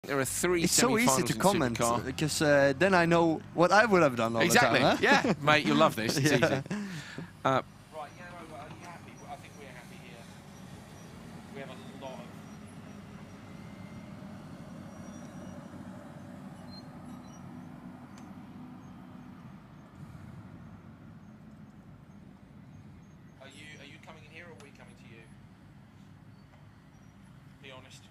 There are 3 It's so semi-finals easy to in comment Supercar. because then I know what I would have done all Exactly. the time. Huh? Yeah, mate, you'll love this. It's Yeah. easy. Right, yeah, no, are you happy? I think we're happy here. We have a lot of... Are you coming in here or are we coming to you? Be honest.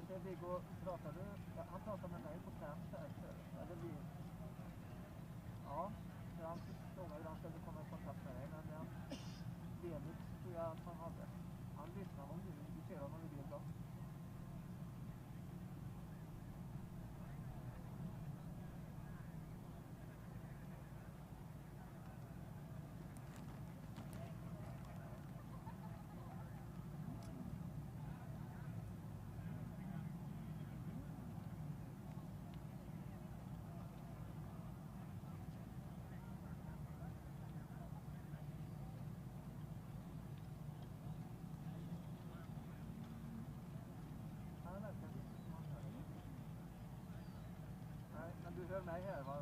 inte Viggo pratade, han pratade med mig på camp där, eller vi, ja, för han frågade hur han skulle komma i kontakt med dig, men Venix tror jag att han hade. Han lyssnar om du ser honom i bild då. Du hör mig här, va?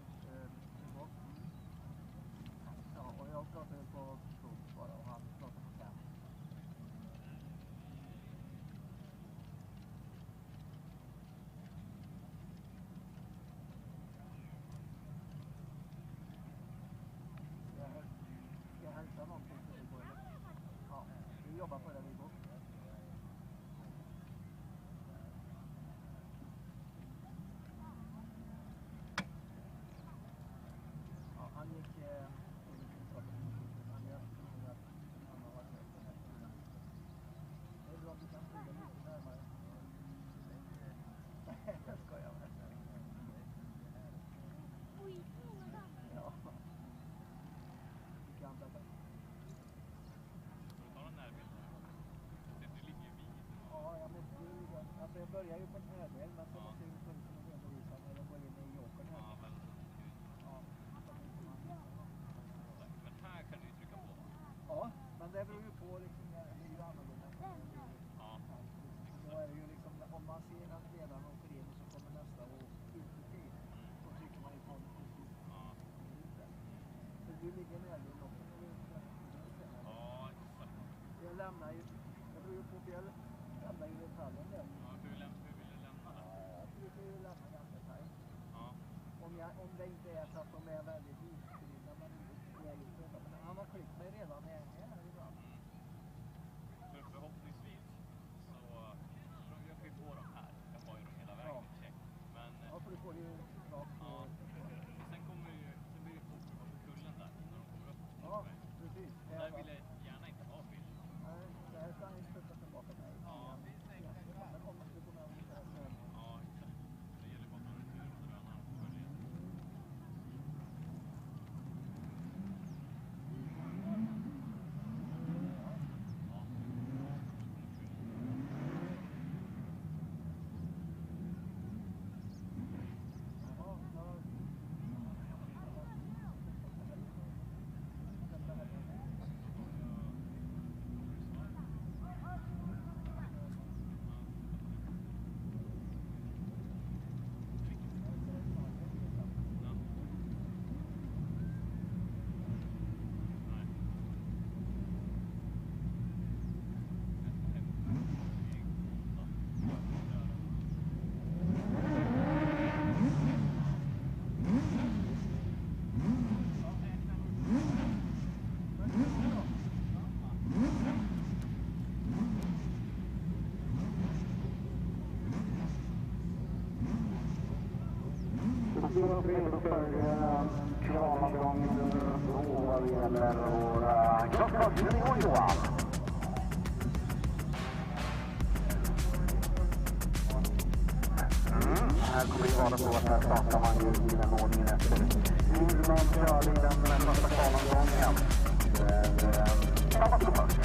Ja, och jag pratade på prov bara och han pratade på camp. Ska jag hälsa någonting till Viggo eller? Ja, vi jobbar på det Viggo. Han gick det är bra att du kan flyga lite närmare. Jag skojar med det. Ja. Du kan detta. Ta en närbild. Du ligger i bilen. Ja, jag måste ju ligga. Alltså jag börjar ju på en närbild, men så måste jag ju punkten och redovisa när jag går in i jokern här. Ja, väl. Ja. Men här kan du ju trycka på. Ja, men det beror ju på liksom, det är ju annorlunda. Ja. Då är det ju liksom, om man ser att ledaren åker in och så kommer nästa och ut i tid, så trycker man ju på den precis. Ja. Så du ligger närbild också. Ja, exakt. Jag lämnar ju, jag beror ju på Björn, lämnar ju detaljen där. Ja, hur vill du lämna det? Jag brukar ju lämna ganska tajt. Ja. Om det inte är så att de är väldigt utskrivna, men han har klippt mig redan när jag är här ibland. För förhoppningsvis så jag får ju på dem här. Jag har ju dem hela vägen i check. Men Ja, för du får ju rakt på. sen blir det fort på kullen där när de kommer upp. Ja, precis. Där vill jag gärna inte ha bild. Nej, det här ska han ju flytta tillbaka mig. Ja. Men om man skulle komma över där så... Ja, exakt. Det gäller bara att ta retur och drönaren följer. redo för kvalomgång vad det gäller våra crosskörning och Johan. Här kommer vi vara på att här startar man ju i den ordningen efter hur man kör i den första kvalomgången. Samma som först.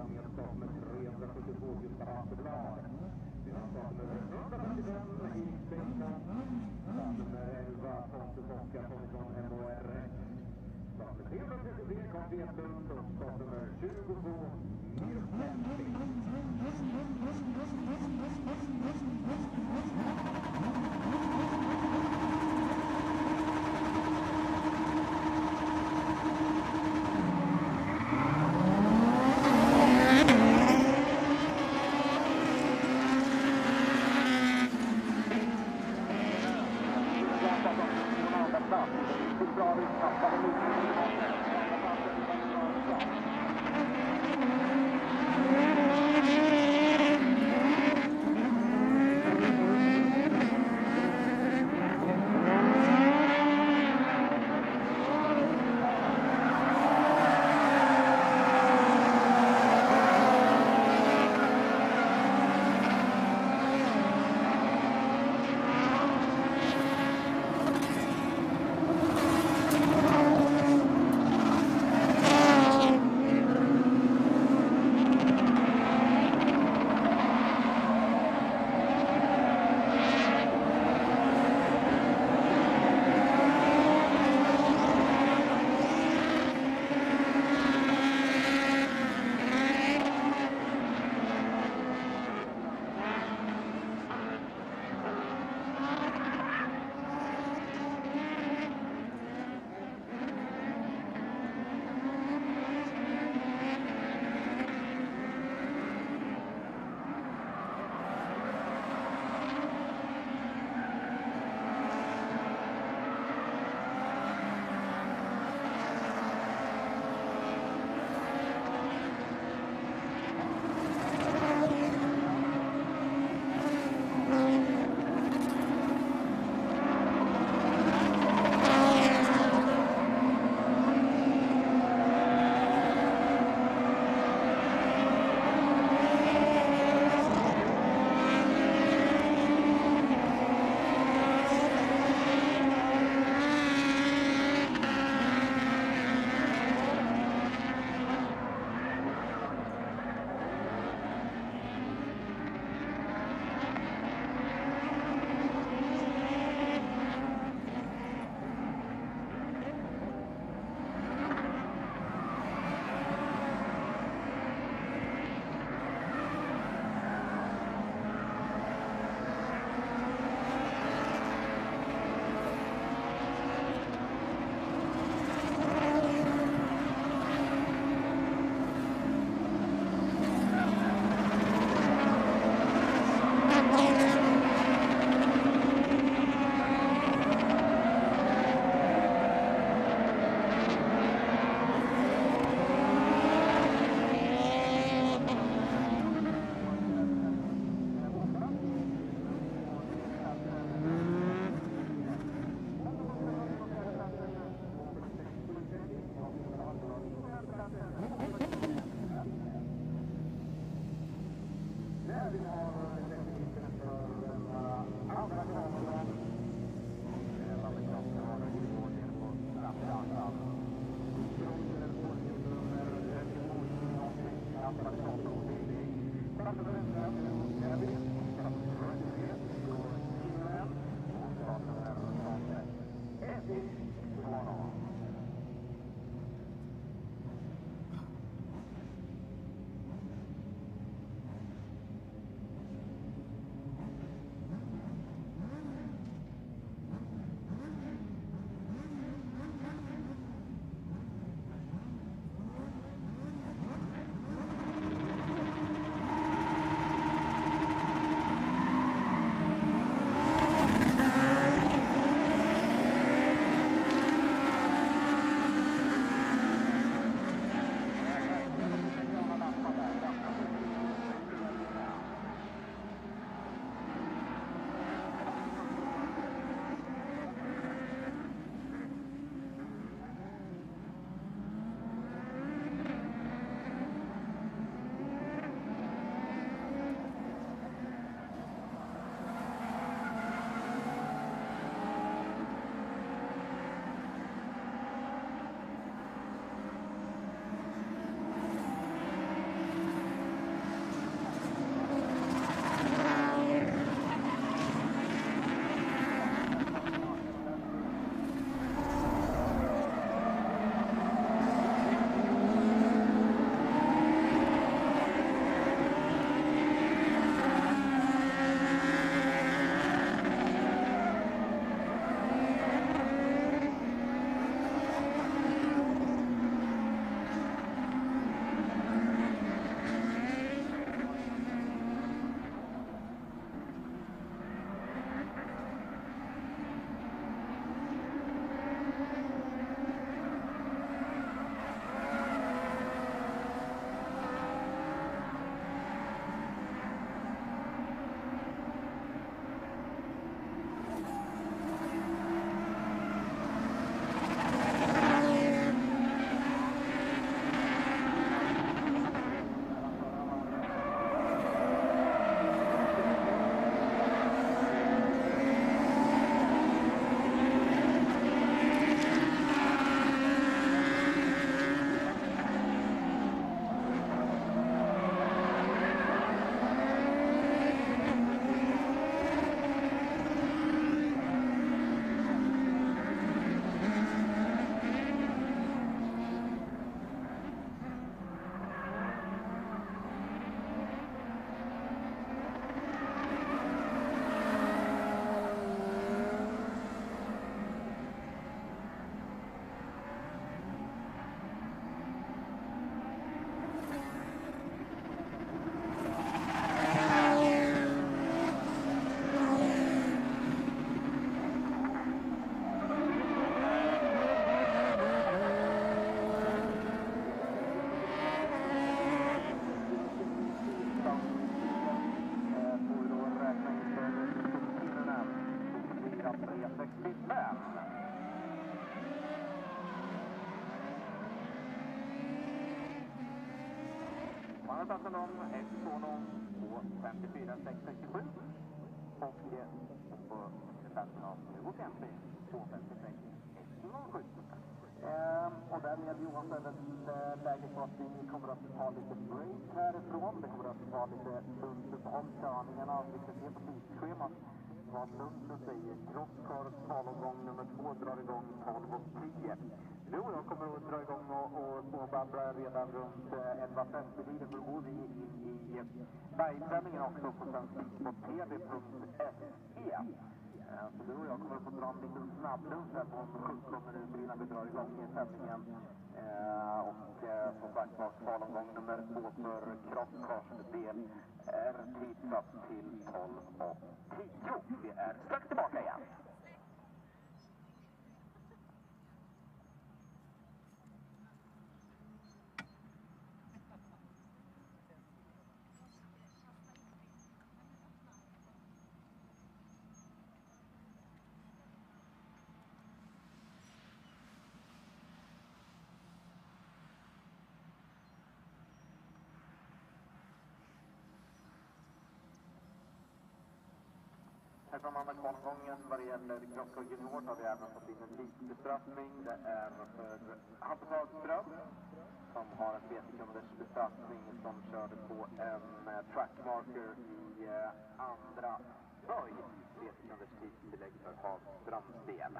med startnummer 372 Gustav Hasselblad. Sedan startnummer 145 i Bengtsson. Startnummer 11 Pontus Oskarsson från MHR. Startnummer 333 Carl Vedlund och startnummer 22 Mirfetti. Pettit. Man har tagit om 1-2-0 på 54-6-67 och på distansen av 50 på 56-1-07. Och där med Johan Söders läge på att vi kommer att ta lite break härifrån. Det kommer att ta lite lunchuppehåll. Körningarna, vi ska se på tidsschemat vad lunchen säger. Crosscar, svalomgång nummer 2 drar igång 12:10. Du och jag kommer att dra igång och småbabbla redan runt 11:50-tiden. Då går vi in i bergsändningen också på svensksporttv.se. Så du och jag kommer att få dra en liten snabblunch här på 17 minuter innan vi drar igång i sändningen. Och som sagt var kvalomgång nummer 2 för Crosscars del är tidsatt till 12:10. Vi är strax tillbaka igen. Här från andra kvalomgången vad det gäller Crosscar Junior har vi även fått in en tidsbestraffning. Det är för Hampus Hagström som har en 3 sekunders bestraffning som körde på en trackmarker i andra böj. 3 sekunders tidstillägg för Hagströms del.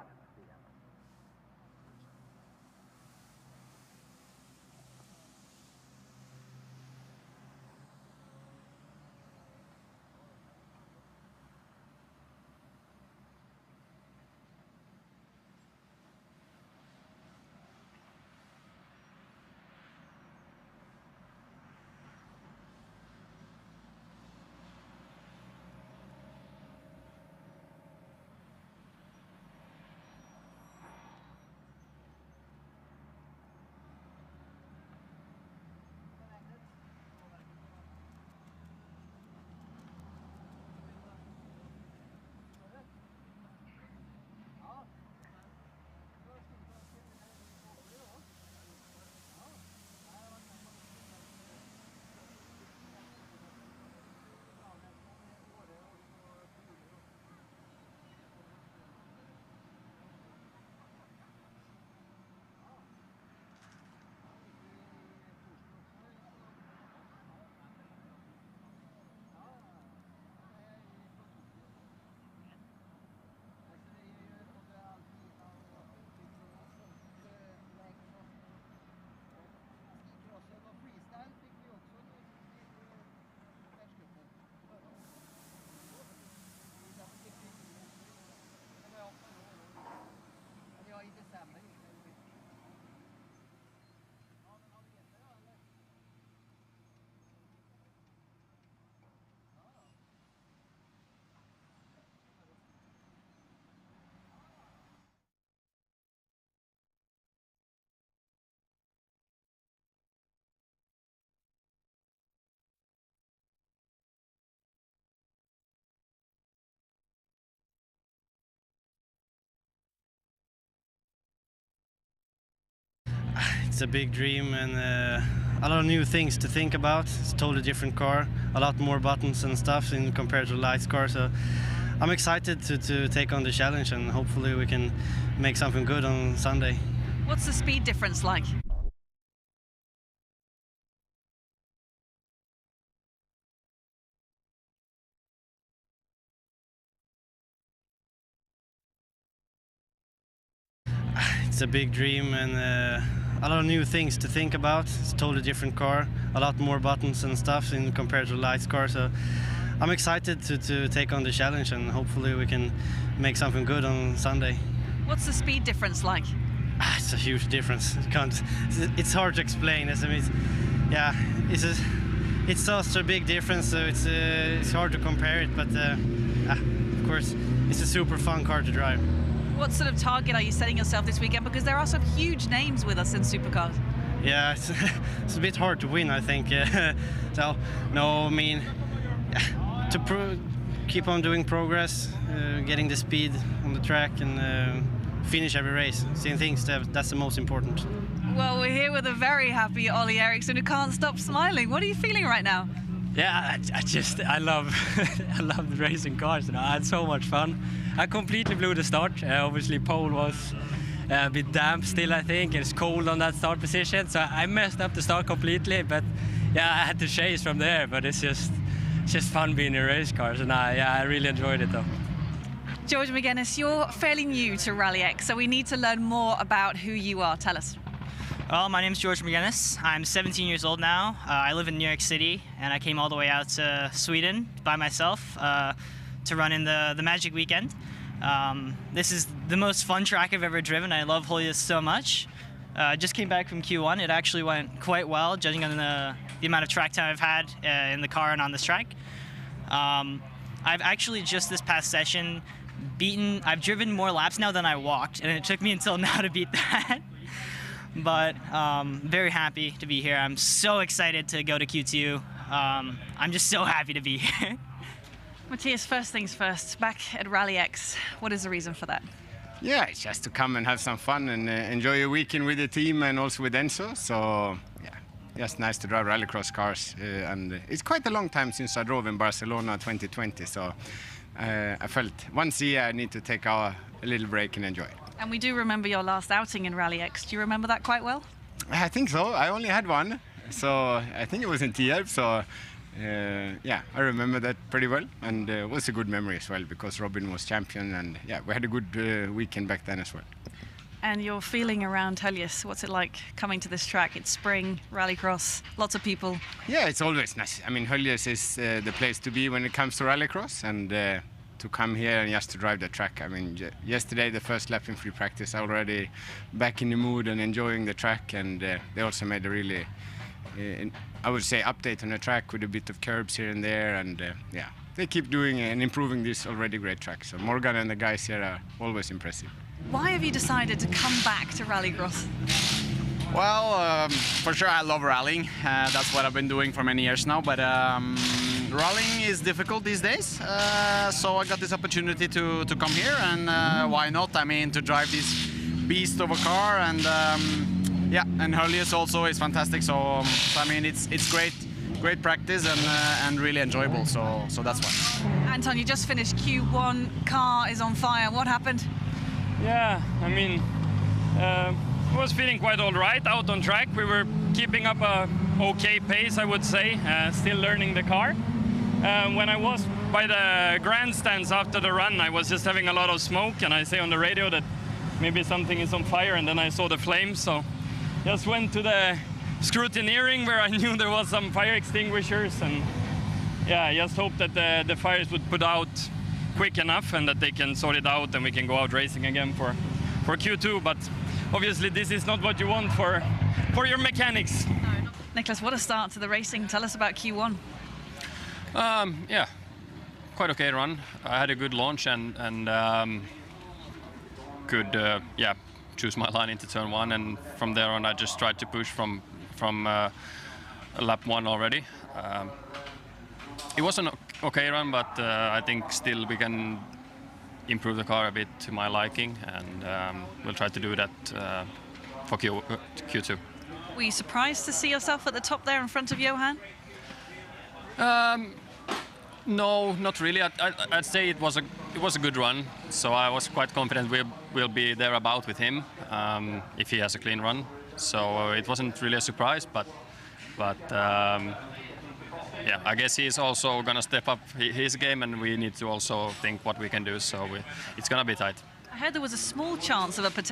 It's a big dream and a lot of new things to think about. It's a totally different car, a lot more buttons and stuff in compared to the lights car. So I'm excited to take on the challenge and hopefully we can make something good on Sunday. What's the speed difference like? It's a big dream and a lot of new things to think about. It's a totally different car, a lot more buttons and stuff in compared to the lights car. So I'm excited to take on the challenge and hopefully we can make something good on Sunday. What's the speed difference like? It's a huge difference. It's hard to explain. I mean, it's such a big difference. So it's hard to compare it. But of course, it's a super fun car to drive. What sort of target are you setting yourself this weekend? Because there are some huge names with us in supercars. Yeah, it's a bit hard to win, I think. So, no, I mean, keep on doing progress, getting the speed on the track, and finish every race. Seeing things, that's the most important. Well, we're here with a very happy Ollie Eriksson who can't stop smiling. What are you feeling right now? Yeah, I love I love the racing cars. I had so much fun. I completely blew the start. Obviously, pole was a bit damp still, I think. It's cold on that start position, so I messed up the start completely. But yeah, I had to chase from there. But it's just fun being in race cars, and I really enjoyed it though. George Mcginnis, you're fairly new to RallyX, so we need to learn more about who you are. Tell us. Well, my name's George Mcginnis. I'm 17 years old now. I live in New York City, and I came all the way out to Sweden by myself to run in the Magic Weekend. This is the most fun track I've ever driven. I love Holjes so much. Just came back from Q1. It actually went quite well, judging on the amount of track time I've had in the car and on this track. I've actually just this past session I've driven more laps now than I walked, and it took me until now to beat that. But very happy to be here. I'm so excited to go to Q2. I'm just so happy to be here. Matthias, first things first, back at RallyX, what is the reason for that? Yeah, it's just to come and have some fun and enjoy a weekend with the team and also with Enzo. So yeah, just nice to drive rallycross cars. And it's quite a long time since I drove in Barcelona 2020. So I felt once a year I need to take a little break and enjoy it. And we do remember your last outing in RallyX. Do you remember that quite well? I think so. I only had one. So I think it was in Tierp. So yeah, I remember that pretty well. And it was a good memory as well because Robin was champion. And yeah, we had a good weekend back then as well. And your feeling around Holjes, what's it like coming to this track? It's spring, rallycross, lots of people. Yeah, it's always nice. I mean, Holjes is the place to be when it comes to rallycross. And to come here and just to drive the track. I mean, yesterday, the first lap in free practice, already back in the mood and enjoying the track. And they also made a really, I would say, update on the track with a bit of curbs here and there. And yeah, they keep doing and improving this already great track. So Morgan and the guys here are always impressive. Why have you decided to come back to rallycross? Well, for sure I love rallying. That's what I've been doing for many years now. But rallying is difficult these days, so I got this opportunity to come here, and why not? I mean, to drive this beast of a car, and yeah, and Holjes also is fantastic. So I mean, it's great practice and really enjoyable. So that's why. Anton, you just finished Q1. Car is on fire. What happened? Yeah, I mean, I was feeling quite all right out on track. We were keeping up a okay pace, I would say, still learning the car. When I was by the grandstands after the run, I was just having a lot of smoke, and I say on the radio that maybe something is on fire, and then I saw the flames, so just went to the scrutineering where I knew there was some fire extinguishers, and yeah, I just hope that the fires would put out quick enough and that they can sort it out and we can go out racing again for Q2, but obviously this is not what you want for your mechanics. Nicholas, what a start to the racing. Tell us about Q1. Yeah, quite okay run. I had a good launch and could yeah, choose my line into turn one, and from there on I just tried to push from lap one already. It was an okay run, but I think still we can improve the car a bit to my liking, and we'll try to do that for Q2. Were you surprised to see yourself at the top there in front of Johan? No, not really. I'd say it was a good run, so I was quite confident we'll be there about with him if he has a clean run. So it wasn't really a surprise, but yeah, I guess he's also gonna step up his game, and we need to also think what we can do. So it's gonna be tight. I heard there was a small chance of a potential.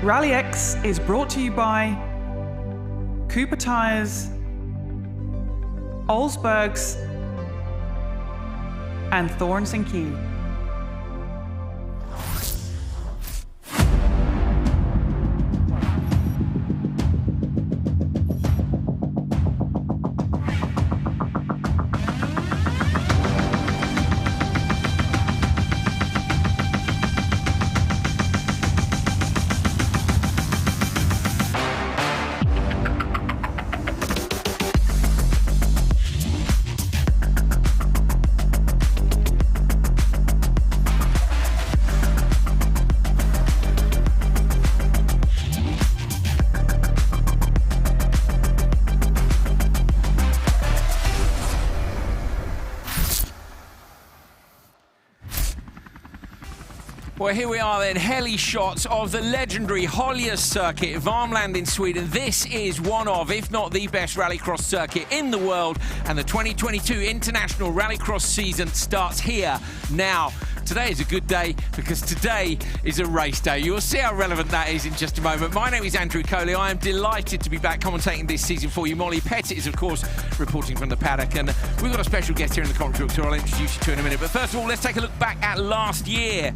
RallyX is brought to you by Cooper Tires, Olsbergs, and Thorns and Key. Well, here we are then, heli shots of the legendary Holjes circuit, Värmland in Sweden. This is one of, if not the best rallycross circuit in the world, and the 2022 International Rallycross season starts here now. Today is a good day because today is a race day. You'll see how relevant that is in just a moment. My name is Andrew Coley. I am delighted to be back commentating this season for you. Molly Pettit is, of course, reporting from the paddock, and we've got a special guest here in the commentary box who I'll introduce you to in a minute. But first of all, let's take a look back at last year.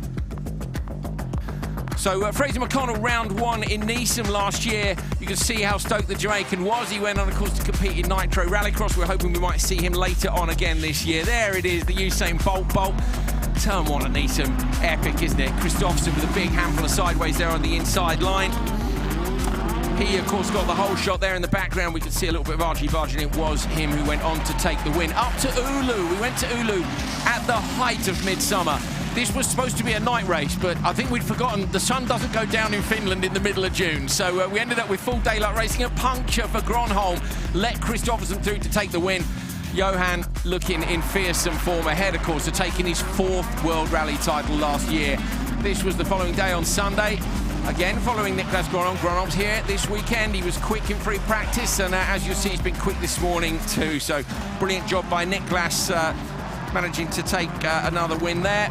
So Fraser McConnell, round one in Neeson last year. You can see how stoked the Jamaican was. He went on, of course, to compete in Nitro Rallycross. We're hoping we might see him later on again this year. There it is, the Usain Bolt. Turn one at Neeson. Epic, isn't it? Kristoffersson with a big handful of sideways there on the inside line. He, of course, got the whole shot there in the background. We could see a little bit of Archie Bargin. It was him who went on to take the win. Up to Oulu. We went to Oulu at the height of midsummer. This was supposed to be a night race, but I think we'd forgotten the sun doesn't go down in Finland in the middle of June. So we ended up with full daylight racing. A puncture for Gronholm. Let Kristoffersson through to take the win. Johan looking in fearsome form ahead, of course, of taking his 4th World Rally title last year. This was the following day on Sunday. Again, following Niklas Gronholm. Gronholm's here this weekend. He was quick in free practice, and as you'll see, he's been quick this morning too. So brilliant job by Niklas, managing to take another win there.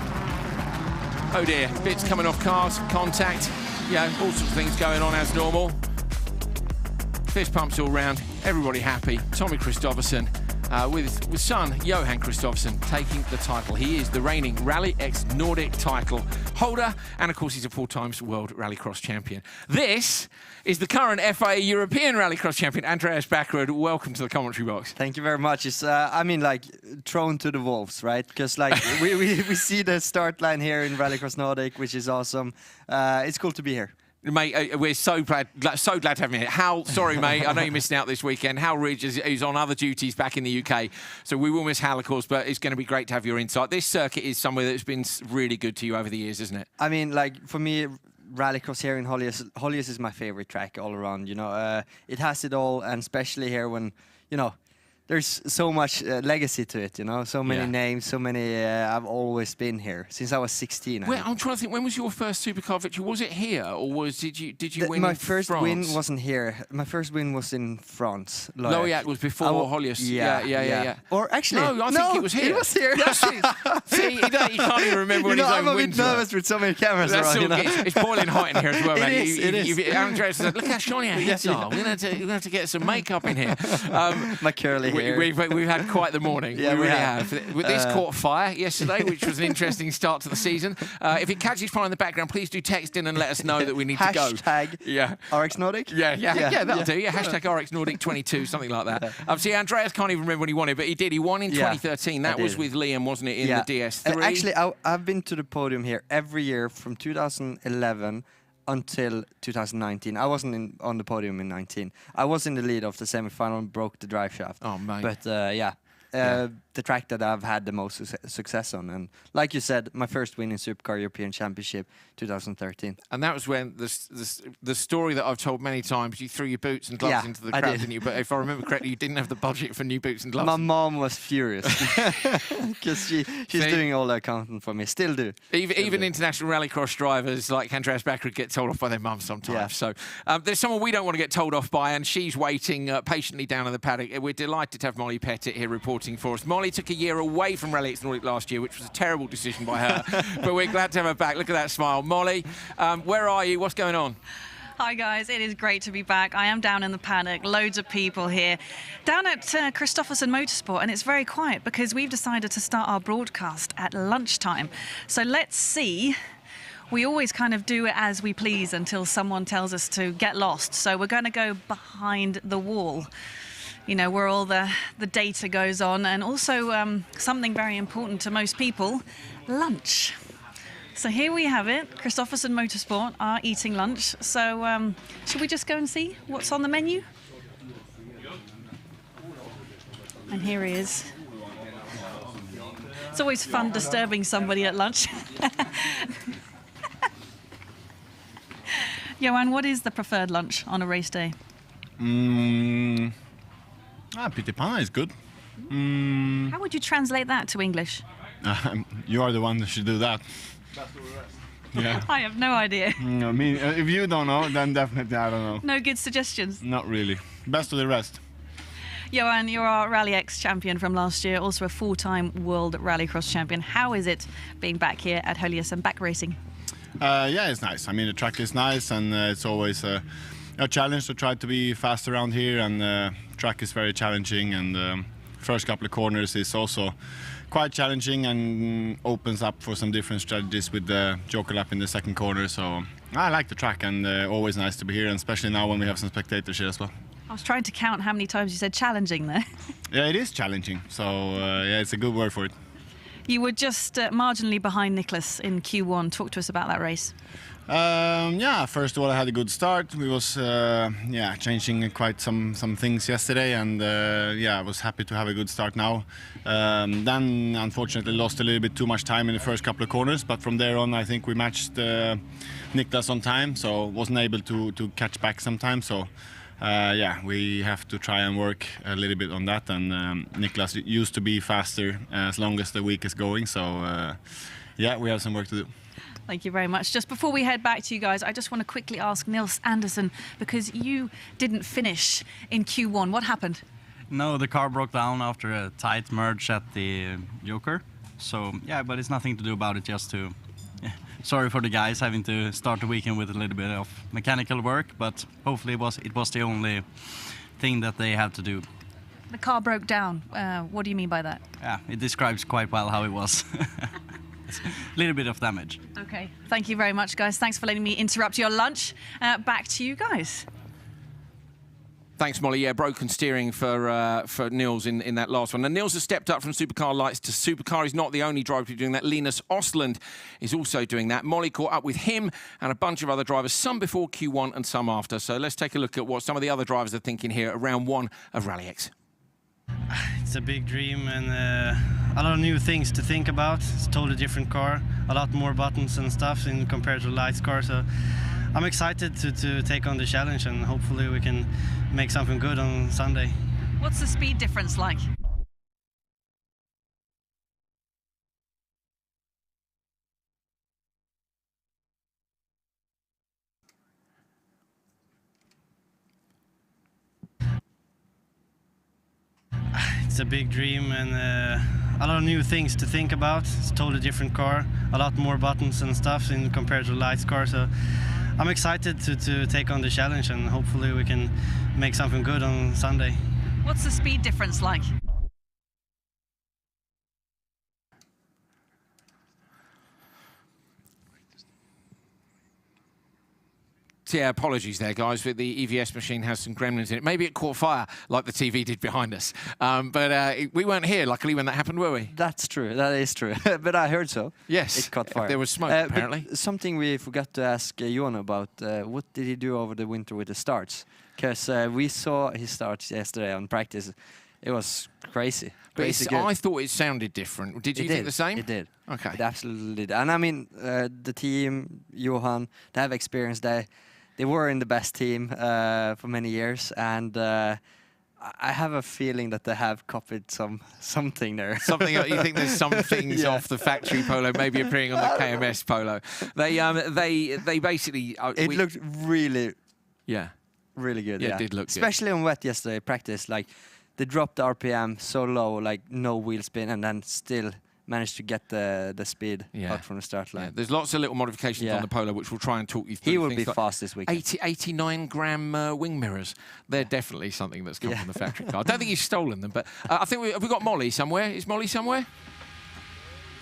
Oh dear, bits coming off cars, contact, yeah, all sorts of things going on as normal. Fist pumps all round, everybody happy. Tommy Kristoffersson with son Johan Kristoffersson taking the title. He is the reigning RallyX Nordic title holder, and of course he's a 4-time World Rallycross champion. This is the current FIA European Rallycross champion, Andreas Backrud. Welcome to the commentary box. Thank you very much. It's, I mean, like, thrown to the wolves, right? Because, like, we see the start line here in Rallycross Nordic, which is awesome. It's cool to be here. Mate, we're so glad to have you here. Hal, sorry, mate, I know you're missing out this weekend. Hal Ridge is on other duties back in the UK, so we will miss Hal, of course, but it's going to be great to have your insight. This circuit is somewhere that's been really good to you over the years, isn't it? I mean, like, for me, Rallycross here in Holjes is my favorite track all around, you know. It has it all, and especially here when, you know, there's so much legacy to it, you know, so many names, so many. I've always been here since I was 16. Well, I'm trying to think. When was your first supercar victory? Was it here, or did you win? My in first France? win wasn't here. My first win was in France. Loyac was before Holjes. Yeah. Or actually, no, I think it was here. It was here. See, you can't even remember when his own wins. I'm a bit nervous with so many cameras around. You know? It's boiling hot in here as well, man. It is. Andreas said, "Look how shiny our heads are. We're going to have to get some makeup in here." My curly hair. We've had quite the morning. Yeah, we really have. With this caught fire yesterday, which was an interesting start to the season. If it catches fire in the background, please do text in and let us know that we need to go. Hashtag RX Nordic? Yeah, that'll do. Yeah, hashtag RX Nordic 22, something like that. See, Andreas can't even remember when he won it, but he did. He won in 2013. That was with Liam, wasn't it, in the DS3? Actually, I've been to the podium here every year from 2011 until 2019. I wasn't on the podium in 19. I was in the lead of the semi-final and broke the drive shaft. Oh, mate. But the track that I've had the most success on. And like you said, my first win in Supercar European Championship, 2013. And that was when the story that I've told many times, you threw your boots and gloves into the crowd, didn't you? But if I remember correctly, you didn't have the budget for new boots and gloves. My mom was furious because she's doing all the accounting for me. Still do. Even international rallycross drivers like Andreas Backrud get told off by their mums sometimes. So there's someone we don't want to get told off by, and she's waiting patiently down in the paddock. We're delighted to have Molly Pettit here reporting for us. Molly took a year away from RallyX Nordic last year, which was a terrible decision by her, but we're glad to have her back. Look at that smile. Molly, where are you? What's going on? Hi guys, it is great to be back. I am down in the paddock, loads of people here. Down at Kristoffersen Motorsport, and it's very quiet because we've decided to start our broadcast at lunchtime. So let's see. We always kind of do it as we please until someone tells us to get lost. So we're going to go behind the wall, you know, where all the data goes on, and also something very important to most people, lunch. So here we have it. Kristoffersen Motorsport are eating lunch. So should we just go and see what's on the menu? And here he is. It's always fun disturbing somebody at lunch. Johan, what is the preferred lunch on a race day? Pyttipanna is good. How would you translate that to English? You are the one that should do that. Yeah. I have no idea. I mean, if you don't know, then definitely I don't know. No good suggestions? Not really. Best of the rest. Johan, you're our RallyX champion from last year, also a full-time World Rallycross champion. How is it being back here at Holjes and back racing? Yeah, it's nice. I mean, the track is nice, and it's always a challenge to try to be fast around here, and track is very challenging, and first couple of corners is also quite challenging and opens up for some different strategies with the joker lap in the second corner. So I like the track, and always nice to be here, and especially now when we have some spectators here as well. I was trying to count how many times you said challenging there. Yeah, it is challenging. So yeah, it's a good word for it. You were just marginally behind Niklas in Q1. Talk to us about that race. Yeah, first of all, I had a good start. We was changing quite some things yesterday, and yeah, I was happy to have a good start now. Then unfortunately lost a little bit too much time in the first couple of corners, but from there on I think we matched Niklas on time, so wasn't able to catch back sometime. So yeah, we have to try and work a little bit on that, and Niklas used to be faster as long as the week is going, so yeah, we have some work to do. Thank you very much. Just before we head back to you guys, I just want to quickly ask Nils Andersson, because you didn't finish in Q1. What happened? No, the car broke down after a tight merge at the Joker. So, yeah, but it's nothing to do about it, just to... Sorry for the guys having to start the weekend with a little bit of mechanical work, but hopefully it was the only thing that they had to do. The car broke down. What do you mean by that? Yeah, it describes quite well how it was. A little bit of damage. Okay, thank you very much, guys. Thanks for letting me interrupt your lunch. Back to you guys. Thanks, Molly. Yeah, broken steering for Nils in that last one. And Nils has stepped up from Supercar Lights to Supercar. He's not the only driver to be doing that. Linus Ostland is also doing that. Molly caught up with him and a bunch of other drivers, some before Q1 and some after. So let's take a look at what some of the other drivers are thinking here at round one of RallyX. It's a big dream, and a lot of new things to think about. It's a totally different car, a lot more buttons and stuff compared to the Lights car. So I'm excited to take on the challenge, and hopefully we can make something good on Sunday. What's the speed difference like? It's a big dream, and a lot of new things to think about. It's a totally different car, a lot more buttons and stuff compared to the Lights car. So I'm excited to take on the challenge, and hopefully we can make something good on Sunday. What's the speed difference like? Yeah, apologies there, guys, but the EVS machine has some gremlins in it. Maybe it caught fire like the TV did behind us. But we weren't here, luckily, when that happened, were we? That's true. That is true. But I heard so. Yes. It caught fire. There was smoke, apparently. But something we forgot to ask Johan about, what did he do over the winter with the starts? Because we saw his starts yesterday on practice. It was crazy. But I thought it sounded different. Did you think the same? It did. Okay. It absolutely did. And I mean, the team, Johan, they have experience. They were in the best team for many years, and I have a feeling that they have copied something there. Something you think there's some things off the factory polo maybe appearing on the KMS polo. They basically it looked really really good. Yeah, it did look especially good. On wet yesterday practice. Like they dropped the RPM so low, like no wheel spin, and then still managed to get the speed out from the start line. Yeah, there's lots of little modifications on the Polo, which we'll try and talk you through. He will Things be like fast this weekend. 89 gram wing mirrors. They're definitely something that's come from the factory car. I don't think he's stolen them, but I think have we got Molly somewhere? Is Molly somewhere?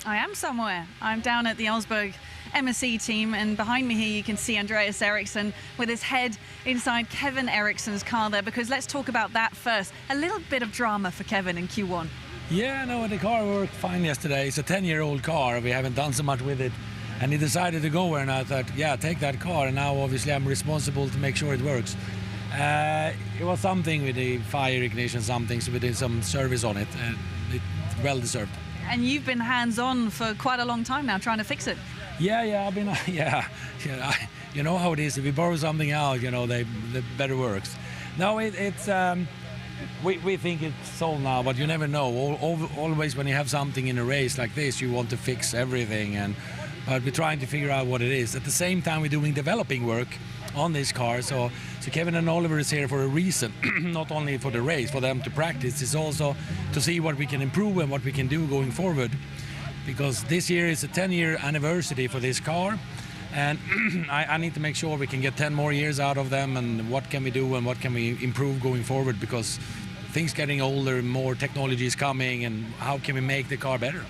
I am somewhere. I'm down at the Ellsberg MSE team, and behind me here you can see Andreas Eriksson with his head inside Kevin Eriksson's car there, because let's talk about that first. A little bit of drama for Kevin in Q1. Yeah, no, the car worked fine yesterday. It's a 10-year-old car. We haven't done so much with it. And he decided to go there, and I thought, yeah, take that car. And now, obviously, I'm responsible to make sure it works. It was something with the fire ignition, something, so we did some service on it. It's well deserved. And you've been hands-on for quite a long time now, trying to fix it. Yeah, I've been, you know how it is. If you borrow something out, you know, the better works. No, it's, we think it's sold now, but you never know. Always when you have something in a race like this, you want to fix everything, but we're trying to figure out what it is. At the same time, we're doing developing work on this car. So Kevin and Oliver is here for a reason, not only for the race, for them to practice. It's also to see what we can improve and what we can do going forward. Because this year is a 10-year anniversary for this car, and I need to make sure we can get 10 more years out of them, and what can we do and what can we improve going forward, because things getting older, more technology is coming, and how can we make the car better?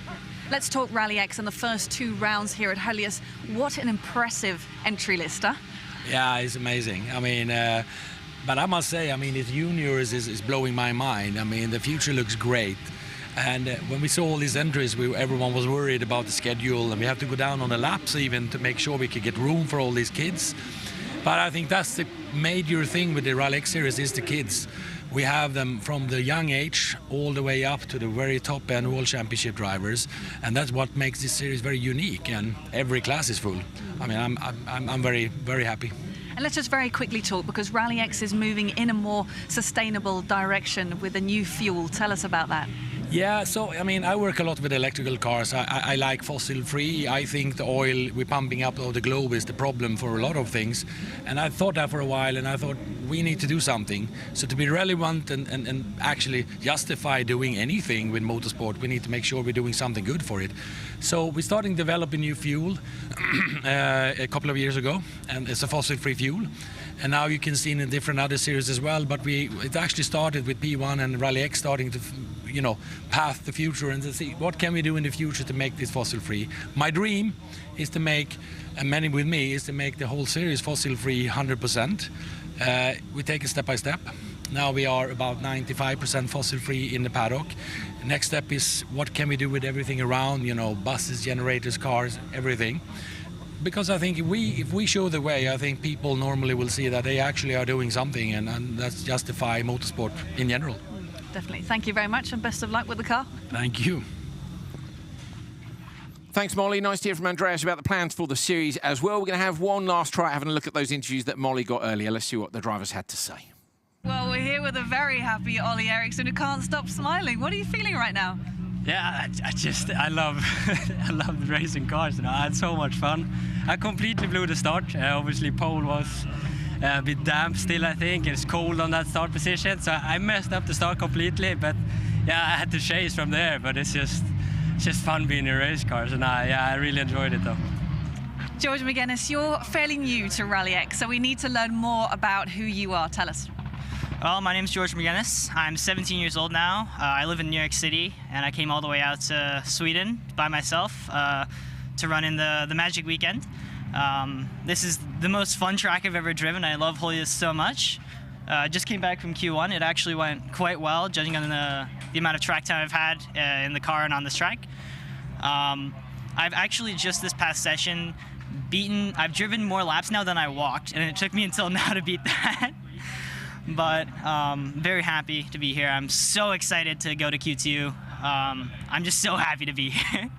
Let's talk RallyX and the first 2 rounds here at Holjes. What an impressive entry list, huh? Yeah, it's amazing. I mean, but I must say, I mean, the juniors is blowing my mind. I mean, the future looks great. And when we saw all these entries, everyone was worried about the schedule, and we have to go down on the laps even to make sure we could get room for all these kids. But I think that's the major thing with the RallyX series is the kids. We have them from the young age all the way up to the very top end World Championship drivers, and that's what makes this series very unique. And every class is full. I mean, I'm very, very happy. And let's just very quickly talk, because RallyX is moving in a more sustainable direction with a new fuel. Tell us about that. Yeah, so I mean, I work a lot with electrical cars. I like fossil-free. I think the oil we're pumping up of the globe is the problem for a lot of things. And I thought that for a while, and I thought we need to do something. So to be relevant and actually justify doing anything with motorsport, we need to make sure we're doing something good for it. So we're starting to develop a new fuel a couple of years ago, and it's a fossil-free fuel. And now you can see in different other series as well, but it actually started with P1 and RallyX starting to, you know, path the future and to see what can we do in the future to make this fossil-free. My dream is to make, and many with me, is to make the whole series fossil-free 100%. We take it step by step. Now we are about 95% fossil-free in the paddock. The next step is what can we do with everything around, you know, buses, generators, cars, everything. Because I think if we show the way, I think people normally will see that they actually are doing something, and that's justify motorsport in general. Definitely. Thank you very much, and best of luck with the car. Thank you. Thanks, Molly. Nice to hear from Andreas about the plans for the series as well. We're going to have one last try at having a look at those interviews that Molly got earlier. Let's see what the drivers had to say. Well, we're here with a very happy Ollie Eriksson who can't stop smiling. What are you feeling right now? Yeah, I love I love racing cars. You know, I had so much fun. I completely blew the start. Obviously, pole was a bit damp still, I think. It's cold on that start position, so I messed up the start completely. But yeah, I had to chase from there. But it's just fun being in race cars, and I really enjoyed it though. George Mcginnis, you're fairly new to RallyX, so we need to learn more about who you are. Tell us. Well, my name's George Mcginnis. I'm 17 years old now. I live in New York City, and I came all the way out to Sweden by myself to run in the Magic Weekend. This is the most fun track I've ever driven. I love Holjes so much. Just came back from Q1. It actually went quite well, judging on the amount of track time I've had in the car and on this track. I've actually just this past session I've driven more laps now than I walked, and it took me until now to beat that. But very happy to be here. I'm so excited to go to Q2. I'm just so happy to be here.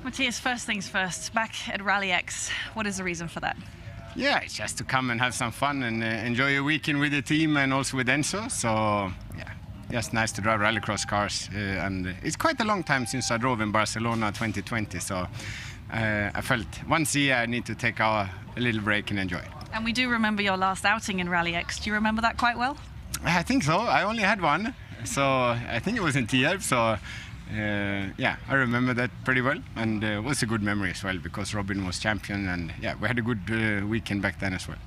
Matthias, first things first, back at RallyX, what is the reason for that? Yeah, it's just to come and have some fun and enjoy a weekend with the team and also with Enzo. So yeah, just nice to drive rallycross cars. And it's quite a long time since I drove in Barcelona 2020. So I felt once a year I need to take a little break and enjoy it. And we do remember your last outing in RallyX. Do you remember that quite well? I think so. I only had one. So I think it was in Tierp. So yeah, I remember that pretty well, and it was a good memory as well because Robin was champion, and yeah, we had a good weekend back then as well.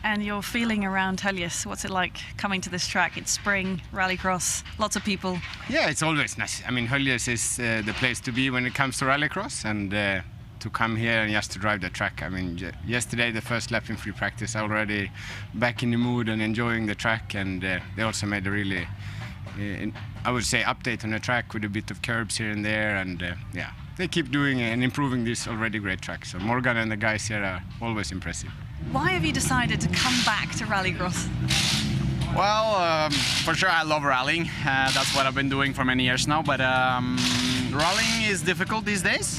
And your feeling around Holjes, what's it like coming to this track? It's spring, rallycross, lots of people. Yeah, it's always nice. I mean, Holjes is the place to be when it comes to rallycross, and to come here and just to drive the track. I mean, yesterday the first lap in free practice, already back in the mood and enjoying the track, and they also made a really, I would say, update on the track with a bit of curbs here and there, and yeah, they keep doing and improving this already great track. So Morgan and the guys here are always impressive. Why have you decided to come back to rallycross? Well, for sure I love rallying. That's what I've been doing for many years now, but rallying is difficult these days.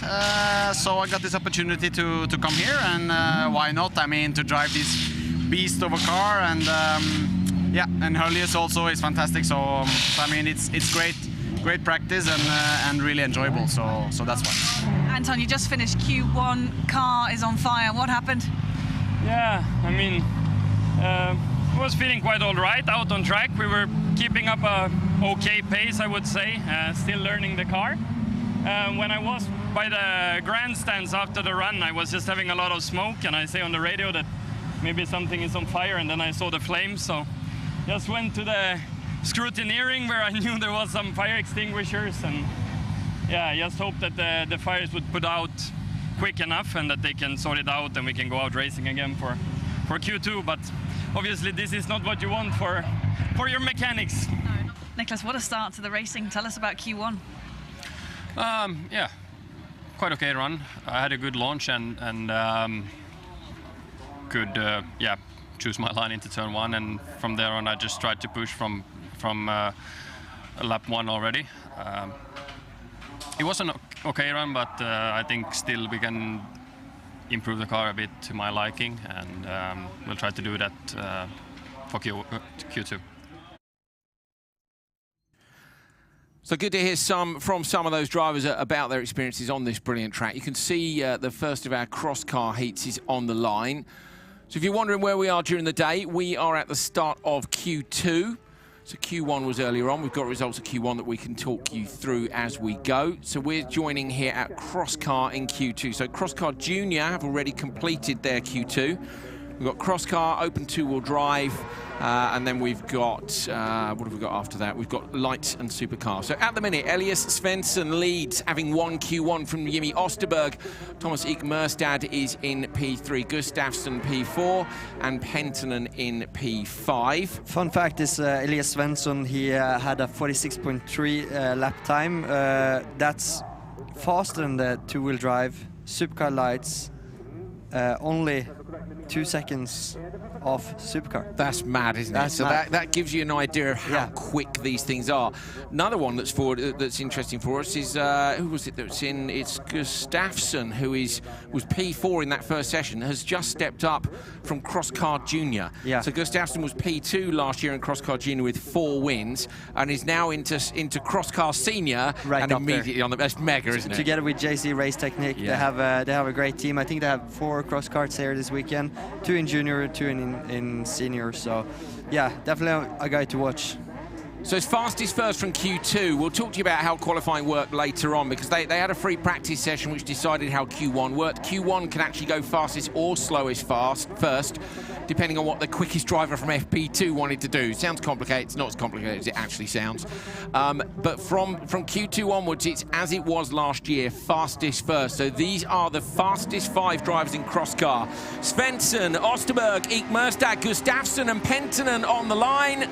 So I got this opportunity to come here, and why not? I mean, to drive this beast of a car, and yeah, and Holjes also is fantastic. So I mean, it's great practice and really enjoyable. So that's why. Anton, you just finished Q1. Car is on fire. What happened? Yeah, I mean, I was feeling quite all right out on track. We were keeping up a okay pace, I would say, still learning the car. When I was by the grandstands after the run, I was just having a lot of smoke, and I say on the radio that maybe something is on fire, and then I saw the flames, so just went to the scrutineering where I knew there was some fire extinguishers, and yeah, I just hope that the fires would put out quick enough and that they can sort it out and we can go out racing again for Q2. But obviously this is not what you want for your mechanics. No. Niklas, what a start to the racing. Tell us about Q1. Yeah, quite okay run. I had a good launch and could yeah, choose my line into turn 1, and from there on I just tried to push from lap 1 already. It was an okay run, but I think still we can improve the car a bit to my liking, and we'll try to do that for Q2. So good to hear from some of those drivers about their experiences on this brilliant track. You can see the first of our cross-car heats is on the line. So if you're wondering where we are during the day, we are at the start of Q2. So Q1 was earlier on. We've got results of Q1 that we can talk you through as we go. So we're joining here at Crosscar in Q2. So Crosscar Junior have already completed their Q2. We've got Crosscar, open two-wheel drive, and then we've got, what have we got after that? We've got lights and supercar. So at the minute, Elias Svensson leads, having won Q1 from Jimmy Osterberg. Thomas Eek Merstad is in P3, Gustafsson P4, and Penttinen in P5. Fun fact is Elias Svensson, he had a 46.3 lap time. That's faster than the two-wheel drive, supercar lights, only 2 seconds off supercar. That's mad, isn't it? So that gives you an idea of how quick these things are. Another one that's interesting for us is who was it that's in? It's Gustafsson, who was P4 in that first session, has just stepped up from Crosscar Junior. Yeah. So Gustafsson was P2 last year in Crosscar Junior with 4 wins, and is now into Crosscar Senior, right, and immediately on the that's mega, isn't it? Together with JC Race Technique, they have a great team. I think they have 4 cross carts here this weekend, 2 in junior, 2 in senior. So yeah, definitely a guy to watch. So it's fastest first from Q2. We'll talk to you about how qualifying worked later on, because they had a free practice session which decided how Q1 worked. Q1 can actually go fastest or slowest first, depending on what the quickest driver from FP2 wanted to do. Sounds complicated. It's not as complicated as it actually sounds. But from Q2 onwards, it's as it was last year, fastest first. So these are the fastest 5 drivers in Crosscar. Svensson, Osterberg, Eek Merstad, Gustafsson and Penttinen on the line.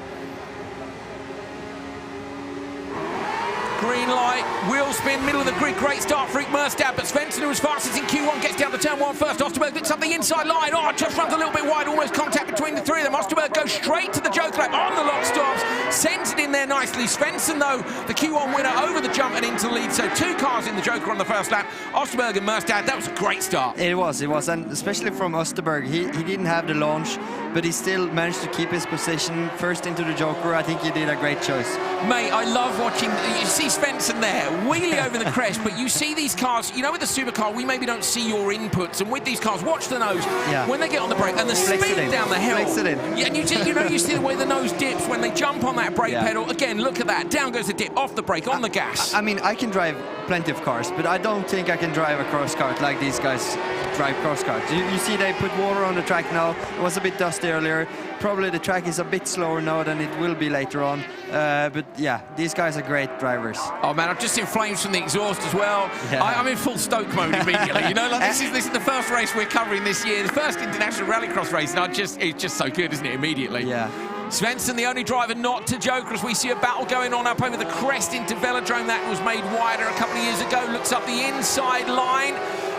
Green light, wheel spin, middle of the grid, great start for Eek Merstad, but Svensson, who was fastest in Q1, gets down to turn 1 first. Osterberg did something inside line. Oh, just runs a little bit wide, almost contact between the 3 of them. Osterberg goes straight to the joke lap on the lock stops, sends it in there nicely. Svensson, though, the Q1 winner over the jump and into the lead. So 2 cars in the joker on the first lap. Osterberg and Merstad, that was a great start. It was, and especially from Osterberg, he didn't have the launch, but he still managed to keep his position first into the joker. I think he did a great choice. Mate, I love watching, you see Svensson there, wheelie over the crest, but you see these cars, you know, with the supercar, we maybe don't see your inputs, and with these cars, watch the nose, when they get on the brake, and the speed down the hill. Flicks it in. Yeah, and you see the way the nose dips when they jump on that brake pedal. Again, look at that. Down goes the dip, off the brake, on the gas. I mean, I can drive plenty of cars, but I don't think I can drive a cross kart like these guys drive cross karts. You see they put water on the track now. It was a bit dusty earlier. Probably the track is a bit slower now than it will be later on. But yeah, these guys are great drivers. Oh man, I've just seen flames from the exhaust as well. Yeah. I'm in full stoke mode immediately. You know, like this is the first race we're covering this year, the first international rallycross race, and it's just so good, isn't it? Immediately. Yeah. Svensson, the only driver not to joker, as we see a battle going on up over the crest into Velodrome. That was made wider a couple of years ago. Looks up the inside line.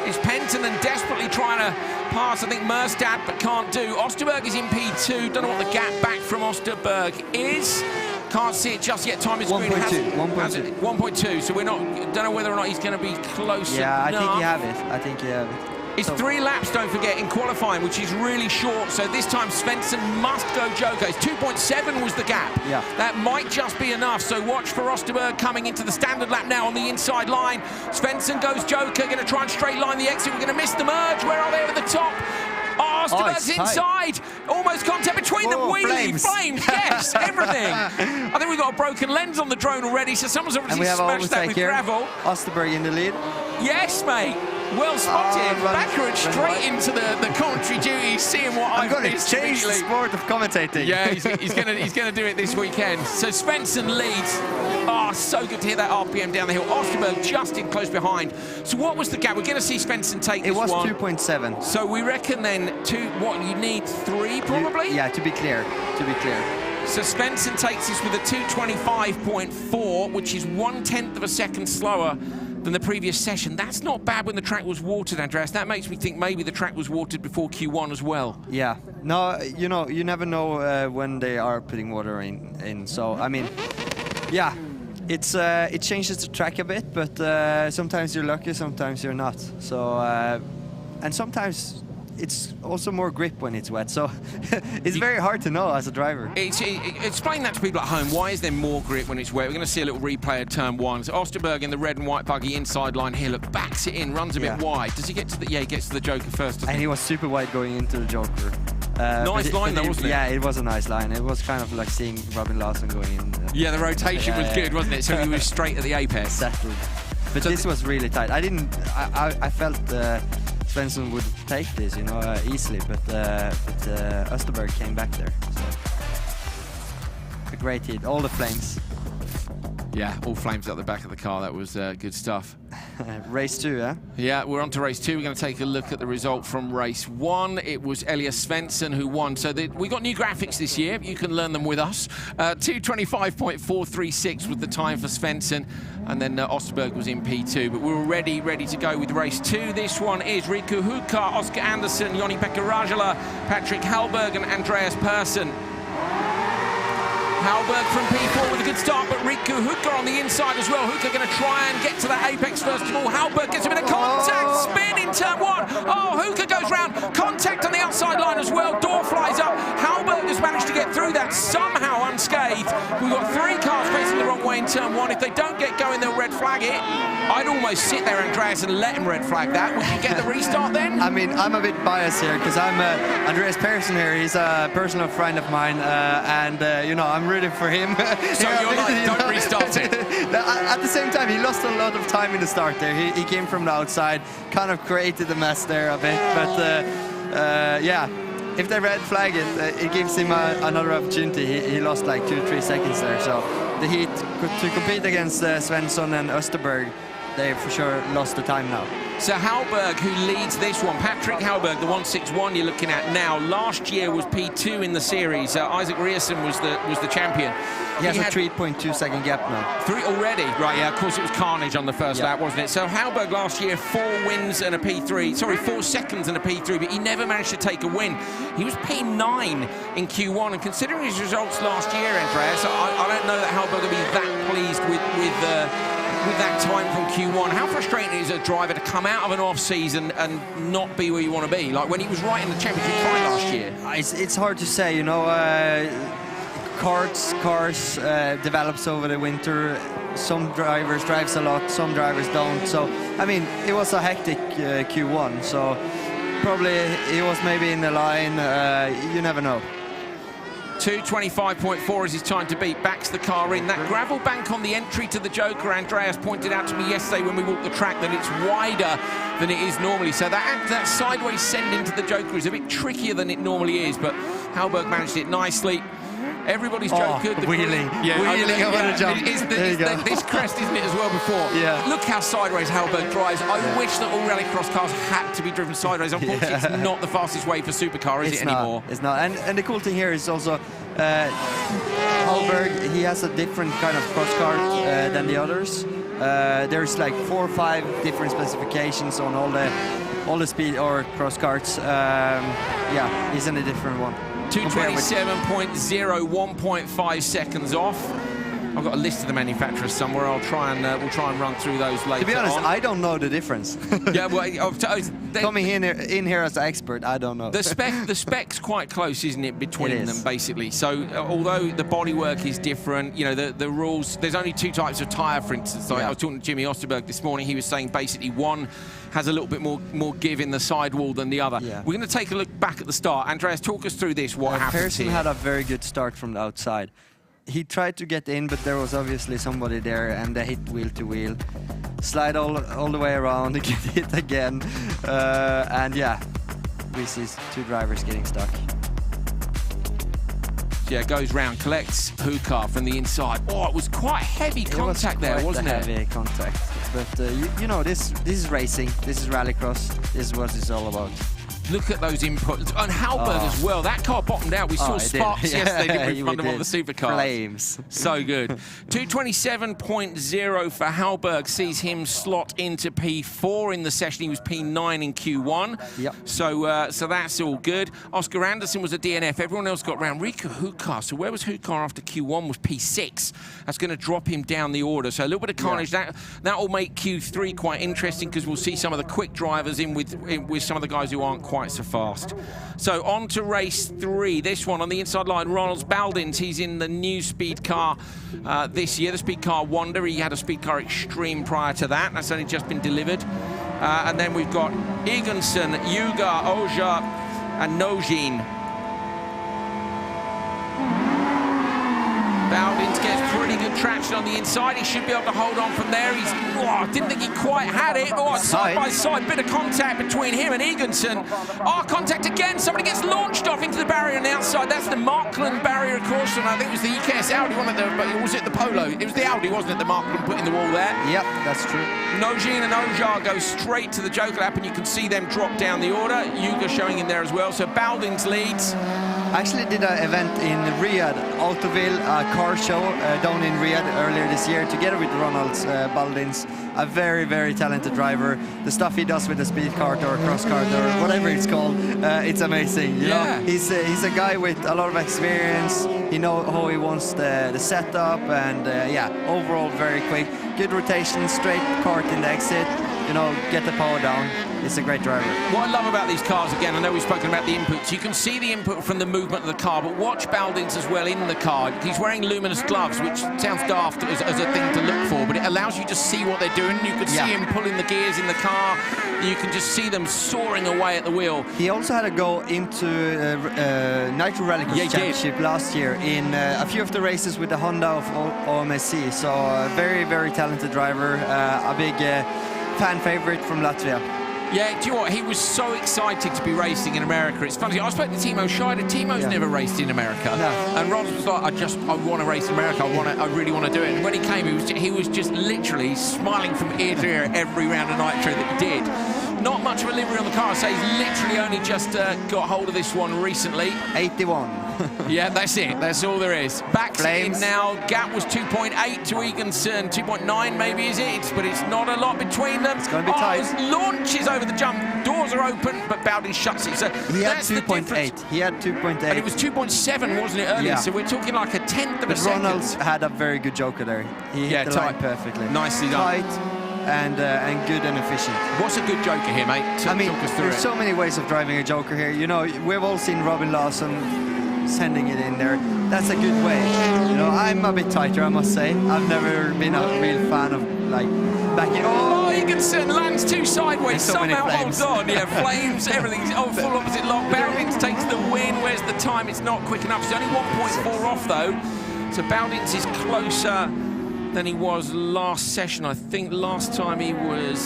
Is Penton desperately trying to pass, I think, Merstad, but can't do. Osterberg is in P2. Don't know what the gap back from Osterberg is. Can't see it just yet. Time is screen. 1.2. 1.2. So we're not. Don't know whether or not he's going to be close. Yeah, enough. I think you have it. It's 3 laps, don't forget, in qualifying, which is really short. So this time Svensson must go joker. It's 2.7 was the gap. Yeah. That might just be enough. So watch for Osterberg coming into the standard lap now on the inside line. Svensson goes joker, going to try and straight line the exit. We're going to miss the merge. Where are they at the top? Oh, Osterberg's inside. Almost contact between them. Wheelie, flames, yes, everything. I think we've got a broken lens on the drone already, so someone's obviously smashed that with gravel. Osterberg in the lead. Yes, mate. Well spotted. Backwards straight into the commentary duties, seeing what I've going to change the sport of commentating. Yeah, he's gonna do it this weekend. So Svensson leads. Oh, so good to hear that RPM down the hill. Osterberg just in close behind. So what was the gap? We're going to see Svensson take this one. It was 2.7. So we reckon then you need 3 probably? Yeah, to be clear. So Svensson takes this with a 225.4, which is 1/10 of a second slower than the previous session. That's not bad when the track was watered, Andreas. That makes me think maybe the track was watered before Q1 as well. Yeah. No, you never know when they are putting water in. So, I mean, yeah, it changes the track a bit, but sometimes you're lucky, sometimes you're not. So, and sometimes it's also more grip when it's wet, so it's very hard to know as a driver. Explain that to people at home. Why is there more grip when it's wet? We're going to see a little replay of turn 1. So Osterberg in the red and white buggy inside line here. Look, backs it in, runs a bit wide. Does he get to the... Yeah, he gets to the joker first. And he was super wide going into the joker. Nice line though, wasn't it? Yeah, it was a nice line. It was kind of like seeing Robin Larson going in. Yeah, the rotation was good, wasn't it? So he was straight at the apex. Settled. But this was really tight. I felt Svensson would take this, easily, but Osterberg came back there. So. A great hit, all the flames. Yeah, all flames up the back of the car. That was good stuff. Race 2, yeah? Yeah, we're on to race 2. We're going to take a look at the result from race 1. It was Elias Svensson who won. So we got new graphics this year. You can learn them with us. 225.436 was the time for Svensson. And then Osterberg was in P2. But we're already ready to go with race 2. This one is Riku Hukka, Oscar Andersson, Joni-Pekka Rajala, Patrick Hallberg and Andreas Persson. Hallberg from P4 with a good start, but Riku Hukka on the inside as well. Hukka going to try and get to that apex first of all. Hallberg gets a bit of contact, spin in turn 1. Oh, Hukka goes round, contact on the outside line as well. Door flies up. Hallberg has managed to get through that somehow unscathed. We've got 3 cars facing the wrong way in turn 1. If they don't get going, they'll red flag it. I'd almost sit there, Andreas, and let him red flag that. Would you get the restart then? I mean, I'm a bit biased here because I'm Andreas Persson here. He's a personal friend of mine, and I'm rooting for him. So you're like, don't restart it. At the same time, he lost a lot of time in the start there. He came from the outside, kind of created a mess there a bit. But yeah, if they red flag it, it gives him another opportunity. He lost like 2-3 seconds there. So the heat to compete against Svensson and Osterberg, they for sure lost the time now. So Hallberg, who leads this one, Patrick Hallberg, the 161 you're looking at now. Last year was P2 in the series. Isaac Rierson was the champion. He has a 3.2 second gap now. 3 already? Right, yeah, of course it was carnage on the first lap, wasn't it? So Hallberg last year, 4 wins and a P3. Sorry, 4 seconds and a P3, but he never managed to take a win. He was P9 in Q1, and considering his results last year, Andreas, I don't know that Hallberg will be that pleased with that time from Q1. How frustrating is a driver to come out of an off-season and not be where you want to be? Like when he was right in the championship fight last year. It's hard to say, cars develops over the winter. Some drivers drives a lot, some drivers don't. So, I mean, it was a hectic Q1. So, probably he was maybe in the line. You never know. 2:25.4 is his time to beat. Backs the car in. That gravel bank on the entry to the Joker, Andreas pointed out to me yesterday when we walked the track that it's wider than it is normally. So that sideways send into the Joker is a bit trickier than it normally is, but Hallberg managed it nicely. Everybody's Joker. Wheeling. Wheeling over the jump. This crest, isn't it, as well before? Yeah. Look how sideways Hallberg drives. I wish that all rallycross cars had to be driven sideways. Unfortunately, it's not the fastest way for supercar, is it anymore? It's not. And the cool thing here is also Hallberg, he has a different kind of cross car than the others. There's like 4 or 5 different specifications on all the speed or cross karts. Yeah, he's in a different one. 2:27.0, 1.5 seconds off. I've got a list of the manufacturers somewhere. We'll try and run through those later. To be honest, on. I don't know the difference. Yeah, well, coming in here as an expert, I don't know. The spec's quite close, isn't it, between them basically? So although the bodywork is different, you know, the rules. There's only 2 types of tyre, for instance. I was talking to Jimmy Osterberg this morning. He was saying basically one has a little bit more give in the sidewall than the other. Yeah. We're going to take a look back at the start. Andreas, talk us through this. What happened Persson here? had a very good start from the outside. He tried to get in, but there was obviously somebody there, and they hit wheel to wheel. Slide all the way around, get hit again. And yeah, we see 2 drivers getting stuck. Yeah, goes round, collects Hukar from the inside. Oh, it was quite heavy contact there, wasn't it? Heavy contact. But you know, this is racing, this is rallycross, this is what it's all about. Look at those inputs. And Hallberg as well. That car bottomed out. We saw sparks yesterday in front of one of the supercars. Flames. So good. 2:27.0 for Hallberg sees him slot into P4 in the session. He was P9 in Q1. Yep. So that's all good. Oscar Anderson was a DNF. Everyone else got round. Rico Hukar. So where was Hukar after Q1? Was P6. That's going to drop him down the order. So a little bit of carnage. That will make Q3 quite interesting because we'll see some of the quick drivers in with some of the guys who aren't quite so fast. So on to race 3. This one on the inside line, Ronald Baldins. He's in the new speed car this year, the speed car Wonder. He had a speed car Extreme prior to that. That's only just been delivered. And then we've got Eganson, Yuga, Oja, and Nojin. Baldins gets pretty good traction on the inside. He should be able to hold on from there. Didn't think he quite had it. Side by side, bit of contact between him and Eganson. Contact again. Somebody gets launched off into the barrier on the outside. That's the Markland barrier, of course, and I think it was the EKS Audi one, but was it the Polo? It was the Audi, wasn't it, the Markland put in the wall there? Yep, that's true. Nojin and Ojar go straight to the Joker lap, and you can see them drop down the order. Yuga showing in there as well. So Baldins leads. I actually did an event in Riyadh, Autoville, a car show down in Riyadh earlier this year, together with Ronald Baldins, a very, very talented driver. The stuff he does with the speed kart or cross kart or whatever it's called, it's amazing. You know? He's a guy with a lot of experience. He knows how he wants the setup, and overall very quick. Good rotation, straight kart in the exit. You know, get the power down. It's a great driver. What I love about these cars, again, I know we've spoken about the inputs. You can see the input from the movement of the car, but watch Baldins as well in the car. He's wearing luminous gloves, which sounds daft as a thing to look for, but it allows you to see what they're doing. You can see him pulling the gears in the car. You can just see them soaring away at the wheel. He also had to go into Nitro RallyCross Championship last year in a few of the races with the Honda of OMSC. So very, very talented driver, a big fan favorite from Latvia. Yeah, do you know what? He was so excited to be racing in America. It's funny. I spoke to Timo Scheider. Timo's never raced in America, and Ron was like, "I want to race in America. I really want to do it." And when he came, he was just literally smiling from ear to ear every round of Nitro that he did. Not much of a livery on the car, so he's literally only just got hold of this one recently. 81. Yeah, that's it. That's all there is. Back in now. Gap was 2.8 to Eganson, 2.9 maybe is it? But it's not a lot between them. It's going to be tight. Launches over the jump. Doors are open, but Baldin shuts it. So he had 2.8. He had 2.8. And it was 2.7, wasn't it, earlier? Yeah. So we're talking like a tenth of a second. Ronald's had a very good Joker there. He hit the line perfectly. Nicely done. Tight and good and efficient. What's a good Joker here, mate? I mean, there's so many ways of driving a Joker here. You know, we've all seen Robin Lawson sending it in there. That's a good way. You know, I'm a bit tighter, I must say. I've never been a real fan of like Back in. Oh, Higginson lands two sideways, So many somehow flames. holds on. Yeah, flames, everything's full opposite lock. Bowdins takes the win. Where's the time? It's not quick enough. He's only 1.4 off though. So Bowdins is closer than he was last session. I think last time he was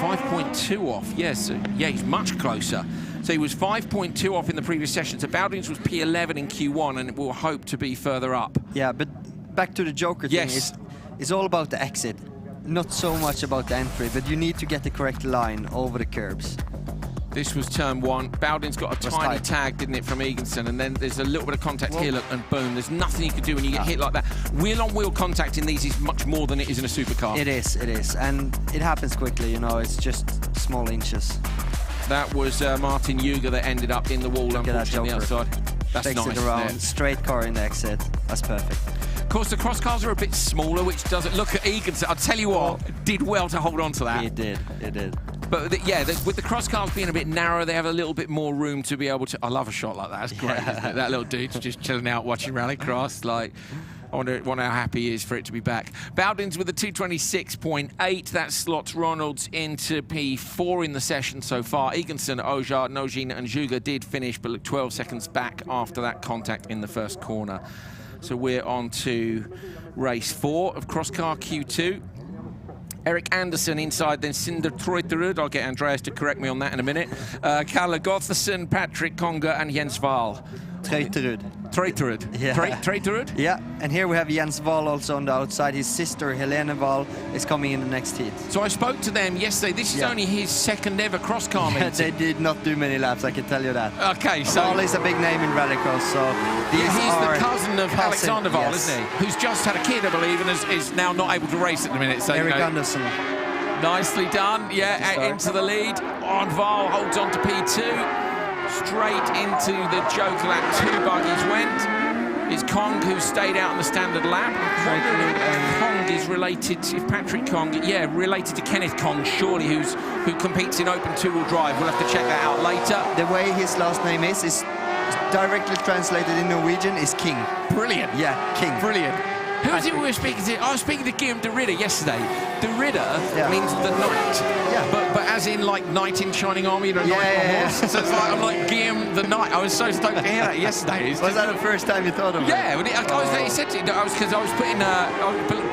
5.2 off. Yes, yeah, he's much closer. So he was 5.2 off in the previous session. So Bowdins was P11 in Q1 and we'll hope to be further up. Yeah, but back to the Joker thing. Yes. It's all about the exit. Not so much about the entry, but you need to get the correct line over the curbs. This was turn one. Bowdins got a tiny tag, didn't it, from Higginson, and then there's a little bit of contact here, look, and boom, there's nothing you can do when you get hit like that. Wheel-on-wheel contact in these is much more than it is in a supercar. It is, and it happens quickly, you know, it's just small inches. That was Martin Juger that ended up in the wall, unfortunately, on the outside. That's Takes nice. it around, straight car in the exit. That's perfect. Of course, the cross cars are a bit smaller, which doesn't look at Higginson. I'll tell you what, did well to hold on to that. It did. But with the cross cars being a bit narrow, they have a little bit more room to be able to. I love a shot like that. That's great, isn't it? That little dude's just chilling out watching Rallycross. Like, I wonder how happy he is for it to be back. Bowdins with a 226.8. That slots Ronalds into P4 in the session so far. Higginson, Ojar, Nogin, and Juger did finish, but look 12 seconds back after that contact in the first corner. So we're on to race 4 of crosscar Q2. Eric Anderson inside, then Cinder Treuterud. I'll get Andreas to correct me on that in a minute. Kalle Gotherson, Patrick Conger, and Jens Wahl. Treuterud. Yeah. Treuterud? Yeah, and here we have Jens Wahl also on the outside. His sister, Helene Wahl, is coming in the next heat. So I spoke to them yesterday. This is only his second ever cross-car meeting. They did not do many laps, I can tell you that. Okay, so... Wahl is a big name in Rallycross, so... He's the cousin of Alexander Wahl, isn't he? Who's just had a kid, I believe, and is now not able to race at the minute. So, Eric Anderson. Nicely done, yeah, into the lead. On Wahl holds on to P2. Straight into the Joker lap, 2 buggies went. It's Kong who stayed out on the standard lap. Kong is related, if Patrick Kong, related to Kenneth Kong, surely, who competes in open two-wheel drive. We'll have to check that out later. The way his last name is directly translated in Norwegian is King. Brilliant. Yeah, King. Brilliant. Who is it we were speaking to? I was speaking to Guillaume de Ridder yesterday. De Ridder means the knight. Yeah. But as in like knight in Shining Armor, you know, knight on horse. So it's like, I'm like Guillaume the knight. I was so stoked to hear that yesterday. Was that the first time you thought of it? Yeah, he said to me, because I was putting,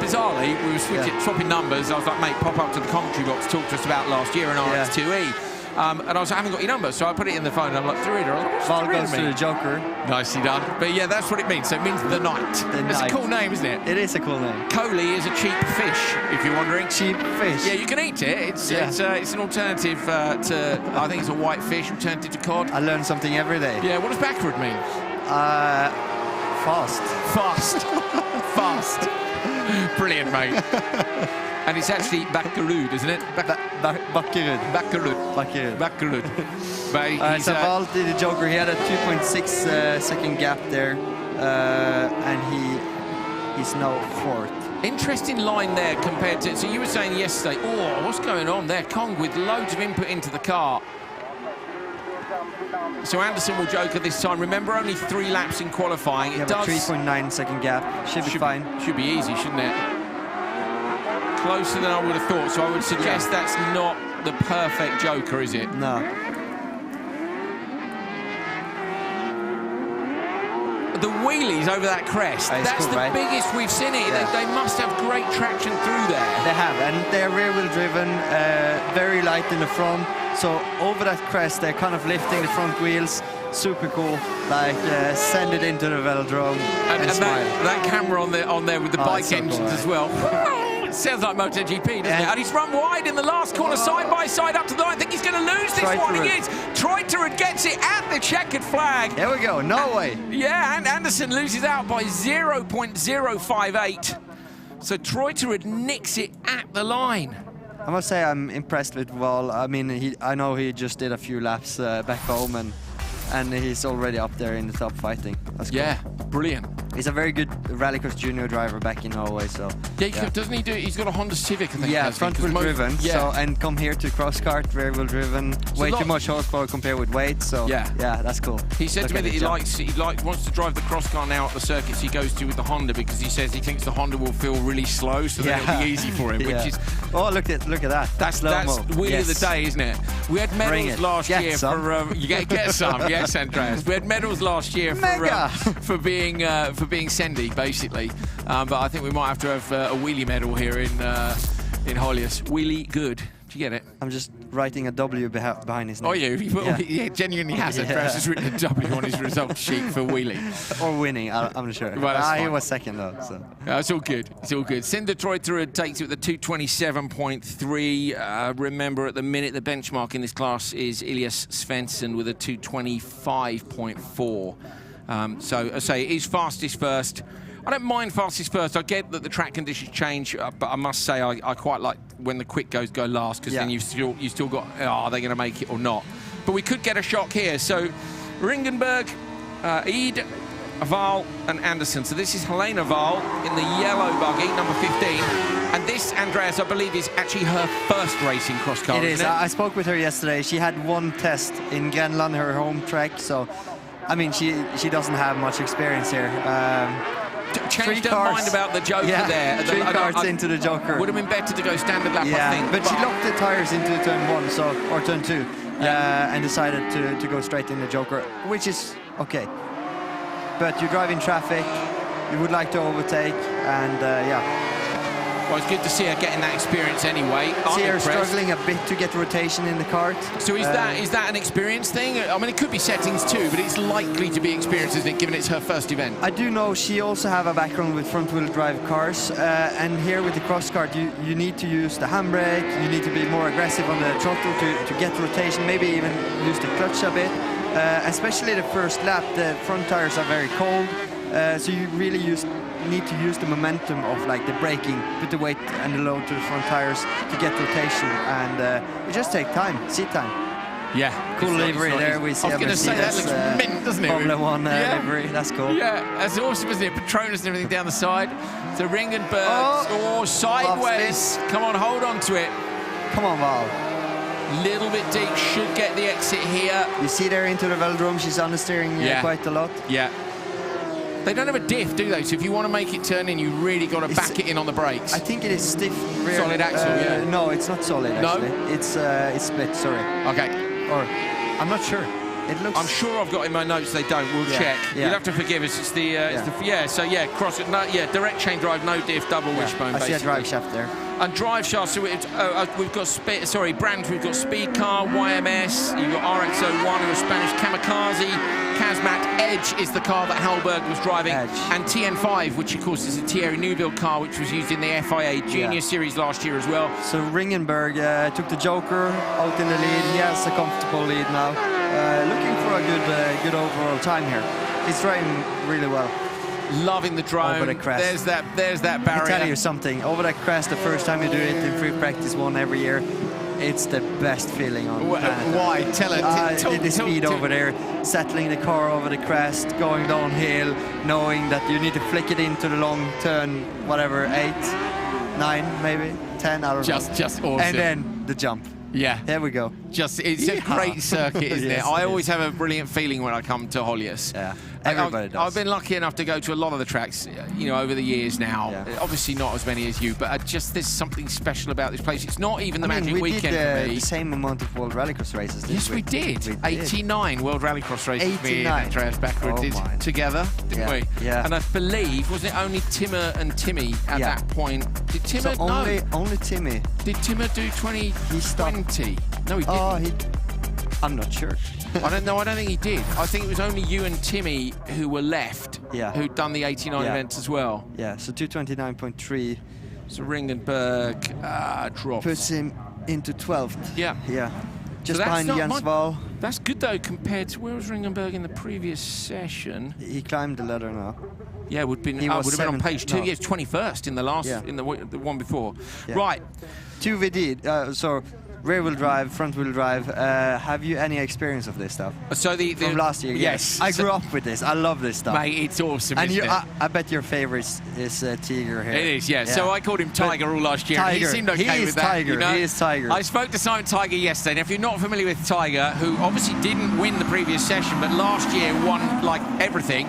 bizarrely, we were swapping numbers. I was like, mate, pop up to the commentary box, talk to us about last year in RX2E. And I was like, I haven't got your number, so I put it in the phone and I'm like, De Ridder. Wahl goes to the Joker. Nicely done. But yeah, that's what it means. So it means the knight. It's a cool name, isn't it? It is a cool name. Coley is a cheap fish, if you're wondering. Cheap fish? Yeah, you can eat it. It's an alternative to, I think it's a white fish, alternative to cod. I learn something every day. Yeah, what does backward mean? Fast. Fast. Brilliant, mate. And it's actually Bakkerud, isn't it? Bakkerud. But so Wahl did the Joker. He had a 2.6 second gap there, and he's now 4th. Interesting line there compared to... So you were saying yesterday, oh, what's going on there? Kong with loads of input into the car. So Anderson will Joker this time. Remember, only 3 laps in qualifying. It does 3.9 second gap. Should be fine. Should be easy, shouldn't it? Closer than I would have thought. So I would suggest that's not the perfect Joker, is it? No. The wheelies over that crest, that's cool, the biggest we've seen it. Yeah. They must have great traction through there. They have, and they're rear-wheel driven, very light in the front. So over that crest, they're kind of lifting the front wheels. Super cool. Like send it into the velodrome and smile. That camera on there with the bike engines as well. It sounds like MotoGP, doesn't it? And he's run wide in the last corner, side by side up to the line. I think he's going to lose this one. He is. Treuterud gets it at the checkered flag. There we go. No way. Yeah, and Anderson loses out by 0.058. So Treuterud nicks it at the line. I must say I'm impressed with Wahl. I mean, I know he just did a few laps back home, and he's already up there in the top fighting. That's cool. Yeah, brilliant. He's a very good rallycross junior driver back in Norway. So yeah, doesn't he do? He's got a Honda Civic, I think. Yeah, front wheel driven. Yeah. So and come here to cross kart, rear wheel driven. Way too much horsepower compared with weight. So yeah, that's cool. He said to me that he wants to drive the cross car now at the circuits he goes to with the Honda, because he says he thinks the Honda will feel really slow, so then it'll be easy for him. Which is look at that. That's wheel of the day, isn't it? We had medals last year for you get some. Yes, Andreas. We had medals last year for being Sendy, basically. But I think we might have to have a wheelie medal here in Holjes. Wheelie good. Do you get it? I'm just writing a W behind his name. Oh, you? He genuinely has. Andreas has written a W on his results sheet for wheelie. Or winning, I'm not sure. Well, he was second though. So. It's all good. It's all good. Cinder Troitra takes it with the 227.3. Remember, at the minute, the benchmark in this class is Elias Svensson with a 225.4. So I say it is fastest first. I don't mind fastest first. I get that the track conditions change, but I must say I quite like when the quick go last, because then you still got, are they going to make it or not? But we could get a shock here. So Ringenberg, Eid, Val and Anderson. So this is Helena Val in the yellow buggy, number 15. And this, Andreas, I believe, is actually her first race in cross car. It is. Isn't it? I spoke with her yesterday. She had one test in Grenland, her home track. So, I mean, she doesn't have much experience here. Changed her mind about the Joker there. 3 carts into the Joker. Would have been better to go standard lap, I think. But she locked the tires into turn 1, or turn 2, and decided to go straight in the Joker, which is okay. But you drive in traffic, you would like to overtake, and Well, it's good to see her getting that experience anyway. See her struggling a bit to get rotation in the cart. So is that an experience thing? I mean, it could be settings too, but it's likely to be experience, isn't it, given it's her first event? I do know she also have a background with front-wheel drive cars, and here with the cross kart, you need to use the handbrake, you need to be more aggressive on the throttle to get rotation, maybe even use the clutch a bit. Especially the first lap, the front tires are very cold, so you really need to use the momentum of like the braking, put the weight and the load to the front tires to get rotation, and it just takes time, seat time. Yeah. Cool livery there. We see I was going to say, that looks mint, doesn't it? Formula 1 livery, that's cool. Yeah, that's awesome, isn't it? Patronus and everything down the side. So Ringenberg, sideways. Come on, hold on to it. Come on, Val. Little bit deep, should get the exit here. You see there into the velodrome, she's understeering quite a lot. Yeah. They don't have a diff, do they? So if you want to make it turn in, you really got to back it in on the brakes. I think it is stiff rear. Solid axle, No, it's not solid, actually. No? It's split, sorry. Okay. Or, I'm not sure. It looks... I'm sure I've got in my notes they don't. We'll check. You'll have to forgive us. It's the, cross it. No, direct chain drive, no diff, double wishbone, I see a drive shaft there. And drive shaft, so we've got brands, we've got Speed Car, YMS, you've got RX01, who are Spanish, Kamikaze, Kazmat, Edge is the car that Hallberg was driving, and TN5, which of course is a Thierry Neuville car, which was used in the FIA Junior Series last year as well. So Ringenberg took the Joker out in the lead. He has a comfortable lead now. Looking for a good overall time here. He's driving really well. Loving the drone. Over the crest. There's that barrier. I tell you something. Over the crest, the first time you do it in free practice 1 every year, it's the best feeling on the planet. Why? Tell it. The speed over there, settling the car over the crest, going downhill, knowing that you need to flick it into the long turn, whatever, 8, 9, maybe 10. I don't know. Just awesome. And then the jump. Yeah. There we go. It's a great circuit, isn't it? I always have a brilliant feeling when I come to Holjes. Yeah. Everybody does. I've been lucky enough to go to a lot of the tracks, over the years now. Yeah. Obviously not as many as you, but there's something special about this place. It's not even the Magic Weekend for me. The same amount of World Rallycross races. Yes, we did. 89 World Rallycross races. Me and Andreas Backward did together, didn't we? Yeah. And I believe, wasn't it only Timmer and Timmy at that point? Did Timmer? Only Timmy. Did Timmer do 2020? No, he didn't. I'm not sure. I don't think he did. I think it was only you and Timmy who were left, who'd done the 89 events as well. Yeah, so 229.3. So Ringenberg drops. Puts him into 12th. Yeah. Yeah. Just behind Jens Wahl. That's good, though, compared to where was Ringenberg in the previous session? He climbed the ladder now. Yeah, would have been on page 2. Yes, 21st in the last, in the one before. Yeah. Right. 2 VD. So rear-wheel drive, front-wheel drive. Have you any experience of this stuff? So from last year? Yes. I grew up with this. I love this stuff. Mate, it's awesome, and isn't it? I bet your favorite is Tiger here. It is, yeah. So I called him Tiger all last year. Tiger. He seemed okay with that. Tiger. You know? He is Tiger. I spoke to Simon Tiger yesterday, and if you're not familiar with Tiger, who obviously didn't win the previous session, but last year won like everything,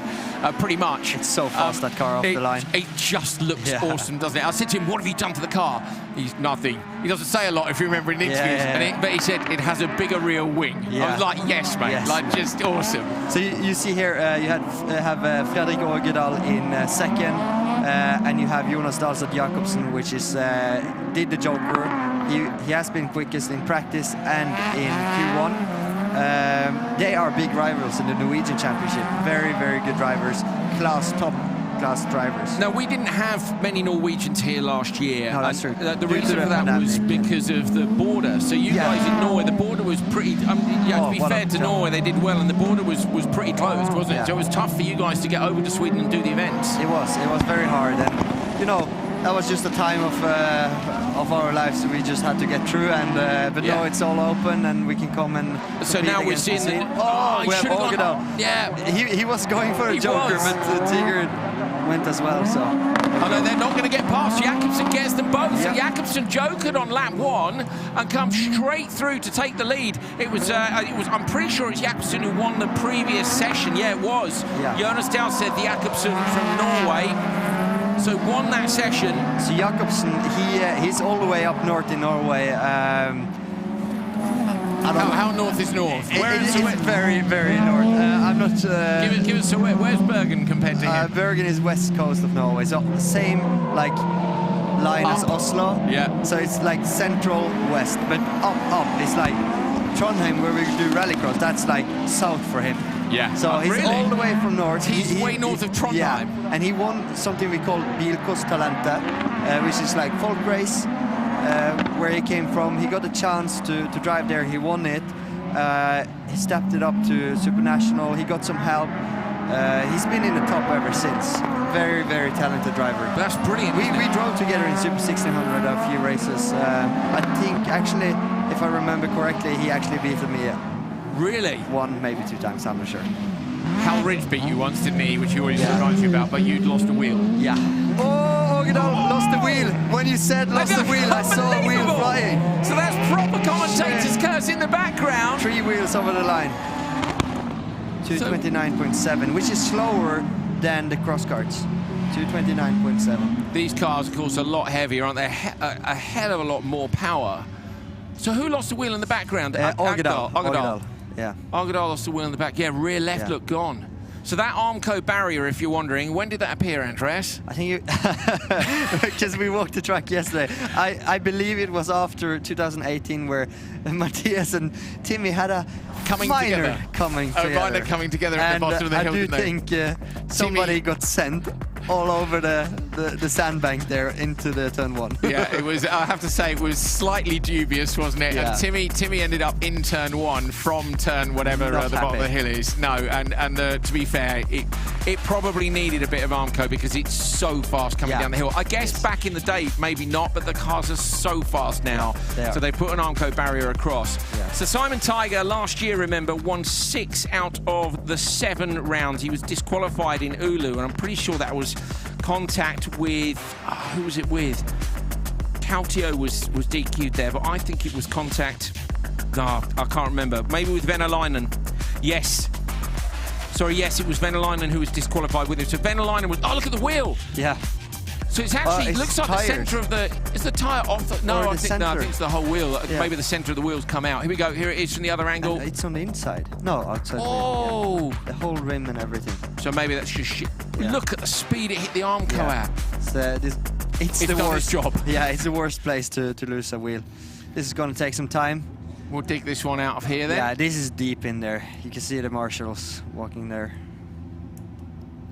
pretty much. It's so fast, that car off the line. It just looks awesome, doesn't it? I said to him, what have you done to the car? He's nothing. He doesn't say a lot if you remember in interviews, but he said it has a bigger rear wing. I was like, yes, mate, like just awesome. So you see here, you have Fredrik Ågedal in second, and you have Jonas Dahlstad Jakobsen, which is did the Joker. He has been quickest in practice and in Q1. They are big rivals in the Norwegian Championship. Very, very good drivers, top class drivers. No, we didn't have many Norwegians here last year. No, that's true. The reason for that was because of the border. So you guys in Norway, the border was pretty. To be fair to Norway, they did well, and the border was pretty closed, wasn't it? So it was tough for you guys to get over to Sweden and do the events. It was very hard, and you know that was just a time of our lives. We just had to get through, and but now it's all open, and we can come and. So now we're seeing we have Ågedal. Yeah, he was going for a Joker, but Tiger went as well. So. Oh no, they're not going to get past. Jakobsen gets them both. So Jakobsen jokered on lap 1 and come straight through to take the lead. It was. I'm pretty sure it's Jakobsen who won the previous session. Yeah, it was. Jonas Dahlstad Jakobsen from Norway. So won that session. So Jakobsen, he's all the way up north in Norway. How north is north? It's very, very north. I'm not. Give us a where's Bergen compared to here? Bergen is west coast of Norway, so same like line as Oslo. Yeah. So it's like central west, but up. It's like Trondheim, where we do rallycross. That's like south for him. Yeah. So he's all the way from north. He's way north of Trondheim. Yeah. And he won something we call Bilkostalente, which is like folk race. Where he came from, he got a chance to drive there. He won it. He stepped it up to Supernational. He got some help. He's been in the top ever since. Very, very talented driver. That's brilliant. We drove together in Super 1600 a few races. I think actually, if I remember correctly, he actually beat me. Really? 1, maybe 2 times. I'm not sure. Hal Ridge beat you once, didn't he? Which he always surprised you about, but you'd lost a wheel. Yeah. Oh, Ågedal lost the wheel. When you said lost the wheel, I saw a wheel flying. So that's proper commentator's curse in the background. 3 wheels over the line. 229.7, which is slower than the cross carts. 229.7. These cars, of course, are a lot heavier, aren't they? A hell of a lot more power. So who lost the wheel in the background? Ågedal. Yeah. Ågedal lost the wheel in the back. Yeah, rear left look gone. So that Armco barrier, if you're wondering, when did that appear, Andreas? I think because we walked the track yesterday. I believe it was after 2018 where Matthias and Timmy had a minor coming together at the bottom of the hill. I do think somebody got sent all over the sandbank there into the turn 1. Yeah, it was. I have to say, it was slightly dubious, wasn't it? Yeah. And Timmy ended up in turn 1 from turn whatever the bottom of the hill is. No, and to be fair, it probably needed a bit of Armco because it's so fast coming down the hill. I guess back in the day, maybe not, but the cars are so fast now. So they put an Armco barrier across. Yeah. So Simon Tiger last year, remember, won 6 out of the 7 rounds. He was disqualified in Oulu, and I'm pretty sure that was contact with who was it with? Cautio was DQ'd there, but I think it was contact. I can't remember. Maybe with Venäläinen. Yes. Sorry, yes, it was Venäläinen who was disqualified with him. So Venäläinen was. Oh, look at the wheel. Yeah. So it's actually, it looks like the centre of the. Is the tyre off? No, I think it's the whole wheel. Yeah. Maybe the centre of the wheel's come out. Here we go. Here it is from the other angle. And it's on the inside. No, outside. Oh. The whole rim and everything. So maybe that's just shit. Yeah. Look at the speed it hit the Armco at. It's the worst job. Yeah, it's the worst place to lose a wheel. This is going to take some time. We'll dig this one out of here then. Yeah, this is deep in there. You can see the marshals walking there.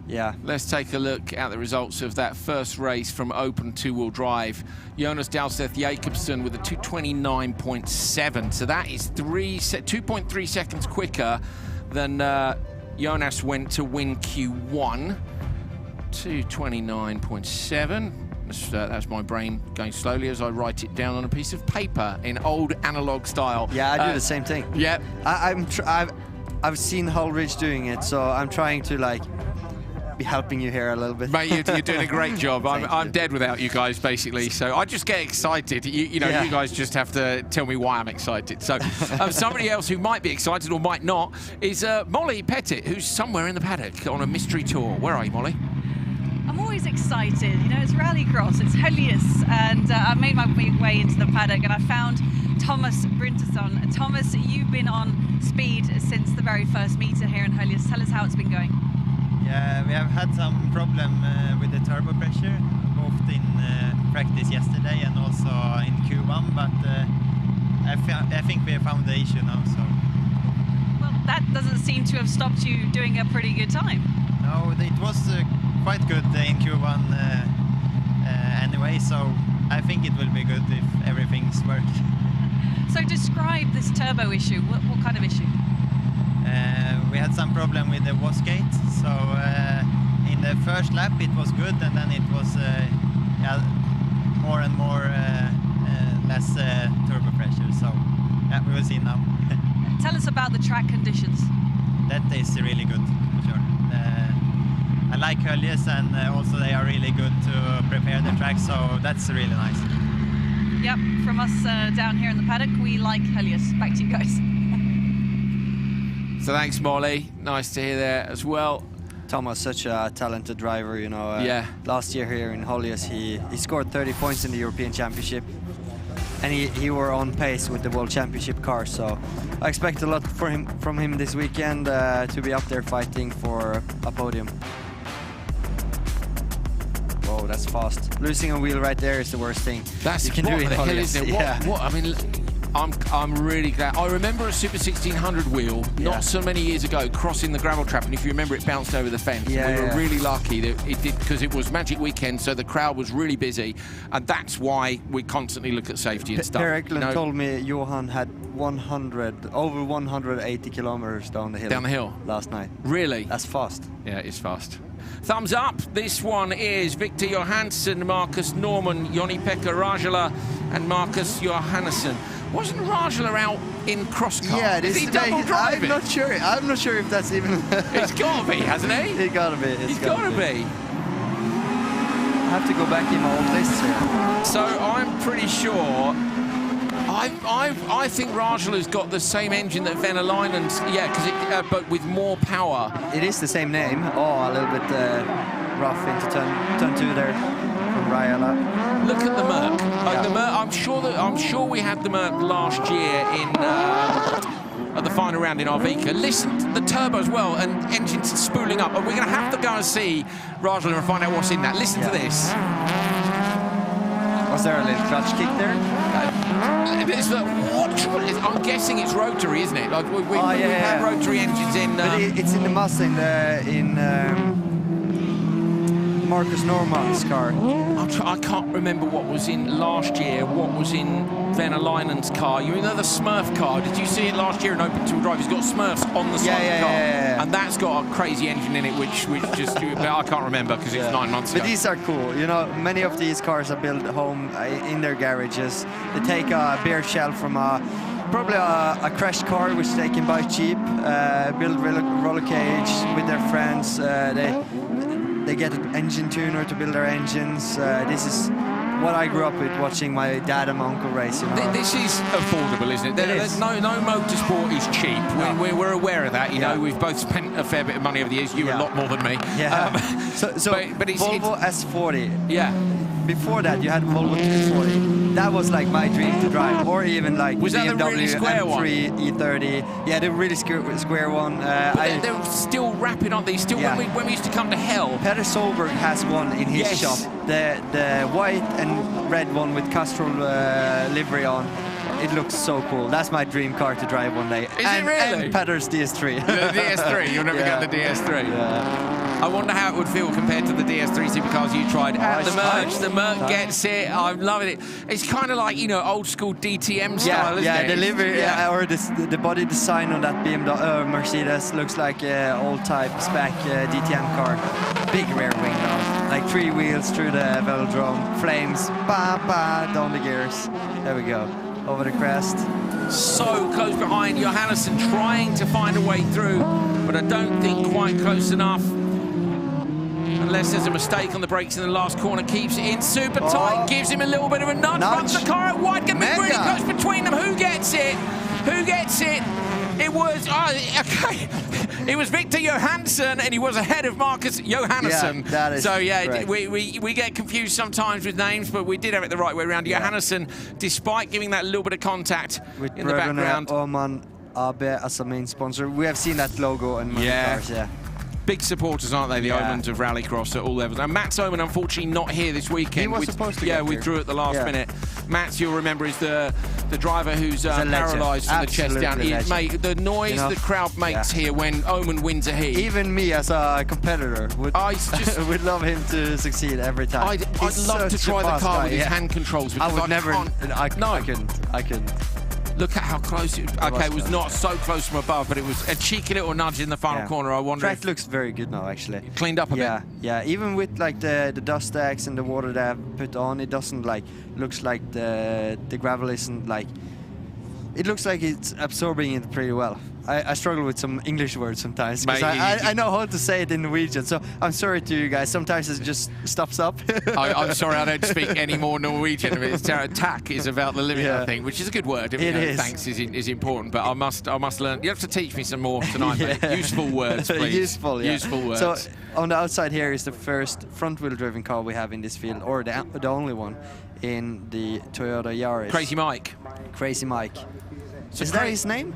Yeah. Let's take a look at the results of that first race from open 2-wheel-drive. Jonas Dahlstad Jakobsen with a 229.7. So that is 2.3 seconds quicker than Jonas went to win Q1. 229.7. That's my brain going slowly as I write it down on a piece of paper in old analog style. Yeah, I do the same thing. Yeah. I've seen Holjes doing it, so I'm trying to like be helping you here a little bit. Mate, you're doing a great job. I'm dead without you guys, basically. So I just get excited. You know, you guys just have to tell me why I'm excited. So somebody else who might be excited or might not is Molly Pettit, who's somewhere in the paddock on a mystery tour. Where are you, Molly? I'm always excited. You know, it's Rallycross, it's Holjes, and I made my way into the paddock and I found Thomas Bryntosan. Thomas, you've been on speed since the very first meter here in Holjes. Tell us how it's been going. Yeah, we have had some problem with the turbo pressure, both in practice yesterday and also in Q1, but I think we have found the issue now. So. Well, that doesn't seem to have stopped you doing a pretty good time. No, it was quite good in Q1 anyway, so I think it will be good if everything's worked. So describe this turbo issue. What kind of issue? We had some problem with the wastegate, so in the first lap it was good, and then it was more and more less turbo pressure, so yeah, we will see now. Tell us about the track conditions. That is really good, for sure. I like Holjes, and also they are really good to prepare the track, so that's really nice. Yep, from us down here in the paddock, we like Holjes. Back to you guys. So thanks, Molly. Nice to hear there as well. Thomas, such a talented driver, you know. Last year here in Holjes, he scored 30 points in the European Championship, and he were on pace with the World Championship car. So I expect a lot from him this weekend to be up there fighting for a podium. Whoa, that's fast. Losing a wheel right there is the worst thing you can do in Holjes. Isn't it? What? I mean, I'm really glad. I remember a Super 1600 wheel not so many years ago crossing the gravel trap, and if you remember, it bounced over the fence. We were really lucky that it did, because it was Magic Weekend, so the crowd was really busy, and that's why we constantly look at safety and stuff. Per Eklund told me Johan had over 180 kilometers down the hill last night. Really? That's fast. Yeah, it's fast. Thumbs up. This one is Victor Johansson, Marcus Norman, Joni-Pekka Rajala, and Marcus Johannesson. Wasn't Rajala out in cross car? Yeah, is he double driving? I'm not sure if that's even. It's got to be, hasn't he? It's got to be. It's got to be. I have to go back in my old lists here. So I'm pretty sure. I think Rajala's got the same engine that Venäläinen's, but with more power. It is the same name. Oh, a little bit rough into turn 2 there from Rajala. Look at the Merc. The Merc. I'm sure we had the Merc last year in at the final round in Arvika. Listen to the turbo as well, and engines spooling up. And we're going to have to go and see Rajala and find out what's in that. Listen to this. Was there a little clutch kick there? I'm guessing it's rotary, isn't it? Like we've had rotary engines in. But it's in the Mazda in Marcus Normann's car. I can't remember what was in last year, what was in Venäläinen's car. You know the Smurf car? Did you see it last year in Open Tour Drive? He's got Smurfs on the side of the car. And that's got a crazy engine in it, which just, I can't remember because it's 9 months ago. But these are cool. You know, many of these cars are built home in their garages. They take a bare shell from probably a crashed car, which they can buy cheap, build roller cage with their friends. They get an engine tuner to build their engines. This is what I grew up with, watching my dad and my uncle race. You know? This is affordable, isn't it? There's no motorsport is cheap. No. We're aware of that. You know, we've both spent a fair bit of money over the years. You a lot more than me. Yeah. But Volvo S40. Yeah. Before that, you had Volvo 240. That was like my dream to drive, or even like was BMW that the really square M3 one? E30. Yeah, the really square one. They're still rapid, aren't they? Still, when we used to come to hell. Petter Solberg has one in his shop. The white and red one with Castrol livery on. It looks so cool. That's my dream car to drive one day. Is it really? And Petter's DS3. The DS3. You'll never get the DS3. Yeah. I wonder how it would feel compared to the DS3 supercars you tried at the merge. The Merc gets it. I'm loving it. It's kind of like, you know, old school DTM style, isn't it? Delivery, or the body design on that BMW Mercedes looks like old type spec DTM car. Big rear wing though, like 3 wheels through the velodrome, flames, down the gears. There we go, over the crest. So close behind Johannesson, trying to find a way through, but I don't think quite close enough. Unless there's a mistake on the brakes in the last corner, keeps it in super tight, gives him a little bit of a nudge, runs the car out wide, going to be really close between them. Who gets it? Who gets it? It was, okay. It was Victor Johansson, and he was ahead of Marcus Johannesson. Yeah, that is so yeah, correct. we get confused sometimes with names, but we did have it the right way around. Johannesson, despite giving that little bit of contact with in the background. Oman AB as a main sponsor. We have seen that logo on many cars, Big supporters, aren't they, the Omans of Rallycross at all levels. And Mats Oman, unfortunately, not here this weekend. He was supposed to get we here. drew at the last minute. Mats, you'll remember, is the driver who's paralysed from the chest down. Mate, the noise the crowd makes here when Oman wins a heat. Even me as a competitor would, would love him to succeed every time. I'd love to try the car with his hand controls. I would never. I couldn't. Look at how close it was. Okay, it was not so close from above, but it was a cheeky little nudge in the final corner. I wonder. Track looks very good now, actually. Cleaned up a bit. Yeah. Even with like the dust stacks and the water they have put on, it doesn't like looks like the gravel isn't like. It looks like it's absorbing it pretty well. I struggle with some English words sometimes because I know how to say it in Norwegian, so I'm sorry to you guys. Sometimes it just stops up. I'm sorry, I don't speak any more Norwegian. Tack is about the limit, I think, which is a good word. It is. Thanks is important, but I must learn. You have to teach me some more tonight, mate. Useful words, please. Useful words. So on the outside here is the first front-wheel driven car we have in this field, or the only one in the Toyota Yaris. Crazy Mike. So is that his name?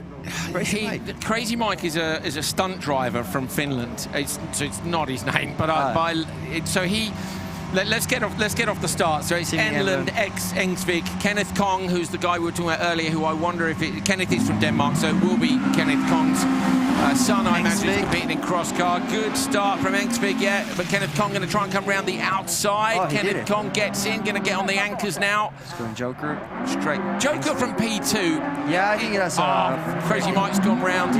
Crazy Mike is a stunt driver from Finland. So it's not his name, but let's get off the start. So it's Enland, ex-Engsvig, Kenneth Kong, who's the guy we were talking about earlier, who I wonder if Kenneth is from Denmark, so it will be Kenneth Kong's son, I imagine, is competing in cross car. Good start from Engsvig, but Kenneth Kong going to try and come around the outside. Kenneth Kong gets in, going to get on the anchors now. It's going Joker. Straight. Joker from P2. Yeah, I think that's Crazy Mike's gone round.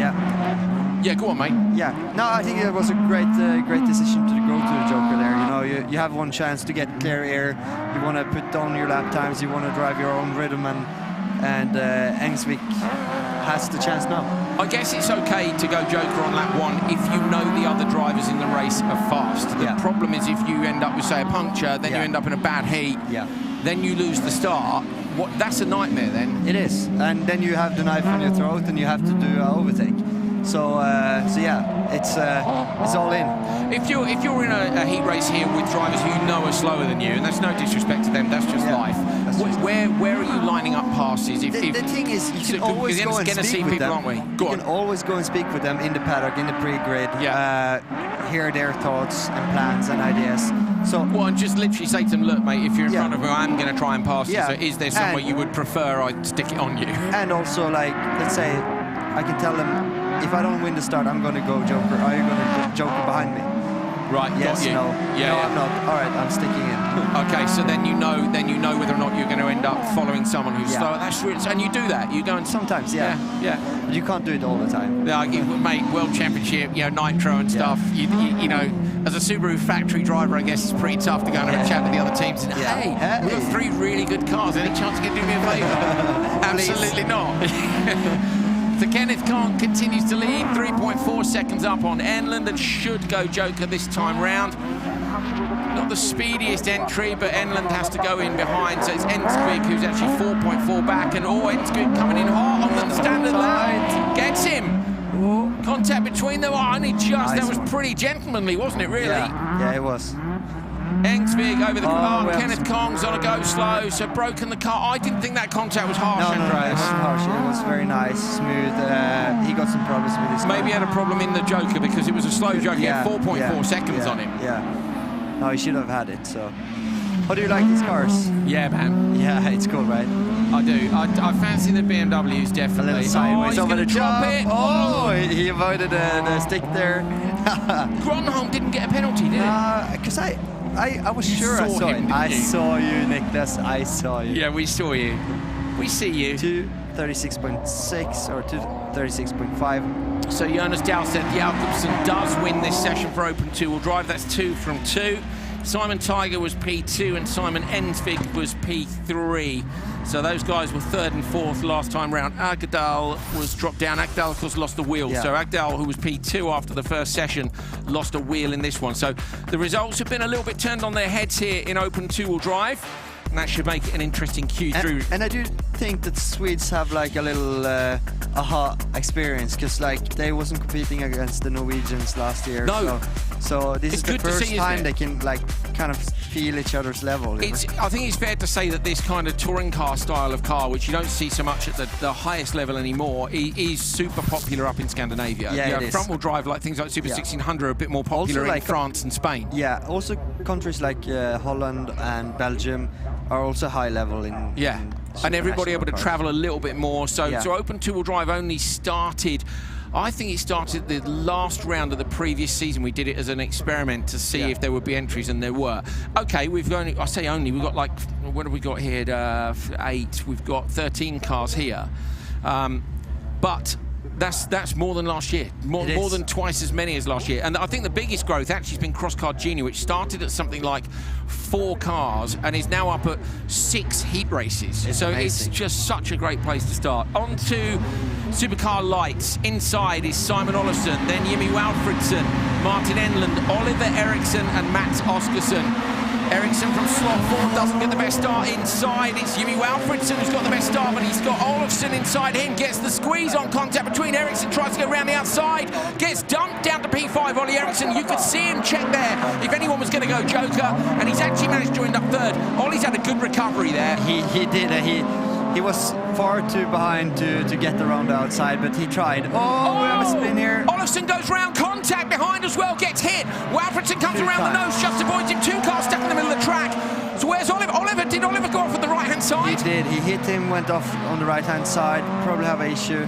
Yeah, go on, mate. Yeah, no, I think it was a great decision to go to the Joker there. You know, you have one chance to get clear air. You want to put down your lap times. You want to drive your own rhythm, and Engsvig has the chance now. I guess it's okay to go Joker on lap 1 if you know the other drivers in the race are fast. The problem is if you end up with, say, a puncture, then you end up in a bad heat, then you lose the start. That's a nightmare then. It is, and then you have the knife on your throat and you have to do an overtake. So yeah, it's all in. If you're in a heat race here with drivers who you know are slower than you, and that's no disrespect to them, that's just life. Where are you lining up passes? The thing is, you can always go and speak with them. You can always go and speak with them in the paddock, in the pre-grid, hear their thoughts and plans and ideas. So, and just literally say to them, look, mate, if you're in front of me, I'm going to try and pass you. So is there somewhere you would prefer I stick it on you? And also, like, let's say, I can tell them, if I don't win the start, I'm going to go Joker. Are you going to put Joker behind me? Right, yes, got you. no. Yeah, I'm not. All right, I'm sticking in. Okay, so then you know whether or not you're going to end up following someone who's slower. That's really, and you do that. You go and sometimes, yeah. But you can't do it all the time. Mate, World Championship, Nitro and stuff. You know, as a Subaru factory driver, I guess it's pretty tough to go and have a chat with the other teams. And, hey, we've got 3 really good cars. Any chance you can do me a favour? Absolutely not. So Kenneth Kong continues to lead, 3.4 seconds up on Enland, and should go Joker this time round. Not the speediest entry, but Enland has to go in behind, so it's Engsvig who's actually 4.4 back, and Engsvig coming in hard on the standard lap. Gets him. Contact between them, only just. Nice. That was pretty gentlemanly, wasn't it, really? Yeah, it was. Engsvig over the Kenneth Kong's on a go slow, so broken the car. I didn't think that contact was harsh, Andreas. No, it wasn't harsh. It was very nice, smooth. He got some problems with his car. Maybe he had a problem in the Joker because it was a slow Joker. He had 4.4 seconds on him. No, he should have had it, so. How do you like these cars? Yeah, man. Yeah, it's cool, right? I do. I fancy the BMWs definitely. A little sideways he's over the drop jump. it. Oh, he avoided the stick there. Gronholm didn't get a penalty, did he? Because I was sure I saw him, it. I didn't you? saw you, Niklas. I saw you. Yeah, we saw you. We see you. 2:36.6 or 2:36.5. So Jonas Dahlstedt Jakobsen does win this session for Open 2-wheel drive. That's 2 from 2. Simon Tiger was P2 and Simon Ensvig was P3. So those guys were 3rd and 4th last time round. Agdal was dropped down. Agdal, of course, lost the wheel. Yeah. So Agdal, who was P2 after the first session, lost a wheel in this one. So the results have been a little bit turned on their heads here in Open 2-wheel drive. And that should make it an interesting Q3. And I do think that Swedes have like a little aha experience, because like they wasn't competing against the Norwegians last year. No. So this is the good to first see, time isn't they it? can like kind of feel each other's level. you know? I think it's fair to say that this kind of touring car style of car, which you don't see so much at the highest level anymore, is super popular up in Scandinavia. Yeah, it is. Front-wheel drive, like things like Super 1600, are a bit more popular Also, in like, France and Spain. Yeah, also countries like Holland and Belgium are also high level in. Yeah, in and everybody able to cars. travel a little bit more. So, Yeah. so Open 2-wheel drive only started. I think it started the last round of the previous season. We did it as an experiment to see if there would be entries, and there were. Okay, we've only, I say only, we've got like, what have we got here? 8, we've got 13 cars here. But that's more than last year, more than twice as many as last year. And I think the biggest growth actually has been Cross Car Junior, which started at something like 4 cars and is now up at 6 heat races. It's so amazing. it's just such a great place to start. On to Supercar Lights. Inside is Simon Olofsson, then Jimmy Walfridsson, Martin Enlund, Oliver Eriksson and Mats Oskarsson. Eriksson from slot 4 doesn't get the best start inside. It's Jimmy Walfridsson who's got the best start, but he's got Olofsson inside him. Gets the squeeze on contact between Eriksson, tries to go around the outside, gets dumped down to P5. Ollie Eriksson, you could see him check there if anyone was going to go Joker, and he's actually managed to end up 3rd. Ollie's had a good recovery there. He did. He was far too behind to get around the outside, but he tried. Oh, we have a spin here. Olofsson goes round, contact behind as well, gets hit. Walfridsson comes around the nose, just avoids him. 2 cars stuck in the middle of the track. So where's Oliver? Did Oliver go off at the right-hand side? He did. He hit him, went off on the right-hand side. Probably have an issue.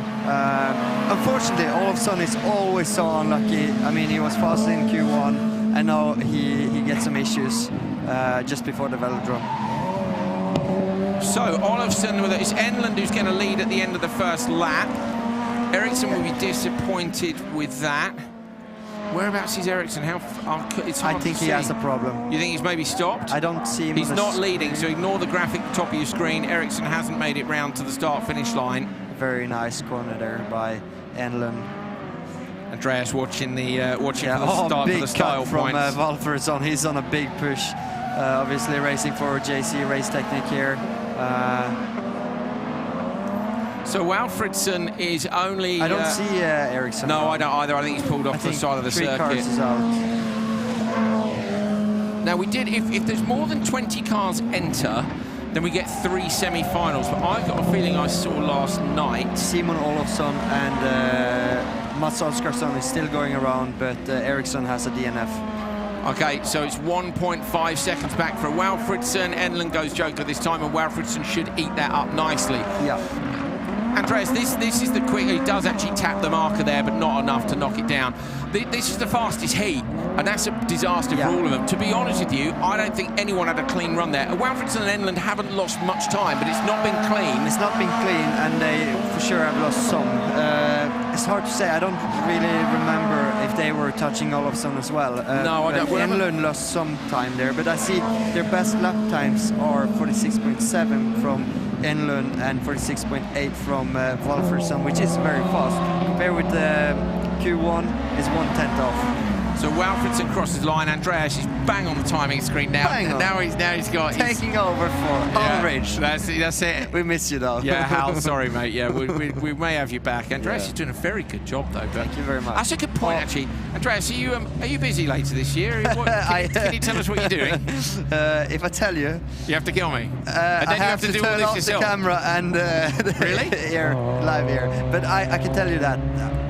Unfortunately, Olofsson is always so unlucky. I mean, he was fast in Q1, and now he gets some issues just before the velodrome. So Olofsson, it's Enlund who's going to lead at the end of the first lap. Eriksson will be disappointed with that. Whereabouts is Eriksson? It's hard I think to he see. has a problem. You think he's maybe stopped? I don't see him. He's not leading, so ignore the graphic at the top of your screen. Eriksson hasn't made it round to the start-finish line. Very nice corner there by Enlund. Andreas watching the for the start big of the style cut from points. Walfridsson. He's on a big push. Obviously racing for JC Race Technique here. So Walfridsson is only... I don't see Eriksson. No, I don't either. I think he's pulled off to the side of the 3 circuit. cars is out. Now we did, if there's more than 20 cars enter, then we get 3 semi-finals. But I've got a feeling I saw last night... Simon Olofsson and Mats Oskarsson is still going around, but Eriksson has a DNF. Okay, so it's 1.5 seconds back for Walfridsson. Enlund goes Joker this time, and Walfridsson should eat that up nicely. Yeah. Andreas, this is the quick. He does actually tap the marker there, but not enough to knock it down. This is the fastest heat, and that's a disaster for all of them. To be honest with you, I don't think anyone had a clean run there. Walfridsson and Enlund haven't lost much time, but it's not been clean. It's not been clean, and they for sure have lost some. It's hard to say. I don't really remember if they were touching Olofsson as well. No, I don't. Enlund lost some time there, but I see their best lap times are 46.7 from Enlund and 46.8 from Walfridsson, which is very fast. Compared with Q1, is 1/10 off. So Walfridsson crosses line. Andreas is bang on the timing screen now. Now he's got taking over for Ulrich. That's it. We miss you though. Yeah, Hal, sorry mate. Yeah, we may have you back. Andreas is doing a very good job though. Thank you very much. That's a good point actually. Andreas, are you busy later this year? Can you tell us what you're doing? If I tell you, you have to kill me. And I then you have to do all turn this off yourself. the camera and Really? here, live here. But I can tell you that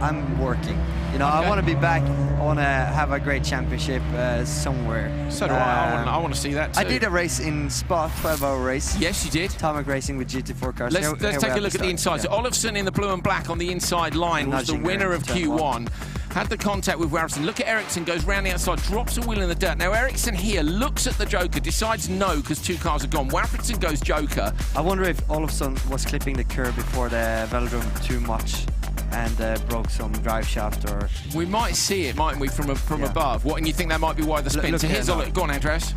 I'm working. You know, I want to be back. I want to have a great championship somewhere there. So do I want to see that too. I did a race in Spa, 12-hour race. Yes, you did. Tarmac racing with GT4 cars. Let's take a look at the inside. So Olofsson in the blue and black on the inside line was the winner of Q1. Had the contact with Walfridsson. Look at Ericsson, goes round the outside, drops a wheel in the dirt. Now Ericsson here looks at the Joker, decides no because 2 cars are gone. Walfridsson goes Joker. I wonder if Olofsson was clipping the curb before the velodrome too much and broke some drive shaft, or... We might see it, mightn't we, from above? What, and you think that might be why the spin? So here's go on, Andreas.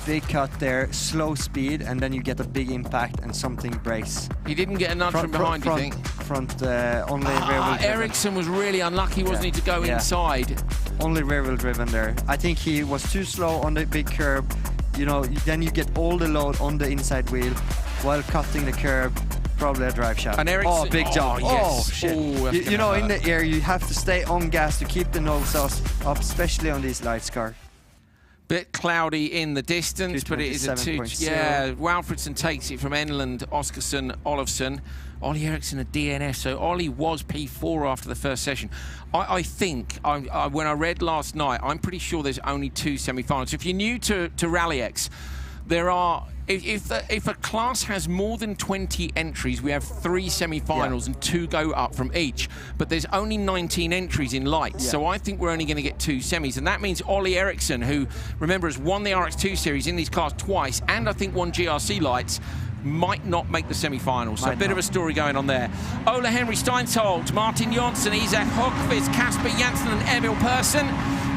Big cut there, slow speed, and then you get a big impact and something breaks. He didn't get a nudge from behind, you think? Only rear-wheel driven. Ericsson was really unlucky, wasn't he, to go inside? Only rear-wheel driven there. I think he was too slow on the big curb. You know, then you get all the load on the inside wheel while cutting the curb. Probably a drive shaft. And Ericsson, big jump. Yes. Oh, shit. Ooh, you know, in the air, you have to stay on gas to keep the nose up, especially on these lights car. Bit cloudy in the distance, but it is a 2. Yeah, Walfridsson takes it from Enland, Oskarsson, Olofsson. Ollie Eriksson a DNF, so Ollie was P4 after the first session. I think, when I read last night, I'm pretty sure there's only 2 semi-finals. If you're new to RallyX, there are... If a class has more than 20 entries, we have 3 semi-finals and 2 go up from each. But there's only 19 entries in lights, so I think we're only going to get 2 semis. And that means Ollie Eriksson, who, remember, has won the RX2 series in these cars twice, and I think won GRC lights, might not make the semi-finals. So a bit of a story going on there. Ola Henry Steinsholt, Martin Jonsson, Isaac Hogqvist, Kasper Janssen and Emil Persson.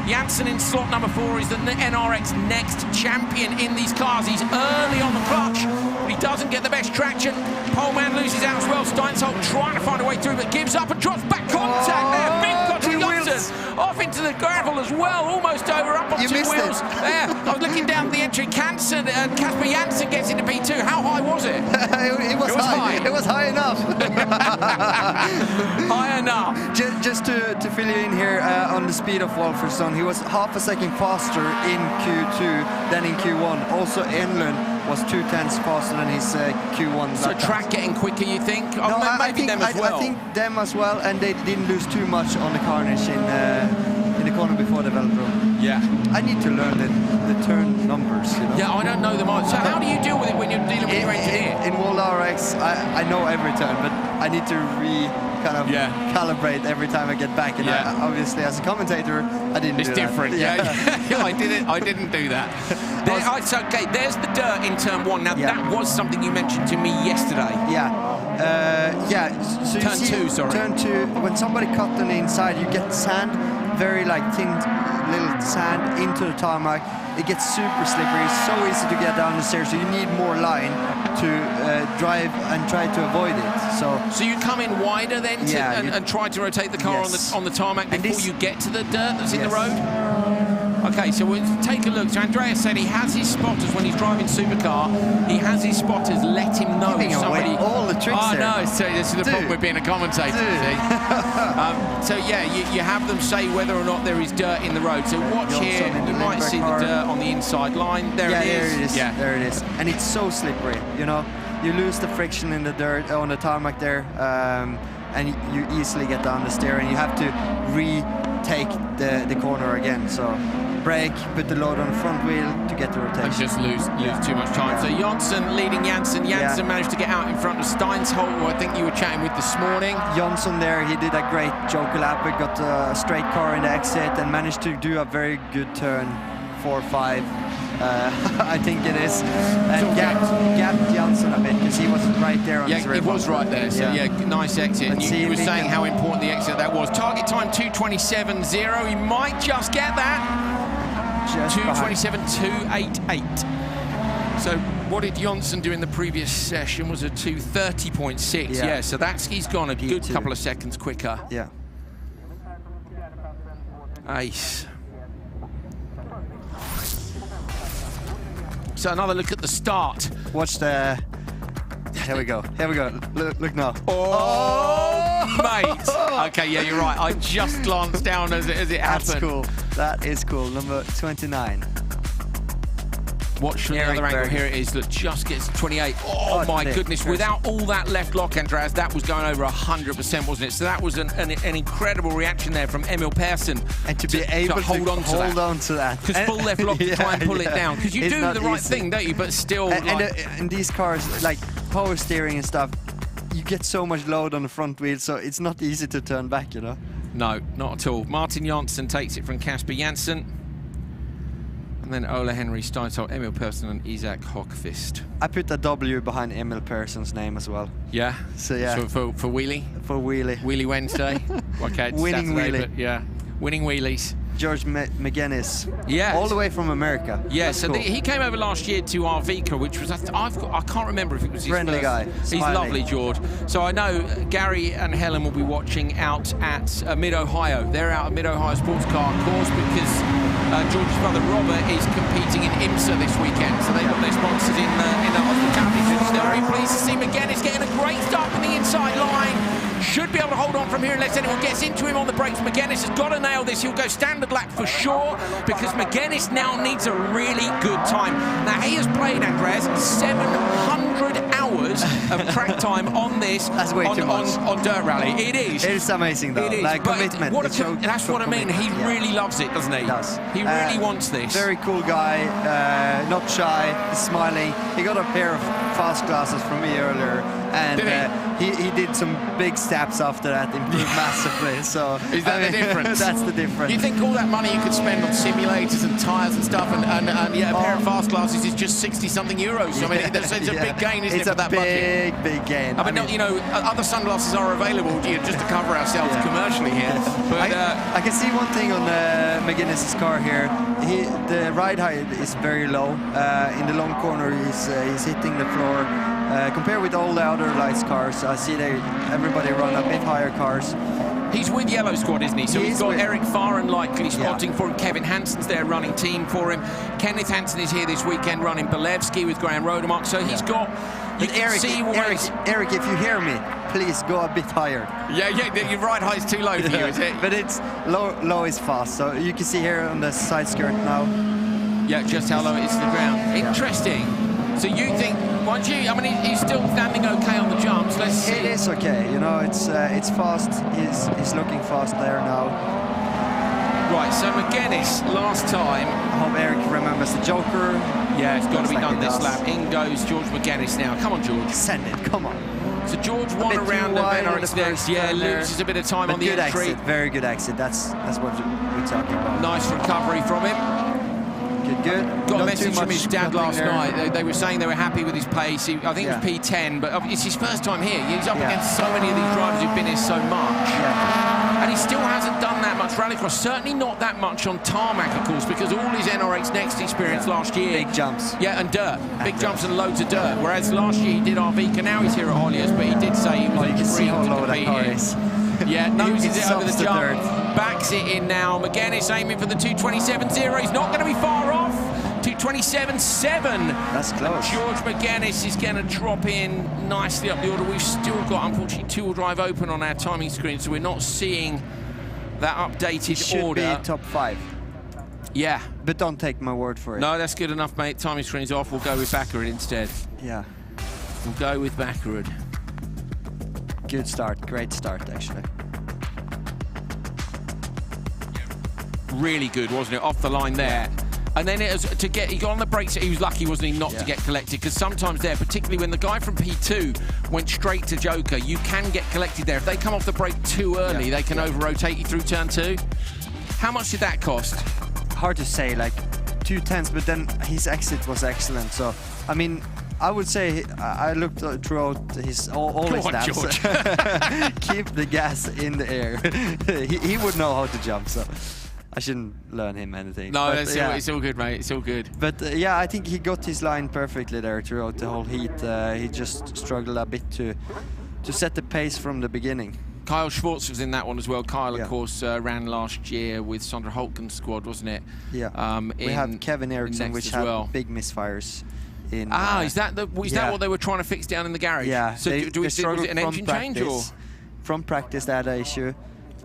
Janssen in slot number 4 is the NRX next champion in these cars. He's early on the clutch, but he doesn't get the best traction. Poleman loses out as well. Steinsholt trying to find a way through, but gives up and drops back contact there. Big cut to Janssen. Off into the gravel as well, almost over, up on 2 wheels. There, I was looking down the entry. Kasper Janssen gets into P2. How high was it? It was high. It was high enough. High enough. Just to fill you in here on the speed of Walfridsson, he was half a second faster in Q2 than in Q1. Also, Enlund was 2/10 faster than his Q1. So track getting quicker, you think? No, I think them as well. I think them as well, and they didn't lose too much on the carnage in the corner before the velodrome. Yeah. I need to learn the turn numbers, you know? Yeah, I don't know them either. So how do you deal with it when you're dealing with your engineer? In World RX, I know every turn, but I need to calibrate every time I get back. And obviously, as a commentator, I didn't do that. It's different. Yeah. I didn't do that. There's the dirt in turn 1. Now, that was something you mentioned to me yesterday. So turn 2, sorry. Turn 2, when somebody cut on the inside, you get sand, very thin little sand into the tarmac. It gets super slippery. It's so easy to get down the stairs, so you need more line to drive and try to avoid it. So you come in wider then and try to rotate the car on the tarmac before you get to the dirt that's in the road? Okay, so we'll take a look. So Andreas said he has his spotters when he's driving supercar. He has his spotters let him know somebody. All the tricks there. No, so this is the problem with being a commentator. So you have them say whether or not there is dirt in the road. So watch here. You might see the dirt on the inside line. There it is. There it is. And it's so slippery. You know, you lose the friction in the dirt on the tarmac there, and you easily get down the stair, and you have to retake the corner again. So brake, put the load on the front wheel to get the rotation. And just lose too much time. So Jonsson leading Janssen. Janssen managed to get out in front of Steinsholt, who I think you were chatting with this morning. Jonsson there, he did a great joker lap. He got a straight car in the exit and managed to do a very good turn, 4-5. I think it is. And gapped Janssen a bit because he was right there on his rear. He was right there, so nice exit. And you were saying how important the exit that was. Target time 2:27.0. He might just get that. 2:27.288. So what did Jonsson do in the previous session? Was a 2:30.6. Yeah, so he's gone a good couple of seconds quicker. Yeah. Ace. So another look at the start. Watch the... Here we go. Look now. Oh, mate. Okay, yeah, you're right. I just glanced down as it happened. That's cool. That is cool. Number 29. Watch from the other angle. Here it is. That just gets 28. Oh my goodness! Without all that left lock, Andreas, that was going over 100%, wasn't it? So that was an incredible reaction there from Emil Persson, and to be able to hold on to that. Because full left lock to try and pull it down. Because you do the right thing, don't you? But still, and these cars, like power steering and stuff, you get so much load on the front wheel, so it's not easy to turn back, you know. No, not at all. Martin Janssen takes it from Kasper Janssen. And then Ola Henry, Steintoll, Emil Persson and Isaac Hockfist. I put a W behind Emil Persson's name as well. Yeah? So yeah. So for Wheelie? For Wheelie. Wheelie Wednesday? Okay, winning Saturday, Wheelie. Yeah, winning wheelies. George Mcginnis. Yeah. All the way from America. Yeah, That's so cool. he came over last year to Arvika, which was, I can't remember if it was his friendly first. guy. He's Smiling. lovely, George. So I know Gary and Helen will be watching out at Mid-Ohio. They're out at Mid-Ohio Sports Car Course because George's brother Robert is competing in IMSA this weekend. So they've got their sponsors in the hospitality business. They're very pleased to see Mcginnis getting a great start from the inside line. Should be able to hold on from here unless anyone gets into him on the brakes. Mcginnis has got to nail this. He'll go standard lap for sure because Mcginnis now needs a really good time. Now, he has played, Andreas, 700 hours of track time on this. That's way too much. On Dirt Rally. It is. It is amazing, though. It is. Like, commitment. That's what I mean. He really loves it, doesn't he? He does. He really wants this. Very cool guy, not shy, smiling. He got a pair of fast glasses from me earlier, and he did some big steps after that, improved massively. So is that the difference? That's the difference. You think all that money you could spend on simulators and tyres and stuff, and a pair of fast glasses is just 60-something euros. So, I mean, it's a big gain, isn't it, for that budget? It's a big gain. I mean, you know, other sunglasses are available just to cover ourselves commercially here. But I can see one thing on Mcginnis's car here. The ride height is very low. In the long corner, he's hitting the floor. Compared with all the other lights cars, I see everybody run a bit higher cars. He's with Yellow Squad, isn't he? So he's got Eric Farren likely spotting for him. Kevin Hansen's there running team for him. Kenneth Hansen is here this weekend running Belevsky with Graham Rodemark. So he's got... Eric, if you hear me, please go a bit higher. Yeah, your ride height is too low for you, is it? But it's low is fast. So you can see here on the side skirt now. Yeah, just how low it is to the ground. Interesting. So you think, I mean, he's still standing okay on the jumps. Let's see. It is okay. You know, it's fast. He's looking fast there now. Right, so Mcginnis last time. I hope Eric remembers the Joker. Yeah, it's got to be done this lap. In goes George Mcginnis now. Come on, George. Send it. Come on. So George won a round of NRX next. Yeah, loses a bit of time on the entry. Exit, very good exit. That's what we're talking about. Nice recovery from him. Good. Got a message from his dad last night. They were saying they were happy with his pace. I think it was P10, but it's his first time here. He's up against so many of these drivers who've been here so much. And he still hasn't done that much rallycross. Certainly not that much on tarmac, of course, because all his NRX Next experience last year. Big jumps. Yeah, and dirt. Big jumps and loads of dirt. Whereas last year he did Arvika. Now he's here at Holjes, but he did say he was a dream to compete here. Yeah, noses it over the jump. Backs it in now. Mcginnis aiming for the 227.0. He's not going to be far off. 227.7. That's close. George Mcginnis is going to drop in nicely up the order. We've still got, unfortunately, two-wheel drive open on our timing screen, so we're not seeing that updated order. Should be top 5. Yeah. But don't take my word for it. No, that's good enough, mate. Timing screen's off. We'll go with Baccarat instead. Yeah. We'll go with Baccarat. Good start. Great start, actually. Really good, wasn't it? Off the line there. And then it was he got on the brakes. He was lucky, wasn't he, not to get collected? Because sometimes there, particularly when the guy from P2 went straight to Joker, you can get collected there. If they come off the brake too early, they can over-rotate you through turn 2. How much did that cost? Hard to say, like 2/10, but then his exit was excellent. So, I mean, I would say I looked throughout all his laps. George. Keep the gas in the air. he would know how to jump, so I shouldn't learn him anything. No, it's all good, mate. It's all good. But yeah, I think he got his line perfectly there throughout the whole heat. He just struggled a bit to set the pace from the beginning. Kyle Schwartz was in that one as well. Kyle, of course, ran last year with Sondra Holken's squad, wasn't it? Yeah. We have Kevin Eriksson, which had big misfires. Is that what they were trying to fix down in the garage? Yeah. So was it an engine change or? From practice, they had an issue.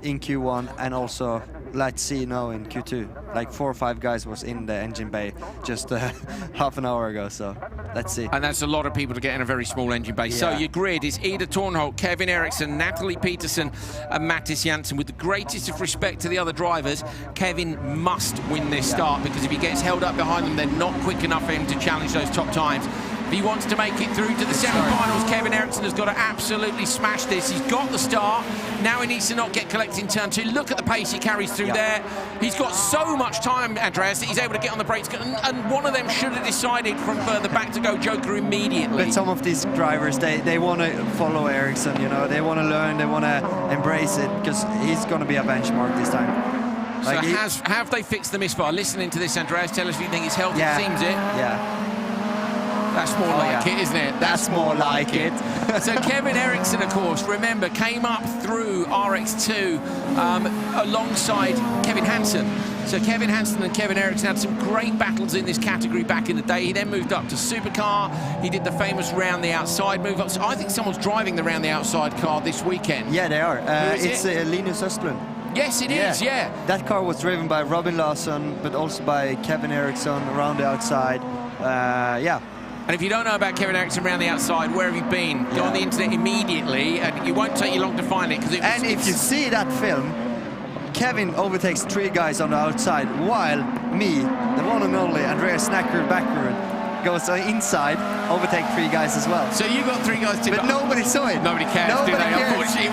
in Q1, and also let's see now in Q2. Like 4 or 5 guys was in the engine bay just half an hour ago, so let's see. And that's a lot of people to get in a very small engine bay. Yeah. So your grid is Ida Tornholt, Kevin Eriksson, Natalie Peterson and Mattis Janssen. With the greatest of respect to the other drivers, Kevin must win this start, because if he gets held up behind them, they're not quick enough for him to challenge those top times. If he wants to make it through to the semi-finals, Kevin Eriksson has got to absolutely smash this. He's got the start. Now he needs to not get collected in turn 2. Look at the pace he carries through there. He's got so much time, Andreas, that he's able to get on the brakes. And one of them should have decided from further back to go Joker immediately. But some of these drivers, they want to follow Eriksson, you know. They want to learn, they want to embrace it, because he's going to be a benchmark this time. So Like have they fixed the misfire? Listening to this, Andreas, tell us if you think it's healthy. Yeah. Seems it. Yeah. That's more like it, isn't it? That's more like it. So Kevin Eriksson, of course, remember, came up through RX2 alongside Kevin Hansen. So Kevin Hansen and Kevin Eriksson had some great battles in this category back in the day. He then moved up to Supercar. He did the famous round the outside move up. So I think someone's driving the round the outside car this weekend. Yeah, they are. It's it? Linus Östlund. Yes, it is, yeah. That car was driven by Robin Larsson, but also by Kevin Eriksson around the outside. Yeah. And if you don't know about Kevin Eriksson around the outside, where have you been? Go on the internet immediately, and it won't take you long to find it. And if you see that film, Kevin overtakes 3 guys on the outside, while me, the one and only Andreas Snacker backward, goes inside, overtake 3 guys as well. So you got 3 guys too. But nobody saw it. Nobody cares, Nobody do they? cares. Unfortunately,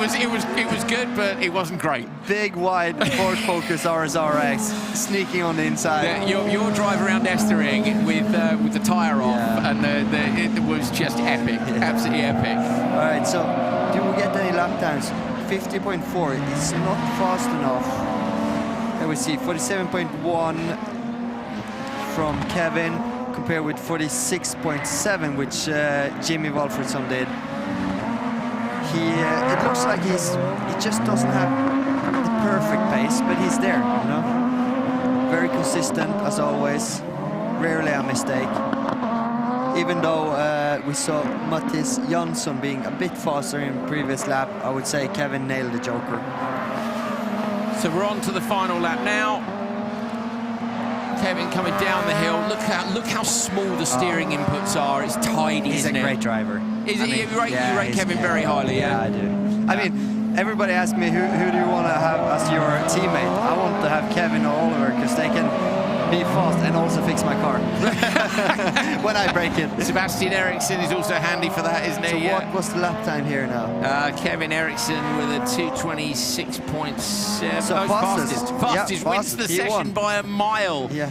it was good, but it wasn't great. Big, wide Ford Focus RSRX sneaking on the inside. Your drive around Estering with the tyre off, and it was just epic, absolutely epic. All right, so do we get any lap times? 50.4. It's not fast enough. Here we see 47.1 from Kevin, compared with 46.7, which Jimmy Walfredsson did. It looks like he just doesn't have the perfect pace, but he's there, you know. Very consistent as always, rarely a mistake. Even though we saw Mattis Jansson being a bit faster in the previous lap, I would say Kevin nailed the Joker. So we're on to the final lap now. Kevin coming down the hill. Look how small the steering inputs are. It's tidy. He's a great driver. You rate Kevin very highly, yeah? I do. I mean, everybody asks me who do you want to have as your teammate. I want to have Kevin or Oliver, because they can be fast and also fix my car when I break it. Sebastian Eriksson is also handy for that, isn't he? So what was the lap time here now? Kevin Eriksson with a 2:26.7. So fastest. Wins the session by a mile. Yeah.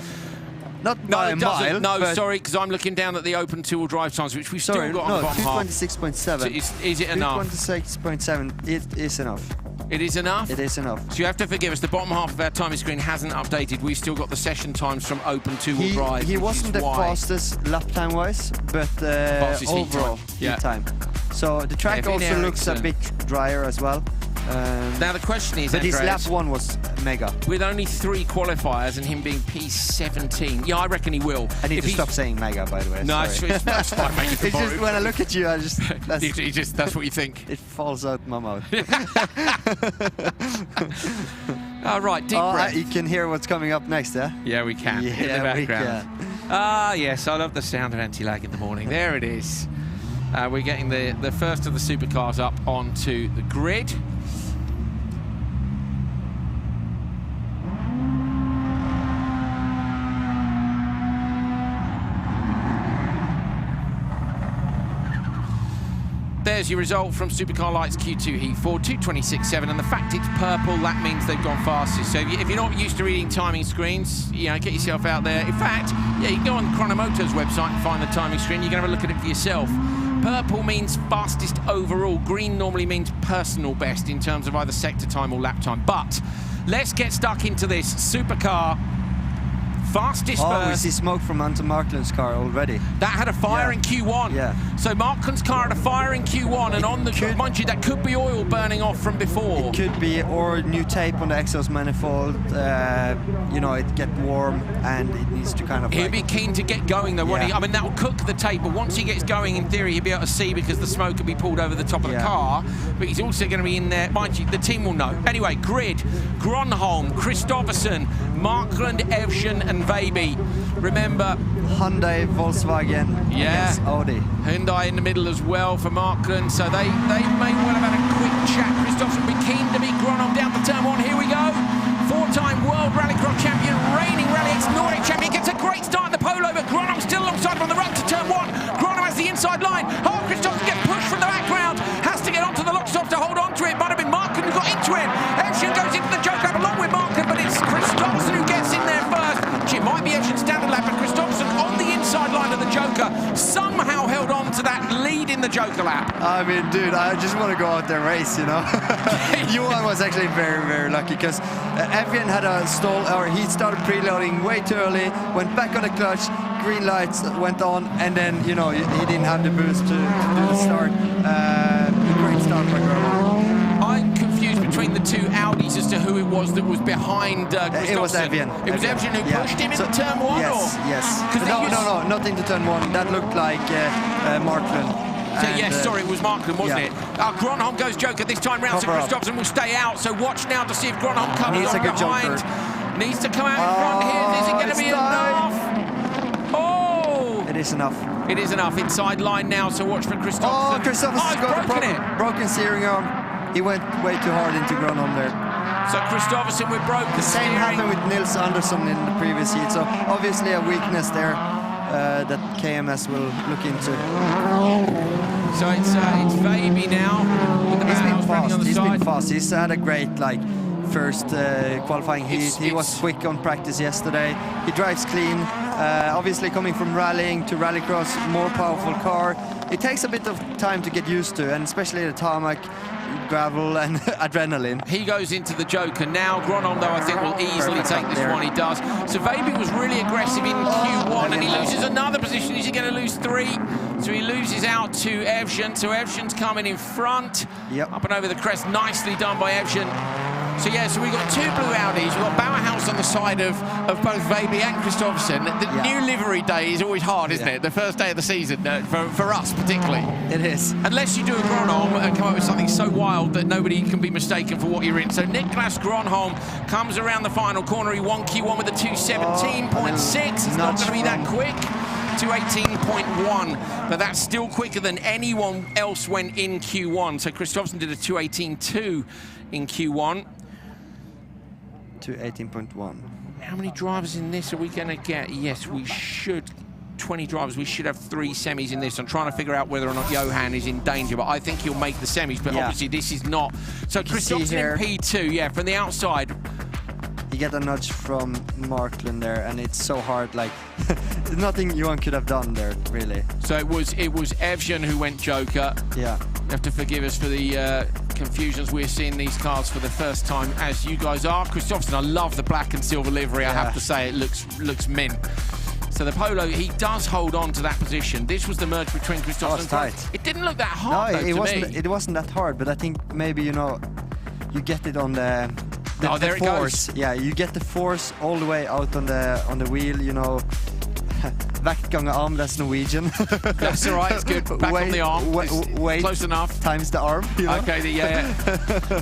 Not by a mile. No, sorry, because I'm looking down at the open two-wheel drive times, which we've still got on the bottom half. 2:26.7. So is it enough? 2:26.7. It is enough. It is enough? It is enough. So you have to forgive us, the bottom half of our timing screen hasn't updated. We've still got the session times from open two-wheel drive. He wasn't the fastest lap time-wise, but overall heat time. So the track also looks a bit drier as well. Now the question is, but Andreas, his lap 1 was mega. With only 3 qualifiers and him being P17, yeah, I reckon he will. I need to stop saying mega, by the way. No, it's fine, mate. It's just when I look at you, I just that's what you think. It falls out my mouth. All right, deep breath. You can hear what's coming up next, yeah? Yeah, we can. Yeah, in the background. Yes, I love the sound of anti-lag in the morning. There it is. We're getting the first of the supercars up onto the grid. There's your result from Supercar Lights Q2 Heat 4, 2:26.7, and the fact it's purple, that means they've gone fastest. So if you're not used to reading timing screens, get yourself out there. In fact, you can go on Chronomoto's website and find the timing screen. You can have a look at it for yourself. Purple means fastest overall. Green normally means personal best in terms of either sector time or lap time. But let's get stuck into this. Supercar Fastest Oh, we burst. see smoke from Anton Markland's car already. That had a fire in Q1. Yeah. So Markland's car had a fire in Q1, and on the mind you, that could be oil burning off from before. It could be, or new tape on the exhaust manifold. You know, it get warm and it needs to kind of. He'll be keen to get going though, won't he? I mean, that will cook the tape, but once he gets going, in theory, he'll be able to see because the smoke will be pulled over the top of the car. But he's also going to be in there. Mind you, the team will know. Anyway, grid: Gronholm, Kristoffersen, Markland, Evjen, and Veiby. Remember, Hyundai, Volkswagen, against Audi. Hyundai in the middle as well for Markland, so they may well have had a quick chat. Kristoffersen will be keen to beat Gronholm down to turn 1. Here we go. 4-time World Rallycross champion, reigning RallyX Nordic champion, gets a great start in the polo, but Gronholm still alongside him on the run to turn 1. Gronholm has the inside line. Oh, Kristoffersen gets pushed from the background, has to get onto the lock stop to hold on to it. Might have been Markland who got into him. Evjen goes into the joke lap along with Markland, but it's Kristoffersen who gets in there first. It might be Evjen's standard lap, but Kristoffersen on the inside line of the Joker somehow held on to that lead in the Joker lap. I mean, dude, I just want to go out there and race, you know. Johan was actually very, very lucky because Evjen had a stall, or he started preloading way too early, went back on the clutch, green lights went on, and then, you know, he didn't have the boost to do the start. Great start by Gronholm. I'm confused between the two Audis as to who it was that was behind Kristoffersen. It was Evjen. It was Evjen who pushed him into turn 1? Yes, or? yes. No, not into turn 1. That looked like Markland. So yes, sorry, it was Markland, wasn't it? Gronholm goes Joker this time round, so Kristoffersen will stay out. So watch now to see if Gronholm comes on behind. Needs to come out in front here. Is it going to be enough? Oh! It is enough. It is enough. Inside line now, so watch for Kristoffersen. Oh, Kristoffersen's got broken a broken steering arm. He went way too hard into Gronholm there. So Kristoffersen with broken The same happened with Nils Andersson in the previous heat. So obviously a weakness there that KMS will look into. So it's Veiby now. With the He's been fast. He's had a great first qualifying heat. He was quick on practice yesterday. He drives clean. Obviously coming from rallying to rallycross, more powerful car. It takes a bit of time to get used to, and especially the tarmac, gravel and adrenaline. He goes into the Joker now. Gronholm, though, I think will easily take this one. He does. So Veiby was really aggressive in Q1, and he loses another position. Is he going to lose 3? So he loses out to Evjen. So Evjen's coming in front. Up and over the crest. Nicely done by Evjen. So yeah, so we've got 2 blue Audis. We've got Bauerhaus on the side of both Veiby and Kristoffersen. The new livery day is always hard, isn't it? The first day of the season, for us particularly. It is. Unless you do a Gronholm and come up with something so wild that nobody can be mistaken for what you're in. So Niklas Gronholm comes around the final corner. He won Q1 with a 2:17.6. It's not going to be that quick. 2:18.1, but that's still quicker than anyone else went in Q1. So Kristoffersen did a 2:18.2 in Q1. 2:18.1. How many drivers in this are we going to get? Yes, we should. 20 drivers. We should have 3 semis in this. I'm trying to figure out whether or not Johan is in danger, but I think he'll make the semis. But obviously, this is not. So Kristoffersen in P2, yeah, from the outside. You get a nudge from Markland there, and it's so hard. Nothing Johan could have done there, really. So it was Evjen who went Joker. Yeah. You have to forgive us for the confusions. We're seeing these cars for the first time, as you guys are. Kristoffersen, I love the black and silver livery. I have to say, it looks mint. So the Polo, he does hold on to that position. This was the merge between Kristoffersen and tight. It didn't look that hard, No, though, it wasn't that hard, but I think maybe, you get it on the there it force. goes. Yeah, you get the force all the way out on the wheel, Vektganger arm, that's Norwegian. That's all right, it's good. Back on the arm. Weight close enough. Times the arm. Okay, yeah.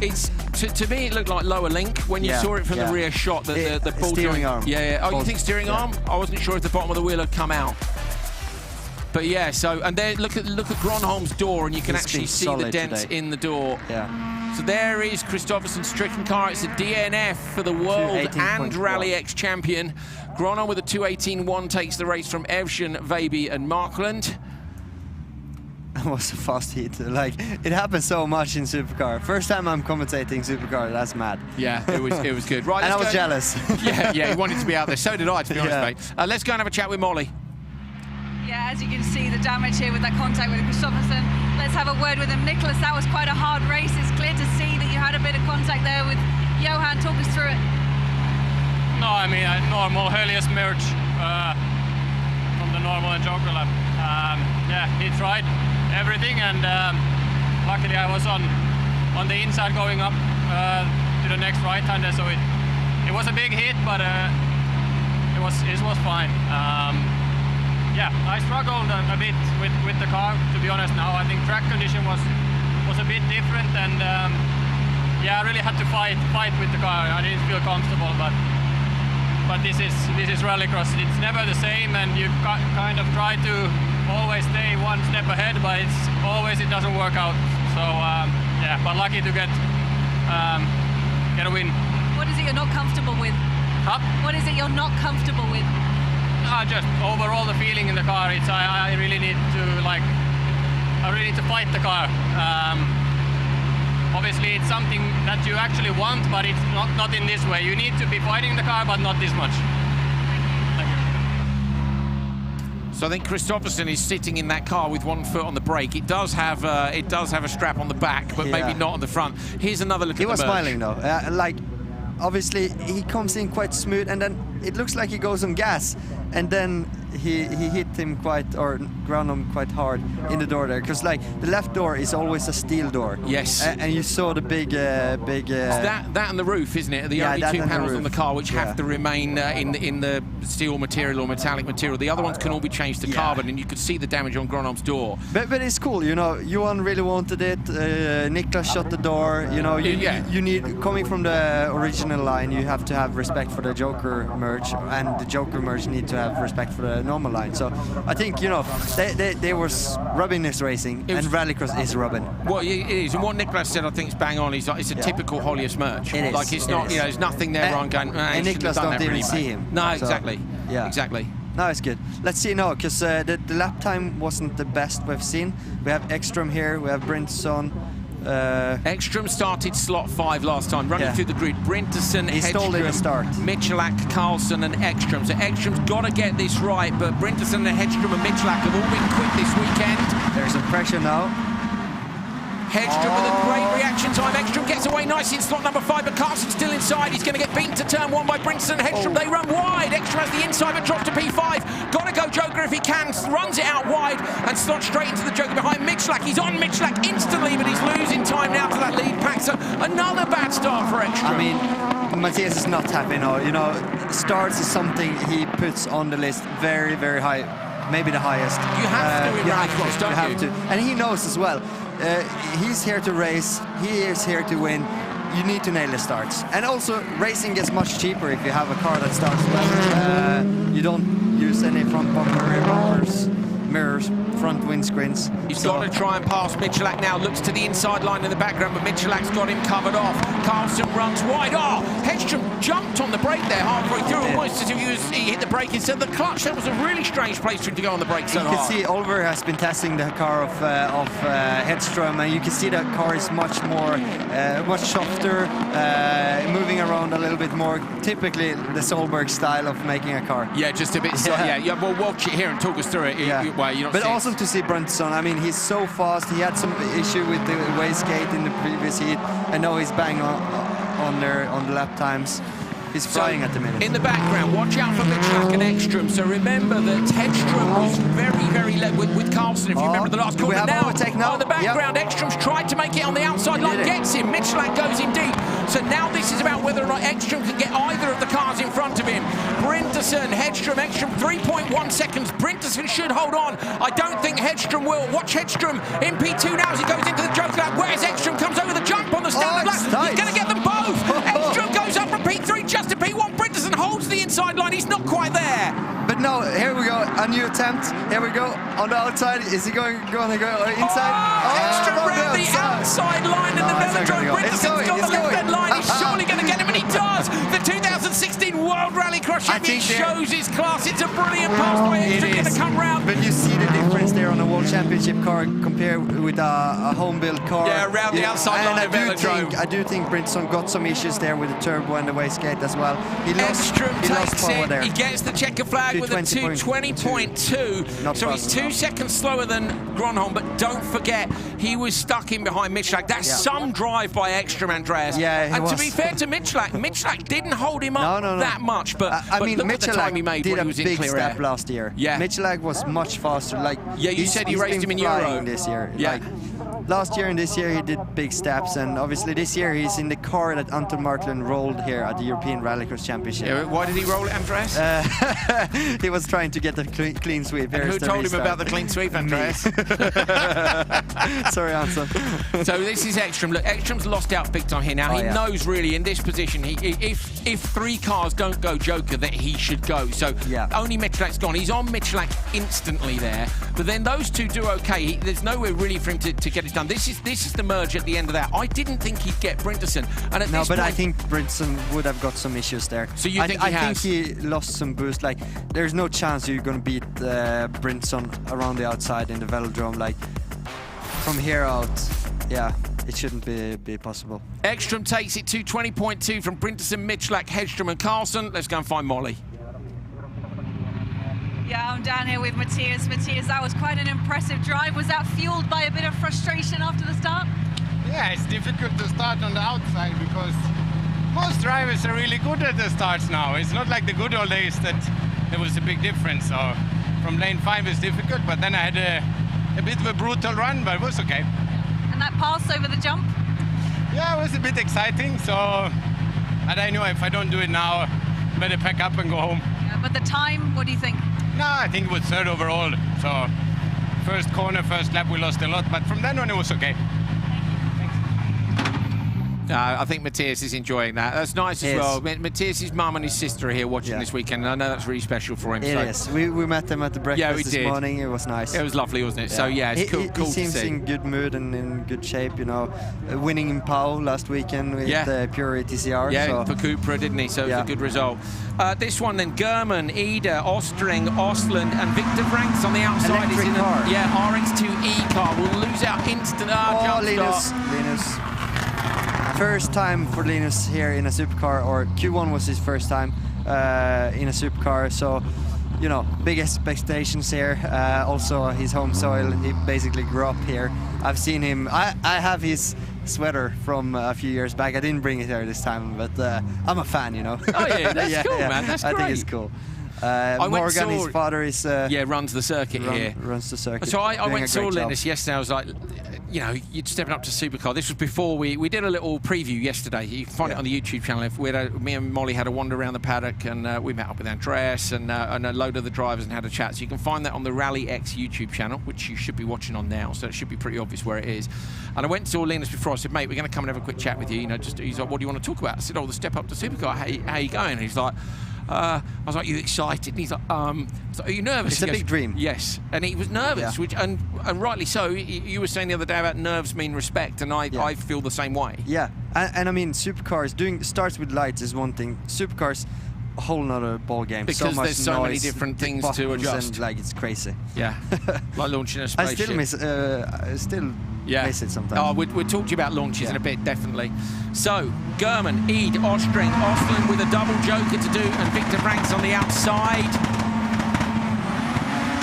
It's to me, it looked like lower link when you saw it from the rear shot. The ball steering arm. Yeah. Oh, you think steering arm? I wasn't sure if the bottom of the wheel had come out. But yeah, so and there, look at Gronholm's door, and you can actually see the dents in the door. Yeah. So there is Kristoffersen's stricken car. It's a DNF for the world and RallyX champion. Gronholm with a 2:18.1 takes the race from Evjen, Veiby, and Markland. It was a fast heat. It happens so much in Supercar. First time I'm commentating Supercar, that's mad. Yeah, it was good. Right, and I was jealous. Yeah, he wanted to be out there. So did I, to be honest, mate. Let's go and have a chat with Molly. Yeah, as you can see, the damage here with that contact with Kristoffersen. Let's have a word with him. Nicholas, that was quite a hard race. It's clear to see that you had a bit of contact there with Johan. Talk us through it. No, I mean normal Holjes merge from the normal and Joker lap. Yeah, he tried everything, and luckily I was on the inside going up to the next right-hander, so it was a big hit, but it was fine. Yeah, I struggled a bit with the car, to be honest. Now I think track condition was a bit different, and yeah, I really had to fight with the car. I didn't feel comfortable, but this is rallycross. It's never the same, and you kind of try to always stay one step ahead, but it doesn't work out. So yeah, but lucky to get a win. What is it you're not comfortable with? Huh? What is it you're not comfortable with? Just overall the feeling in the car. I really need to fight the car. Obviously it's something that you actually want, but it's not in this way. You need to be fighting the car, but not this much. Thank you. So I think Kristoffersson is sitting in that car with one foot on the brake. It does have a strap on the back, but maybe not on the front. Here's another look at the merge. He was smiling though. Obviously he comes in quite smooth, and then it looks like he goes on gas, and then he hit him ground him quite hard in the door there, because like the left door is always a steel door. Yes. And you saw the big. It's that and the roof, isn't it? The only two panels on the car which have to remain in the steel material or metallic material. The other ones can all be changed to carbon, and you could see the damage on Gronholm's door. But it's cool, you know. Johan really wanted it. Niklas shut the door. You know, you need, coming from the original line, you have to have respect for the Joker merge, and the Joker merge need to have respect for the normal line. So I think, you know, they were rubbing this racing, and rallycross is rubbing. Well, it is, and what Niklas said, I think, is bang on. It's a typical Holjes merge. It is. Like it's not, you know, there's nothing there where I'm going. And Niklas don't even see him. No, So, exactly. yeah, exactly. No, it's good. Let's see now, because the lap time wasn't the best we've seen. We have Ekström here. We have Bryntosan. Ekström started slot 5 last time, running through the grid. Bryntosan, He stole in the start. Michalak, Karlsson and Ekström. So Ekström's got to get this right, but Bryntosan and Hedström and Michalak have all been quick this weekend. There's some pressure now. Hedström with a great reaction time. Ekström gets away nicely in slot number 5, but Karlsson's still inside. He's going to get beaten to turn 1 by Bryntosan. Hedström, they run wide. Ekström has the inside, but drops to P5. Got to go Joker if he can. Runs it out wide and slots straight into the Joker behind Michalak. He's on Michalak instantly, but he's losing time now to that lead pack. So another bad start for Ekström. I mean, Matthias is not happy now. You know, starts is something he puts on the list very, very high. Maybe the highest. You have to in rallycross, don't you? You have to. And he knows as well. He's here to race. He is here to win. You need to nail the starts. And also, racing gets much cheaper if you have a car that starts well. You don't use any front bumper, rear bumpers, mirrors, front windscreens. He's got to try and pass Michalak now. Looks to the inside line in the background, but Michalak's got him covered off. Karlsson runs wide. Oh, Hedström jumped on the brake there halfway through, almost as if he hit the brake instead of the clutch. That was a really strange place for him to go on the brake so hard. You can see Oliver has been testing the car of Hedström, and you can see the car is much more, much softer, moving around a little bit more. Typically the Solberg style of making a car. Yeah, just a bit. Yeah. Well, watch it here and talk us through it. Well, you're not but awesome to see Bryntosan. I mean, he's so fast. He had some issue with the wastegate in the previous heat, and now he's bang on the lap times. He's flying at the minute. In the background, watch out for Michalak and Ekström. So remember that Hedström was very low with Karlsson, if you remember the last corner. We have overtake now. In the background, Ekström's tried to make it on the outside line, gets him. Michalak goes in deep. So now this is about whether or not Ekström can get either of the cars in front of him. Bryntosan, Hedström, Ekström, 3.1 seconds. Bryntosan should hold on. I don't think Hedström will. Watch Hedström in P2 now as he goes into the Joker lap. Where's Ekström? Comes over the jump on the standard lap. He's going to get them both. Ekström goes up from P3 just to P1. Bryntosan holds the inside line. He's not quite there. But no, here we go. A new attempt. Here we go. On the outside. Is he going to go inside? Ekström ran the outside line in the velodrome. Bryntosan's got the left-hand line. He's surely going to get him, and he does. The 2016 World Rallycross Champion shows his class. It's a brilliant pass by Ekström. Going to come round. But you see the difference there on the wall. World Championship car compared with a home-built car. Yeah, around the outside line of velodrome. I do think Bryntosan got some issues there with the turbo and the wastegate as well. He lost power there. He gets the checker flag with a 2:20.2. So he's 2 seconds slower than Gronholm, but don't forget, he was stuck in behind Michalak. That's some drive by Ekstrom, Andreas. Yeah, and to be fair to Michalak didn't hold him up that much, but I mean, look at the time he made did when a he was in big clear step air. last year. Yeah. Michalak was much faster. Like you said you raced him in Euro this year. Yeah. Like, last year and this year he did big steps, and obviously this year he's in the car that Anton Marklund rolled here at the European Rallycross Championship. Yeah, why did he roll it, Andreas? He was trying to get the clean sweep. And who told him about the clean sweep, Andreas? Sorry, Anton. So this is Ekstrom. Look, Ekstrom's lost out big time here. Now he knows really in this position, if 3 cars don't go Joker, that he should go. So only Michalak's gone. He's on Michalak instantly there. But then those two do okay. There's nowhere really for him to get it done. This is the merge at the end of that. I didn't think he'd get Bryntosan. And at this point, I think Bryntosan would have got some issues there. So you think he has? I think he lost some boost. Like, there's no chance you're going to beat Bryntosan around the outside in the velodrome. Like, from here out, it shouldn't be possible. Ekstrom takes it to 20.2 from Bryntosan, Michalak, Hedstrom and Carlson. Let's go and find Molly. Yeah, I'm down here with Matthias. Matthias, that was quite an impressive drive. Was that fueled by a bit of frustration after the start? Yeah, it's difficult to start on the outside because most drivers are really good at the starts now. It's not like the good old days that there was a big difference. So from lane 5 is difficult, but then I had a bit of a brutal run, but it was okay. And that pass over the jump? Yeah, it was a bit exciting. So, and I knew if I don't do it now, I better pack up and go home. Yeah, but the time, what do you think? No, I think it was 3rd overall. So first corner, first lap, we lost a lot, but from then on it was okay. I think Matthias is enjoying that. That's nice as well. Matthias's mum and his sister are here watching this weekend, and I know that's really special for him. It is. We met them at the breakfast this morning. It was nice. It was lovely, wasn't it? So yeah, it's cool he seems to see. in good mood and in good shape. You know, winning in Pau last weekend with the Pure TCR. Yeah, for Cupra, didn't he? So it was a good result. This one then, German, Ida, Ostring, Ostland, and Victor Franks on the outside. Electric car. RX2E car will lose out instant. Linus. First time for Linus here in a supercar, or Q1 was his first time in a supercar. So, you know, big expectations here. Also, his home soil. He basically grew up here. I've seen him. I have his sweater from a few years back. I didn't bring it here this time, but I'm a fan, you know. Oh yeah, that's cool, man. That's great. I think it's cool. Morgan, his father is runs the circuit here. Runs the circuit. So I went and saw Linus yesterday. I was like, you know, you're stepping up to supercar. This was before we did a little preview yesterday. You can find it on the YouTube channel. Me and Molly had a wander around the paddock, and we met up with Andreas and a load of the drivers and had a chat. So you can find that on the RallyX YouTube channel, which you should be watching on now. So it should be pretty obvious where it is. And I went and saw Linus before. I said, mate, we're going to come and have a quick chat with you. You know, he's like, what do you want to talk about? I said, the step up to supercar. How you going? And he's like, I was like, you excited? And he's like, so are you nervous? It's a big dream. Yes. And he was nervous, which and rightly so. You were saying the other day about nerves mean respect, and I feel the same way. Yeah, and I mean, supercars, doing starts with lights is one thing. Supercars, a whole nother ball game. Because so there's so many different things to adjust. And, like, it's crazy. Yeah, like launching a spaceship. I still miss it sometimes. Oh, we'll talk to you about launches in a bit, definitely. So, German, Eid, Ostring, Ostland with a double joker to do, and Victor Franks on the outside.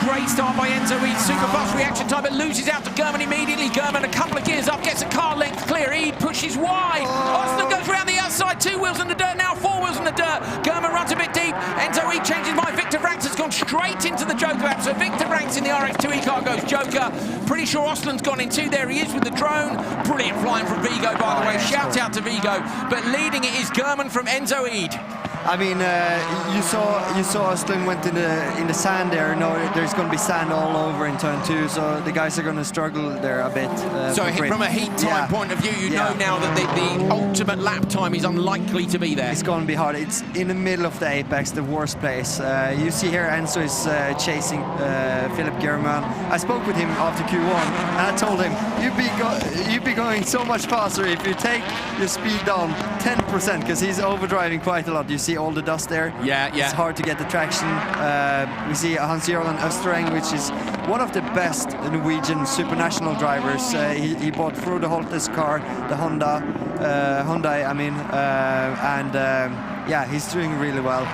Great start by Enzo Eid, super fast reaction time, but loses out to German immediately. German a couple of gears up, gets a car length clear. Eid pushes wide. Ostland goes around the outside, 2 wheels in the dirt, now 4 wheels in the dirt. German runs a bit deep. Enzo Eid changes mind. Victor Franks has gone straight into the Joker app. So Victor Franks in the RX2E car goes Joker. Pretty sure Ostland's gone in too. There he is with the drone. Brilliant flying from Vigo, by the way. Shout out to Vigo. But leading it is German from Enzo Eid. I mean, you saw Ostland went in the sand there. No, there's going to be sand all over in turn 2, so the guys are going to struggle there a bit. So from a heat time point of view, you know now that the ultimate lap time is unlikely to be there. It's going to be hard. It's in the middle of the apex, the worst place. You see here, Enzo is chasing Philip German. I spoke with him after Q1, and I told him, you'd be going so much faster if you take your speed down 10%, because he's overdriving quite a lot. You see see all the dust there. Yeah. It's hard to get the traction. We see Hans-Jørgen Østreng, which is one of the best Norwegian supernational drivers. He bought through the Holjes car, the Hyundai, I mean, yeah, he's doing really well.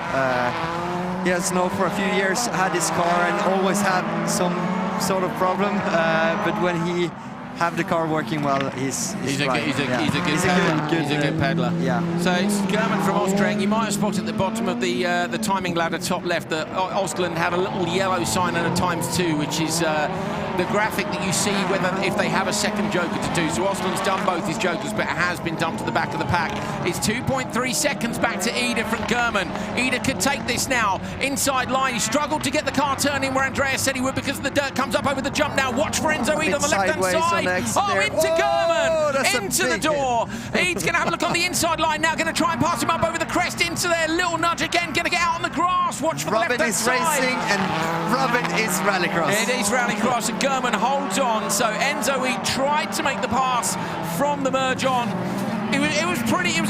He has now for a few years had his car and always had some sort of problem, but when he have the car working well, he's a good peddler. Yeah. So it's German from Østreng. You might have spotted at the bottom of the timing ladder, top left, that Østland had a little yellow sign and a ×2, which is the graphic that you see if they have a second joker to do. So Østland's done both his jokers, but it has been dumped to the back of the pack. It's 2.3 seconds back to Ida from German. Ida could take this now. Inside line, he struggled to get the car turning where Andreas said he would because the dirt comes up over the jump now. Watch for Enzo Ida on the left-hand side. Into German! Into the door. He's going to have a look on the inside line now, going to try and pass him up over the crest into there. Little nudge again, going to get out on the grass. Watch for the left-hand side. Robin is racing and Robin is rallycross. It is rallycross and German holds on. So Enzo Ida tried to make the pass from the merge on. It was a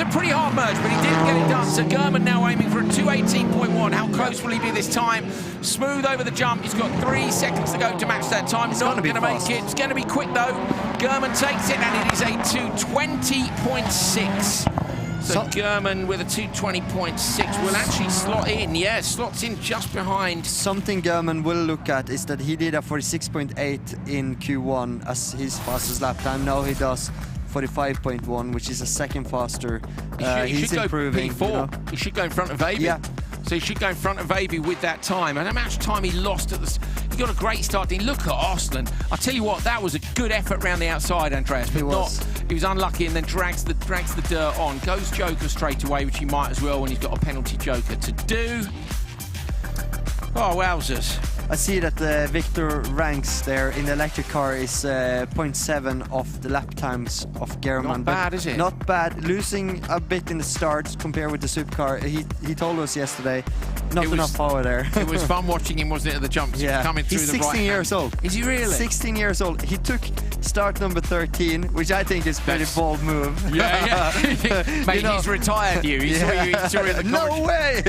pretty hard merge, but he didn't get it done. So German now aiming for a 2:18.1. How close will he be this time? Smooth over the jump. He's got 3 seconds to go to match that time. He's not going to make it. It's going to be quick though. German takes it, and it is a 2:20.6. So German with a 2:20.6 will actually slot in. Yeah, slots in just behind. Something German will look at is that he did a 46.8 in Q1 as his fastest lap time. Now he does 45.1, which is a second faster. He's improving. P4. You know? He should go in front of Avey. Yeah. So he should go in front of Avey with that time. And how much time he lost at the... He got a great start. Look at Østland. I'll tell you what, that was a good effort round the outside, Andreas. But he was unlucky and then drags the dirt on. Goes joker straight away, which he might as well when he's got a penalty joker to do. Oh, wowzers. I see that Victor ranks there in the electric car is 0.7 of the lap times of German. Not bad, is it? Not bad. Losing a bit in the start compared with the supercar. He told us yesterday, not enough power there. It was fun watching him, wasn't it, at the jumps? Yeah. Coming through He's the 16 years old. Is he really? 16 years old. He took start number 13, which I think is a pretty bold move. Yeah. Mate, he's retired you. He saw you in the No way!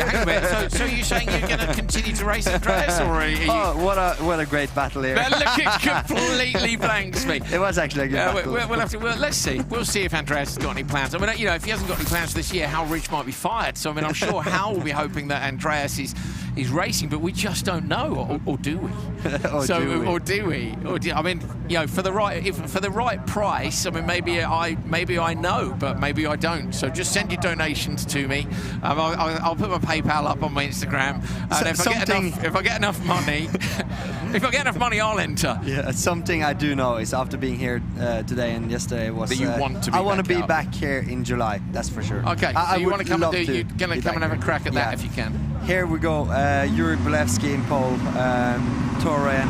So you're saying you're going to continue to race Andreas, or are you... Oh, what a great battle here. Look, it completely blanks me. It was actually a good battle. We'll have to. Let's see. We'll see if Andreas has got any plans. I mean, you know, if he hasn't got any plans for this year, Hal Rich might be fired. So I mean, I'm sure Hal will be hoping that Andreas is racing, but we just don't know, or do we? Or do we? I mean, you know, for the right price. I mean, maybe I know, but maybe I don't. So just send your donations to me. I'll put my PayPal up on my Instagram, and if I get enough money. If I get enough money, I'll enter. Yeah, something I do know is after being here today and yesterday was that you want to be I want to be back here in July, that's for sure. Okay, so you want to come and do, you're going to come and have a crack at that if you can. Here we go, Yuri Bolevsky in pole, Toren.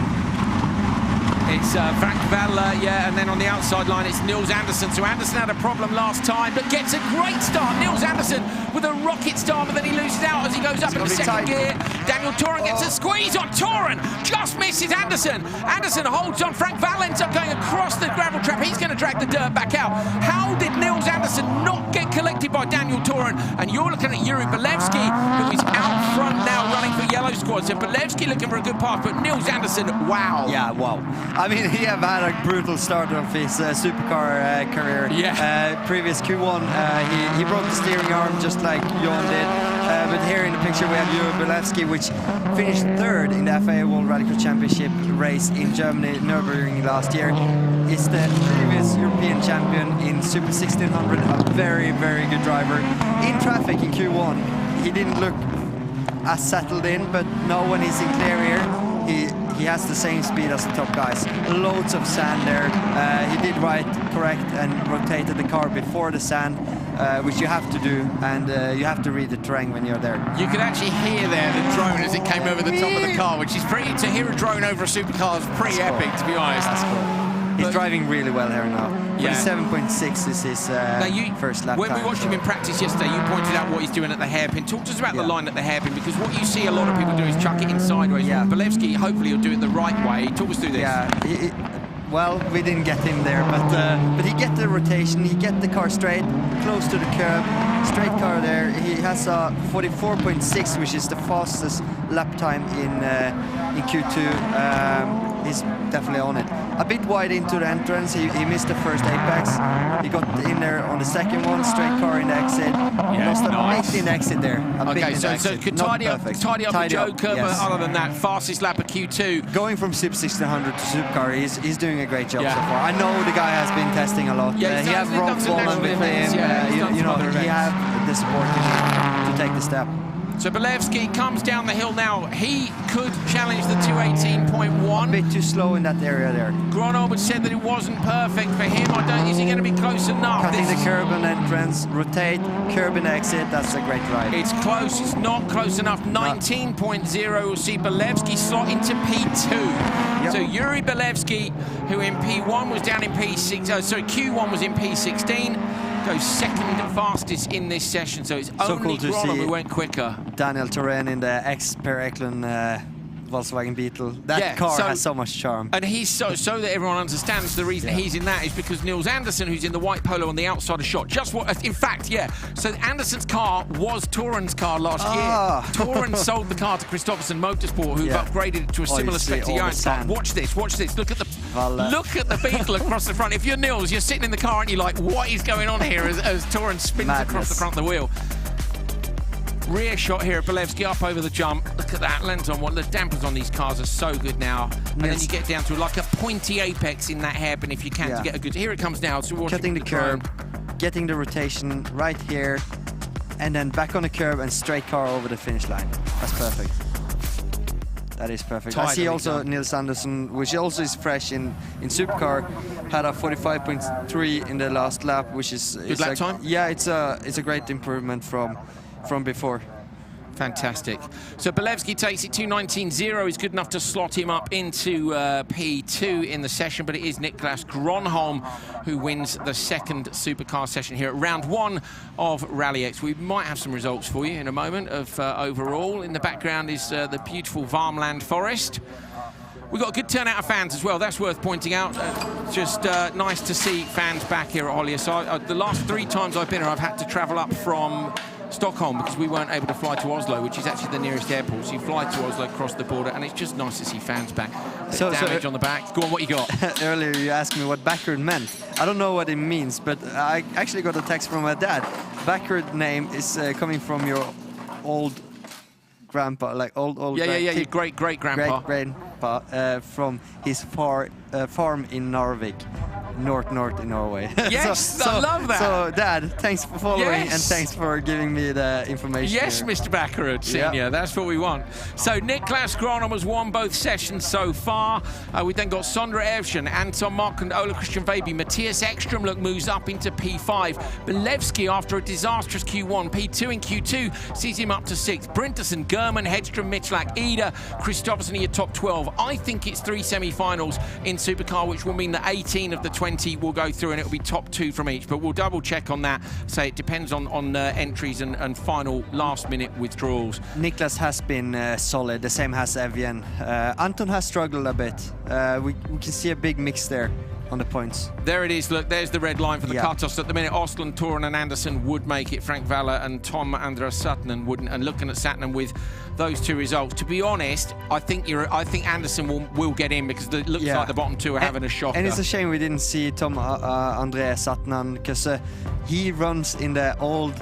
It's Frank Valle, yeah, and then on the outside line it's Nils Andersen. So Andersen had a problem last time, but gets a great start. Nils Andersen with a rocket start, but then he loses out as he goes up into second gear. Daniel Toren gets a squeeze on Toren, just misses Andersen. Andersen holds on. Frank Valle ends up going across the gravel trap. He's going to drag the dirt back out. How did Nils Andersen not get collected by Daniel Toren? And you're looking at Yuri Bolevsky, who is out front now running for Yellow Squad. So Bolevsky looking for a good pass, but Nils Andersen, wow. Yeah, wow. I mean, he have had a brutal start of his supercar career. Yeah. Previous Q1, he broke the steering arm just like Jon did. But here in the picture we have Yuri Bolevsky, which finished third in the FIA World Rallycross Championship race in Germany, Nürburgring last year. He's the previous European champion in Super 1600, a very, very good driver. In traffic in Q1, he didn't look as settled in, but now when he's in clear air, he has the same speed as the top guys. Loads of sand there. He did correct and rotated the car before the sand, which you have to do, and you have to read the terrain when you're there. You could actually hear there the drone as it came over the top of the car, which is pretty, to hear a drone over a supercar is pretty epic, to be honest. That's cool. He's driving really well here now. 47.6 is his first lap when time. we watched him in practice yesterday, you pointed out what he's doing at the hairpin. Talk to us about the line at the hairpin, because what you see a lot of people do is chuck it in sideways. Yeah. Bolevsky, hopefully, will do it the right way. Talk us through this. Yeah, well, we didn't get him there, but he get the rotation, he get the car straight, close to the curb, straight car there. He has a 44.6, which is the fastest lap time in Q2. He's definitely on it. A bit wide into the entrance, he missed the first apex. He got in there on the second one, straight car in the exit. He lost a bit in the exit there. Okay, so could tidy up the Joker, but other than that, fastest lap of Q2. Going from Sub 1600 to Supercar, he's doing a great job so far. I know the guy has been testing a lot. Yeah, he has Rob Wallen with him. He have the support to take the step. So Belevsky comes down the hill now. He could challenge the 218.1. A bit too slow in that area there. Gronholm said that it wasn't perfect for him. Is he going to be close enough? Cutting the curb and entrance, rotate, curb and exit. That's a great ride. It's close. It's not close enough. 19.0 will see Belevsky slot into P2. Yep. So Yuri Belevsky, who in P1 was down in P6, Q1 was in P16. Goes second fastest in this session, so it's only cool Gronholm who went quicker. Daniel Torren in the Per Eklund Volkswagen Beetle. That car has so much charm. And he's so that everyone understands the reason he's in that is because Nils Andersen, who's in the white polo on the outside of shot, in fact, so Andersen's car was Torren's car last year. Torren sold the car to Kristoffersen Motorsport, who've upgraded it to a similar spec to Johan's car. Watch this. Look at the Beetle across the front. If you're Nils, you're sitting in the car and you're like, what is going on here as Torren spins across the front of the wheel. Rear shot here at Belevsky up over the jump. Look at that, lands on one. The dampers on these cars are so good now. And then you get down to like a pointy apex in that hairpin if you can to get a good... Here it comes now. So cutting the curb, getting the rotation right here, and then back on the curb and straight car over the finish line. That's perfect. That is perfect. I see also Nils Andersen, which also is fresh in Supercar, had a 45.3 in the last lap, which is... Good lap time? Yeah, it's a great improvement from before. Fantastic. So Belevsky takes it 2:19.0. He's good enough to slot him up into P2 in the session, but it is Niklas Gronholm who wins the second Supercar session here at round 1 of RallyX. We might have some results for you in a moment of overall. In the background is the beautiful Varmland forest. We've got a good turnout of fans as well. That's worth pointing out. Just nice to see fans back here at Holjes. The last 3 times I've been here, I've had to travel up from Stockholm because we weren't able to fly to Oslo, which is actually the nearest airport. So you fly to Oslo, cross the border, and it's just nice to see fans back. Damage on the back. Go on, what you got? Earlier you asked me what backward meant. I don't know what it means, but I actually got a text from my dad. Backward name is coming from your old grandpa, like old your great grandpa. Great grandpa from his farm in Narvik. North in Norway. Yes, I love that. So, Dad, thanks for following and thanks for giving me the information. Yes, here. Mr. Backerud, Senior, that's what we want. So Niklas Gronholm has won both sessions so far. We then got Sondre Evjen, Anton Mock and Ole Christian Veiby. Matthias Ekström moves up into P5. Belevsky, after a disastrous Q1, P2 in Q2, sees him up to 6th. Bryntosan, German, Hedström, Mitchell, Ida, Kristoffersen in your top 12. I think it's 3 semi-finals in Supercar, which will mean that 18 of the 20 will go through and it'll be top 2 from each, but we'll double check on that. So it depends on entries and final last minute withdrawals. Niklas has been solid, the same has Evjen. Anton has struggled a bit. We can see a big mix there on the points. There it is, look, there's the red line for the cutoffs. At the minute, Osland, Toren and Andersen would make it. Frank Valler and Tom Andreas Satinen wouldn't. And looking at Satinen with those 2 results, to be honest, I think Andersen will get in because it looks like the bottom 2 are having a shocker. And it's a shame we didn't see Tom Andreas Satinen because he runs in the old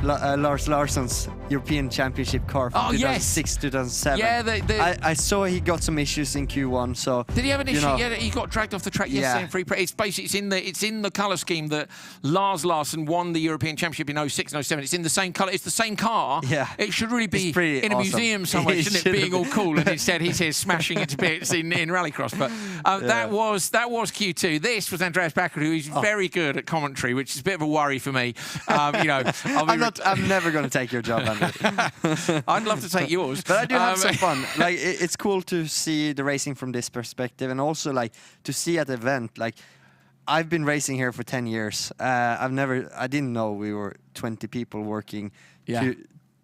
Lars Larsson's European Championship car from 2006, 2007. Yeah, I saw he got some issues in Q1. So did he have an issue? Yeah, he got dragged off the track yesterday in free practice. It's basically it's in the colour scheme that Lars Larsson won the European Championship in 06 and 07. It's in the same colour. It's the same car. Yeah, it should really be in a museum somewhere, shouldn't it? Being all cool, and instead he's here smashing it to bits in Rallycross. But that was Q2. This was Andreas Backerud, who is very good at commentary, which is a bit of a worry for me. I'm never going to take your job, Andy. I'd love to take yours. But I do have some fun. Like it's cool to see the racing from this perspective, and also like to see at the event. Like I've been racing here for 10 years. I didn't know we were 20 people working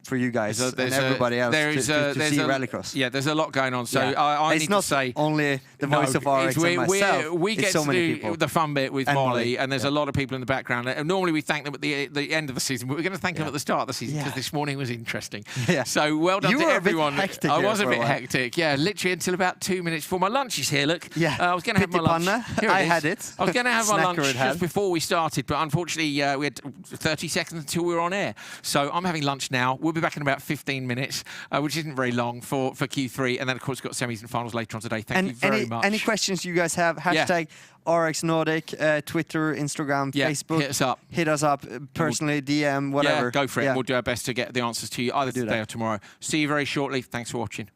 for you guys and everybody else to see Rallycross. Yeah, there's a lot going on. So Yeah. I it's need not to say only the voice of RX and myself. We get so to many do people. the fun bit with And Molly, and there's a lot of people in the background. And normally we thank them at the end of the season, but we're going to thank them at the start of the season because this morning was interesting. Yeah. So well done You to were everyone. A bit hectic I was a for bit while. hectic. Yeah, literally until about 2 minutes before my lunch is here. Look. Yeah. I was going to have my lunch. Pyttipanna. Here I is. had it. I was going to have my lunch Snacker it had. just before we started, but unfortunately we had 30 seconds until we were on air. So I'm having lunch now. We'll be back in about 15 minutes, which isn't very long for Q3. And then, of course, we've got semis and finals later on today. Thank you very much. Any questions you guys have, hashtag RX Nordic, Twitter, Instagram, Facebook. Hit us up. Hit us up personally, DM, whatever. Yeah, go for it. Yeah. We'll do our best to get the answers to you either today or tomorrow. See you very shortly. Thanks for watching.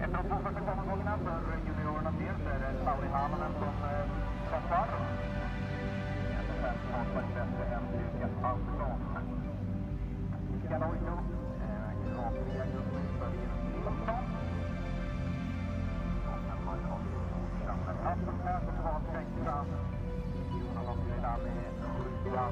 Efter de 2 första kvalomgångarna för juniorernas del så är det Lauri Halonen som toppar. En och 5 startpoäng bättre än Lukas Alfredsson. Mikael Oijo, A3 just nu för Linus Nilsson. Och sen har jag Sander Hasselberg som var 6:a. Jonas Rydal är 7:a.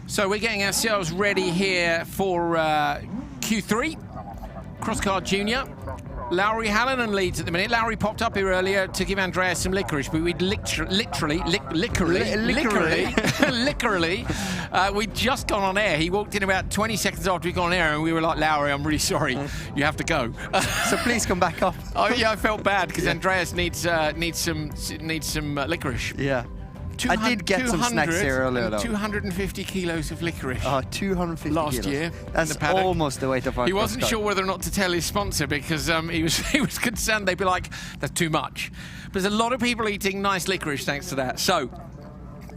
So we're getting ourselves ready here for Q3, Crosscar Junior. Lauri Hallinen leads at the minute. Lauri popped up here earlier to give Andreas some licorice, but we'd literally, we'd just gone on air. He walked in about 20 seconds after we'd gone on air, and we were like, Lauri, I'm really sorry, you have to go. So please come back up. Oh yeah, I felt bad because Andreas needs some licorice. Yeah. I did get some snacks here earlier, though. 250 kilos of licorice. Oh, 250 last kilos. year. That's almost the weight of our He wasn't sure whether or not to tell his sponsor because he was concerned they'd be like, that's too much. But there's a lot of people eating nice licorice thanks to that. So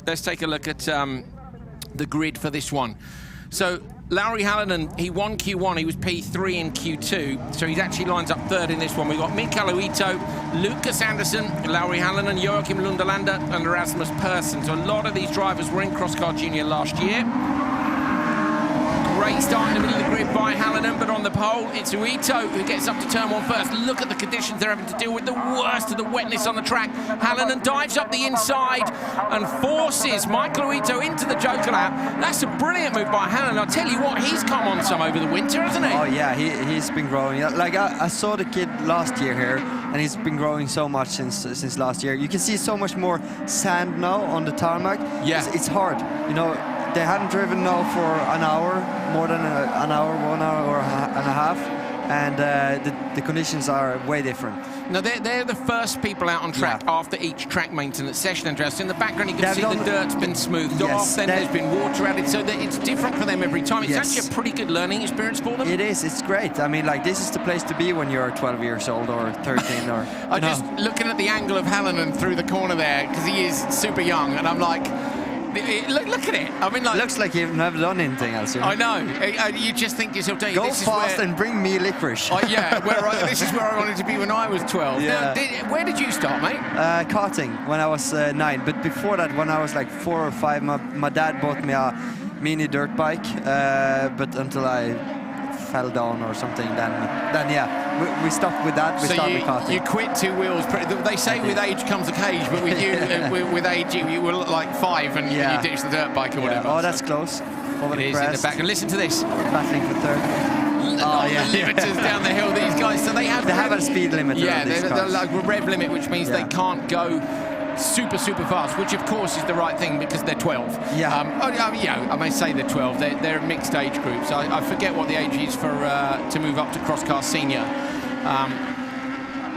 let's take a look at the grid for this one. So Lauri Hallinen, he won Q1, he was P3 in Q2, so he actually lines up third in this one. We've got Mikael Uito, Lucas Andersson, Lauri Hallinen, Joachim Lundelander and Rasmus Persson. So a lot of these drivers were in Crosscar Junior last year. Great start in the middle of the grid by Hallinen, but on the pole, it's Uito who gets up to turn 1 first. Look at the conditions they're having to deal with, the worst of the wetness on the track. Hallinen dives up the inside and forces Mikael Uito into the Joker lap. That's a brilliant move by Hallinen. I'll tell you what, he's come on some over the winter, hasn't he? Oh yeah, he's been growing. Like I saw the kid last year here, and he's been growing so much since last year. You can see so much more sand now on the tarmac. Yeah. It's hard, you know. They haven't driven now for an hour, more than an hour, 1 hour and a half, and the conditions are way different. No, they're the first people out on track after each track maintenance session, Andreas. In the background, you can see the dirt's been smoothed off, then there's been water added, so that it's different for them every time. It's actually a pretty good learning experience for them. It is, it's great. I mean, like, this is the place to be when you're 12 years old or 13 or... I'm just looking at the angle of Hallinen through the corner there, because he is super young, and I'm like... Look at it. I mean, like, looks like you've never done anything else. You know? I know. You just think to yourself, don't you? Go fast and bring me licorice. This is where I wanted to be when I was 12. Yeah. Now, where did you start, mate? Karting when I was 9. But before that, when I was like 4 or 5, my dad bought me a mini dirt bike. But until I fell down or something, then yeah, we stopped with that. We started with karting. You quit 2 wheels. They say with age comes a cage, but with you, with age, you were like 5 and you ditched the dirt bike or whatever. Oh, that's close. It is in the back. And listen to this. Battling for third. The limiters down the hill, these guys. So they have a speed limiter. Yeah, they're like a rev limit, which means they can't go super fast, which of course is the right thing because they're 12. Yeah. I may say they're 12. They're a mixed age group, so I forget what the age is for to move up to Crosscar Senior.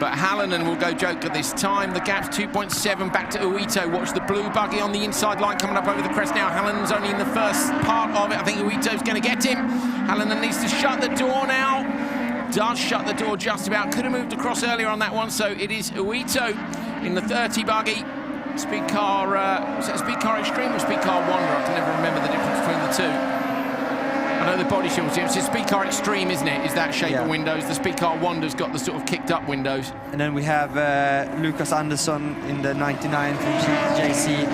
But Hallinen will go Joker this time. The gap's 2.7 back to Uito. Watch the blue buggy on the inside line coming up over the crest now. Hallinen's only in the first part of it. I think Uito's going to get him. Hallinen needs to shut the door now. Does shut the door just about. Could have moved across earlier on that one, so it is Uito in the 30 buggy. Speed car, is that Speed Car Extreme or Speed Car Wonder? I can never remember the difference between the two. I know the body shield, it's a Speed Car Extreme, isn't it? Is that shape of windows. The Speed Car Wonder's got the sort of kicked up windows. And then we have Lucas Andersson in the 99 from JC.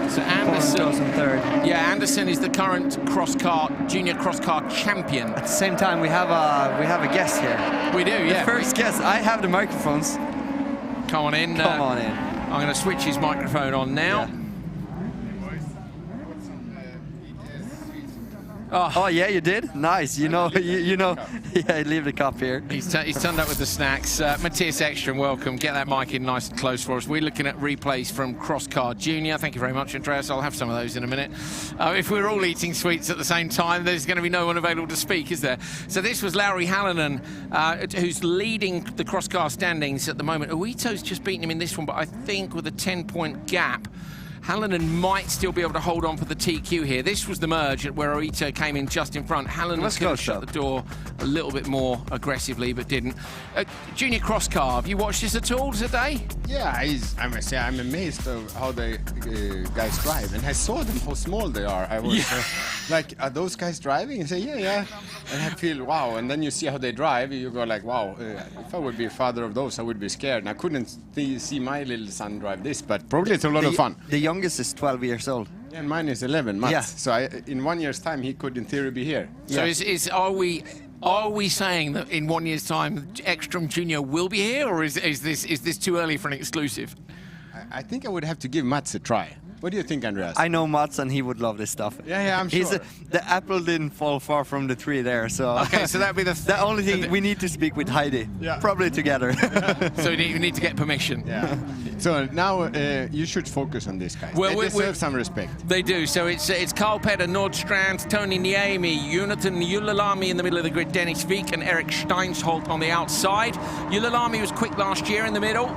So Andersson, third. Yeah, Andersson is the current junior cross car champion. At the same time, we have a guest here. We do, yeah. The first guest. I have the microphones. Come on in. Come on in. I'm going to switch his microphone on now. Yeah. Oh yeah, you did? Nice. You know. Yeah, leave the cup here. He's turned up with the snacks. Matthias Ekström, welcome. Get that mic in nice and close for us. We're looking at replays from Crosscar Junior. Thank you very much, Andreas. I'll have some of those in a minute. If we're all eating sweets at the same time, there's going to be no one available to speak, is there? So this was Lauri Hallinen, who's leading the Crosscar standings at the moment. Uito's just beaten him in this one, but I think with a 10-point gap, Hallinen might still be able to hold on for the TQ here. This was the merge where Uito came in just in front. Hallinen could have shut the door a little bit more aggressively, but didn't. Junior cross car, have you watched this at all today? Yeah, I must say I'm amazed of how the guys drive, and I saw them how small they are. I was like, are those guys driving? And say, yeah. And I feel, wow. And then you see how they drive, you go like, wow. If I would be a father of those, I would be scared. And I couldn't see my little son drive this, but probably it's a lot of fun. The youngest is 12 years old. Yeah, and mine is 11 months. Yeah. So in 1 year's time, he could in theory be here. So are we saying that in 1 year's time, Ekström Junior will be here, or is this too early for an exclusive? I think I would have to give Mats a try. What do you think, Andreas? I know Mats, and he would love this stuff. Yeah, I'm sure. The apple didn't fall far from the tree there, so... Okay, so that'd be the only thing, we need to speak with Heidi. Yeah. Probably together. So you need to get permission. Yeah. So now you should focus on this, guys. They deserve some respect. They do. So it's Carl Petter, Nordstrand, Tony Niemi, Jonathan Julalami in the middle of the grid, Dennis Vik and Eric Steinsholt on the outside. Julalami was quick last year in the middle.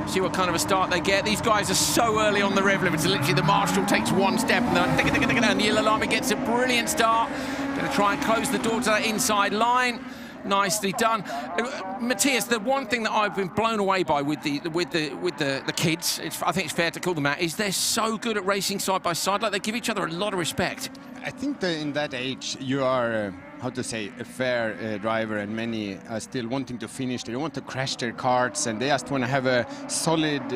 See what kind of a start they get. These guys are so early on the rev limit. It's literally the marshal takes one step and Julalami gets a brilliant start. Going to try and close the door to that inside line. Nicely done, Matthias. The one thing that I've been blown away by with the kids, I think it's fair to call them that, is they're so good at racing side by side. Like, they give each other a lot of respect. I think that in that age you are, how to say, a fair driver, and many are still wanting to finish. They don't want to crash their karts, and they just want to have a solid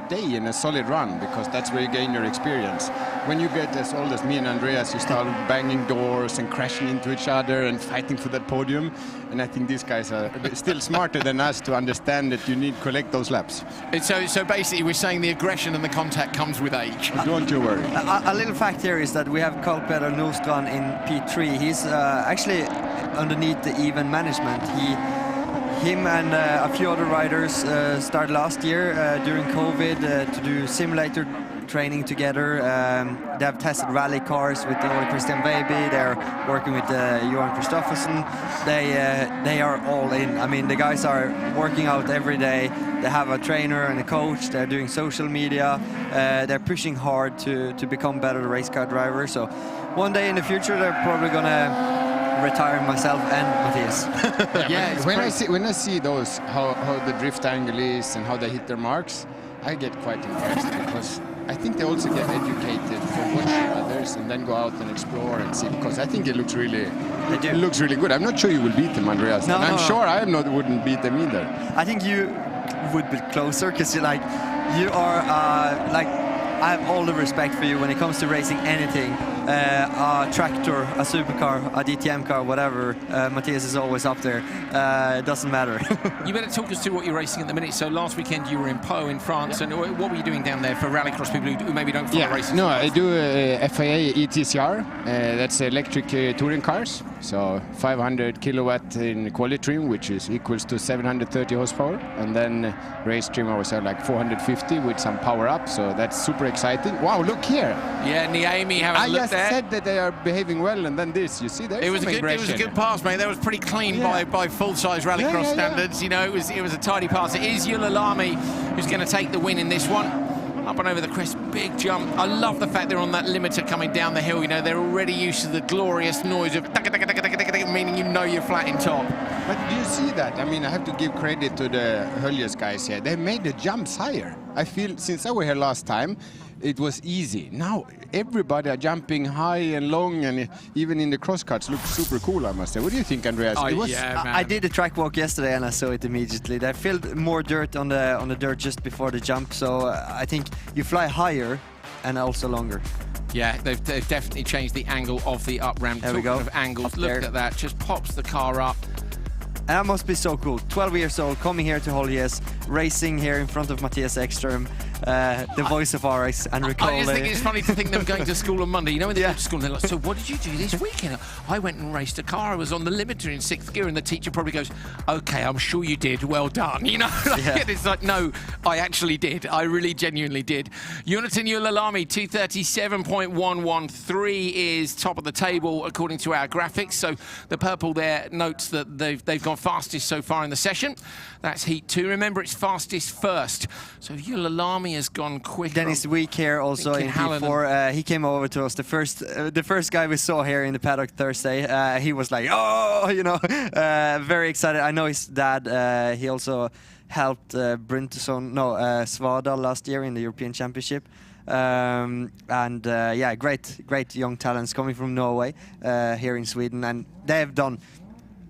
day and a solid run, because that's where you gain your experience. When you get as old as me and Andreas, you start banging doors and crashing into each other and fighting for that podium. And I think these guys are still smarter than us to understand that you need to collect those laps. So basically we're saying the aggression and the contact comes with age. Don't you worry. A little fact here is that we have Carl Petter Nordstrand in P3. He's actually underneath the even management. Him and a few other riders started last year during COVID to do simulator training together. They have tested rally cars with Ole Christian Baby. They're working with Johan Kristoffersen. They are all in. I mean, the guys are working out every day. They have a trainer and a coach. They're doing social media. They're pushing hard to become better race car drivers. So one day in the future, they're probably gonna retire myself and Matthias. Yeah, when I see those, how the drift angle is and how they hit their marks, I get quite impressed, because I think they also get educated from watching others and then go out and explore and see, because I think it looks really good. I'm not sure you will beat them, Andreas. No, and I'm sure I wouldn't beat them either. I think you would be closer, because you are I have all the respect for you when it comes to racing anything. A tractor, a supercar, a DTM car, whatever. Matthias is always up there. It doesn't matter. You better talk us through what you're racing at the minute. So last weekend you were in Pau in France, and what were you doing down there for rallycross people who maybe don't follow racing? No, I do FIA ETCR. That's electric touring cars. So 500 kilowatt in quality trim, which is equals to 730 horsepower, and then race trim I was at like 450 with some power up. So that's super exciting. Wow, look here. Yeah, Niemi having a look there. I said that they are behaving well, and then this. You see, there's it was a good pass, mate. That was pretty clean by full-size rallycross standards. You know, it was a tidy pass. It is Julalami who's going to take the win in this one. Up and over the crest, big jump. I love the fact they're on that limiter coming down the hill. You know, they're already used to the glorious noise of meaning you know you're flat in top. But do you see that? I mean, I have to give credit to the Holjes guys here. They made the jumps higher. I feel since I was here last time, it was easy. Now everybody are jumping high and long, and even in the cross cuts looks super cool, I must say. What do you think, Andreas? I did a track walk yesterday and I saw it immediately. They filled more dirt on the dirt just before the jump, so I think you fly higher and also longer. Yeah, they've definitely changed the angle of the up ramp. There we go. Of angles, look at that, just pops the car up. And that must be so cool. 12 years old, coming here to Holjes, racing here in front of Matthias Ekström, the voice of RX, and Ricole. I just think it's funny to think them going to school on Monday. You know, when they go to school and they're like, so what did you do this weekend? I went and raced a car. I was on the limiter in 6th gear, and the teacher probably goes, okay, I'm sure you did. Well done. You know, it's like, no, I actually did. I really genuinely did. Jonathan Julalami, 237.113 is top of the table according to our graphics. So the purple there notes that they've gone fastest so far in the session. That's heat 2. Remember, it's fastest first. So Julalami has gone quicker. Dennis Week here also in P4. He came over to us. The first guy we saw here in the paddock Thursday. He was like, oh, you know, very excited. I know his dad. He also helped Bryntosan, Svadal last year in the European Championship. Yeah, great young talents coming from Norway here in Sweden, and they have done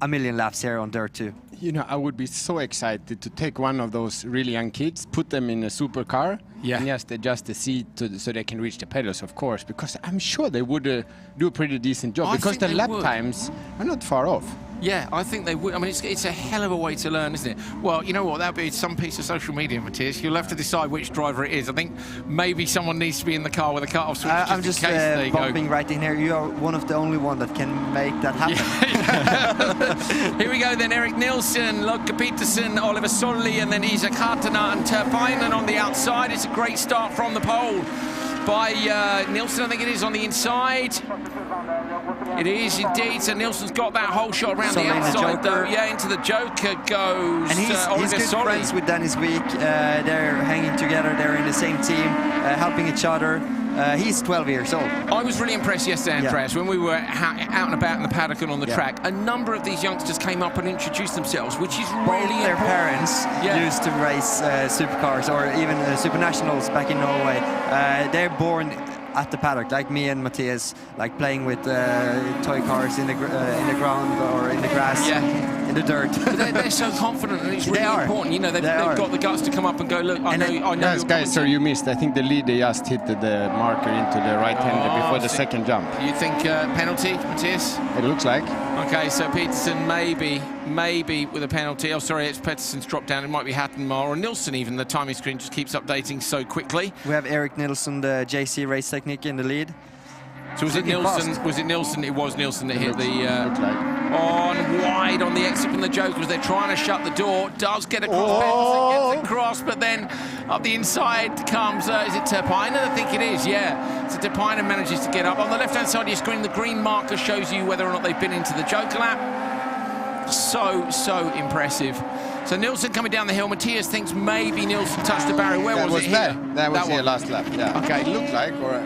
a million laps here on dirt too. You know, I would be so excited to take one of those really young kids, put them in a supercar, and just adjust the seat so they can reach the pedals, of course, because I'm sure they would do a pretty decent job, because the lap times are not far off. Yeah, I think they would. I mean, it's a hell of a way to learn, isn't it? Well, you know what? That'll be some piece of social media, Matthias. You'll have to decide which driver it is. I think maybe someone needs to be in the car with a cut-off switch. I'm just bumping right in here. You are one of the only one that can make that happen. Yeah. Here we go then. Erik Nielsen, Loke Peterson, Oliver Solli, and then Isak Hartana and Terpainen on the outside. It's a great start from the pole by Nielsen, I think it is, on the inside. It is indeed. So Nielsen's got that whole shot around the outside, though. Yeah, into the Joker goes. And he's good friends with Dennis Week. They're hanging together. They're in the same team, helping each other. He's 12 years old. I was really impressed yesterday, Andreas, when we were out and about in the paddock and on the track. A number of these youngsters came up and introduced themselves, which is really their important. parents used to race supercars or even super nationals back in Norway. They're born at the paddock, like me and Matthias, like playing with toy cars in the ground or in the grass, in the dirt. They're so confident, and it's really important. You know, they've got the guts to come up and go, look, I know. Guys, so you missed. I think the leader just hit the marker into the right-hander before the second jump. You think penalty, Matthias? It looks like. Okay, so Peterson maybe with a penalty. Oh, sorry, it's Pettersson's dropped down. It might be Hattenmar or Nilsson even. The timing screen just keeps updating so quickly. We have Erik Nilsson, the JC Race Technique, in the lead. So was it Nilsson? Was it Nilsson? It was Nilsson that hit the on wide on the exit from the Jokers. They're trying to shut the door. Does get across. Pettersson gets across, but then up the inside comes. Is it Terpainen? I think it is. Yeah. So Terpainen manages to get up on the left-hand side of your screen. The green marker shows you whether or not they've been into the Joker lap. So impressive. So Nilsson coming down the hill. Matthias thinks maybe Nilsson touched the barrier. Where was it here? That was here last lap. Yeah. Okay. It looked like, or.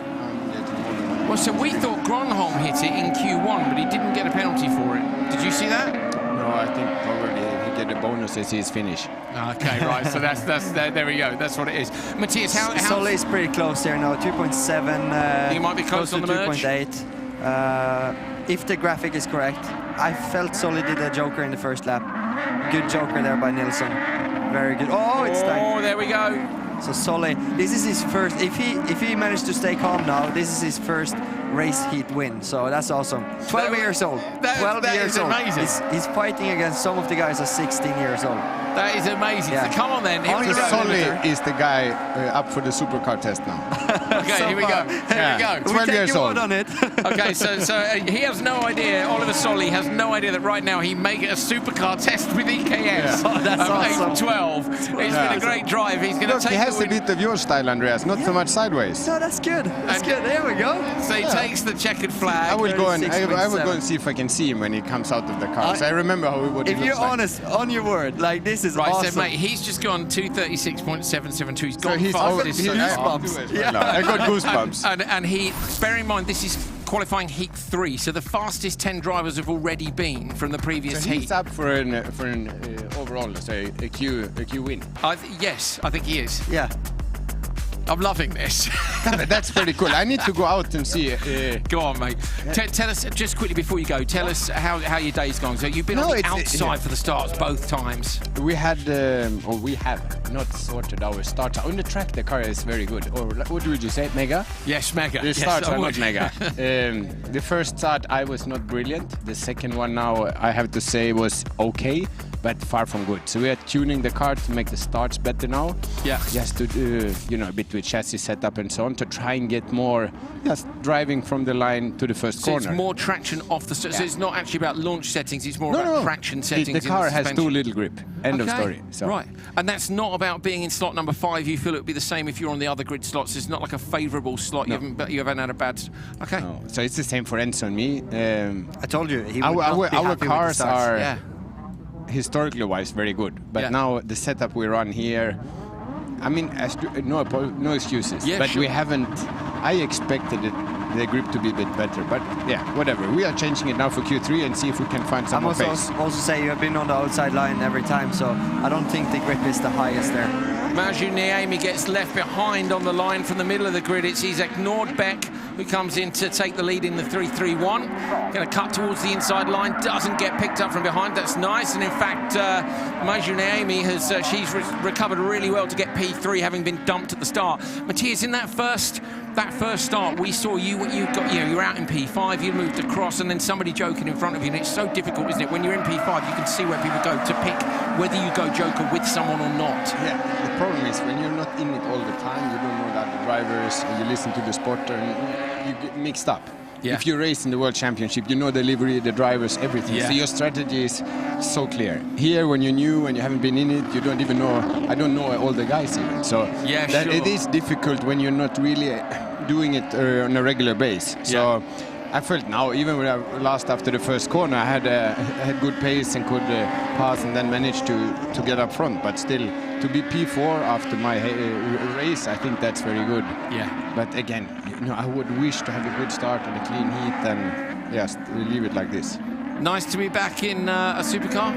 Well, so we thought Gronholm hit it in Q1, but he didn't get a penalty for it. Did you see that? No, I think probably he get a bonus as his finish. Okay, right. So that's there we go. That's what it is. Matthias, how Solly is pretty close here now. 2.7. He might be close on the merge. 2.8. If the graphic is correct, I felt Solly did a Joker in the first lap. Good Joker there by Nilsson. Very good. Oh, it's time. Oh, there we go. So Solly, this is his first. If he managed to stay calm now, this is his first race heat win. So that's awesome. 12 years old. 12 years old. Amazing. He's fighting against some of the guys are 16 years old. That is amazing. Yeah. So come on then. Here we go. Solly is the guy up for the supercar test now. Okay, here we go. Here we go. 12 years old. On it. Okay, so he has no idea. Oliver Solly has no idea that right now he may get a supercar test with EKS. Yeah. Oh, that's awesome. 12. It's been a great drive. He's going to take. He has a bit of your style, Andreas. Not so much sideways. No, that's good. That's good. There we go. So he takes the checkered flag. I will go and see if I can see him when he comes out of the car. So I remember how he would. If you're honest on your word, like this is right, awesome. So mate, he's just gone 236.772. He's gone fastest. Goosebumps. I got goosebumps. And he, bear in mind, this is qualifying heat 3, so the fastest 10 drivers have already been from the previous heat. He's up for an overall, say a Q win. Yes, I think he is. Yeah. I'm loving this. That's pretty cool. I need to go out and see. Go on, mate. Tell us, just quickly before you go, tell us how your day's gone. So you've been on the outside for the starts both times. We had, or we have not sorted our starts. On the track, the car is very good. Or what would you say, mega? Yes, mega. The starts are not mega. The first start, I was not brilliant. The second one now, I have to say, was okay, but far from good. So we are tuning the car to make the starts better now. Yeah. Just to do, a bit with chassis setup and so on, to try and get more just driving from the line to the first corner. So it's more traction off the... So it's not actually about launch settings, it's more about traction settings. The car has too little grip. End of story. So. Right. And that's not about being in slot number 5. You feel it would be the same if you're on the other grid slots. It's not like a favourable slot. No. You haven't had a bad... Okay. No. So it's the same for Enzo and me. I told you, he would not be our happy cars with the starts. are... historically wise very good, but now the setup we run here, I mean, no excuses, but we haven't. I expected the grip to be a bit better, but yeah, whatever. We are changing it now for Q3 and see if we can find some more pace. Also say you have been on the outside line every time, so I don't think the grip is the highest there. Mcginnis gets left behind on the line from the middle of the grid. It's Isak Nordbeck who comes in to take the lead in the 3-3-1. Going to cut towards the inside line, doesn't get picked up from behind. That's nice. And in fact, Mcginnis has she's recovered really well to get P3, having been dumped at the start. Matthias, in that first that first start, we saw you were out in P5, you moved across, and then somebody joking in front of you, and it's so difficult, isn't it? When you're in P5, you can see where people go to pick whether you go joker with someone or not. Yeah, the problem is when you're not in it all the time, you don't know the other drivers, and you listen to the spotter, and you get mixed up. Yeah. If you race in the World Championship, you know the livery, the drivers, everything. Yeah. So your strategy is so clear. Here, when you're new and you haven't been in it, you don't even know. I don't know all the guys even. So sure. it is difficult when you're not really doing it on a regular base. So I felt now, even when I lost after the first corner, I had good pace and could pass, and then managed to get up front. But still, to be P4 after my race, I think that's very good. Yeah. But again, I would wish to have a good start and a clean heat, and just leave it like this. Nice to be back in a supercar.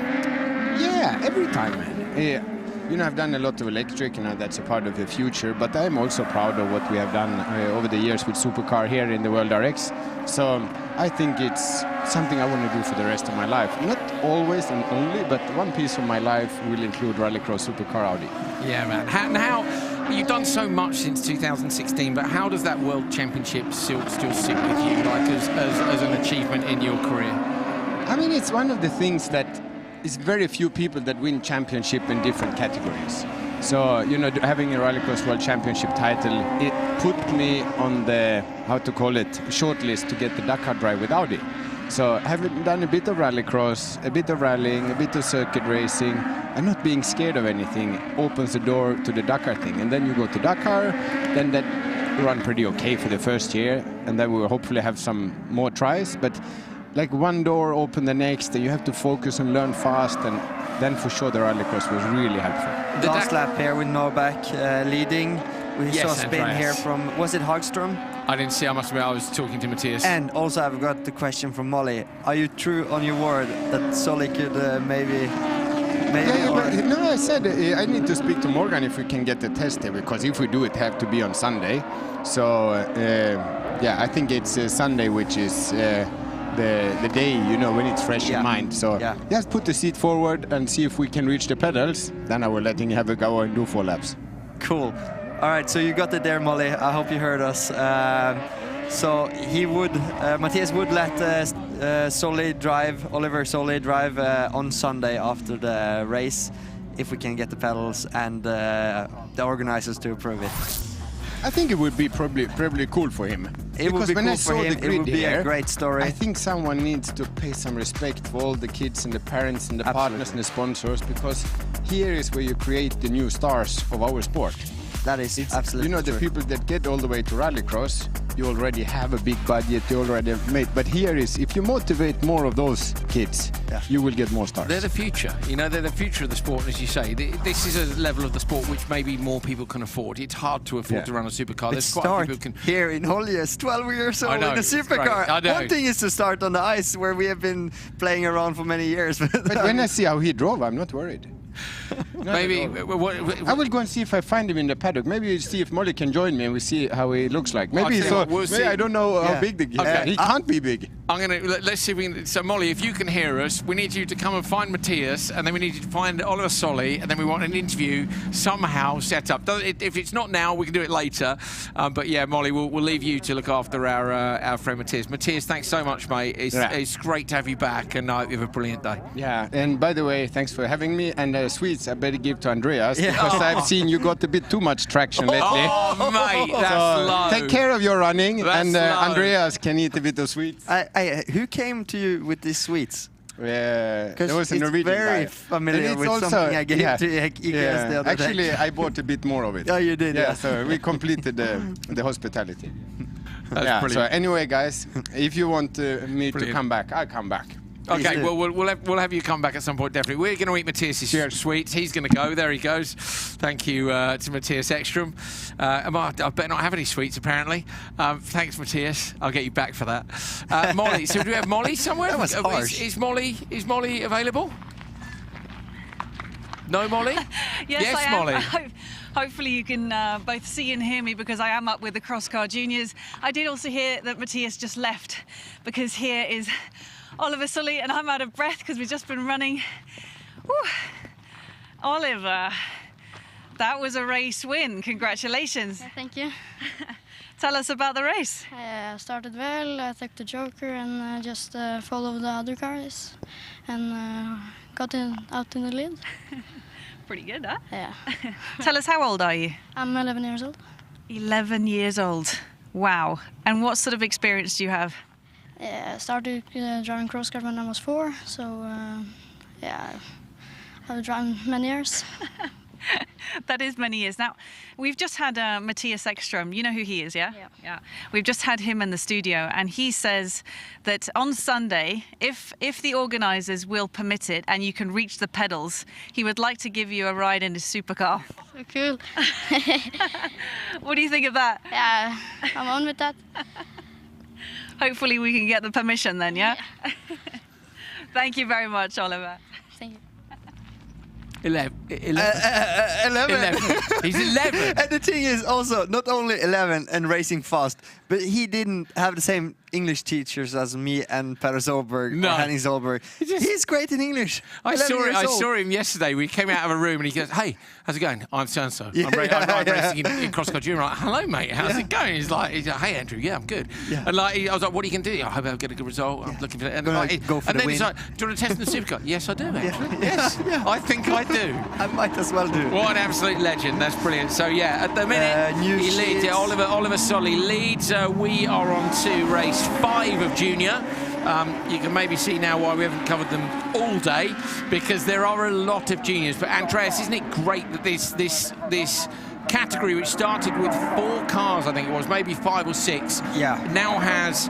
Yeah, every time, man. Yeah. I've done a lot of electric, that's a part of the future, but I'm also proud of what we have done over the years with supercar here in the World RX. So I think it's something I want to do for the rest of my life. Not always and only, but one piece of my life will include rallycross supercar Audi. Yeah, man. How you've done so much since 2016, but how does that World Championship still sit with you, like as an achievement in your career? I mean, it's one of the things that is very few people that win championship in different categories. So, having a Rallycross World Championship title, it put me on the, shortlist to get the Dakar drive with Audi. So, having done a bit of Rallycross, a bit of rallying, a bit of circuit racing, and not being scared of anything opens the door to the Dakar thing. And then you go to Dakar, then that run pretty okay for the first year, and then we will hopefully have some more tries. But like one door open the next, and you have to focus and learn fast, and then for sure the rallycross was really helpful. The last lap here with Novak leading. We saw a spin Andreas. here from, was it Hagström? I didn't see, I must admit, I was talking to Matthias. And also I've got the question from Molly. Are you true on your word that Sully could maybe No, I said I need to speak to Morgan if we can get the test here, because if we do it, have to be on Sunday. So I think it's Sunday, which is the day, when it's fresh in mind. So just put the seat forward and see if we can reach the pedals. Then I will let him have a go and do 4 laps. Cool. All right, so you got it there, Molly. I hope you heard us. So he would, Matthias would let Oliver Solly drive on Sunday after the race, if we can get the pedals and the organizers to approve it. I think it would be probably cool for him. It would be cool for him. It would be a great story. I think someone needs to pay some respect for all the kids and the parents and the partners and the sponsors, because here is where you create the new stars of our sport. That is absolutely the people that get all the way to rallycross, you already have a big budget, you already have made. But here is, if you motivate more of those kids, you will get more stars. They're the future. They're the future of the sport, as you say. This is a level of the sport which maybe more people can afford. It's hard to afford to run a supercar. There's quite a few people can. Here in Holjes, 12 years old in a supercar. One thing is to start on the ice, where we have been playing around for many years. But when I see how he drove, I'm not worried. Maybe I will go and see if I find him in the paddock. Maybe we'll see if Molly can join me and we see how he looks like. Maybe I don't know how big he can't be big. Let's see if we can. So Molly, if you can hear us, we need you to come and find Matthias, and then we need you to find Oliver Solly, and then we want an interview somehow set up. If it's not now, we can do it later. But yeah, Molly, we'll leave you to look after our friend Matthias. Matthias, thanks so much, mate. It's great to have you back, and I hope you have a brilliant day. Yeah, and by the way, thanks for having me. And sweets, I better give to Andreas, because I've seen you got a bit too much traction lately. Oh, mate, that's low. Take care of your running, and Andreas can eat a bit of sweets. Who came to you with these sweets? There was a Norwegian guy. Very familiar with something I gave to EGS the other day. Actually, I bought a bit more of it. Oh, you did? Yeah, so we completed the hospitality. That's brilliant. So anyway, guys, if you want me to come back, I'll come back. Okay, well, we'll have you come back at some point, definitely. We're going to eat Matthias' sweets. He's going to go. There he goes. Thank you to Matthias Ekström. I better not have any sweets, apparently. Thanks, Matthias. I'll get you back for that. Molly, so do we have Molly somewhere? That was harsh. Is Molly available? No, Molly? Yes, I am. Molly. Hopefully you can both see and hear me, because I am up with the Crosscar Juniors. I did also hear that Matthias just left, because here is Oliver Solly, and I'm out of breath because we've just been running. Whew. Oliver, that was a race win. Congratulations. Yeah, thank you. Tell us about the race. I started well, I took the joker and just followed the other cars and got out in the lead. Pretty good, huh? Yeah. Tell us, how old are you? I'm 11 years old. 11 years old. Wow. And what sort of experience do you have? Yeah, I started driving cross kart when I was 4, so yeah, I've driven many years. That is many years. Now, we've just had Mattias Ekström. You know who he is, yeah? Yeah. We've just had him in the studio, and he says that on Sunday, if the organisers will permit it and you can reach the pedals, he would like to give you a ride in his supercar. So cool. What do you think of that? Yeah, I'm on with that. Hopefully we can get the permission then, yeah? Thank you very much, Oliver. Thank you. 11. He's 11. And the thing is also, not only 11 and racing fast, but he didn't have the same English teachers as me and Per Solberg or Henning Solberg. He's great in English. I saw him yesterday. We came out of a room and he goes, "Hey, how's it going? I'm so-and-so. I'm racing in cross-country." I'm like, "Hello, mate. How's it going?" He's like, "Hey, Andrew. Yeah, I'm good." Yeah. And like, I was like, "What are you going to do?" I hope I'll get a good result. I'm looking for it. And, go for the then win. he's like, "Do you want to test in the supercar?" Yes, I do, actually. Yes, I think I do. I might as well do. What an absolute legend. That's brilliant. So, yeah, at the minute, he leads. Oliver Solly leads. We are on to race 5 of Junior. You can maybe see now why we haven't covered them all day, because there are a lot of juniors. But Andreas, isn't it great that this category, which started with 4 cars, I think it was, maybe 5 or 6, now has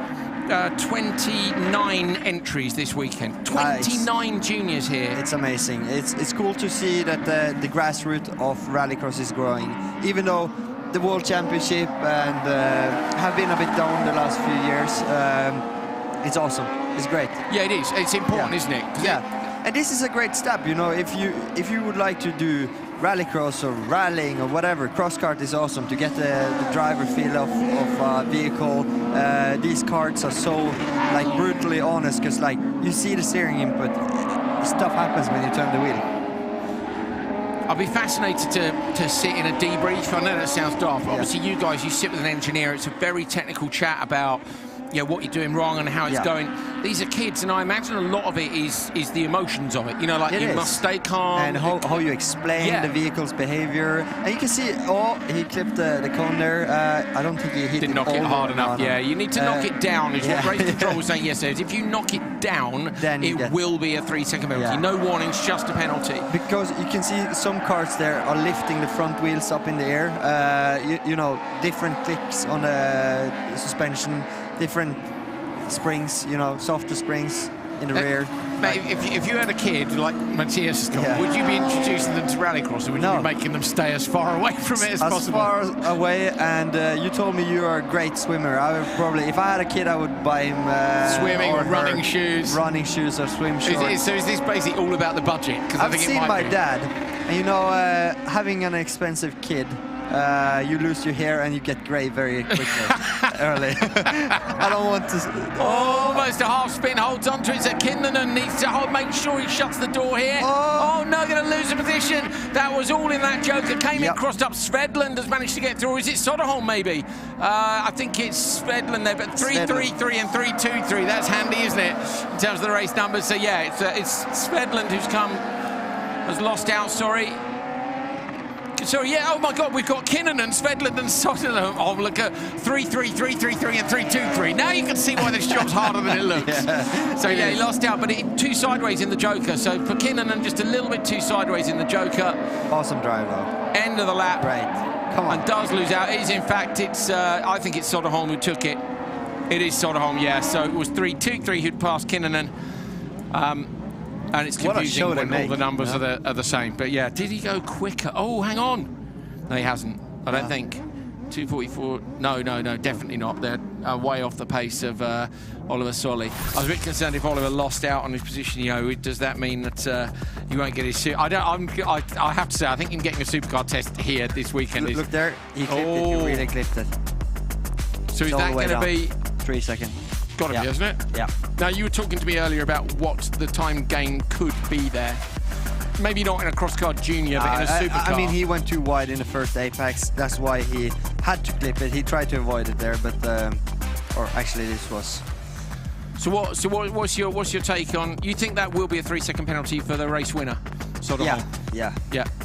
29 entries this weekend. 29 juniors here. It's amazing. It's cool to see that the grassroots of rallycross is growing, even though the World Championship and have been a bit down the last few years. It's awesome. It's great. Yeah, it is. It's important, isn't it? Yeah. And this is a great step, you know, if you would like to do rallycross or rallying or whatever, cross kart is awesome to get the driver feel of a vehicle. These karts are so like brutally honest, because like you see the steering input, stuff happens when you turn the wheel. I'll be fascinated to sit in a debrief. I know that sounds daft, but obviously you guys, you sit with an engineer. It's a very technical chat about what you're doing wrong and how it's going. These are kids, and I imagine a lot of it is the emotions of it. You know, like you must stay calm. And how you explain the vehicle's behavior. And you can see, he clipped the cone there. I don't think he hit Didn't knock it hard enough. No. Yeah, you need to knock it down. Is what race control was saying yesterday. If you knock it down, then it will be a 3-second penalty. No warnings, just a penalty. Because you can see some cars there are lifting the front wheels up in the air. You know, different clicks on the suspension, different springs, you know, softer springs in the rear. Mate, if you had a kid like Mattias has got, would you be introducing them to rallycross, or would you be making them stay as far away from it as possible? As far away, and you told me you are a great swimmer. I would probably, if I had a kid, I would buy him swimming or running shoes or swim shorts. So is this basically all about the budget? I've seen my dad, and you know, having an expensive kid, you lose your hair and you get grey very quickly, early. I don't want to... Almost a half spin, holds on to it. So Kinnunen needs to make sure he shuts the door here. Oh no, going to lose a position. That was all in that joker. Came in, crossed up. Svedland has managed to get through. Is it Soderholm maybe? I think it's Svedland there, but 3-3-3 and 3-2-3. That's handy, isn't it? In terms of the race numbers. So yeah, it's Svedland who's has lost out, sorry. So yeah, oh my God, we've got Kinnunen, Svedland and Soderholm. Oh, look at 3-3, 3-3-3 and 3-2-3. Now you can see why this job's harder than it looks. So yeah, he lost out, but too sideways in the joker. So for Kinnunen, just a little bit too sideways in the joker. Awesome drive though. End of the lap. Right. Come on. And does lose out. It is, in fact, I think it's Soderholm who took it. It is Soderholm, yeah. So it was 3-2-3 who'd passed Kinnunen. And it's confusing when all the numbers are the same. But yeah, did he go quicker? Oh, hang on. No, he hasn't. I don't think. 2:44. No, definitely not. They're way off the pace of Oliver Solly. I was a bit concerned if Oliver lost out on his position. You know, does that mean that he won't get his suit? I have to say, I think him getting a supercar test here this weekend is. Look there, he clipped it. He really clipped it. So is that going to be 3 seconds? Got to be, isn't it? Yeah. Now, you were talking to me earlier about what the time gain could be there. Maybe not in a cross-kart junior, but in a supercar. I mean, he went too wide in the first apex. That's why he had to clip it. He tried to avoid it there, but or actually this was. So what's your take on? You think that will be a 3-second penalty for the race winner? Sort of. Yeah.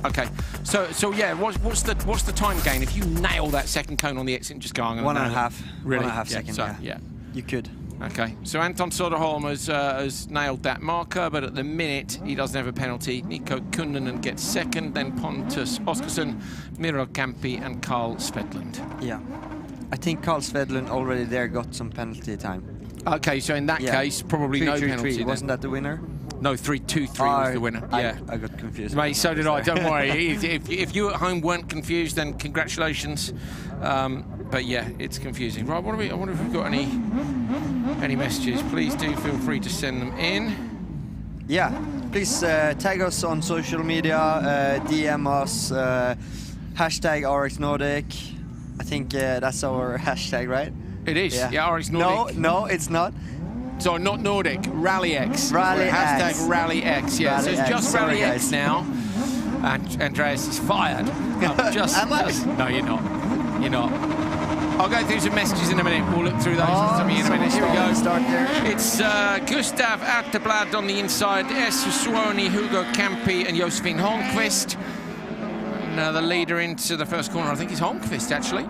Okay. So yeah. What's the time gain if you nail that second cone on the exit and just go on? 1.5. Really? 1.5 seconds. So, yeah. You could. Okay. So Anton Soderholm has nailed that marker, but at the minute he doesn't have a penalty. Nico Kunnanen gets second, then Pontus Oskarsson, Miro Campi, and Carl Svedlund. Yeah. I think Carl Svedlund already there got some penalty time. Okay, so in that case, probably no penalty. Wasn't that the winner? No, 3-2-3 was the winner. Yeah, I got confused. Mate, so did I. Don't worry. If you at home weren't confused, then congratulations. But yeah, it's confusing. Right, I wonder if we've got any messages. Please do feel free to send them in. Yeah, please tag us on social media, DM us, hashtag RX Nordic. I think that's our hashtag, right? It is. Yeah, RX Nordic. No, it's not. So not Nordic, RallyX. RallyX. Hashtag RallyX. Yeah, so it's just Sorry, RallyX guys. now. And Andreas is fired. Am I? No, you're not. You're not. I'll go through some messages in a minute. We'll look through those in a minute. Here we go. Start there. It's Gustav Atterblad on the inside. S. Suoni, Hugo Campi, and Josefin Holmqvist. The leader into the first corner, I think, is Holmqvist, actually.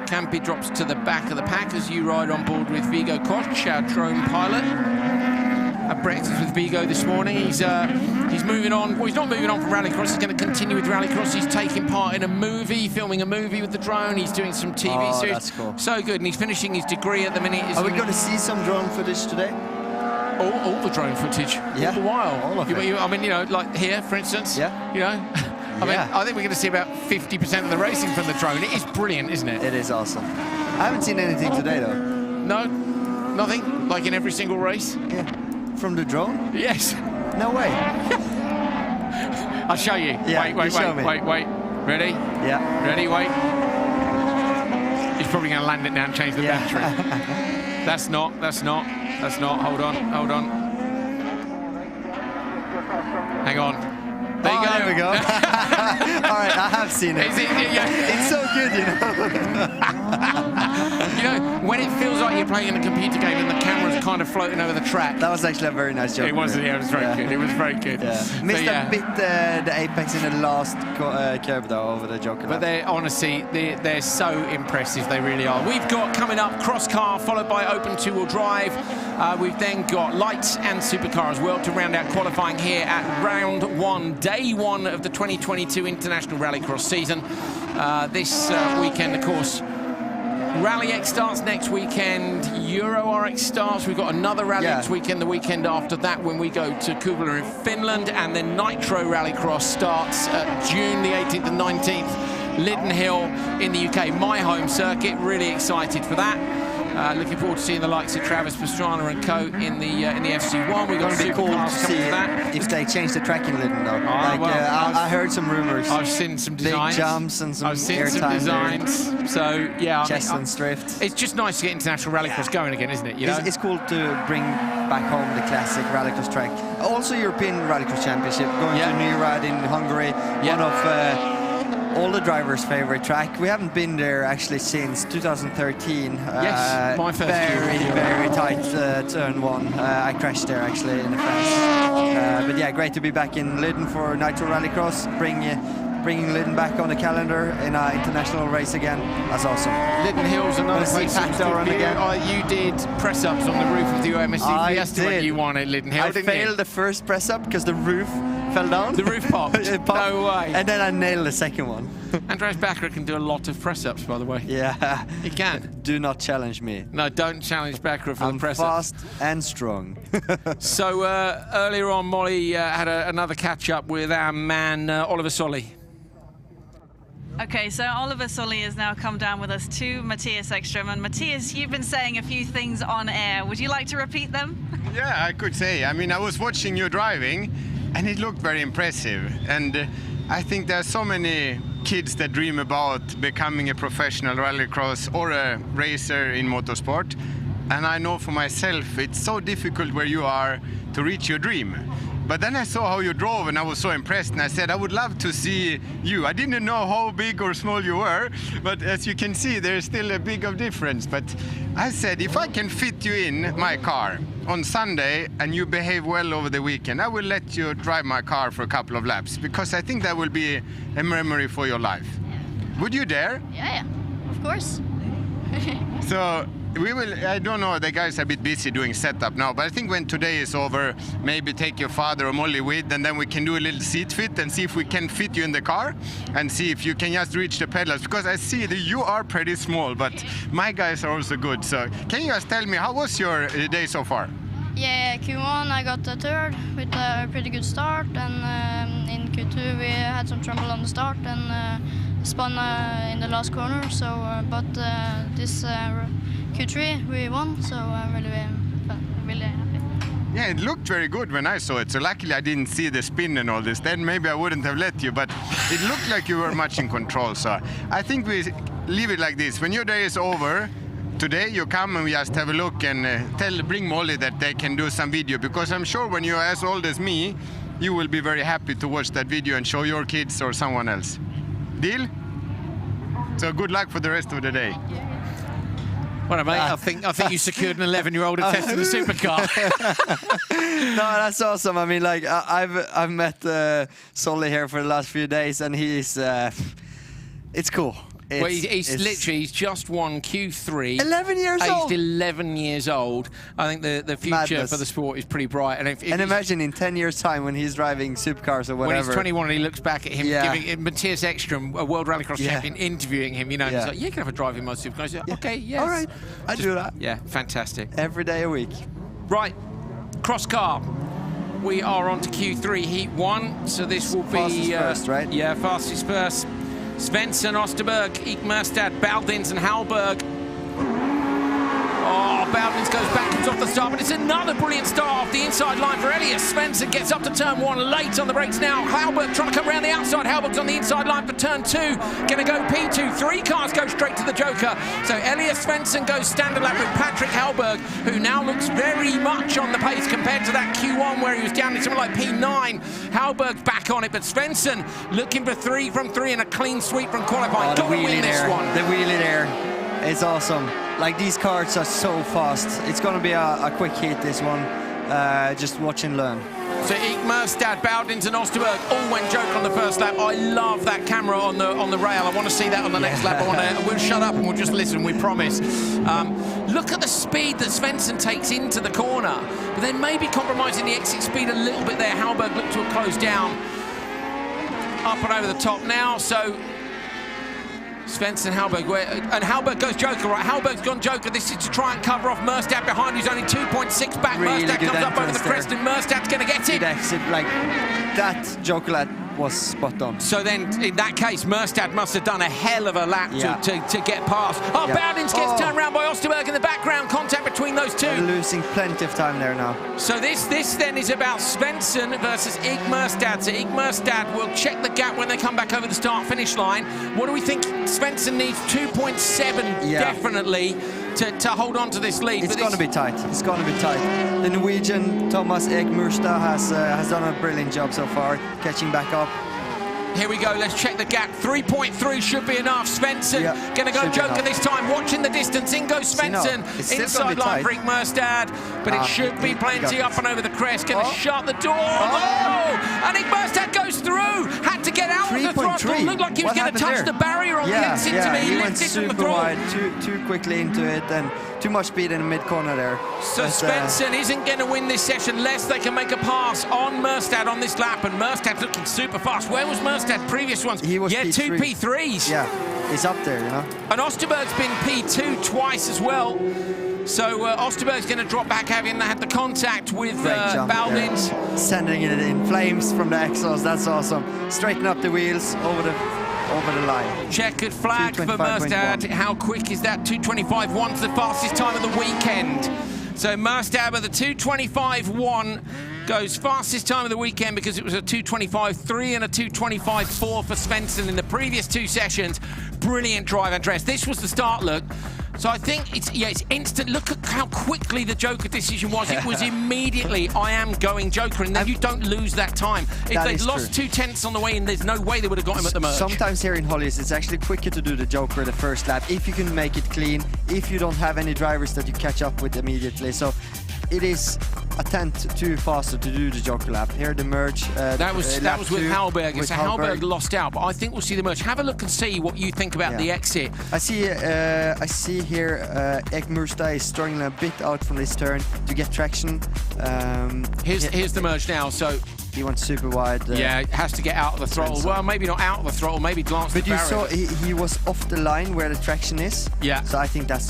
Campi drops to the back of the pack as you ride on board with Viggo Koch, our drone pilot. At breakfast with Viggo this morning. He's moving on. Well, he's not moving on from Rallycross. He's going to continue with Rallycross. He's taking part in a movie, filming a movie with the drone. He's doing some TV series. That's cool. So good. And he's finishing his degree at the minute. Are we going to see some drone footage today? All the drone footage. Yeah. All the while. All of it. I mean, like here, for instance. Yeah. You know. I mean, I think we're going to see about 50% of the racing from the drone. It is brilliant, isn't it? It is awesome. I haven't seen anything today, though. No? Nothing? Like in every single race? Yeah. From the drone? Yes. No way. I'll show you. Yeah, Wait. Ready? Yeah. Ready, wait. He's probably going to land it now and change the battery. That's not. Hold on. Hang on. There you go. There we go. All right, I have seen it. It's so good, you know. You know, when it feels like you're playing in a computer game and the camera's kind of floating over the track. That was actually a very nice job. It was very good. It was very good. Yeah. Missed a bit the apex in the last curve, though, over the Joker. But they're so impressive. They really are. We've got coming up cross car, followed by open two-wheel drive. We've then got lights and supercar as well to round out qualifying here at round one, day one of the 2022 International Rallycross season. This weekend, of course, RallyX starts next weekend. Euro RX starts. We've got another RallyX weekend the weekend after that when we go to Kuvula in Finland. And then Nitro Rallycross starts June the 18th and 19th. Lydden Hill in the UK, my home circuit. Really excited for that. Looking forward to seeing the likes of Travis Pastrana and co in the FC1. We've got It's going to be cool to see if they change the track in Lydden, though. I heard some rumors. I've seen some designs. Big jumps and some designs. So yeah, Chestlands Drift. It's just nice to get international rallycross going again, isn't it? You know? It's cool to bring back home the classic rallycross track. Also, European Rallycross Championship going to Nürburgring in Hungary. One of all the drivers' favorite track. We haven't been there actually since 2013. Yes, my first very tight turn one. I crashed there actually in the fence. But yeah, great to be back in Lydden for Nitro Rallycross. Bringing Lydden back on the calendar in an international race again. That's awesome. Lydden Hill's another place. You did press-ups on the roof of the OMSC Fiesta when you won at Lydden Hill, didn't you? I failed the first press-up because the roof fell down. The roof popped. It popped. No way. And then I nailed the second one. Andreas Backer can do a lot of press-ups, by the way. Yeah. He can. Do not challenge me. No, don't challenge Backer for the press-ups. Fast and strong. So earlier on, Molly had another catch-up with our man, Oliver Solly. Okay, so Oliver Solly has now come down with us to Matthias Ekström. And Matthias, you've been saying a few things on air. Would you like to repeat them? Yeah, I could say. I mean, I was watching you driving, and it looked very impressive. And I think there are so many kids that dream about becoming a professional rallycross or a racer in motorsport. And I know for myself, it's so difficult where you are to reach your dream. But then I saw how you drove and I was so impressed, and I said I would love to see you. I didn't know how big or small you were, but as you can see there's still a big of difference. But I said if I can fit you in my car on Sunday and you behave well over the weekend, I will let you drive my car for a couple of laps, because I think that will be a memory for your life. Would you dare? Yeah, of course. So we will, I don't know, the guys are a bit busy doing setup now, but I think when today is over, maybe take your father or Molly with, and then we can do a little seat fit and see if we can fit you in the car and see if you can just reach the pedals, because I see that you are pretty small, but my guys are also good. So can you just tell me, how was your day so far? Yeah, Q1 I got the third with a pretty good start, and in Q2 we had some trouble on the start and spun in the last corner. So, but this Q3 we won, so I'm really happy. Yeah, it looked very good when I saw it. So luckily I didn't see the spin and all this. Then maybe I wouldn't have let you, but it looked like you were much in control. So I think we leave it like this. When your day is over, today you come and we just have a look and bring Molly that they can do some video, because I'm sure when you're as old as me, you will be very happy to watch that video and show your kids or someone else. Deal? So good luck for the rest of the day. Well, mate, I think you secured an 11-year-old to test in the supercar. No, that's awesome. I mean, like I've met Solly here for the last few days, and he's it's cool. Well, he's just won Q3. 11 years old. Aged 11 years old. I think the future Madness. for the sport is pretty bright. And imagine in 10 years' time when he's driving supercars or whatever. When he's 21 and he looks back at him, giving Matthias Ekström, a World Rallycross champion, interviewing him, you know, he's like, you can have a drive in my supercar. He's like, okay, yes. All right, I do that. Yeah, fantastic. Every day a week. Right, cross car. We are on to Q3 Heat 1, so this will be... Fastest first, right? Yeah, fastest first. Svensson, Osterberg, Ekmerstad, Baldins and Hallberg. Oh, Baldins goes backwards off the start, but it's another brilliant start off the inside line for Elias. Svensson gets up to turn 1, late on the brakes now. Hallberg trying to come around the outside. Hallberg's on the inside line for turn 2. Going to go P2. 3 cars go straight to the Joker. So Elias Svensson goes standard lap with Patrick Hallberg, who now looks very much on the pace compared to that Q1 where he was down in something like P9. Hallberg's back on it, but Svensson looking for 3 from 3 and a clean sweep from qualifying. Got to win this one. The wheelie there is awesome. Like, these cars are so fast. It's going to be a quick heat, this one. Just watch and learn. So Ekmerstad, Baldins and Osterberg all went Joker on the first lap. I love that camera on the rail. I want to see that on the next lap. We'll shut up and we'll just listen, we promise. Look at the speed that Svensson takes into the corner, but then maybe compromising the exit speed a little bit there. Hallberg looked to have closed down. Up and over the top now, so Svensson, Hallberg, and Hallberg goes Joker, right? Hallberg's gone Joker. This is to try and cover off Merstad behind, who's only 2.6 back. Really Merstad comes up over the crest, and Merstad's going to get it. Good exit, like that Joker lap was spot on. So then, in that case, Merstad must have done a hell of a lap to get past. Oh, Baldins gets turned around by Osterberg in the background. Contact between those two. They're losing plenty of time there now. So this then is about Svensson versus Ekmerstad. So Ekmerstad will check the gap when they come back over the start-finish line. What do we think? Svensson needs 2.7 definitely to hold on to this lead. It's going to be tight. It's going to be tight. The Norwegian Thomas Ekmerstad has done a brilliant job so far, catching back up. Here we go, let's check the gap. 3.3 should be enough. Svensson going to go Joker this time, watching the distance. In goes Svensson, inside line for Ekmerstad, but it should be plenty up and over the crest. Going to shut the door. And Ekmerstad goes through. Had to get out of the throttle. Looked like he was going to touch the barrier on the exit to me. He went super wide, too quickly into it, and too much speed in the mid-corner there. So Svensson isn't going to win this session unless they can make a pass on Merstad on this lap, and Merstad's looking super fast. Where was Merstad previous ones? He was P3. 2 P3s. Yeah, he's up there, you know. And Osterberg's been P2 twice as well. So Osterberg's going to drop back, having had the contact with Baldins. Yeah. Sending it in flames from the exhaust, that's awesome. Straighten up the wheels over the line. Checkered flag for Merstad. How quick is that? 2:25.1's the fastest time of the weekend. So Merstad with a 2:25.1 goes fastest time of the weekend because it was a 2:25.3 and a 2:25.4 for Svensson in the previous 2 sessions. Brilliant drive, Andreas. This was the start look. So I think it's instant. Look at how quickly the Joker decision was. It was immediately, I am going Joker, and then you don't lose that time. If they'd lost 2/10 on the way in, there's no way they would have got him at the merge. Sometimes here in Holjes, it's actually quicker to do the Joker the first lap, if you can make it clean, if you don't have any drivers that you catch up with immediately. So it is a tenth too faster to do the Joker lap. Here the merge. That was with Hallberg. With So Hallberg lost out, but I think we'll see the merge. Have a look and see what you think about the exit. I see here Ekmursta is struggling a bit out from this turn to get traction. Here's the merge now. So he went super wide. Yeah, it has to get out of the throttle. Well, maybe not out of the throttle, maybe glance the barrier. But you saw he was off the line where the traction is. Yeah. So I think that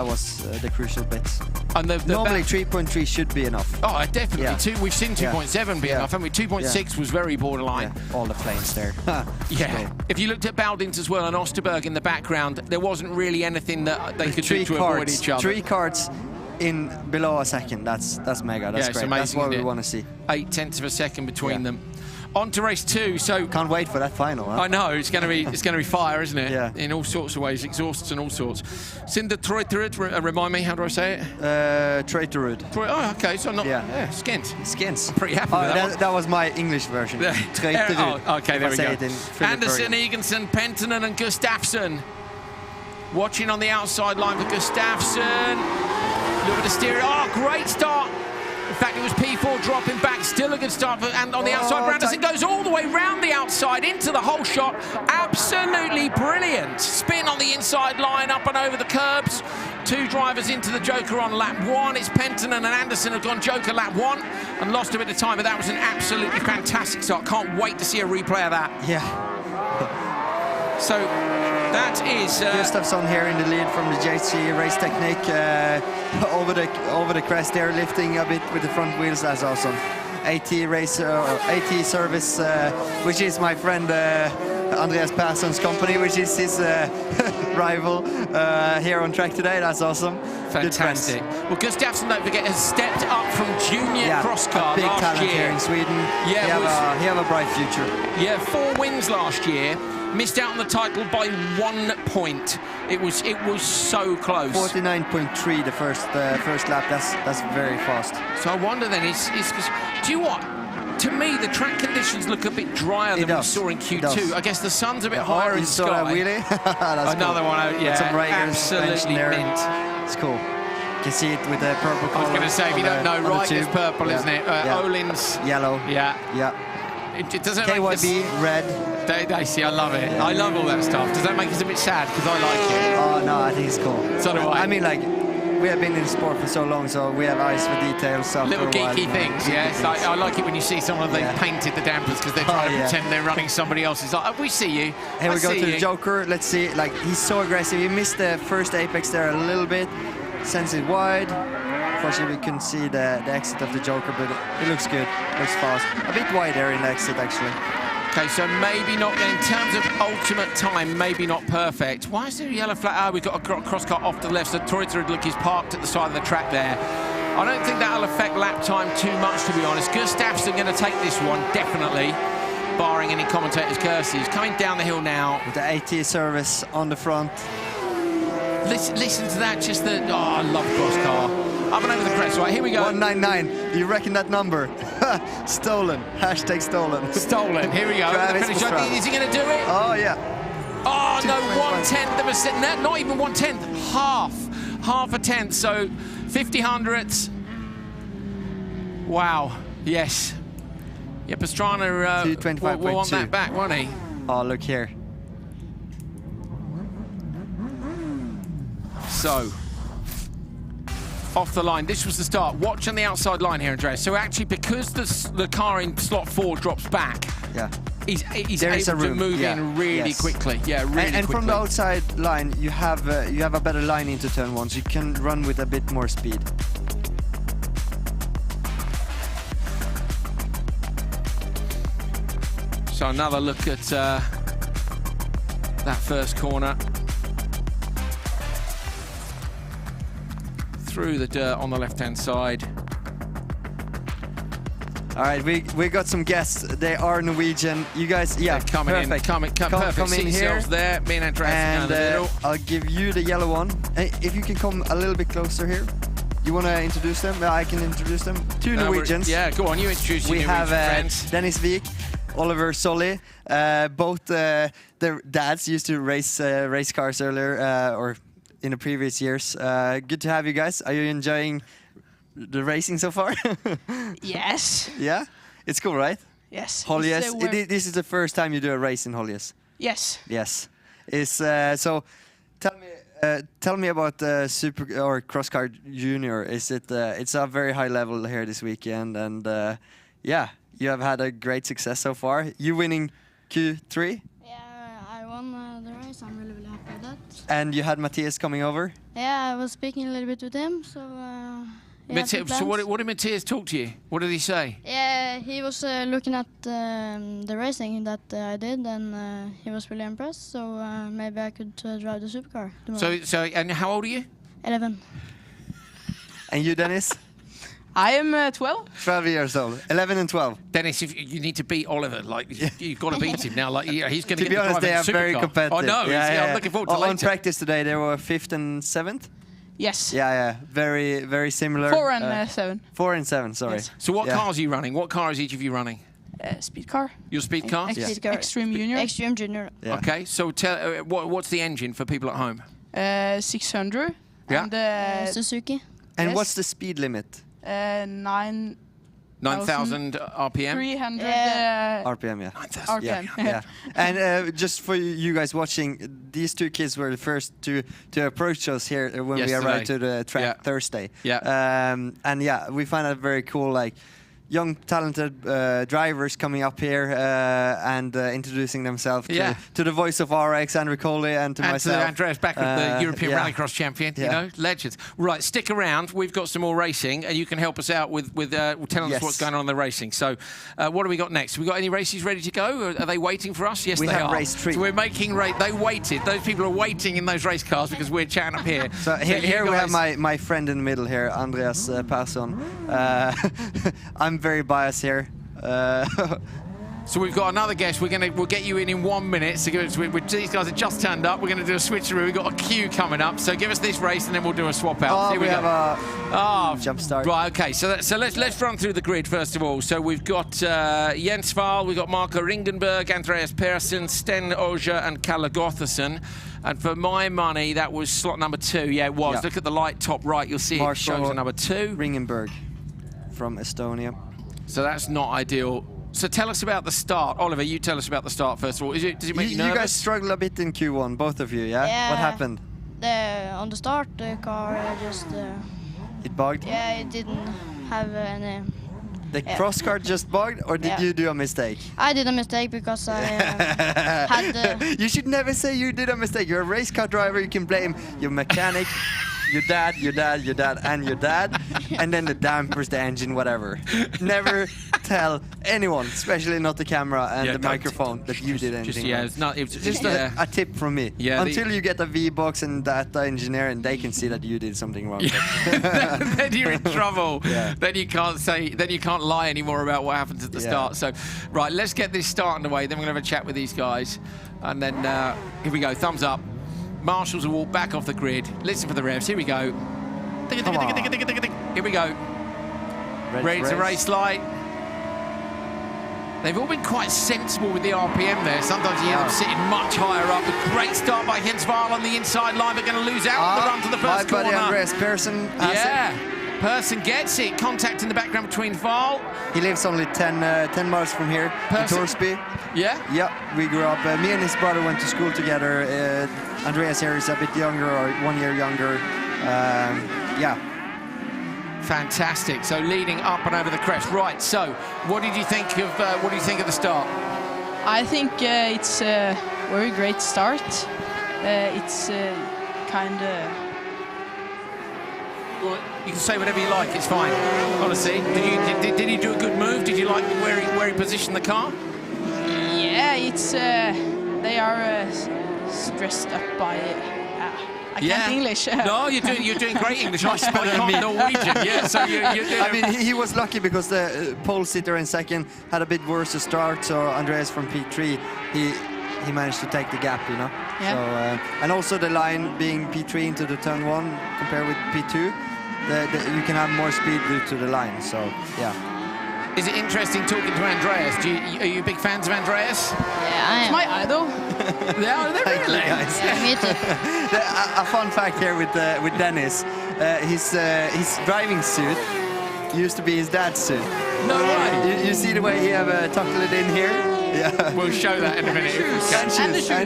was the crucial bit. And normally 3.3 should be enough. Oh, definitely. We've seen 2.7 be enough, haven't we? 2.6 was very borderline. Yeah. All the flames there. Yeah. If you looked at Baldins as well and Osterberg in the background, there wasn't really anything that they could do to avoid each other. 3 cards in below a second. That's mega. That's great. Amazing, that's what we want to see. 0.8 of a second between them. On to race 2. So can't wait for that final. Huh? I know it's going to be fire, isn't it? Yeah. In all sorts of ways, exhausts and all sorts. Cinder Treuterud, remind me, how do I say it? Treuterud. Oh, okay. So not skins. Skins. I'm pretty happy with that. That was my English version. Treuterud. Okay, there we go. Anderson, Eganson, Penttinen, and Gustafsson. Watching on the outside line for Gustafsson. Look at the steering. Oh, great start. In fact, it was P4 dropping back. Still a good start. And on the outside, Bryntosan goes all the way round the outside into the whole shot. Absolutely brilliant. Spin on the inside line, up and over the curbs. 2 drivers into the Joker on lap 1. It's Penttinen and Anderson have gone Joker lap 1 and lost a bit of time. But that was an absolutely fantastic start. Can't wait to see a replay of that. Yeah. So that is Gustafsson here in the lead from the JC Race Technique. Over the crest there, lifting a bit with the front wheels. That's awesome. AT Service, which is my friend Andreas Persson's company, which is his rival here on track today. That's awesome. Fantastic. Well, Gustafsson, don't forget, has stepped up from junior cross car big last talent year here in Sweden. Yeah, he have a bright future. Yeah, 4 wins last year. Missed out on the title by 1 point. It was so close. 49.3 the first lap. That's very fast. So I wonder then, do you know what? To me, the track conditions look a bit drier than we saw in Q2. I guess the sun's a bit higher in the sky. Really? That's another cool. one, yeah. Some Absolutely mint. It's cool. You can see it with the purple color. I was going to say, if you don't know, right, it's purple, isn't it? Olin's yellow. Yeah. It doesn't KYB red. They see, I love it. I love all that stuff. Does that make us a bit sad? Because I like it. Oh no, I think it's cool. So do I. I mean, like, we have been in sport for so long, so we have eyes for details. Little geeky things, yes. I like it when you see someone they've painted the dampers because they're trying to pretend they're running somebody else's. Like, we see you. Here we go to the Joker. Let's see. Like, he's so aggressive. He missed the first apex there a little bit. Sends it wide. Unfortunately, we couldn't see the exit of the Joker, but it looks good. Looks fast. A bit wider in the exit, actually. Okay, so maybe not, in terms of ultimate time, maybe not perfect. Why is there a yellow flag? We've got a cross car off to the left, so Treuterud, look, is parked at the side of the track there. I don't think that'll affect lap time too much, to be honest. Gustafsson going to take this one, definitely, barring any commentators' curses. Coming down the hill now. With the AT Service on the front. Listen to that, just the... Oh, I love cross car. Up and over the crest, right, here we go. 199, you reckon that number? Stolen, hashtag stolen. Stolen, here we go. Travis Is he going to do it? Oh, yeah. Oh, no, 1/10 of a second, not even 1/10, half a tenth, so 50 hundredths. Wow, yes. Yeah, Pastrana will want that back, won't he? Oh, look here. So, off the line, this was the start. Watch on the outside line here, Andreas. So actually, because the car in slot 4 drops back, he's able to move in really quickly. Yeah, really quickly. And from the outside line, you have a better line into turn 1, so you can run with a bit more speed. So another look at that first corner. Through the dirt on the left-hand side. All right, we got some guests. They are Norwegian. You guys, yeah, coming perfect. Perfect. Come See in here. yourselves there. Me and Andreas And in the middle. I'll give you the yellow one. Hey, if you can come a little bit closer here. You want to introduce them? I can introduce them. Two Norwegians. Yeah, go on. You introduce your We have friends. Dennis Vik, Oliver Solli. Both their dads used to race cars earlier or in the previous years. Good to have you guys. Are you enjoying the racing so far? Yes. Yeah? It's cool, right? Yes. Holjes. This is the first time you do a race in Holjes. Yes. Yes. So tell me about Super or Cross Car Junior. Is it? It's a very high level here this weekend, and yeah, you have had a great success so far. You winning Q3. Yeah, I won the race. I'm really happy with that. And you had Matthias coming over. Yeah, I was speaking a little bit with him, so. So what did Matthias talk to you? What did he say? Yeah, he was looking at the racing that I did, and he was really impressed. So maybe I could drive the supercar tomorrow. So and how old are you? 11. And you, Dennis? I am 12. 12 years old. 11 and 12. Dennis, if you need to beat Oliver, like you've got to beat him now. Like he's going to be honest, they are very competitive. I know. Yeah. I'm looking forward to On later. practice today, they were 5th and 7th. Yes. Yeah. Very, very similar. 4 and 7. 4 and 7. Sorry. Yes. So what cars are you running? What car is each of you running? Speed car. Your speed car? Extreme Junior. Extreme Junior. Yeah. Okay. So tell what's the engine for people at home? 600. Yeah. And Suzuki. And yes. what's the speed limit? 9,000 RPM. 300 RPM, yeah. 9,000 RPM. Yeah. And just for you guys watching, these two kids were the first to approach us here when we arrived to the track Thursday. Yeah. And yeah, we find it very cool, like young talented drivers coming up here and introducing themselves to the voice of RallyX, Andrew Coley, and to myself. And to Andreas Backer, the European Rallycross champion, you know, legends. Right, stick around. We've got some more racing, and you can help us out with telling us what's going on in the racing. So what do we got next? Have we got any races ready to go? Are they waiting for us? Yes, we they have are. race 3. So we're making race. They waited. Those people are waiting in those race cars because we're chatting up here. So here we have my friend in the middle here, Andreas Persson. I'm very biased here. So we've got another guest. We'll get you in 1 minute. So these guys have just turned up. We're going to do a switcheroo. We've got a queue coming up. So give us this race and then we'll do a swap out. Here we have a jump start. Right. Okay. So let's run through the grid first of all. So we've got Jens Wahl, we've got Marco Ringenberg, Andreas Persson, Sten Oja, and Kalle Gotherson. And for my money, that was slot number 2. Yeah, it was. Yeah. Look at the light top right. You'll see it shows the number 2. Ringenberg from Estonia. So that's not ideal. So tell us about the start. Oliver, you tell us about the start first of all. Does it make you nervous? You guys struggled a bit in Q1, both of you, yeah? Yeah. What happened? On the start, the car just... it bugged? Yeah, it didn't have any... The cross car just bugged, or did you do a mistake? I did a mistake because I had... You should never say you did a mistake. You're a race car driver, you can blame your mechanic, your dad, and your dad, and then the dampers, the engine, whatever. Never tell anyone, especially not the camera and the microphone, that you did anything. It's just a tip from me. Yeah, until you get a V-box and data engineer, and they can see that you did something wrong. Then you're in trouble. Then you can't say. Then you can't lie anymore about what happened at the start. So, right, let's get this starting away. Then we're gonna have a chat with these guys, and then here we go. Thumbs up. Marshals will walk back off the grid. Listen for the revs. Here we go. Here we go. Ready to race light. They've all been quite sensible with the RPM there. Sometimes you hear them sitting much higher up. A great start by Jens Wahl on the inside line. They're going to lose out on the run to the first corner. My buddy Andreas Persson has it. Persson gets it. Contact in the background between Wahl. He lives only 10 miles from here, in Torsby. Yeah? Yeah, we grew up. Me and his brother went to school together. Andreas here is a bit younger, or 1 year younger. Yeah. Fantastic. So leading up and over the crest. Right. So, what did you think of the start? I think it's a very great start. It's kind of. Well, you can say whatever you like. It's fine. Honestly, did he do a good move? Did you like where he positioned the car? Yeah, it's they are stressed up by I can't English. No, you're doing great English. I can't Norwegian. Yeah, so you're doing. I mean, he was lucky because the pole sitter in second had a bit worse to start. So Andreas from P3, he managed to take the gap, you know. Yeah. So and also the line being P3 into the turn 1 compared with P2, you can have more speed due to the line. So yeah. Is it interesting talking to Andreas? Are you big fans of Andreas? Yeah, I am. It's my idol. They're Thank really. you, guys. Me too. A fun fact here with Dennis, his driving suit used to be his dad's suit. No way. You see the way he have tucked it in here? Yeah. We'll show that in a minute. And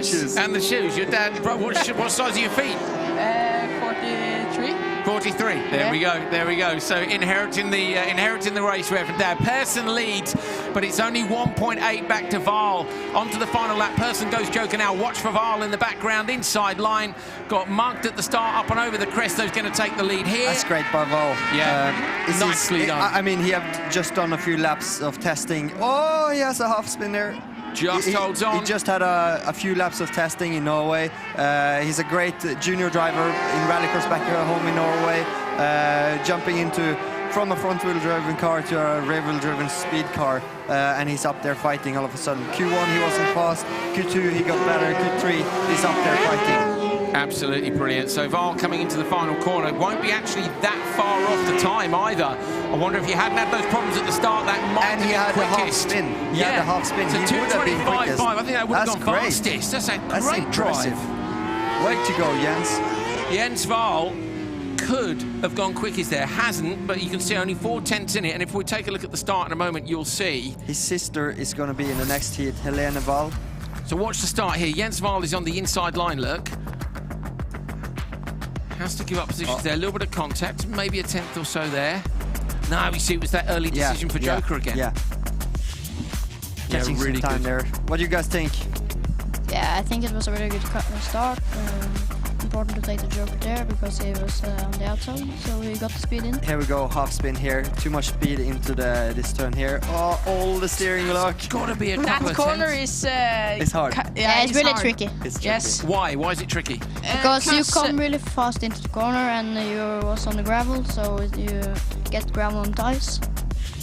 shoes. And the shoes. Your dad. What size are your feet? 43. 43. There we go. There we go. So inheriting the race wear from Dad. Persson leads, but it's only 1.8 back to Val. Onto the final lap. Persson goes Joker now. Watch for Val in the background, inside line. Got mugged at the start, up and over the crest. Who's going to take the lead here? That's great by Val. Yeah, nicely done. I mean, he have just done a few laps of testing. Oh, he has a half spin there. Just holds on. He just had a few laps of testing in Norway. He's a great junior driver in rallycross back home in Norway, jumping from a front-wheel driven car to a rear-wheel driven speed car, and he's up there fighting all of a sudden. Q1 he wasn't fast, Q2 he got better, Q3 he's up there fighting. Absolutely brilliant. So Val coming into the final corner won't be actually that far off the time either. I wonder if he hadn't had those problems at the start, that might have been he had the half quickest. spin. He had the half spin. So He would have been quickest. 2:25.5. I think that would have gone great. fastest. That's a That's great impressive. drive. Way to go, Jens. Jens Val could have gone quickest there, hasn't, but you can see only 4 tenths in it. And if we take a look at the start in a moment, you'll see his sister is going to be in the next heat, Helene Val. So watch the start here. Jens Val is on the inside line, look. Has to give up positions there. A little bit of contact, maybe a tenth or so there. Now we see it was that early decision for Joker again. Yeah. Catching really some time good there. What do you guys think? Yeah, I think it was a really good start. Important to take the Joker there because he was on the outside, so he got the speed in. Here we go, half spin here. Too much speed into this turn here. Oh, all the steering lock. It's got to be a That couple of corner tenths. is... It's hard. Yeah, it's really hard. tricky. It's tricky. Yes. Why? Why is it tricky? Because you come really fast into the corner and you was on the gravel, so you get gravel on tires.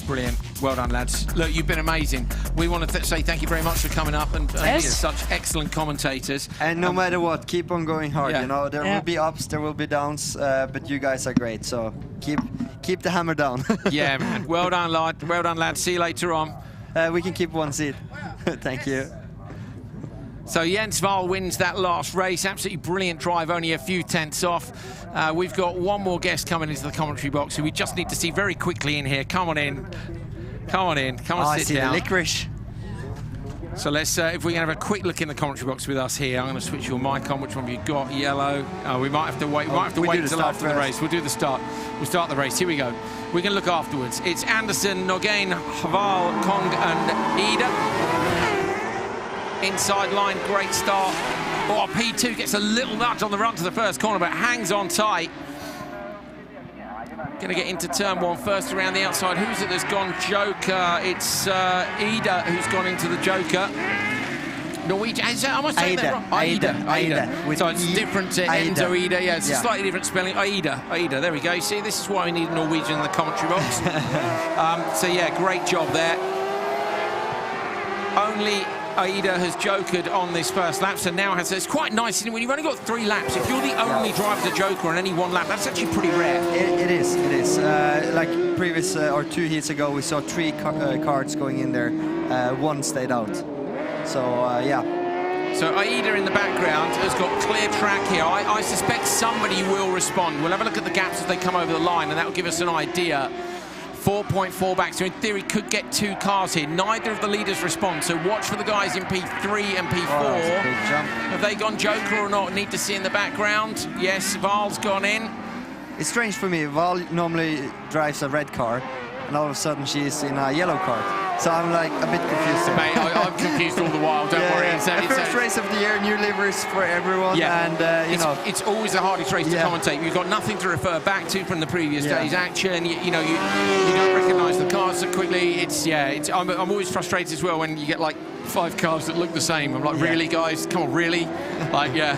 Brilliant. Well done, lads. Look, you've been amazing. We want to say thank you very much for coming up and being such excellent commentators. And no matter what, keep on going hard. Yeah. You know, there will be ups, there will be downs, but you guys are great. So keep the hammer down. Yeah, man. Well done, lad. Well done, lad. See you later on. We can keep one seat. Thank you. So Jens Val wins that last race. Absolutely brilliant drive, only a few tenths off. We've got one more guest coming into the commentary box who we just need to see very quickly in here. Come on in. Come on in. Come on, I sit see down. the licorice. So let's, if we can have a quick look in the commentary box with us here. I'm going to switch your mic on. Which one have you got? Yellow. We might have to wait. We might have to wait until after the race. We'll do the start. We'll start the race. Here we go. We can look afterwards. It's Anderson, Nogane, Haval, Kong, and Ida. Inside line, great start. Oh, P2 gets a little nudge on the run to the first corner, but hangs on tight. Going to get into turn 1 first around the outside. Who's it that's gone Joker? It's Ida who's gone into the Joker. Norwegian. Am I saying that wrong? Aida. So it's different to Enzo Ida. Yeah, it's a slightly different spelling. Aida. There we go. See, this is why we need a Norwegian in the commentary box. So yeah, great job there. Only Aida has jokered on this first lap, so now it's quite nice. When you've only got 3 laps, if you're the only driver to joker on any one lap, that's actually pretty rare. It is. Like previous or 2 heats ago, we saw 3 cards going in there. 1 stayed out. So yeah. So Aida in the background has got clear track here. I suspect somebody will respond. We'll have a look at the gaps as they come over the line, and that will give us an idea. 4.4 back, so in theory could get 2 cars here. Neither of the leaders respond, so watch for the guys in P3 and P4. Oh, that's a big jump. Have they gone Joker or not? Need to see in the background. Yes, Val's gone in. It's strange for me. Val normally drives a red car, and all of a sudden she's in a yellow car. So I'm like a bit confused. Mate, I'm confused all the while, don't worry. First race of the year, new liveries for everyone, and you know. It's always the hardest race to commentate. You've got nothing to refer back to from the previous day's action. You don't recognise the cars so quickly. I'm always frustrated as well when you get like 5 cars that look the same. I'm like, really, guys? Come on, really? Like, yeah.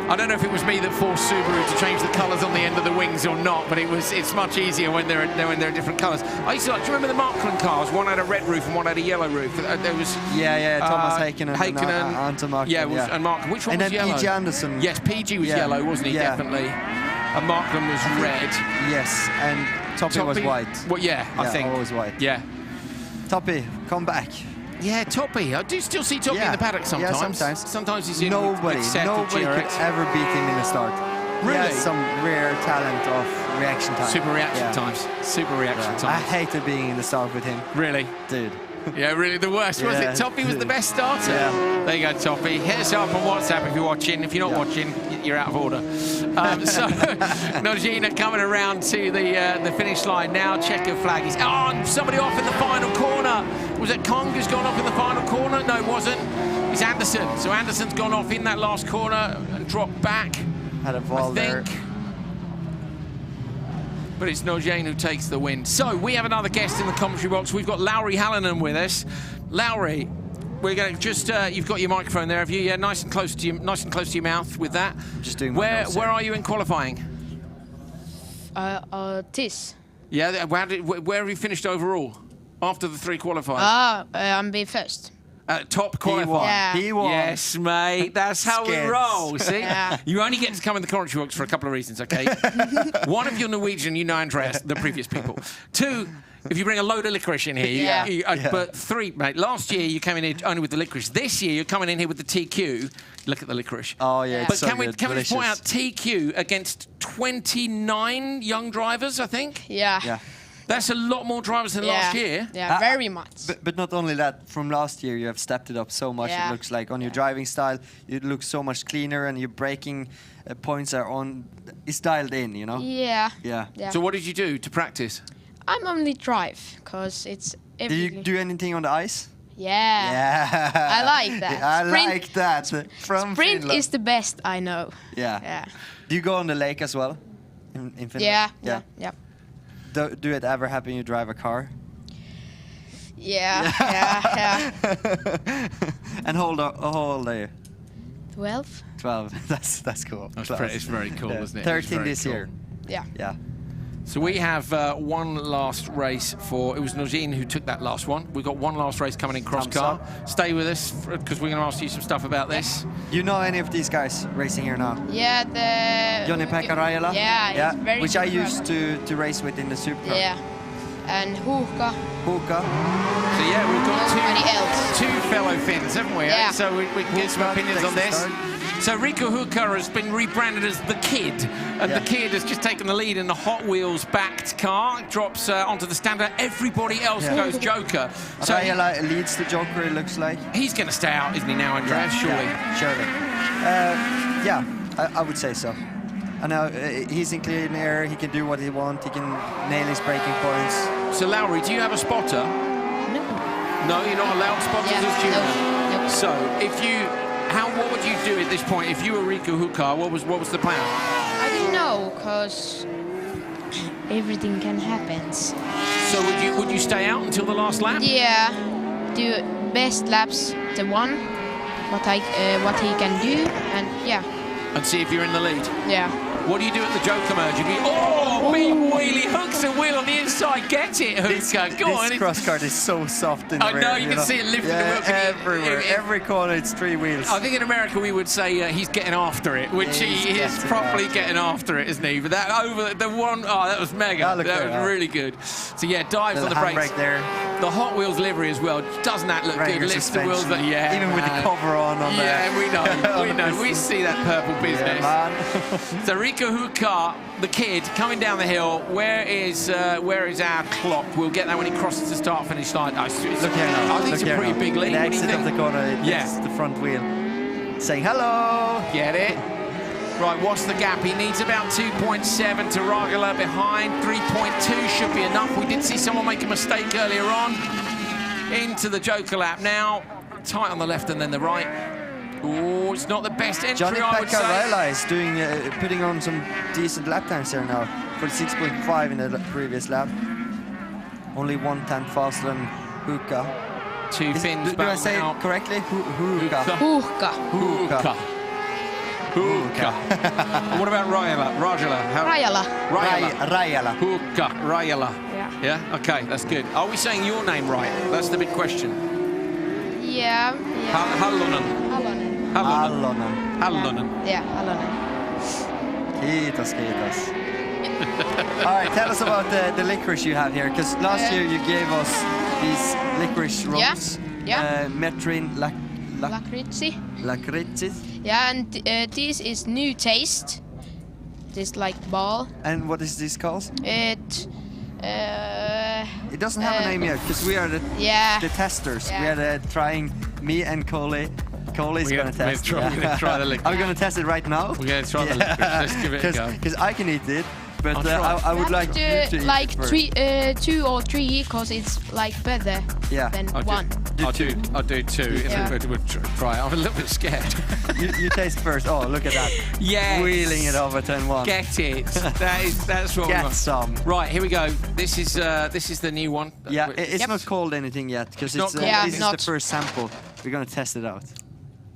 I don't know if it was me that forced Subaru to change the colours on the end of the wings or not, but it's much easier when they're different colours. I used to like. Do you remember the Markland cars? One had a red roof and one had a yellow roof. There was Thomas Heikkinen and Anton Markland. Yeah, and Markland. Which one was yellow? And then PG Anderson. Yes, PG was yellow, wasn't he? Definitely. And Markland was red. Yes, and Toppy was white. Well, I think always white. Yeah. Toppy, come back. Yeah, Toppy. I do still see Toppy in the paddock sometimes. Yeah, sometimes. Sometimes he's in Nobody could ever beat him in the start. Really? He has some rare talent of reaction time. Super reaction times. Super reaction times. I hated being in the start with him. Really? Dude. Yeah, really the worst, was it? Toppy was the best starter. Yeah. There you go, Toppy. Hit us up on WhatsApp if you're watching. If you're not watching, you're out of order. So, Mcginnis coming around to the finish line now. Checker flag is on. Somebody off in the final corner. Was it Kong who's gone off in the final corner? No, it wasn't. It's Anderson. So Anderson's gone off in that last corner and dropped back. Had a ball there. But it's Mcginnis who takes the win. So we have another guest in the commentary box. We've got Lauri Hallinen with us. Lauri, we're going to just you've got your microphone there, have you? Yeah, nice and close to your mouth with that. Just doing where are you in qualifying? Tis. Yeah, where have you finished overall after the 3 qualifiers? I'm be first. Top qualifier. He won. Yes, mate. That's how we roll. See, Yeah. you only get to come in the commentary box for a couple of reasons. Okay, one, if you're Norwegian, you know Andreas, the previous people. 2, if you bring a load of licorice in here. But 3, mate. Last year you came in here only with the licorice. This year you're coming in here with the TQ. Look at the licorice. Oh yeah. But so can we just Delicious. point out TQ against 29 young drivers? I think. Yeah. That's a lot more drivers than last year. Yeah, very much. But not only that, from last year you have stepped it up so much. Yeah. It looks like on your driving style, it looks so much cleaner, and your braking points are on. It's dialed in, you know. Yeah. Yeah. So what did you do to practice? I'm only drive because it's. Did you do anything on the ice? Yeah. I like that. I like that. From Sprint Finland. is the best I know. Yeah. Do you go on the lake as well? In Finland? Yeah. Do it ever happen you drive a car? Yeah. And how old are you? 12. 12. That's cool. It's very cool, isn't it? 13 this year. Yeah. So we have one last race for. It was Mcginnis who took that last one. We've got one last race coming in cross car. Stay with us because we're going to ask you some stuff about this. You know any of these guys racing here now? Yeah, Joni-Pekka Rajala? Yeah, he's very which good I driver. used to race with in the Supercar. Yeah. And Huuhka. So yeah, we've got Nobody else. two fellow Finns, haven't we? Yeah. So we can get some opinions on this. So Riku Huuhka has been rebranded as the Kid, and the Kid has just taken the lead in the Hot Wheels backed car, drops onto the standard. Everybody else goes Joker. So Rajala leads the Joker, it looks like. He's going to stay out, isn't he now, Andreas? Surely. Surely. I would say so. I know he's in clean air, he can do what he wants, he can nail his braking points. So Lauri, do you have a spotter? No, you're not allowed spotters as junior. No. So if you, what would you do at this point if you were Riku Huuhka? What was the plan? I don't know, cause everything can happen. So would you stay out until the last lap? Yeah, do best laps, the one, what he can do, and yeah. And see if you're in the lead. Yeah. What do you do at the Joker merge? Big wheelie, hooks a wheel on the inside. Get it, Huuhka. Go on. This cross cart is so soft in the rear. I know, you can see it lifting the wheel. Everywhere. Every corner, it's 3 wheels. I think in America we would say he's getting after it, which he is properly getting after it, isn't he? But that that was mega. That was really good. So yeah, dives on the brakes. There. The Hot Wheels livery as well. Doesn't that look good? Lifts the wheels. Even with the cover on there. Yeah, we know. We see that purple business. So Riku Huuhka, the Kid, coming down the hill. Where is our clock? We'll get that when he crosses the start-finish line. I think it's a pretty big lead. The exit of the corner, it's the front wheel. Saying hello. Get it? Right, what's the gap? He needs about 2.7 to Rajala behind. 3.2 should be enough. We did see someone make a mistake earlier on. Into the Joker lap now. Tight on the left and then the right. Oh, it's not the best entry, I would say. Joni-Pekka Rajala is doing, putting on some decent lap times here now. For 6.5 in the previous lap. Only 1/10 faster than Huuhka. Two Finns do I say it correctly? Huuhka. Huuhka. Huuhka. And what about Rajala? Rajala. Huuhka. Rajala. Yeah. Yeah? Okay, that's good. Are we saying your name right? That's the big question. Yeah. Hallonen. Hallonen. Yeah, Hallonen. Kiitos. All right, tell us about the licorice you have here, because last year you gave us these licorice rolls. Yeah. Metrin Lakritsi. Yeah, and this is new taste. This like ball. And what is this called? It doesn't have a name yet, because we are the testers. Yeah. We are trying, me and Coley. Coley's going to test. We're going to try the licorice. I'm going to test it right now. We're going to try the licorice. Let's give it a go. Because I can eat it, but I would like you to like eat it 2 or 3, because it's like better than one. I'll do 2. Yeah. We'll try it. I'm a little bit scared. you taste first. Oh, look at that. Yes. Wheeling it over 10-1. Get it. That's what we want. Get some. Right, here we go. This is the new one. Yeah, it's not called anything yet, because this is the first sample. We're going to test it out.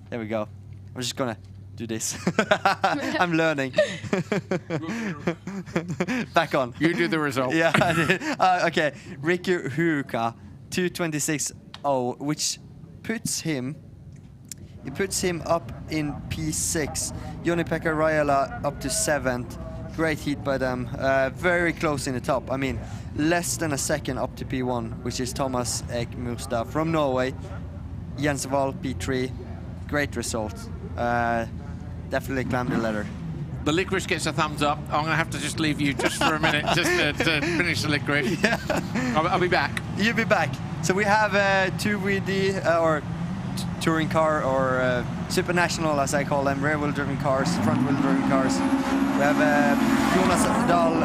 There we go. I'm just going to do this. I'm learning. Back on. You do the result. Yeah, I did. Okay, Ricky Huuhka, 226.0, which puts him up in P6. Joni-Pekka Rajala up to 7th. Great heat by them. Very close in the top. I mean, less than a second up to P1, which is Thomas Ek Mustad from Norway. Jens Wahl, P3. Great result. Definitely climbed the ladder. The licorice gets a thumbs up. I'm going to have to just leave you just for a minute just to finish the licorice. Yeah. I'll be back. You'll be back. So we have 2 VD or touring car or super national, as I call them, rear wheel driven cars, front wheel driven cars. We have Jonas Dahl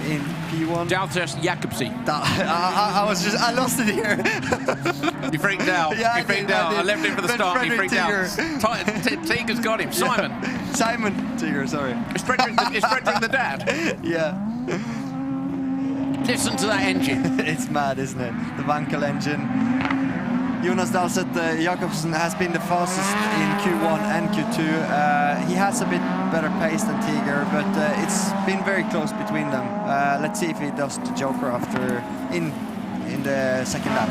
in P1. Dalters Jakobsen. I lost it here. You freaked out. Yeah, you freaked out. I left him for the start and he freaked out. Tiger's got him. Simon Tiger, sorry. It's Frederick the dad. Yeah. Listen to that engine. It's mad, isn't it? The Wankel engine. Jonas Dahlstedt Jakobsen has been the fastest in Q1 and Q2. He has a bit better pace than Tiger, but it's been very close between them. Let's see if he does the Joker after in the second lap.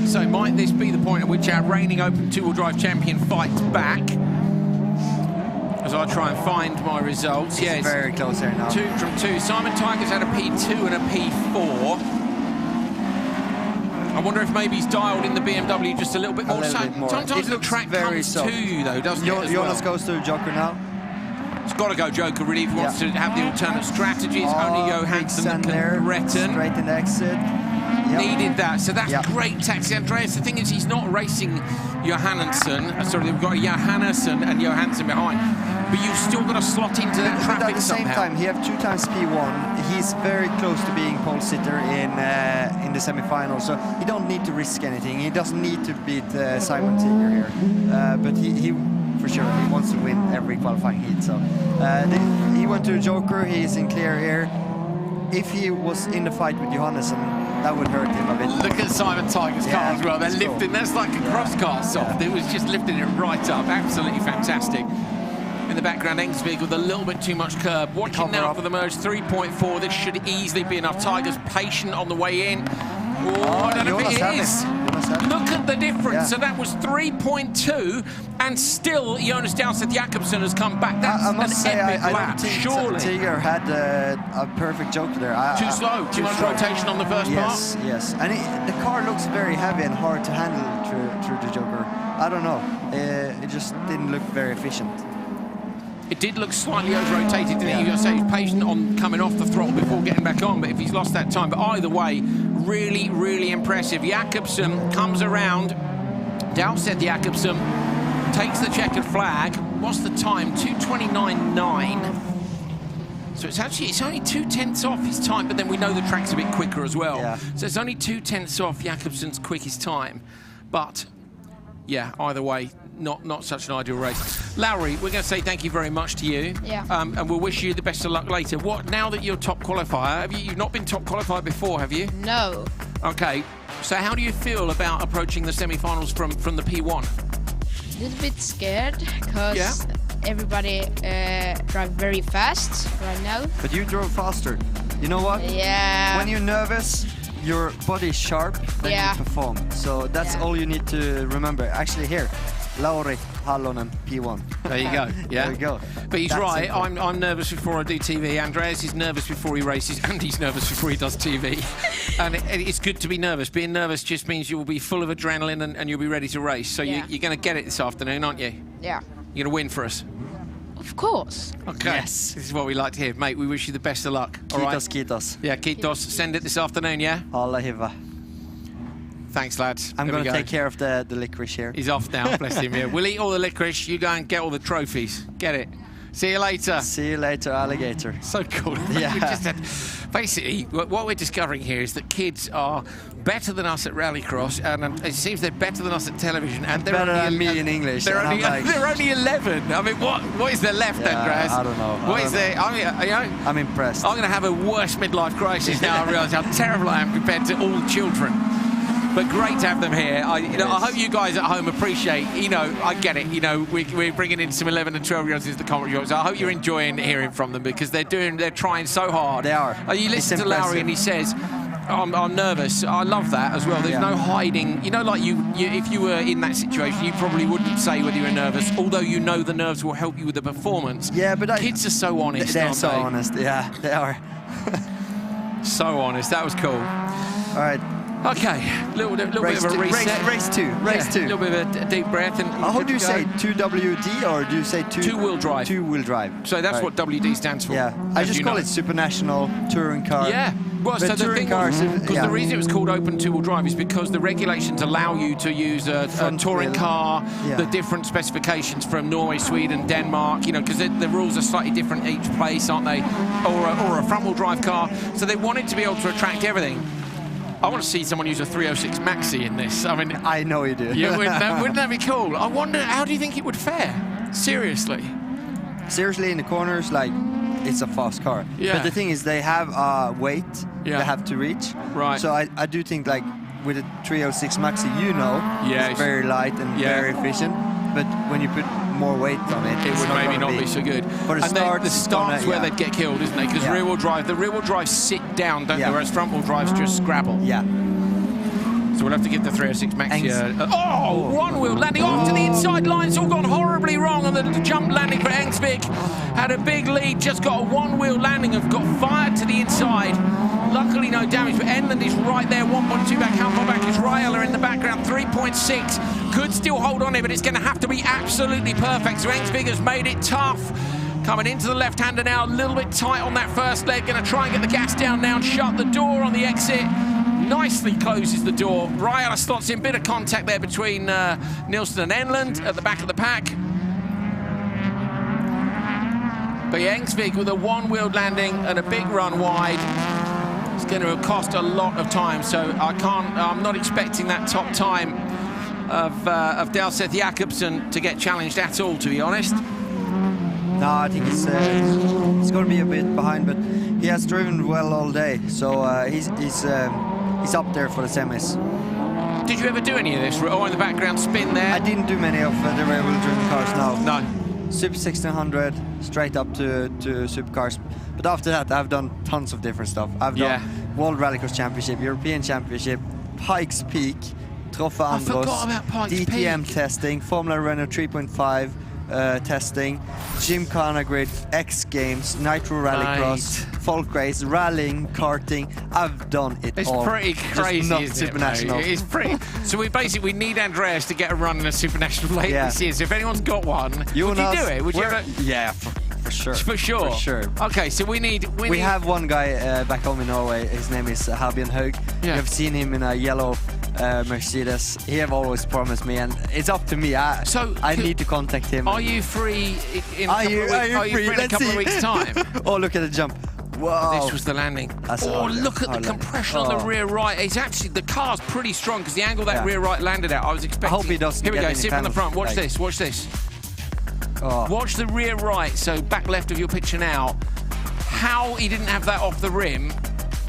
So might this be the point at which our reigning Open 2-wheel drive champion fights back? As I try and find my results. It's very close here now. 2 from 2. Simon Tiger's had a P2 and a P4. I wonder if maybe he's dialed in the BMW just a little bit more. Sometimes the track comes to you, though, doesn't it? Jonas goes to Joker now. He's got to go Joker, really, if he wants to have the alternate strategies. Only Johansson that can threaten. Straight in the exit. Needed that, so that's great taxi. Andreas, the thing is, he's not racing Johansson. Sorry, we've got Johansson and Johansson behind. But you've still got to slot into that traffic somehow. At the same time, he have 2 times P1. He's very close to being pole sitter in the semi-final, so he don't need to risk anything. He doesn't need to beat Simon Tiger here. But he for sure, he wants to win every qualifying heat. So he went to the Joker. He's in clear here. If he was in the fight with Johansson, that would hurt him a bit. Look at Simon Tiger's car as well. They're lifting. That's like a cross car soft. It was just lifting it right up. Absolutely fantastic. In the background, Engsvig with a little bit too much curb. Watching now for the merge, 3.4. This should easily be enough. Tiger's patient on the way in. Oh, I don't know if it is. Look at the difference. Yeah. So that was 3.2, and still Jonas Dahlstedt Jakobsen has come back. That's I must say, epic I lap, don't think surely. Tiger had a perfect joker there. Too slow, too much rotation on the first part. Yes, and the car looks very heavy and hard to handle through the Joker. I don't know. It just didn't look very efficient. It did look slightly over-rotated, didn't it? You've got to say he's patient on coming off the throttle before getting back on, but if he's lost that time. But either way, really, really impressive. Jakobsen comes around. Dahlstedt Jakobsen takes the checkered flag. What's the time? 2:29.9. So it's only 2/10 off his time, but then we know the track's a bit quicker as well. Yeah. So it's only 2/10 off Jakobsen's quickest time. But yeah, either way, not such an ideal race. Lowry, we're going to say thank you very much to you. Yeah. And we'll wish you the best of luck later. Now that you're top qualifier, you've not been top qualifier before, have you? No. Okay. So how do you feel about approaching the semi-finals from the P1? a little bit scared because everybody drive very fast right now. But you drove faster. You know what? Yeah. When you're nervous, your body is sharp, then you perform. So that's all you need to remember. Actually, here, Lauri Hallonen, P1. There you go. Yeah. There you go. But he's That's right. simple. I'm nervous before I do TV. Andreas is nervous before he races, and he's nervous before he does TV. And it's good to be nervous. Being nervous just means you will be full of adrenaline and you'll be ready to race. So you're going to get it this afternoon, aren't you? Yeah. You're going to win for us. Of course. Okay. Yes. This is what we like to hear. Mate, we wish you the best of luck. All right? Kiitos. Yeah, kiitos. Send it this afternoon, yeah? Alla hyvä. Thanks, lads. I'm going to take care of the licorice here. He's off now, bless him. Yeah. We'll eat all the licorice. You go and get all the trophies. Get it. See you later. See you later, alligator. So cool. Yeah. We just had, basically, what we're discovering here is that kids are better than us at Rallycross, and it seems they're better than us at television. And they're better only than me in English. They're only, they're only 11. I mean, what is there left, Andreas? I don't know. What is there? I mean, you know, I'm impressed. I'm going to have a worse midlife crisis now. I realise how terrible I am compared to all children. But great to have them here. I hope you guys at home appreciate, I get it, we're bringing in some 11 and 12-year-olds into the commentary. So I hope you're enjoying hearing from them because they're trying so hard. They are. You listen to Lowry and he says, I'm nervous. I love that as well. There's no hiding. Like you, if you were in that situation, you probably wouldn't say whether you were nervous, although you know the nerves will help you with the performance. Yeah, but kids are so honest, they're aren't so they? honest, yeah, they are. So honest. That was cool. All right. Okay, little bit of a reset. Race two. A little bit of a deep breath. And how do you say 2WD or do you say two-wheel drive? Two-wheel drive. So that's what WD stands for. Yeah, I just call it Supernational Touring Car. Yeah. Well, so the thing because the reason it was called open two-wheel drive is because the regulations allow you to use a touring car, the different specifications from Norway, Sweden, Denmark, because the rules are slightly different each place, aren't they? Or a front-wheel drive car. So they wanted to be able to attract everything. I want to see someone use a 306 Maxi in this. I mean, I know you do. Yeah, wouldn't that be cool? I wonder, how do you think it would fare? Seriously, in the corners, it's a fast car. Yeah. But the thing is, they have weight they have to reach. Right. So I do think with a 306 Maxi, it's very light and very efficient. But when you put more weight on it, it would maybe not be so good. For the start's where they'd get killed, isn't it? Because the rear-wheel drives sit down, don't they? Whereas front-wheel drives just scrabble. Yeah. So we'll have to give the 306 Maxi one-wheel landing off to the inside line. It's all gone horribly wrong on the jump landing for Engsvik. Had a big lead, just got a one-wheel landing and got fired to the inside. Luckily, no damage, but Enland is right there. 1.2 back. How far back is Raiola in the background? 3.6. Could still hold on here, but it's going to have to be absolutely perfect. So Engsvik has made it tough. Coming into the left-hander now, a little bit tight on that first leg. Going to try and get the gas down now and shut the door on the exit. Nicely closes the door. Raiola slots in, bit of contact there between Nilsson and Enland at the back of the pack. But Engsvik with a one-wheeled landing and a big run wide. It's going to cost a lot of time, so I'm not expecting that top time of Dalseth Jakobsen to get challenged at all, to be honest. No, I think it's going to be a bit behind, but he has driven well all day, so he's up there for the semis. Did you ever do any of this? Oh, in the background spin there? I didn't do many of the rear-wheel driven cars, no. No. Super 1600, straight up to supercars. But after that, I've done tons of different stuff. I've done World Rallycross Championship, European Championship, Pikes Peak, Troffe Andros, DTM Peak. testing, Formula Renault 3.5 testing, Gymkhana Grid, X Games, Nitro Rallycross, Folk Race, rallying, karting. I've done it all. It's pretty crazy, not isn't Supernational. it? It's pretty. So we need Andreas to get a run in a Supernational late this year. So if anyone's got one, would you do it? Would you ever? Yeah, for sure. For sure. For sure. Okay, so we have one guy back home in Norway. His name is Habian Haug. Yeah. I've seen him in a yellow Mercedes. He have always promised me, and it's up to me. I need to contact him. Are you free in a couple of weeks' time? Oh, look at the jump. Whoa. This was the landing. Look at the compression on the rear right. It's actually, the car's pretty strong because the angle that rear right landed at, I was expecting. I hope he doesn't. Here we go, sit from the front. Watch this, watch this. Watch the rear right, so back left of your picture now. How he didn't have that off the rim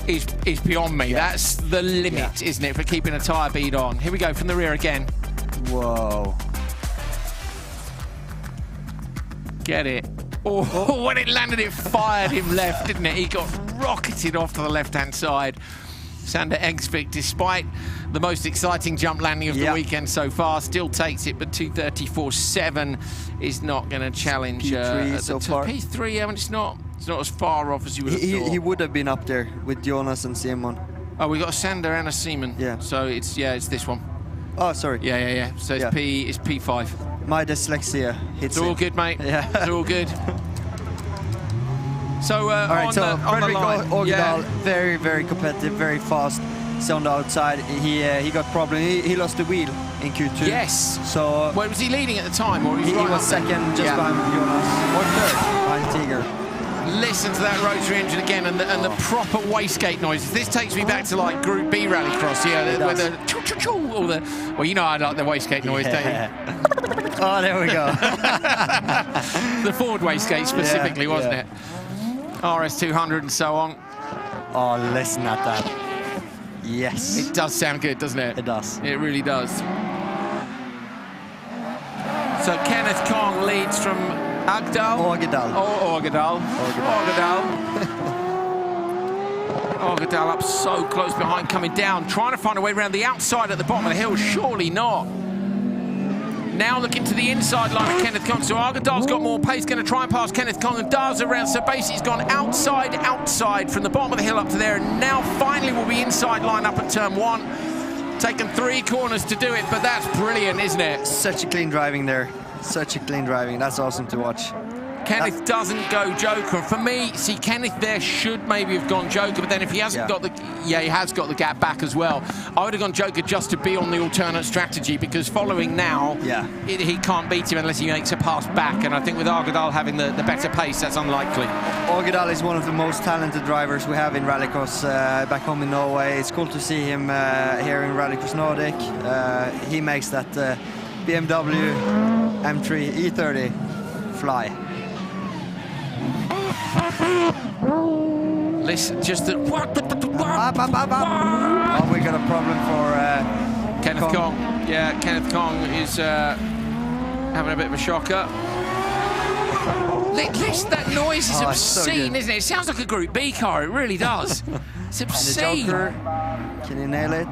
is beyond me. That's the limit, isn't it, for keeping a tyre bead on. Here we go from the rear again. Whoa. Get it. Oh, when it landed, it fired him left, didn't it? He got rocketed off to the left-hand side. Sander Engsvik, despite the most exciting jump landing of the weekend so far, still takes it, but 2:34.7 is not going to challenge P3 so far. P3, I mean, it's not as far off as you would have thought. He would have been up there with Jonas and Simon. Oh, we got a Sander and a Seaman. Yeah. So it's this one. Oh, sorry. Yeah. So it's it's P5. My dyslexia hits It's all good, mate. Yeah. It's all good. So, all right, so Fredrik Ågedal, yeah. very, very competitive, very fast. He's on the outside. He got problem. He lost the wheel in Q2. Yes. So. Well, was he leading at the time, or he was second, just behind Jonas, or third behind Tiger. Listen to that rotary engine again, and the proper wastegate noises. This takes me back to like Group B rallycross, where the choo-choo-choo, or the, well, you know I like the wastegate noise, don't you? Oh, there we go. The Ford wastegate specifically, wasn't it? RS200 and so on. Oh, listen at that. Yes. It does sound good, doesn't it? It does. It really does. So Kenneth Kong leads from Ågedal up so close behind, coming down, trying to find a way around the outside at the bottom of the hill. Surely not. Now looking to the inside line of Kenneth Kong. So Ågedal's got more pace, going to try and pass Kenneth Kong, and does around. So basically he's gone outside from the bottom of the hill up to there, and now finally will be inside line up at turn 1. Taken 3 corners to do it, but that's brilliant, isn't it? Such a clean driving there. Such a clean driving. That's awesome to watch. Kenneth doesn't go Joker. For me, see, Kenneth there should maybe have gone Joker, but then if he hasn't got the... Yeah, he has got the gap back as well. I would have gone Joker just to be on the alternate strategy, because following now, he can't beat him unless he makes a pass back, and I think with Ågedal having the better pace, that's unlikely. Ågedal is one of the most talented drivers we have in Rallycross back home in Norway. It's cool to see him here in Rallycross Nordic. He makes that BMW M3 E30 fly. Listen, just the... Oh, we got a problem for Kenneth Kong. Yeah, Kenneth Kong is having a bit of a shocker. Listen, that noise is obscene, isn't it? It sounds like a Group B car, it really does. It's obscene. The Joker, can you nail it?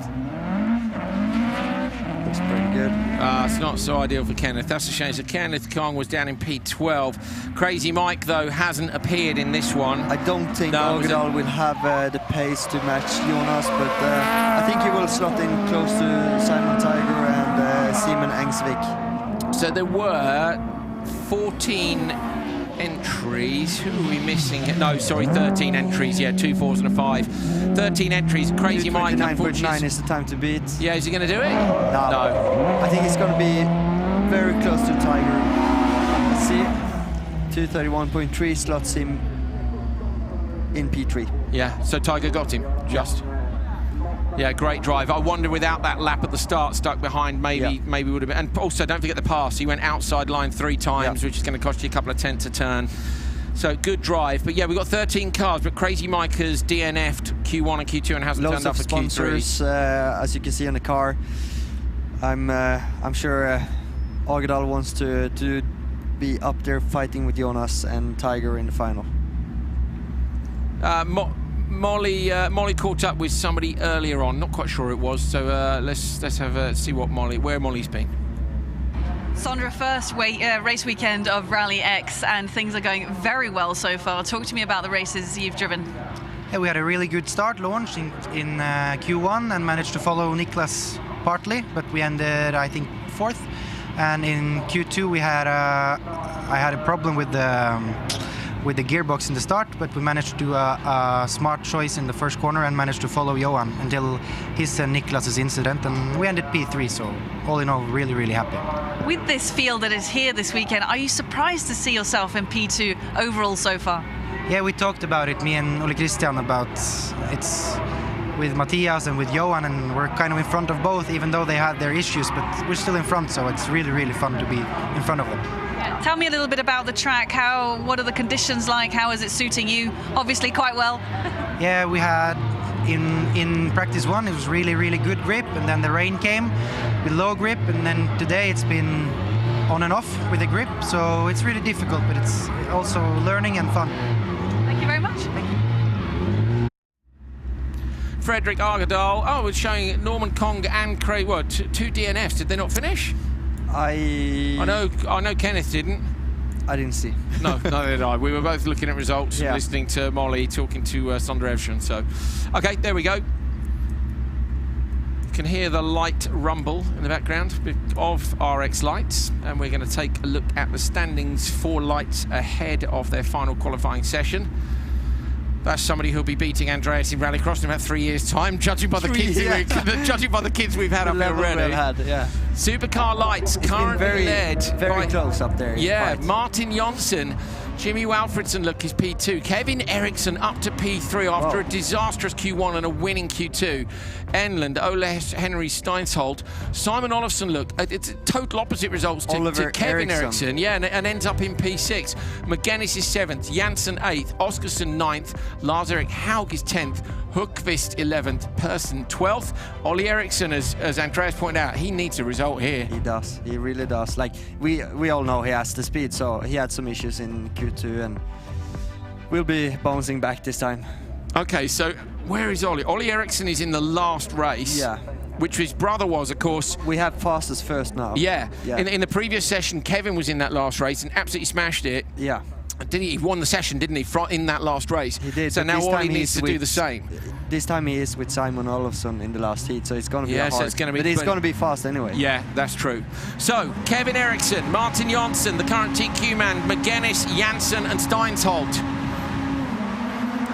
Looks pretty good. It's not so ideal for Kenneth. That's a shame. So Kenneth Kong was down in P12. Crazy Mike, though, hasn't appeared in this one. I don't think Ågedal will have the pace to match Jonas, but I think he will slot in close to Simon Tiger and Simon Engsvik. So there were 14 entries. Who are we missing? No, sorry, 13 entries. Yeah, 2 4s and a 5. 13 entries. Crazy Mike. 2:29.9 is the time to beat. Yeah, is he going to do it? No. I think it's going to be very close to Tiger. Let's see. 2:31.3 slots him in P3. Yeah, so Tiger got him, just. Yeah, great drive. I wonder without that lap at the start stuck behind, maybe would have been. And also, don't forget the pass. He went outside line 3 times, which is going to cost you a couple of tenths a turn. So good drive. But yeah, we've got 13 cars, but Crazy Mike has DNF'd Q1 and Q2 and hasn't turned up for sponsors, Q3. As you can see on the car. I'm sure Ågedal wants to be up there fighting with Jonas and Tiger in the final. Molly caught up with somebody earlier on, not quite sure it was, so let's have see where Molly's been. Sondra, first race weekend of RallyX, and things are going very well so far. Talk to me about the races you've driven. Yeah, we had a really good start launch in Q1 and managed to follow Niklas partly, but we ended, I think, 4th. And in Q2 I had a problem with the gearbox in the start, but we managed to do a smart choice in the first corner and managed to follow Johan until his and Niklas's incident, and we ended P3, so all in all, really, really happy. With this field that is here this weekend, are you surprised to see yourself in P2 overall so far? Yeah, we talked about it, me and Ole Christian, about it's with Matthias and with Johan, and we're kind of in front of both, even though they had their issues, but we're still in front, so it's really, really fun to be in front of them. Tell me a little bit about the track. What are the conditions like? How is it suiting you? Obviously quite well. Yeah, we had in practice 1 it was really, really good grip, and then the rain came with low grip, and then today it's been on and off with the grip, so it's really difficult, but it's also learning and fun. Thank you very much. Thank you. Fredrik Argedal. Oh, it's showing Norman Kong and Craig. What? Two DNFs. Did they not finish? I know. Kenneth didn't. I didn't see. No, neither did I. We were both looking at results and listening to Molly talking to Sondre Evsson. So, okay, there we go. You can hear the light rumble in the background of RX lights, and we're going to take a look at the standings for lights ahead of their final qualifying session. That's somebody who'll be beating Andreas in Rallycross in about 3 years' time, judging by the kids we've had up here already. Supercar lights currently led very close up there. Yeah, Martin Jonsson, Jimmy Walfridsson, look, is P2. Kevin Eriksson up to P3 after a disastrous Q1 and a winning Q2. Enland, Ole Henry Steinsholt, Simon Olofsson, look, it's total opposite results to Kevin Eriksson. Yeah, and ends up in P6. Mcginnis is 7th, Janssen 8th, Oskarsson 9th, Lars-Erik Haug is 10th, Hookvist 11th, Persson 12th. Ollie Eriksson, as Andreas pointed out, he needs a result here. He does. He really does. Like we all know he has the speed, so he had some issues in Q2 and we'll be bouncing back this time. Okay, so where is Ollie? Ollie Eriksson is in the last race. Yeah. Which his brother was, of course. We have fastest first now. Yeah. In the previous session, Kevin was in that last race and absolutely smashed it. Yeah. He won the session, didn't he, in that last race? He did. So now Ollie needs to do the same. This time he is with Simon Olofsson in the last heat, so it's going to be hard. So it's gonna be, but he's going to be fast anyway. Yeah, that's true. So, Kevin Eriksson, Martin Jonsson, the current TQ man, Mcginnis, Janssen and Steinsholt.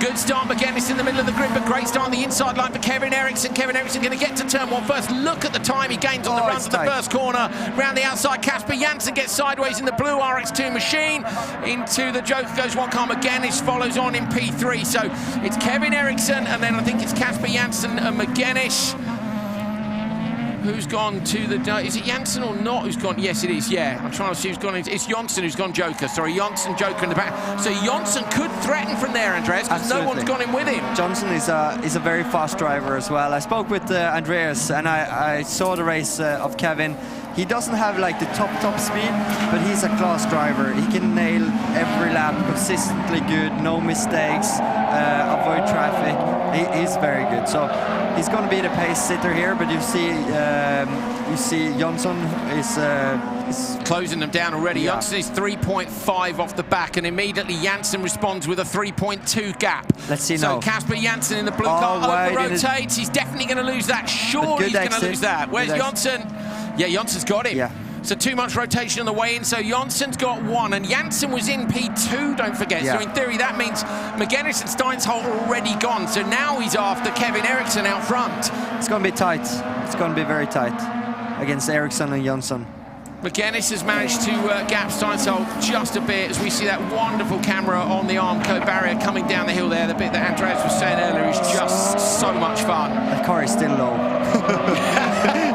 Good start, Mcginnis in the middle of the grid, but great start on the inside line for Kevin Eriksson. Kevin Eriksson going to get to turn 1 first. Look at the time he gains on the run to the first corner. Round the outside, Casper Janssen gets sideways in the blue RX2 machine. Into the Joker goes one car. Mcginnis follows on in P3. So it's Kevin Eriksson, and then I think it's Casper Janssen and Mcginnis. Who's gone to the... Is it Janssen or not who's gone? Yes, it is, yeah. I'm trying to see who's gone. It's Jonsson who's gone Joker. Sorry, Jonsson, Joker in the back. So Jonsson could threaten from there, Andreas, because no one's gone in with him. Jonsson is a very fast driver as well. I spoke with Andreas, and I saw the race of Kevin. He doesn't have like the top speed, but he's a class driver. He can nail every lap, consistently good, no mistakes, avoid traffic. He's very good. So he's going to be the pace sitter here, but you see Jonsson is closing them down already. Yeah. Jonsson is 3.5 off the back, and immediately Janssen responds with a 3.2 gap. Let's see now. So Casper Janssen in the blue car over-rotates. He's definitely going to lose that. Surely he's going to lose that. Where's Jonsson? Yeah, Jonsson's got him. Yeah. So too much rotation on the way in, so Jonsson's got 1, and Janssen was in P2, don't forget. Yeah. So in theory, that means Mcginnis and Steinsholt are already gone. So now he's after Kevin Eriksson out front. It's going to be tight. It's going to be very tight against Eriksson and Jonsson. Mcginnis has managed to gap Steinsholt just a bit as we see that wonderful camera on the Armco barrier coming down the hill there. The bit that Andreas was saying earlier is just so much fun. That car is still low.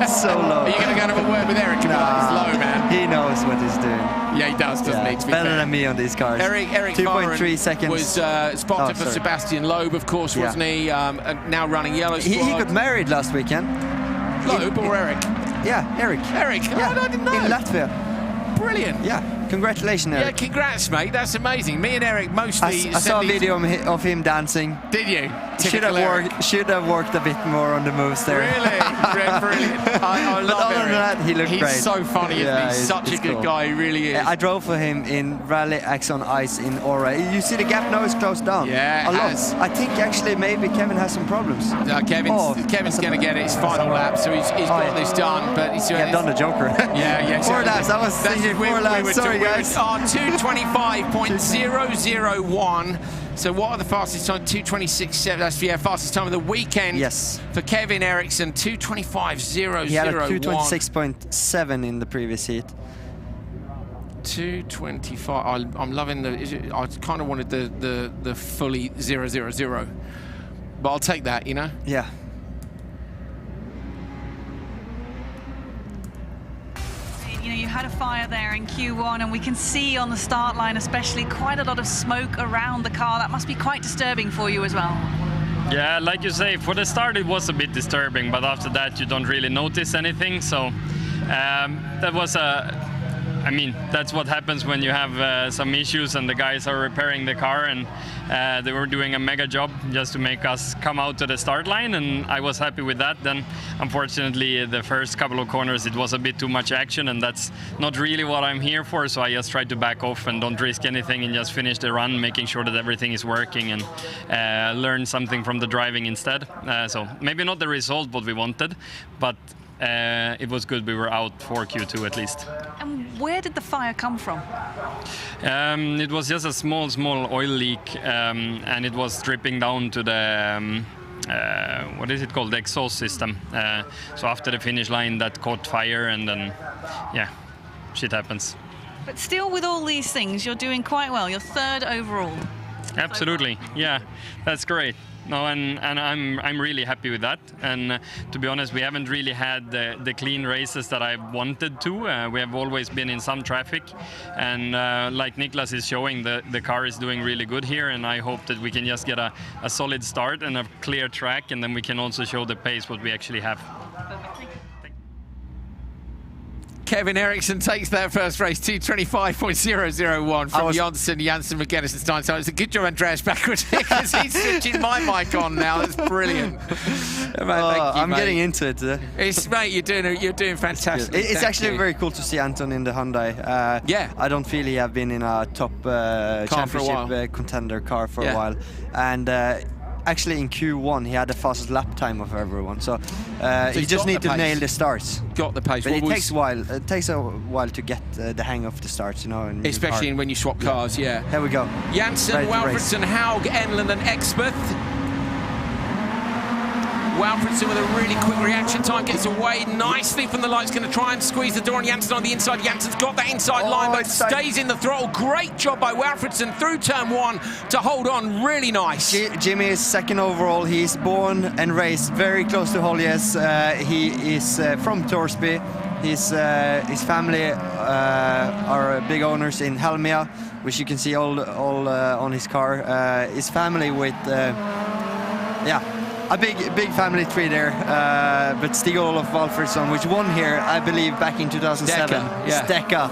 So low. Are you going to go and have a word with Eric? Nah, it's low, man. He knows what he's doing. Yeah, he does, doesn't he? To be better fair. than me on these cars. Eric 2.3 seconds. Was spotted for Sebastian Loeb, of course, wasn't he? Now running yellow squad. He got married last weekend. Loeb or Eric? Yeah, Eric. Eric? Yeah. Oh, I didn't know. In Latvia. Brilliant. Yeah. Congratulations, Eric. Yeah, congrats, mate. That's amazing. Me and Eric mostly... I saw a video of him dancing. Did you? Should have worked a bit more on the moves there. Really? Brilliant. I love other than that, he looked great. He's so funny, isn't he? He's such a good guy. He really is. I drove for him in RallyX on ice in Ora. You see the gap now is closed down. Yeah, a lot. I think actually maybe Kevin has some problems. Kevin's going to get his final lap, so he's got this done. But he's done the Joker. Yeah. 4 laps. I was thinking 4 laps. Sorry, guys. 2:25.001. So what are the fastest time? 2:26.7. That's fastest time of the weekend. Yes. For Kevin Eriksson, 2:25.001. He had a 2:26.7 in the previous heat. 2:25. I'm loving the. I kind of wanted the fully 0:00, but I'll take that. You know. Yeah. You know, you had a fire there in Q1, and we can see on the start line especially quite a lot of smoke around the car. That must be quite disturbing for you as well. Yeah, like you say, for the start it was a bit disturbing, but after that you don't really notice anything. So that was a I mean, that's what happens when you have some issues and the guys are repairing the car, and they were doing a mega job just to make us come out to the start line, and I was happy with that. Then unfortunately the first couple of corners it was a bit too much action, and that's not really what I'm here for, so I just tried to back off and don't risk anything and just finish the run, making sure that everything is working, and learn something from the driving instead. So maybe not the result what we wanted, but it was good we were out for Q2 at least. And where did the fire come from? It was just a small oil leak, and it was dripping down to the what is it called, the exhaust system. So after the finish line that caught fire, and then yeah, shit happens. But still, with all these things, you're doing quite well. You're third overall. Absolutely, yeah, that's great. No, and I'm really happy with that. And to be honest, we haven't really had the clean races that I wanted to. We have always been in some traffic, and like Niklas is showing, the car is doing really good here. And I hope that we can just get a solid start and a clear track, and then we can also show the pace what we actually have. Kevin Eriksson takes that first race, 2:25.001 from Janssen, Mcginnis and Stein. So it's a good job Andreas backwards because he's switching my mic on now. That's brilliant. I'm getting into it. Mate, you're doing fantastic. It's actually very cool to see Anton in the Hyundai. Yeah. I don't feel he have been in a top championship contender car for a while. And actually in Q1 he had the fastest lap time of everyone, so he just need to nail the starts. Got the pace. But it takes a while. It takes a while to get the hang of the starts, you know. Especially when you swap cars. Yeah. Here we go. Janssen, Walfridsson, Haug, Enlund, and Experth. Walfridsson with a really quick reaction time, gets away nicely from the lights, going to try and squeeze the door on Janssen on the inside. Janssen's got that inside line, but stays in the throttle. Great job by Walfridsson through turn one to hold on, really nice. Jimmy is second overall. He's born and raised very close to Holjes. He is from Torsby. His family are big owners in Helmia, which you can see all on his car. His family with, a big family tree there, but Stig-Olof Walfridsson, which won here, I believe, back in 2007. Stecca,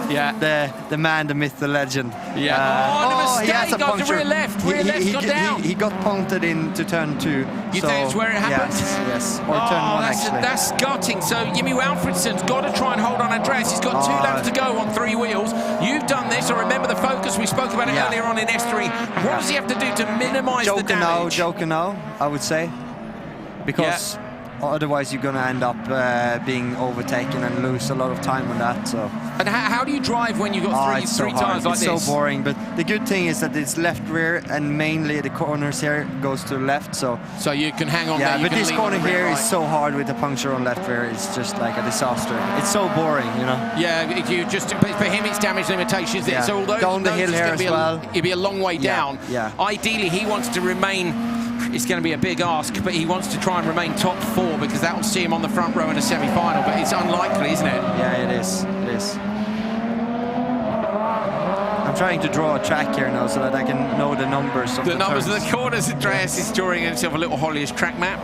the man, the myth, the legend. Yeah. He has a got puncture. rear left's gone down. He got punted into turn 2. You think it's where it happened? Yes. Or turn 1 actually. That's gutting. So Jimmy Walfridsson's got to try and hold on Andreas. He's got 2 laps to go on 3 wheels. You've done this. I remember the focus. We spoke about it earlier on in S3. What does he have to do to minimise the damage? Joker now, I would say. Because otherwise you're going to end up being overtaken and lose a lot of time on that. So. And how do you drive when you've got three tires like this? It's so boring, but the good thing is that it's left rear, and mainly the corners here goes to the left. So you can hang on there. Yeah, but this corner here is so hard with the puncture on left rear. It's just like a disaster. It's so boring, you know. Yeah, for him it's damage limitations. Yeah. So although down the hill here as well. It'd be a long way down. Yeah. Ideally, he wants to remain. It's going to be a big ask, but he wants to try and remain top 4 because that will see him on the front row in a semi-final. But it's unlikely, isn't it? Yeah, it is. It is. I'm trying to draw a track here now so that I can know the numbers of the numbers turns. of the corners. Andreas is drawing himself a little Holjes track map,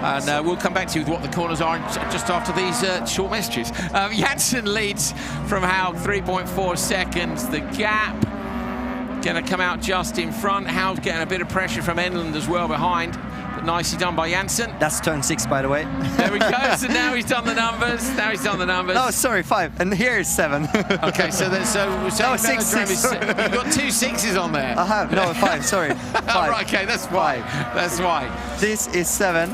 and we'll come back to you with what the corners are just after these short messages. Janssen leads from Haug 3.4 seconds. The gap going to come out just in front. Haug's getting a bit of pressure from Enlund as well behind, but nicely done by Janssen. That's turn 6, by the way. There we go. So now he's done the numbers. Oh, sorry, 5, and here is 7. Okay, so no, 6. You've got 2 6s on there. I have 5. Sorry, 5. Right, okay, that's 5. That's why. This is 7.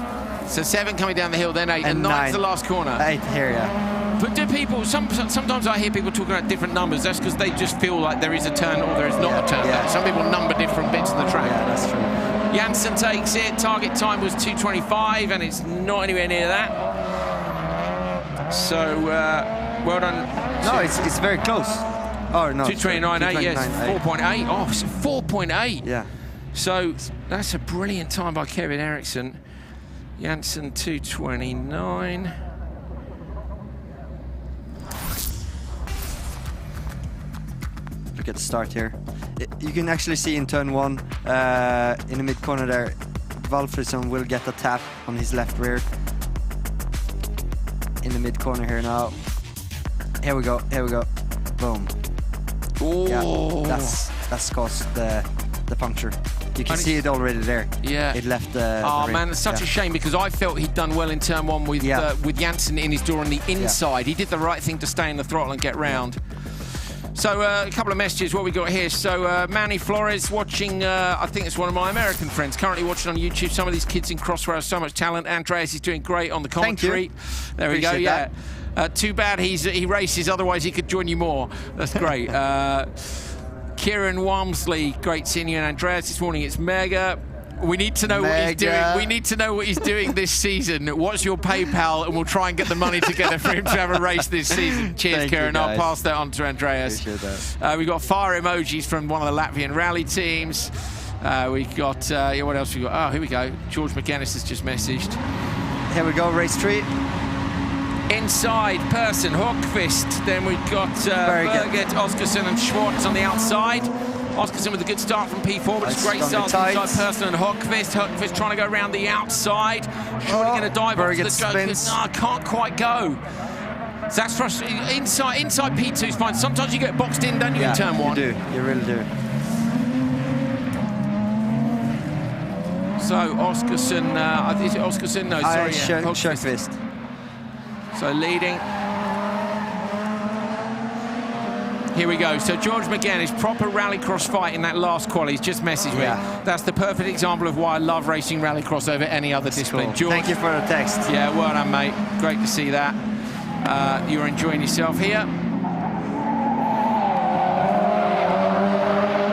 So 7 coming down the hill, then 8, and 9's the last corner. 8 here, yeah. But do people, sometimes I hear people talking about different numbers. That's because they just feel like there is a turn or there is not a turn. Yeah. Some people number different bits of the track. Yeah, that's true. Janssen takes it. Target time was 2:25, and it's not anywhere near that. So, well done. No, it's very close. Oh, no. 2:29.8, yes. 4.8. Oh, so 4.8. Yeah. So, that's a brilliant time by Kevin Eriksson. Janssen 2:29. Look at the start here. You can actually see in turn 1, in the mid corner there, Walfridsson will get a tap on his left rear. In the mid corner here now. Here we go. Boom. Oh. Yeah, that's caused the puncture. You can see it already there. Yeah. It left the Oh ring. man, it's such a shame because I felt he'd done well in turn one with Janssen in his door on the inside. He did the right thing to stay in the throttle and get round. So a couple of messages, what we got here. So Manny Flores watching, I think it's one of my American friends, currently watching on YouTube. Some of these kids in Crossrail have so much talent. Andreas is doing great on the commentary. There we go, Appreciate too bad he races, otherwise he could join you more. That's great. Kieran Walmsley, great seeing you and Andreas this morning. It's mega. We need to know what he's doing. We need to know what he's doing this season. What's your PayPal? And we'll try and get the money together for him to have a race this season. Cheers, Kieran. I'll pass that on to Andreas. We've got fire emojis from one of the Latvian rally teams. We got, what else we got? Oh, here we go. George Mcginnis has just messaged. Here we go, race 3. Inside person, Hawkvist. Then we've got Birgit, Oskarsson and Schwartz on the outside. Oskarsson with a good start from P4, but it's a great start from inside person and Hawkvist. Hawkvist trying to go around the outside. Surely going to dive off to the joke. No, can't quite go. So that's frustrating. Inside P2 is fine. Sometimes you get boxed in, don't you, in turn one? You do. You really do. So Oskarsson, is it Oskarsson? No, sorry, Hawkvist. So leading. Here we go. So George Mcginnis, proper rallycross fight in that last quali. He's just messaged me. That's the perfect example of why I love racing rallycross over any other discipline. Cool. George, thank you for the text. Yeah, well done, mate. Great to see that. You're enjoying yourself here.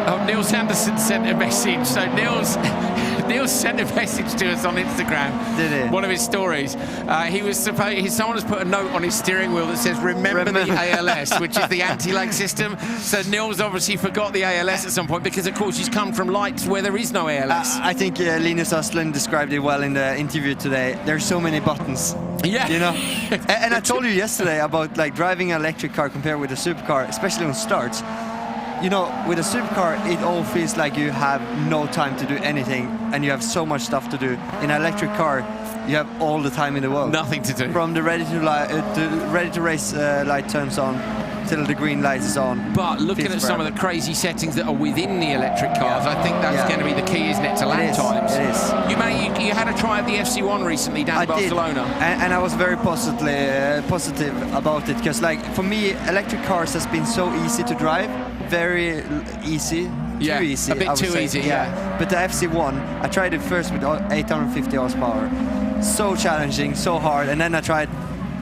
Oh, Niels Anderson sent a message. So Niels sent a message to us on Instagram. Did he? One of his stories. Someone has put a note on his steering wheel that says, remember the ALS, which is the anti-lag system. So Niels obviously forgot the ALS at some point because, of course, he's come from lights where there is no ALS. I think Linus Östlund described it well in the interview today. There's so many buttons. Yeah. You know? and I told you yesterday about like driving an electric car compared with a supercar, especially on starts. You know, with a supercar, it all feels like you have no time to do anything and you have so much stuff to do. In an electric car, you have all the time in the world. Nothing to do. From the ready to race light turns on till the green light is on. But looking at some of the crazy settings that are within the electric cars, I think that's going to be the key, isn't it, to lap times? It is. You had a try at the FC1 recently down in Barcelona. And I was very positive about it because, like, for me, electric cars has been so easy to drive. Very easy. Yeah, too easy. a bit too easy, yeah. But the FC1, I tried it first with 850 horsepower. So challenging, so hard, and then I tried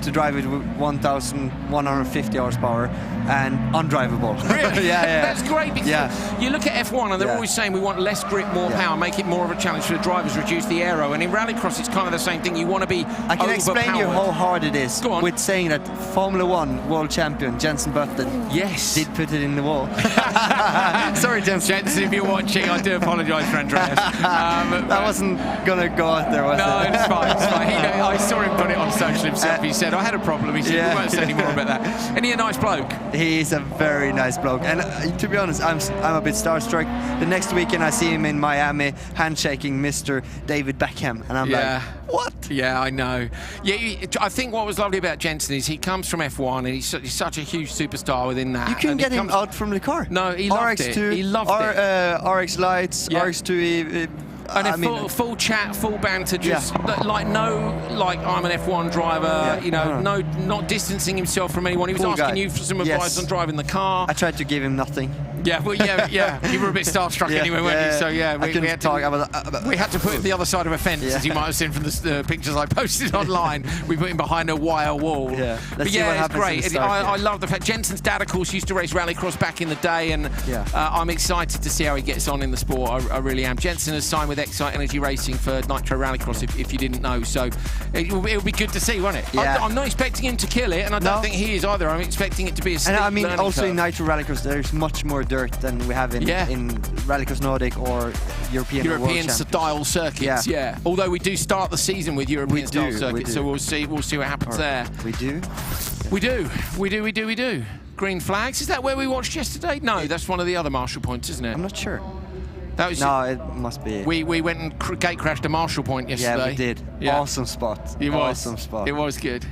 to drive it with 1,150 horsepower and undrivable. Really? yeah. That's great because you look at F1 and they're always saying we want less grip, more power, make it more of a challenge for the drivers, reduce the aero. And in rallycross, it's kind of the same thing. You want to be I can explain you how hard it is with saying that Formula 1 world champion Jensen Button did put it in the wall. Sorry, Jensen. Jensen, if you're watching, I do apologise for Andreas. That wasn't going to go out there, was it? No, it's fine. It's fine. I saw him put it on social himself. He said, I had a problem. He said, we won't say any more about that. And he's a nice bloke. He's a very nice bloke. And to be honest, I'm a bit starstruck. The next weekend I see him in Miami handshaking Mr. David Beckham. And I'm like, what? Yeah, I know. Yeah, I think what was lovely about Jensen is he comes from F1 and he's such a huge superstar within that. You couldn't get him out from the car. No, he loved it. He loved it. RX lights, RX2. And full chat, full banter, just like I'm an F1 driver, not distancing himself from anyone. He was asking you for some advice on driving the car. I tried to give him nothing. Yeah, well, you were a bit starstruck anyway, weren't you? So we had to we had to put him the other side of a fence, as you might have seen from the pictures I posted online. We put him behind a wire wall. It's great. I love the fact Jensen's dad, of course, used to race rallycross back in the day, and I'm excited to see how he gets on in the sport. I really am. Jensen has signed with Excite Energy Racing for Nitro Rallycross, if you didn't know. So it'll be good to see, won't it? Yeah. I'm not expecting him to kill it, and I don't think he is either. I'm expecting it to be a steep learning also curve. in Nitro Rallycross, there's much more dirt than we have in Rallycross Nordic or European style circuits. Yeah. Although we do start the season with European style circuits, so we'll see what happens there. We do. We do. Green flags. Is that where we watched yesterday? No, that's one of the other Marshall points, isn't it? I'm not sure. No, it must be. We went and gate crashed a Marshall point yesterday. Yeah, we did. Awesome spot. It was. Awesome spot. It was good.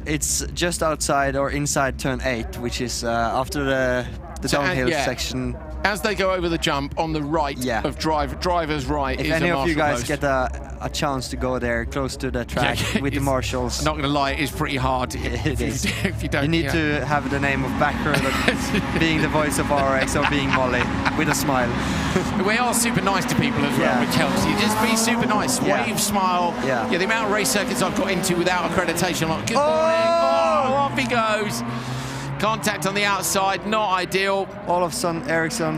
It's just outside or inside turn 8, which is after the downhill section. As they go over the jump on the right of driver's right. If is any a of you marshal guys post. get a chance to go there close to the track with the marshals. I'm not going to lie, it is pretty hard. If you don't, you need to have the name of backer, being the voice of RX or being Molly with a smile. We are super nice to people as well, with Chelsea. Just be super nice, wave, smile. Yeah, the amount of race circuits I've got into without accreditation, like, good morning, off he goes. Contact on the outside, not ideal. Olofsson, Eriksson.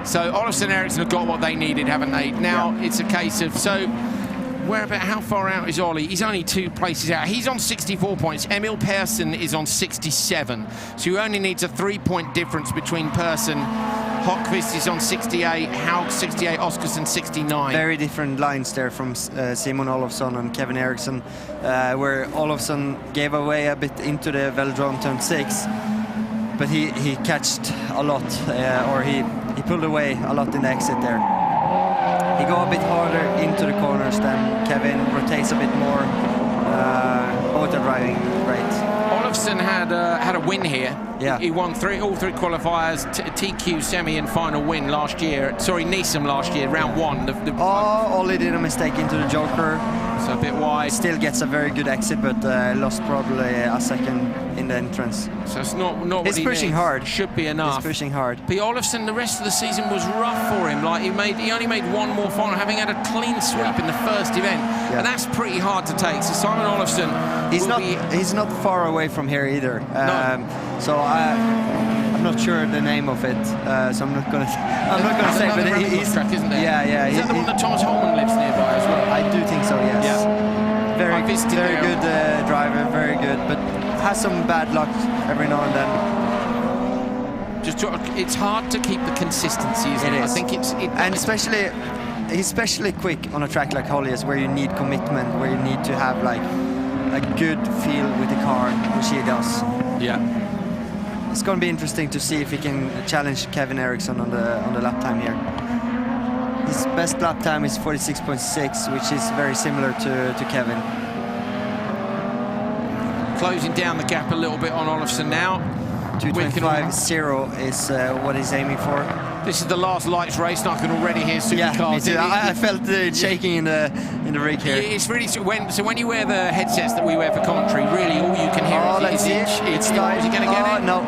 So Olofsson and Eriksson have got what they needed, haven't they? Now it's a case of, how far out is Ollie? He's only 2 places out. He's on 64 points. Emil Persson is on 67. So he only needs a 3-point difference between Persson. Hockvist is on 68, Haug 68, Oskarsson 69. Very different lines there from Simon Olofsson and Kevin Eriksson, where Olofsson gave away a bit into the Velodrome turn 6, but he catched a lot, or he pulled away a lot in the exit there. He go a bit harder into the corners than Kevin, rotates a bit more. Both are driving great. Olofsson had a win here. Yeah. He won all three qualifiers, TQ semi and final win last year. Sorry, Neeson last year, round 1. Ollie did a mistake into the Joker. So a bit wide. Still gets a very good exit, but lost probably a second in the entrance. So it's not what he's he pushing needs. hard. Should be enough. He's pushing hard. But Olofsson, the rest of the season was rough for him. Like he only made one more final, having had a clean sweep in the first event, and that's pretty hard to take. So Simon Olofsson, he's not far away from here either. So I'm not sure the name of it. So I'm not gonna say. But he's track, isn't there? Yeah. Is that the one that Thomas Holman lives nearby as well? I do think so. Yes. Yeah. Very good driver. Very good, but has some bad luck every now and then. It's hard to keep the consistency, isn't it? I think and especially quick on a track like Holjes, where you need commitment, where you need to have like a good feel with the car, which he does. Yeah. It's going to be interesting to see if he can challenge Kevin Eriksson on the lap time here. His best lap time is 46.6, which is very similar to Kevin. Closing down the gap a little bit on Olofsson now. 2:25.0 is what he's aiming for. This is the last lights race, and I can already hear supercars. Me too. I felt it shaking in the rig here. It's really when you wear the headsets that we wear for commentary, really all you can hear is he going to get it? No.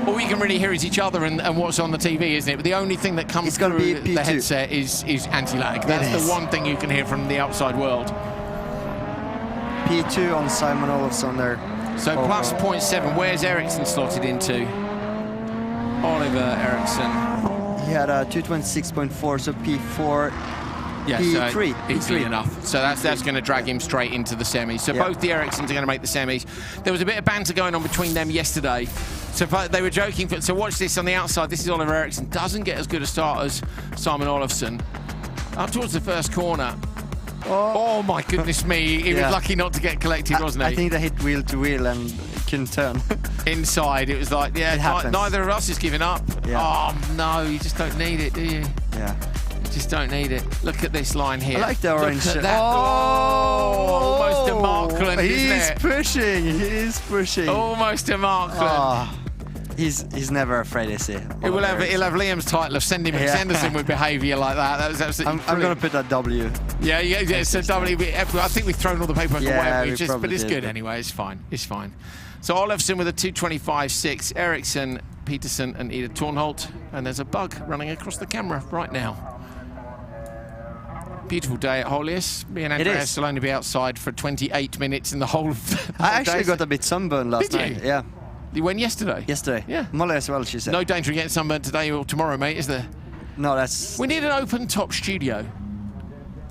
All you can really hear is each other and what's on the TV, isn't it? But the only thing that comes through the headset is anti-lag. That's the one thing you can hear from the outside world. P2 on Simon Olofsson there. So plus 0.7. Where's Eriksson slotted into? Oliver Eriksson. He had a 226.4, so P4. Yeah, P3. So easily enough. So that's going to drag him straight into the semis. So both the Erikssons are going to make the semis. There was a bit of banter going on between them yesterday. So they were joking. So watch this on the outside. This is Oliver Eriksson. Doesn't get as good a start as Simon Olofsson. Up towards the first corner. Oh my goodness me. He was lucky not to get collected, wasn't he? I think they hit wheel to wheel and couldn't turn. Inside, it was like, neither of us is giving up. Yeah. Oh no, you just don't need it, do you? Yeah. Just don't need it. Look at this line here. I like the orange. Look at that. Almost a Markland, isn't it? He is pushing. Almost a Markland. He's never afraid, is he? He'll have Liam's title of sending Sanderson with behaviour like that. That was absolutely I'm going to put that W. Yeah, so W. I think we've thrown all the paperwork away, but it's good did. anyway. It's fine. So Olofsson with a 2:25.6, Eriksson, Peterson and Ida Tornholt. And there's a bug running across the camera right now. Beautiful day at Holjes. Me and Andreas will only be outside for 28 minutes in the whole of the I actually got a bit sunburned last night. Did you? Yeah. You went yesterday? Yesterday. Yeah. Molly as well, she said. No danger of getting sunburned today or tomorrow, mate, is there? No, that's... We need an open-top studio.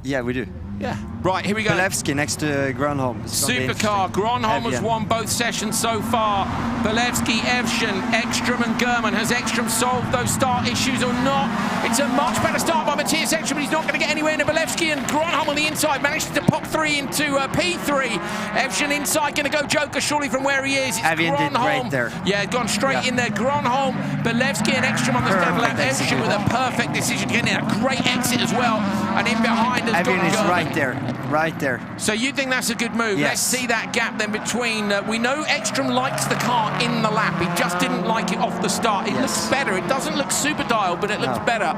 Yeah, we do. Yeah. Right, here we go. Belevsky next to Gronholm. Supercar. Gronholm has won both sessions so far. Belevsky, Evshan, Ekstrom and German. Has Ekstrom solved those start issues or not? It's a much better start by Matthias Ekstrom, but he's not going to get anywhere near Belevsky, and Gronholm on the inside managed to pop 3 into P3. Evshan inside, going to go Joker surely from where he is. It's Avian did great there. Yeah, gone straight in there. Gronholm, Belevsky and Ekstrom on the step lap. Evshan with a perfect decision, getting a great exit as well. And in behind has Evan got is German. right there. So you think that's a good move? Yes. Let's see that gap then between... we know Ekstrom likes the car in the lap. He just didn't like it off the start. It looks better. It doesn't look super dialed, but it looks better.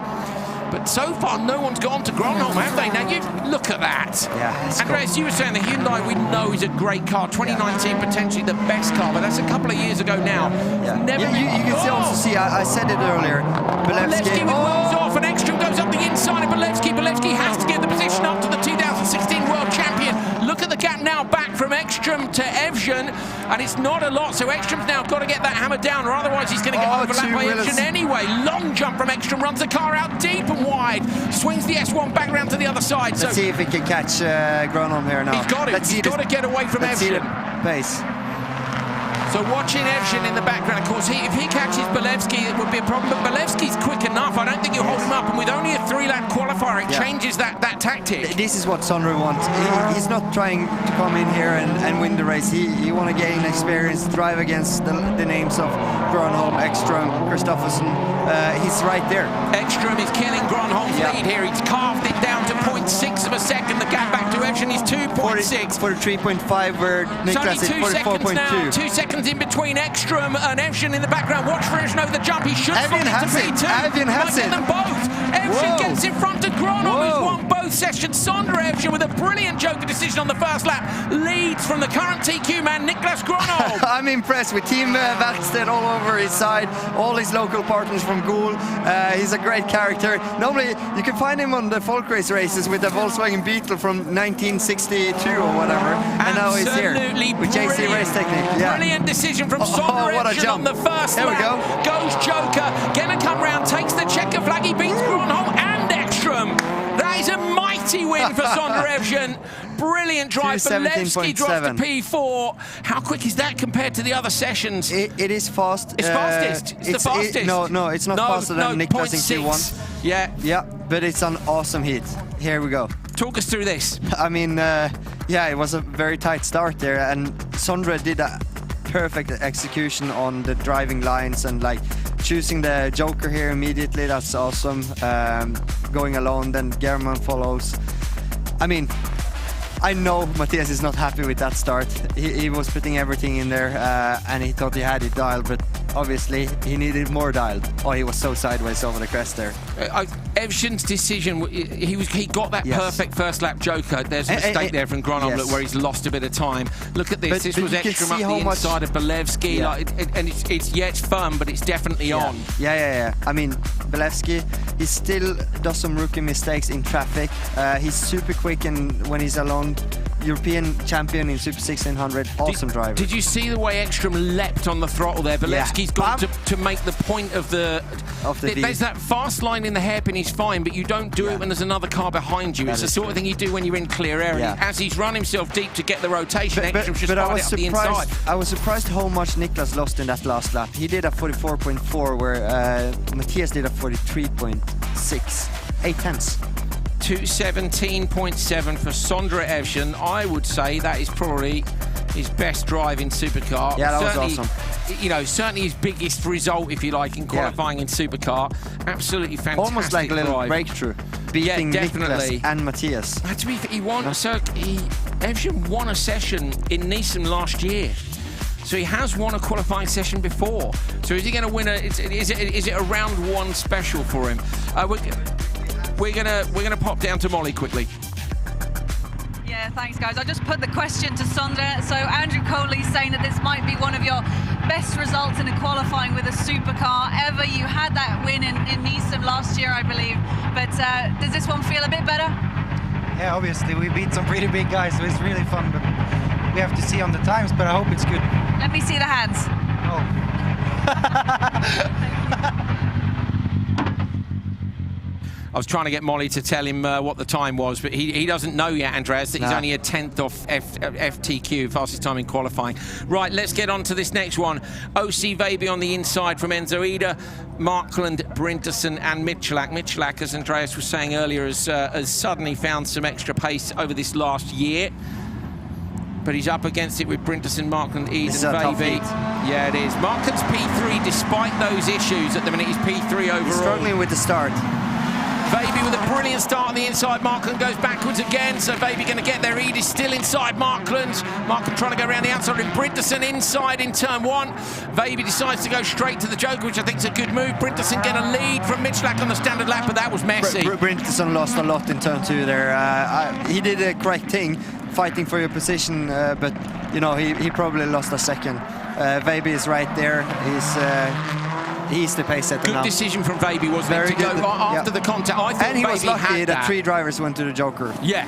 But so far, no one's gone to Gronholm, have they? Now, you look at that. Yeah, Andreas, you were saying the Hyundai we know is a great car. 2019, potentially the best car, but that's a couple of years ago now. Yeah. Never You can also see, I said it earlier, Belevsky with wheels off, and Ekstrom goes up the inside of Belevsky. Belevsky has to get the position up to the 2016 world champion. Look at the gap now back from Ekstrom to Evgen, and it's not a lot, so Ekstrom's now got to get that hammer down, or otherwise he's going to get overlapped by Evgen anyway. Long jump from Ekstrom, runs the car out deep and wide, swings the S1 back round to the other side. Let's see if he can catch Gronholm here now. He's got it. He's got to get away from Let's see the Evgen. pace. So watching Evgen in the background, of course, if he catches Belevsky, it would be a problem, but Belevsky's quick enough. I don't think you'll hold him up, and with only a 3-lap qualifier, it changes that tactic. This is what Sondre wants. He's not trying to come in here and win the race. He want to gain experience, drive against the names of Gronholm, Ekstrom, Kristoffersen. He's right there. Ekstrom is killing Gronholm's lead here. He's carved it down to 0.6 of a second. The gap back to Evgen is 2.6. 43.5 where Niklas is 44.2. 2 seconds in between Ekstrom and Evgen in the background. Watch for Evgen over the jump. He should slot into P2. Evgen has it. Them both. Evgen gets in front of Gronholm, who's won both sessions. Sondre Evgen with a brilliant joker decision on the first lap leads from the current TQ man, Niklas Gronholm. I'm impressed with Team Werksted all over his side, all his local partners from Goul. He's a great character. Normally, you can find him on the folk race races with the Volkswagen Beetle from 1962 or whatever. And now he's here with JC Race Technique. Yeah. Brilliant decision from Sondre Evgen on the first lap. Goes Joker, gonna come round, takes the checker flag, he beats Gronholm and Ekstrom. That is a mighty win for Sondre Evgen. Brilliant drive. Belevsky drops to P4. How quick is that compared to the other sessions? It is fast. It's fastest. It's the fastest. No, it's not faster than Niklas in Q1. Yeah, but it's an awesome heat. Here we go. Talk us through this. I mean, it was a very tight start there, and Sondre did a perfect execution on the driving lines and like choosing the joker here immediately. That's awesome. Going alone, then German follows. I mean, I know Matthias is not happy with that start. He was putting everything in there and he thought he had it dialed, but obviously he needed more dialed. Oh, he was so sideways over the crest there. Evgen's decision, he got that perfect first lap joker. There's a mistake there from Gronholm, look, where he's lost a bit of time. Look at this. This was Ekstrom up the inside of Belevsky. And it's fun, but it's definitely on. Yeah. I mean, Belevsky, he still does some rookie mistakes in traffic. He's super quick, and when he's alone, European champion in Super 1600, awesome driver. Did you see the way Ekstrom leapt on the throttle there? Belevsky's got to make the point of the there's that fast line in the hairpin, he's fine, but you don't do it when there's another car behind you. It's the sort of thing you do when you're in clear air. And as he's run himself deep to get the rotation, Ekstrom's just fired it up the inside. I was surprised how much Niklas lost in that last lap. He did a 44.4 where Matthias did a 43.6. 8 tenths. 217.7 for Sondre Evgen. I would say that is probably his best drive in Supercar. Yeah, that was awesome. You know, certainly his biggest result, if you like, in qualifying in Supercar. Absolutely fantastic. Almost like a little breakthrough, beating definitely. Niklas and Matthias. To be fair, Evgen won a session in Nissan last year. So he has won a qualifying session before. So is he going to win is it a round one special for him? We're gonna pop down to Molly quickly. Yeah, thanks guys. I just put the question to Sondre. So Andrew Coley's saying that this might be one of your best results in a qualifying with a supercar ever. You had that win in Nissan last year, I believe. But does this one feel a bit better? Yeah, obviously we beat some pretty big guys, so it's really fun. But we have to see on the times, but I hope it's good. Let me see the hands. I was trying to get Molly to tell him what the time was, but he doesn't know yet, Andreas, that he's only a 10th off FTQ, fastest time in qualifying. Right, let's get on to this next one. OC Veiby on the inside from Enzo Ida, Markland, Bryntosan and Michalak. Michalak, as Andreas was saying earlier, has suddenly found some extra pace over this last year. But he's up against it with Bryntosan, Markland, Ida and Veiby. Yeah, it is. Markland's P3, despite those issues at the minute, he's P3 overall. He's struggling with the start. Veiby with a brilliant start on the inside. Markland goes backwards again, so Baby going to get there. Eid is still inside Markland. Markland trying to go around the outside, and Bryntosan inside in turn 1. Baby decides to go straight to the Joker, which I think is a good move. Bryntosan getting a lead from Michalak on the standard lap, but that was messy. Bryntosan lost a lot in turn 2 there. He did a correct thing, fighting for your position, but you know, he probably lost a second. Baby is right there. He's the pace setter now. Good decision from Baby, wasn't it, to go after the contact. I thought and he was Baby lucky had that 3 drivers went to the Joker. Yeah.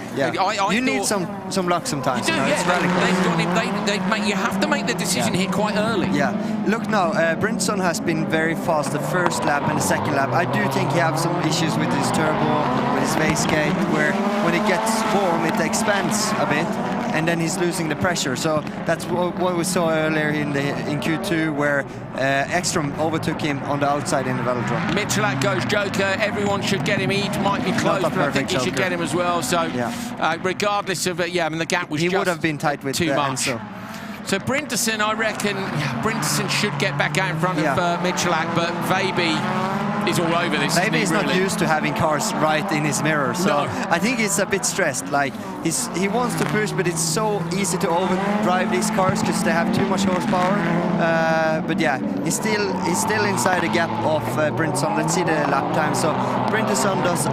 You need some luck sometimes. You do, It's rallycross. you have to make the decision here quite early. Yeah. Look now, Bryntosan has been very fast the first lap and the second lap. I do think he has some issues with his turbo, with his wastegate, where when it gets warm, it expands a bit, and then he's losing the pressure. So that's what we saw earlier in Q2, where Ekstrom overtook him on the outside in the velodrome. Michalak goes Joker. Everyone should get him. He might be close, but I think he should get him as well. So regardless of it, I mean, the gap was he just would have been tight with too much. Enzo. So Bryntosan, I reckon, Bryntosan should get back out in front of Michalak, but Baby is all over this. Maybe he's not used to having cars right in his mirror, so No. I think he's a bit stressed. Like he wants to push, but it's so easy to overdrive these cars because they have too much horsepower. But yeah, he's still inside the gap of Bryntosan. Let's see the lap time. So Bryntosan does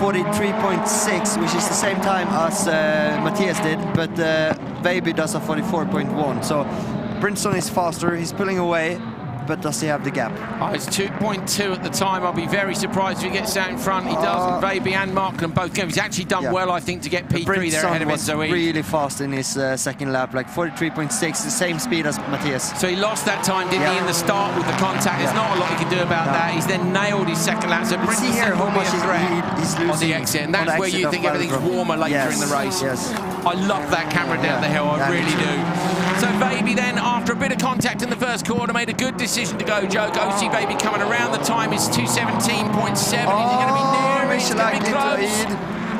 43.6, which is the same time as Matthias did, but Baby does a 44.1. So Bryntosan is faster. He's pulling away. But does he have the gap? It's 2.2 at the time. I'll be very surprised if he gets out in front. He does. Baby and Markland both go. He's actually done well, I think, to get P3 there ahead of Enzo. Was really fast in his second lap, like 43.6, the same speed as Matthias. So he lost that time, didn't he, in the start with the contact? There's not a lot he can do about that. He's then nailed his second lap. So see here how much he's losing on the exit, and that's where you think everything's warmer later in the race. Yes. I love that camera down the hill. I really do. So Baby then, after a bit of contact in the first corner, made a good decision to go Joke. OC Baby coming around. The time is 2:17.7. Is he going to be near? He's going to be close.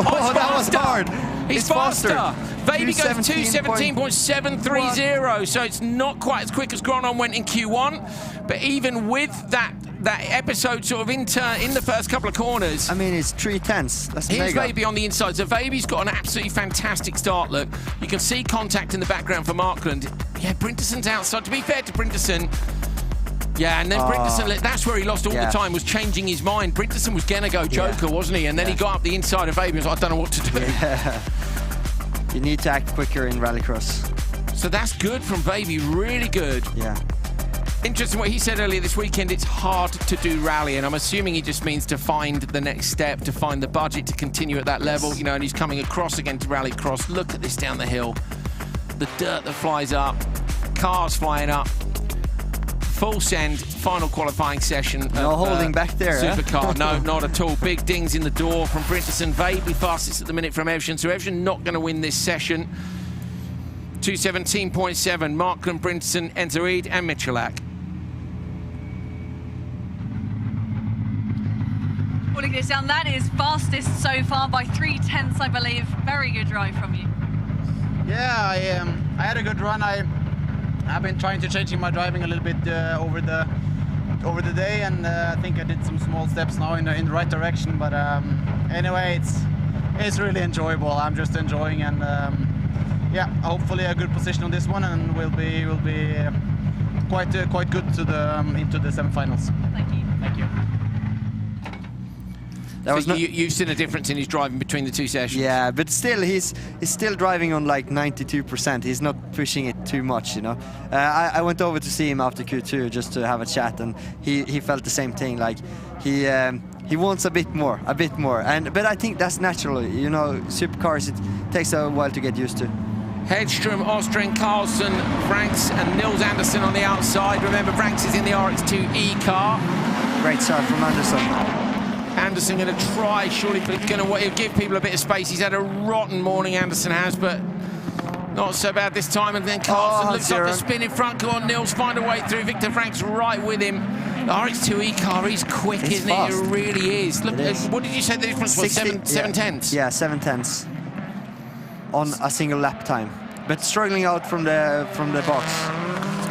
Oh, that was hard. He's faster. Baby goes 2:17.730. So it's not quite as quick as Gronon went in Q1. But even with that episode sort of in the first couple of corners. I mean, it's 3/10. That's Here's mega. Baby on the inside. So Baby's got an absolutely fantastic start, look. You can see contact in the background for Markland. Yeah, Bryntosan's outside. To be fair to Bryntosan, and then Bryntosan, that's where he lost all the time, was changing his mind. Bryntosan was going to go Joker, wasn't he? And then he got up the inside of Baby and was like, I don't know what to do. Yeah. You need to act quicker in rallycross. So that's good from Baby, really good. Yeah. Interesting what he said earlier this weekend, it's hard to do rally, and I'm assuming he just means to find the next step, to find the budget to continue at that level, you know, and he's coming across again to rallycross. Look at this down the hill. The dirt that flies up, cars flying up. Full send, final qualifying session. No holding back there, Supercar, no, not at all. Big dings in the door from Bryntosan. Vaguely fastest at the minute from Evgen, so Evgen not going to win this session. 2:17.7, Markland, Bryntosan, Enzo Eid and Michalak. Pulling this down, that is fastest so far by 3/10, I believe. Very good drive from you. Yeah, I had a good run. I've been trying to change my driving a little bit over the day, and I think I did some small steps now in the right direction. But anyway, it's really enjoyable. I'm just enjoying, and hopefully a good position on this one, and we'll be quite good to into the semifinals. Thank you. Thank you. You've seen a difference in his driving between the two sessions. Yeah, but still, he's still driving on like 92%. He's not pushing it too much, you know. I went over to see him after Q2 just to have a chat, and he felt the same thing. Like he wants a bit more, but I think that's natural, you know. Supercars, it takes a while to get used to. Hedström, Ostren, Carlson, Franks and Nils Andersson on the outside. Remember, Franks is in the RX2E car. Great start from Andersson. Andersson going to try, surely, but he'll give people a bit of space. He's had a rotten morning, Andersson has, but not so bad this time. And then Carlson looks up the spin in front. Go on, Nils, find a way through. Victor Franks right with him. The RX2E car, he's quick, isn't he? It really is. Look, what did you say the difference was? 7/10? Yeah, 7/10 on a single lap time. But struggling out from the box.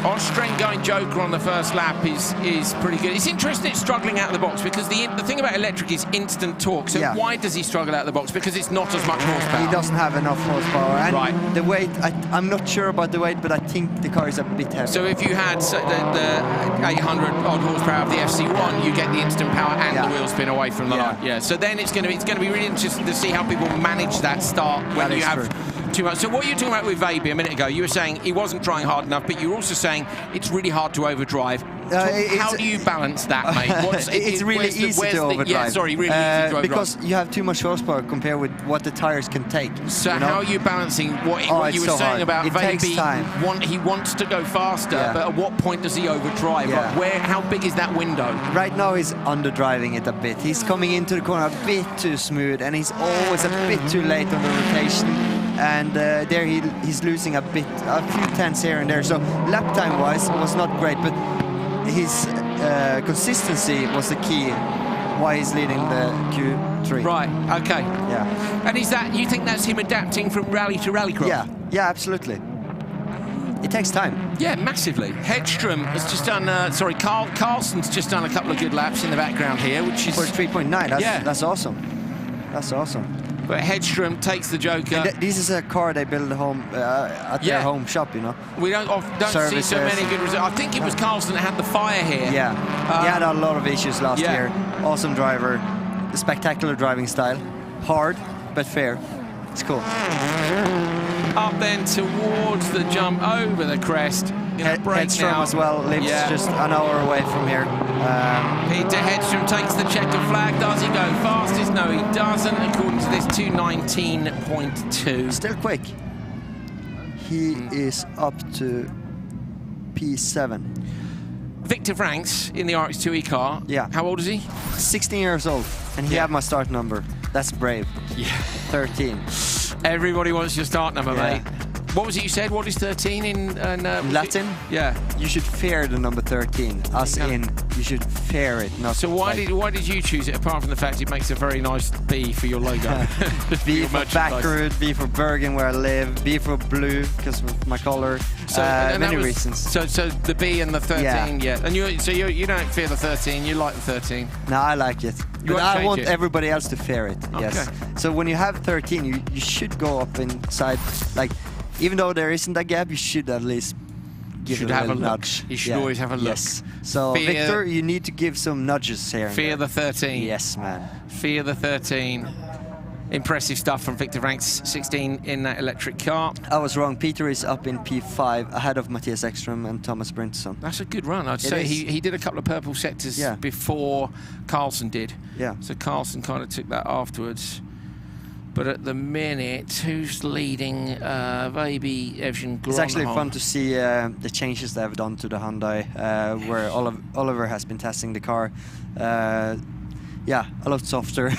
Ostren going Joker on the first lap is pretty good. It's interesting it's struggling out of the box because the thing about electric is instant torque. So why does he struggle out of the box? Because it's not as much horsepower. He doesn't have enough horsepower. And right. The weight, I'm not sure about the weight, but I think the car is a bit heavy. So if you had the 800 odd horsepower of the FC1, you get the instant power and the wheel spin away from the line. Yeah. So then it's going to be really interesting to see how people manage that start when you have too much. So what you were talking about with Vaby a minute ago, you were saying he wasn't trying hard enough, but you were also saying it's really hard to overdrive. How do you balance that, mate? It's really easy to overdrive. Yeah, sorry, really easy to overdrive. Because you have too much horsepower compared with what the tires can take. So how are you balancing what you were saying about Vaby? He wants to go faster, but at what point does he overdrive? Like how big is that window? Right now he's underdriving it a bit. He's coming into the corner a bit too smooth, and he's always a bit too late on the rotation. And there he's losing a few tenths here and there. So lap time wise was not great, but his consistency was the key why he's leading the Q3. Right, okay. Yeah. And you think that's him adapting from rally to rallycross? Yeah, absolutely. It takes time. Yeah, massively. Hedstrom has just done, Carlson's just done a couple of good laps in the background here, which is... For 3.9, that's awesome. That's awesome. But Hedstrom takes the Joker. And this is a car they build at their home shop, you know. We don't see so many good results. I think it was Carlson that had the fire here. Yeah, he had a lot of issues last year. Awesome driver, spectacular driving style. Hard, but fair. It's cool. Up then towards the jump over the crest. Hedstrom as well lives just an hour away from here. Peter Hedstrom takes the checker flag. Does he go fastest? No, he doesn't, according to this 2:19.2. Still quick. He is up to P7. Victor Franks in the RX2E car. Yeah. How old is he? 16 years old, and he had my start number. That's brave. Yeah. 13. Everybody wants your start number, mate. What was it you said? What is 13 in Latin? Yeah. You should fear the number 13, as in you should fear it. Not so why did you choose it, apart from the fact it makes a very nice B for your logo? B for Backroots, B for Bergen where I live, B for blue because of my color. So many reasons. So the B and the 13, yeah. And you don't fear the 13, you like the 13? No, I like it. But I want everybody else to fear it. Okay. Yes. So when you have 13, you should go up inside, like. Even though there isn't a gap, you should at least give it a little nudge. You should always have a look. Yes. So, Victor, you need to give some nudges here. Fear the 13. Yes, man. Fear the 13. Impressive stuff from Victor Franks, 16 in that electric car. I was wrong. Peter is up in P5, ahead of Matthias Ekström and Thomas Bryntosan. That's a good run. I'd say he did a couple of purple sectors before Carlson did. Yeah. So Carlson kind of took that afterwards. But at the minute, who's leading? Maybe Evgen Gronholm. It's actually fun to see the changes they have done to the Hyundai, where Oliver has been testing the car. A lot softer,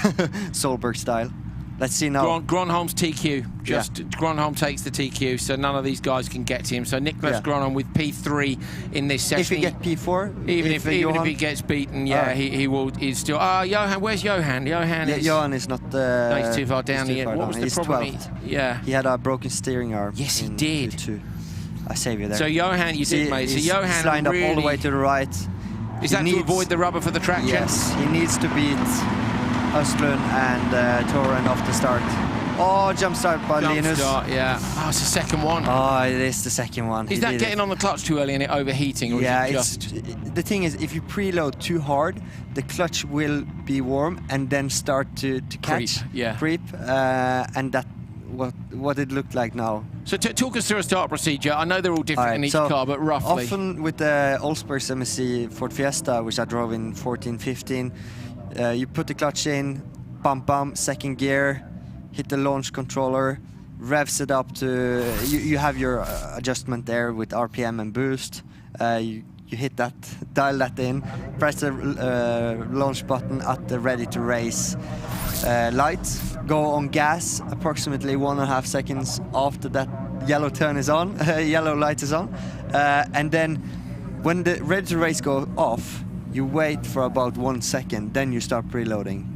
Solberg style. Let's see now. Gronholm's TQ. Gronholm takes the TQ, so none of these guys can get to him. So Niklas Gronholm with P3 in this session. If he get P4, even if he gets beaten, he will. He's still. Johan, where's Johan? Johan is not. No, he's too far down yet. What was the problem? 12th. He had a broken steering arm. Yes, he did. Q2. I save you there. So Johan, you did, mate. So Johan lined up all the way to the right. Is that to avoid the rubber for the traction? Yes, he needs to beat Östlund and Toren off the start. Oh, jump start by Linus. Oh, it's the second one. Oh, it is the second one. Is that getting on the clutch too early and it overheating? Or is it just... the thing is, if you preload too hard, the clutch will be warm and then start to catch, creep, and that what it looked like now. So talk us through a start procedure. I know they're all different in each car, but roughly. Often with the Olsbergs MSC Ford Fiesta, which I drove in 14-15, you put the clutch in, bump, second gear, hit the launch controller, revs it up to, you have your adjustment there with RPM and boost. You hit that, dial that in, press the launch button at the ready to race light, go on gas approximately 1.5 seconds after that yellow turn is on, yellow light is on, and then when the ready to race goes off, you wait for about 1 second, then you start preloading.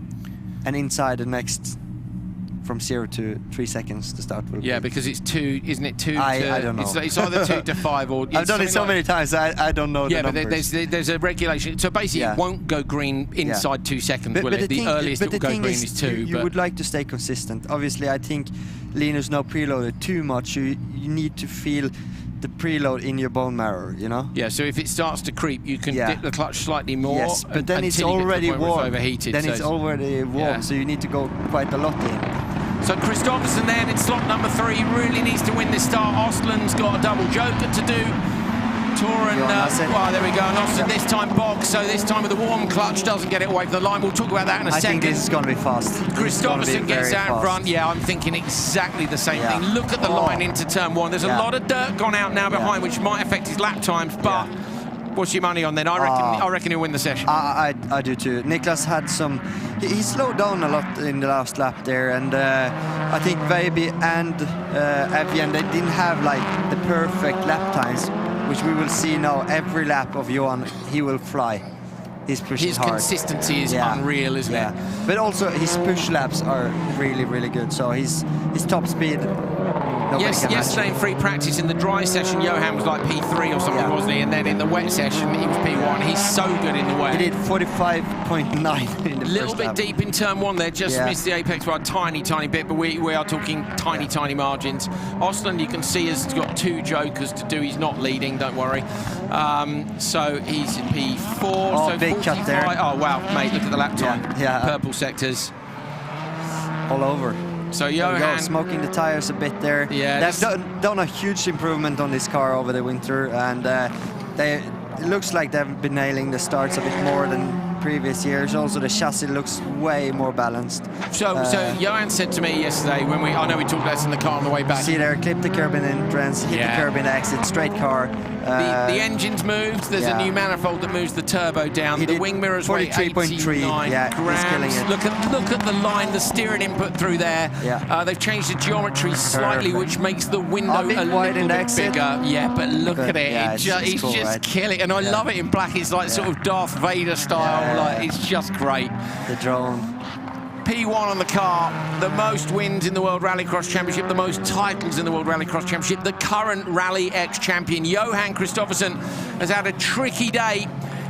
And inside the next from 0 to 3 seconds the start will Yeah, be. because it's 2, isn't it? 2 I to... don't know. It's either 2 to 5 or... I've done it so many times, I don't know the but numbers. there's a regulation. So basically it won't go green inside 2 seconds, will it? The earliest it will go green is 2. You would like to stay consistent. Obviously, I think Linus now preloaded too much. You need to feel the preload in your bone marrow, you know? Yeah, so if it starts to creep, you can dip the clutch slightly more. Yes, but then it's until you get to the already point where it's warm. overheated. Then it's already warm, so you need to go quite a lot in. So Kristoffersen then in slot number 3 really needs to win this start. Ostland's got a double joker to do. Toren, well, there we go. And Ostland this time box, so this time with the warm clutch doesn't get it away from the line. We'll talk about that in a second. I think this is going to be fast. Kristoffersen gets out in front. Yeah, I'm thinking exactly the same thing. Look at the line into turn 1. There's a lot of dirt gone out now behind, which might affect his lap times, but what's your money on then? I reckon he'll win the session. I do too. Niklas had some... He slowed down a lot in the last lap there, and I think Veiby and Evian, they didn't have like the perfect lap times, which we will see now. Every lap of Johan, he will fly. He's pushing his hard. Consistency is unreal, isn't it? But also his push laps are really, really good. So his top speed, yesterday in free practice in the dry session, Johan was like P3 or something, wasn't he? And then in the wet session, he was P1. He's so good in the wet. He did 45.9 in the little bit deep in turn 1 there, just missed the apex by a tiny bit, but we are talking tiny margins. Ostland, you can see, has got 2 jokers to do. He's not leading, don't worry. So he's P4. Oh, so big cut there. Oh, wow, mate, look at the lap time. Purple sectors. All over. So Johan smoking the tires a bit there. Yeah, they've done a huge improvement on this car over the winter, and it looks like they've been nailing the starts a bit more than previous years. Also, the chassis looks way more balanced. So Johan said to me yesterday when I know we talked about this in the car on the way back. See there, clip the curb in entrance, hit the curb in exit, straight car. The engine's moved. There's a new manifold that moves the turbo down. The wing mirrors weigh 89 grams. Look at the line, the steering input through there. They've changed the geometry slightly, which makes the window a little bit bigger. Yeah, but look at it. It's cool, just killing. And I love it in black. It's like sort of Darth Vader style. Like, it's just great. The drone. P1 on the car, the most wins in the World Rallycross Championship, the most titles in the World Rallycross Championship. The current RallyX champion, Johan Kristoffersen, has had a tricky day.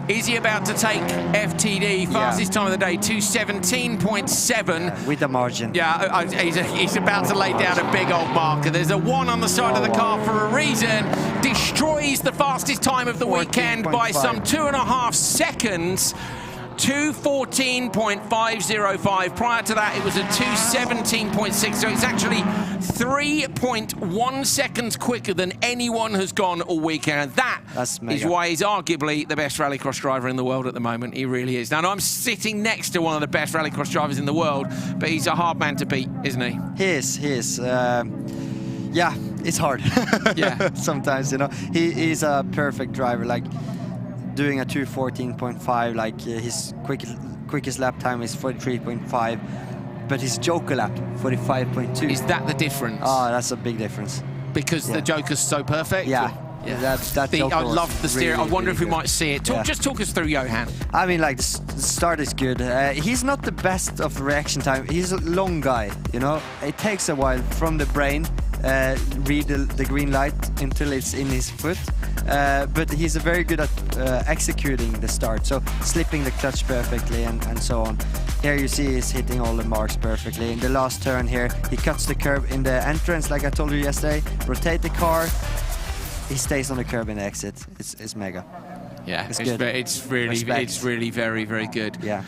Is he about to take FTD? Fastest time of the day, 2:17.7. With the margin. Yeah, he's about to lay down a big old marker. There's a 1 on the side of the car for a reason. Destroys the fastest time of the weekend by some 2.5 seconds. 2:14.505. Prior to that, it was a 2:17.6. So it's actually 3.1 seconds quicker than anyone has gone all weekend. And that is why he's arguably the best rallycross driver in the world at the moment. He really is. Now, I'm sitting next to one of the best rallycross drivers in the world, but he's a hard man to beat, isn't he? He is. Yeah, it's hard. Sometimes, you know. He's a perfect driver. Like, doing a 2:14.5, like his quickest lap time is 43.5, but his Joker lap 45.2. Is that the difference? Oh, that's a big difference. Because the Joker's so perfect? Yeah. I love the steering. Really, I wonder if we good. might see it. Just talk us through Johan. I mean, like, the start is good. He's not the best of reaction time. He's a long guy, you know. It takes a while from the brain, read the green light until it's in his foot. But he's very good at executing the start, so slipping the clutch perfectly and so on. Here you see he's hitting all the marks perfectly. In the last turn here, he cuts the curb in the entrance, like I told you yesterday, rotate the car, he stays on the curb in the exit. It's mega. Yeah, it's really very, very good. Yeah.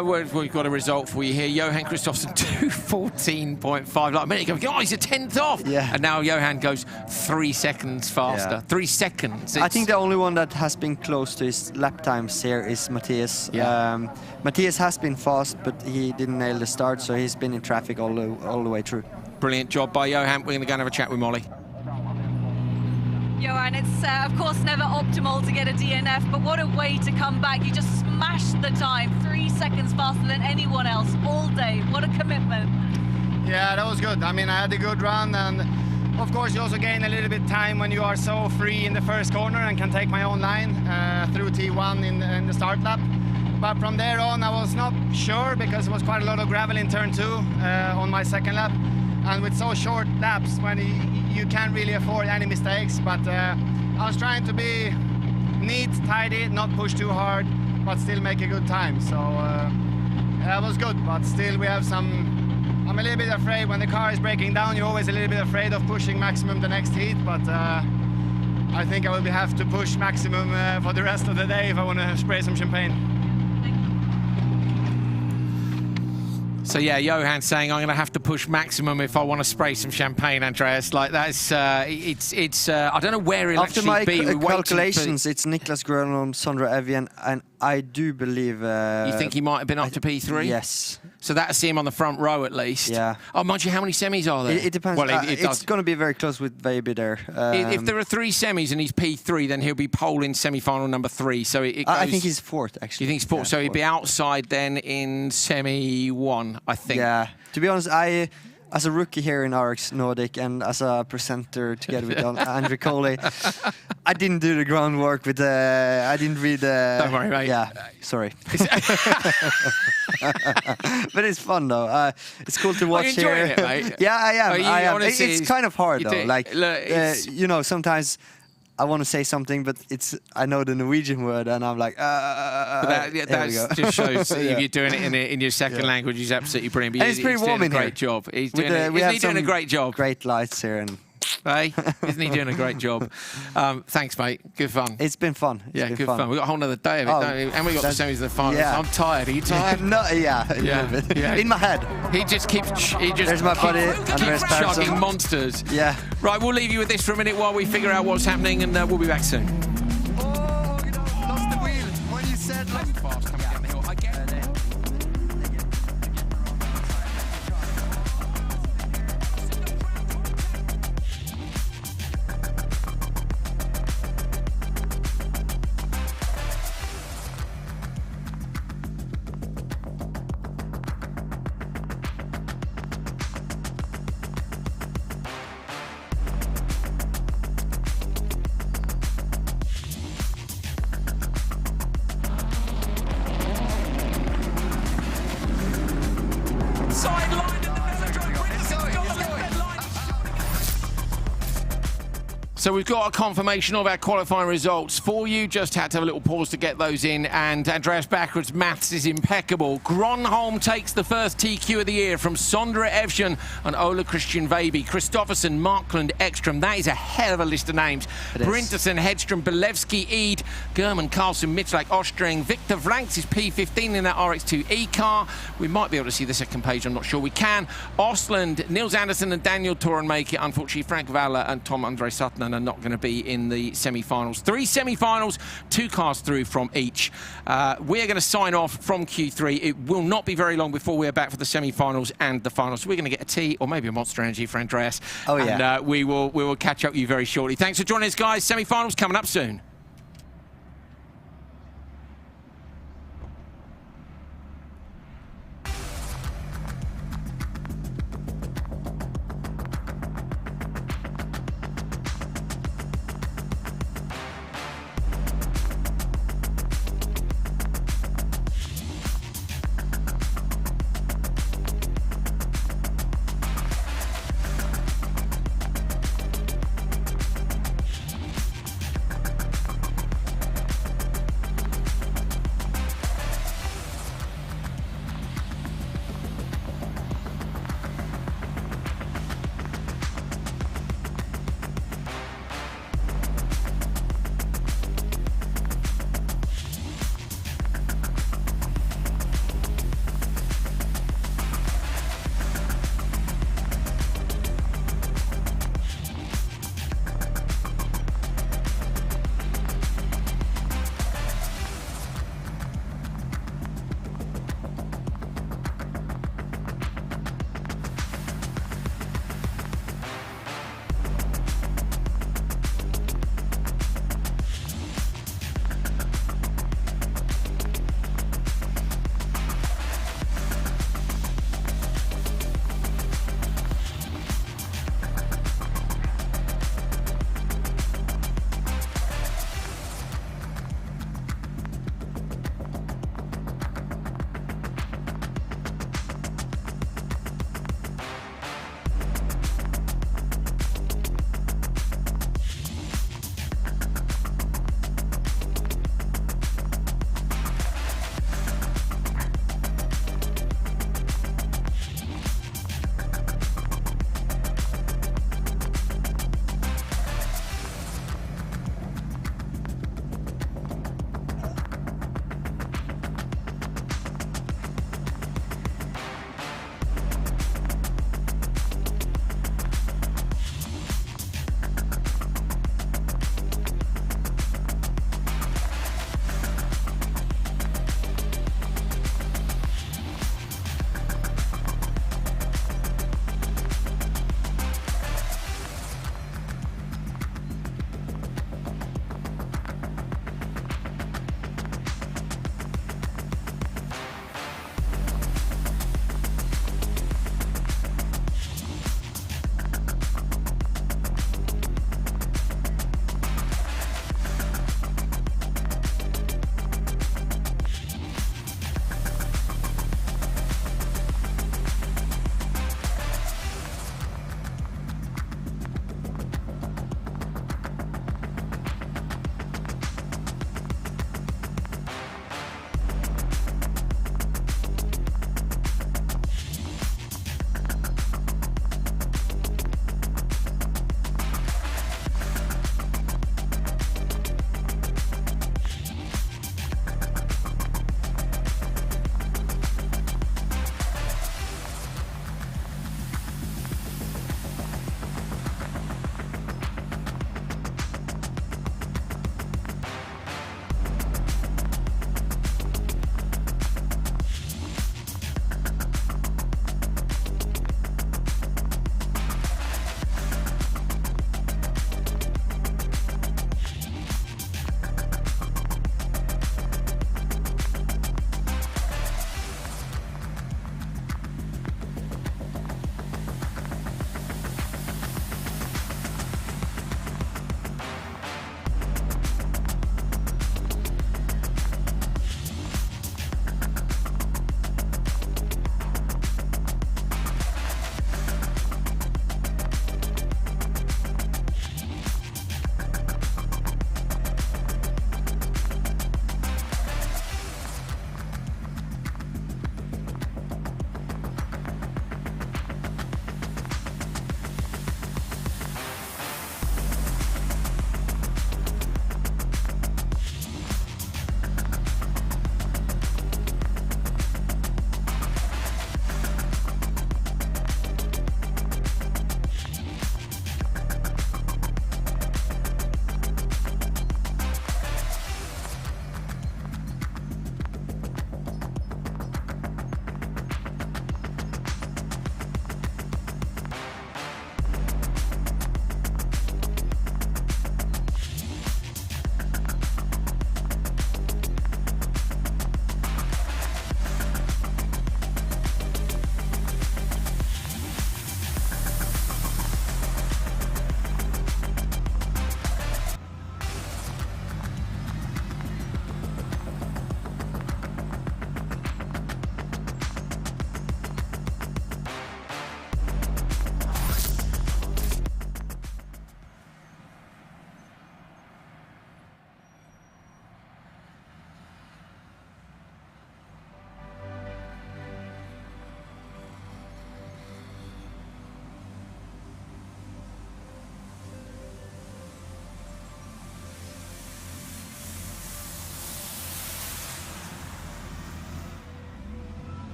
We've got a result for you here. Johan Kristoffersen 2:14.5. Like a minute ago, he's a 10th off. Yeah. And now Johan goes 3 seconds faster. 3 seconds. I think the only one that has been close to his lap times here is Matthias. Matthias has been fast, but he didn't nail the start, so he's been in traffic all the way through. Brilliant job by Johan. We're going to go and have a chat with Molly. Johan, it's of course never optimal to get a DNF, but what a way to come back. You just smashed the time, 3 seconds faster than anyone else all day. What a commitment. Yeah, that was good. I mean, I had a good run, and of course you also gain a little bit time when you are so free in the first corner and can take my own line through T1 in the start lap. but from there on I was not sure because it was quite a lot of gravel in turn 2 on my second lap, and with so short laps when you can't really afford any mistakes, but I was trying to be neat, tidy, not push too hard, but still make a good time. So that was good, but still we have I'm a little bit afraid when the car is breaking down. You're always a little bit afraid of pushing maximum the next heat, but I think I will have to push maximum for the rest of the day if I want to spray some champagne. So yeah, Johan saying I'm going to have to push maximum if I want to spray some champagne, Andreas. Like that's it's I don't know where he'll After actually my be. calculations, it's Niklas Grönlund, Sondre Evjen, and I do believe. You think he might have been up to P3? Yes. So that'll see him on the front row at least. Yeah. Oh, mind you, how many semis are there? It depends. Well, it's going to be very close with Veiby there. If there are 3 semis and he's P3, then he'll be pole in semi-final number 3. So it goes, I think he's 4th, actually. You think he's 4th? Yeah, so he'd be outside then in semi-1, I think. Yeah. To be honest, as a rookie here in RX Nordic and as a presenter together with Andrew Coley, I didn't do the groundwork with I didn't read the... Don't worry, mate. Yeah, sorry. But it's fun, though. It's cool to watch here. Are you enjoying it, mate? Yeah, I am. Honestly, it's kind of hard, though. think, Like, look, you know, sometimes... I want to say something, but I know the Norwegian word, and I'm like, that just shows if you're doing it in your second language, he's absolutely brilliant. And it's pretty warm in here. Great job. He's doing, doing a great job. Great lights here, and hey, isn't he doing a great job? Thanks, mate. Good fun. It's been fun. Good fun. We've got a whole other day of it, don't we? And we got the semis and the finals. Yeah. I'm tired. Are you tired? No, yeah, a little bit. Yeah. In my head. He just keeps. There's my buddy, Andreas Persson. Chugging monsters. Yeah. Right, we'll leave you with this for a minute while we figure out what's happening, and we'll be back soon. Oh, lost the wheel. When you said fast coming down the hill, I get it. So we've got a confirmation of our qualifying results for you. Just had to have a little pause to get those in. And Andreas Backward's maths is impeccable. Gronholm takes the first TQ of the year from Sondre Evjen and Ola Christian Veiby. Kristoffersen, Markland, Ekström. That is a hell of a list of names. Bryntosan, Hedström, Belevsky, Eid, German, Carlson, Mitchell, Ostring. Victor Vranks is P15 in that RX2E car. We might be able to see the second page. I'm not sure we can. Ostland, Nils Andersen and Daniel Toren make it. Unfortunately, Frank Valler and Tom Andre Sutton are not going to be in the semi-finals. 3 semi-finals, 2 cars through from each. We're going to sign off from Q3. It will not be very long before we're back for the semi-finals and the finals. So we're going to get a tea or maybe a Monster Energy for Andreas. Oh, yeah. And we will catch up with you very shortly. Thanks for joining us, guys. Semi-finals coming up soon.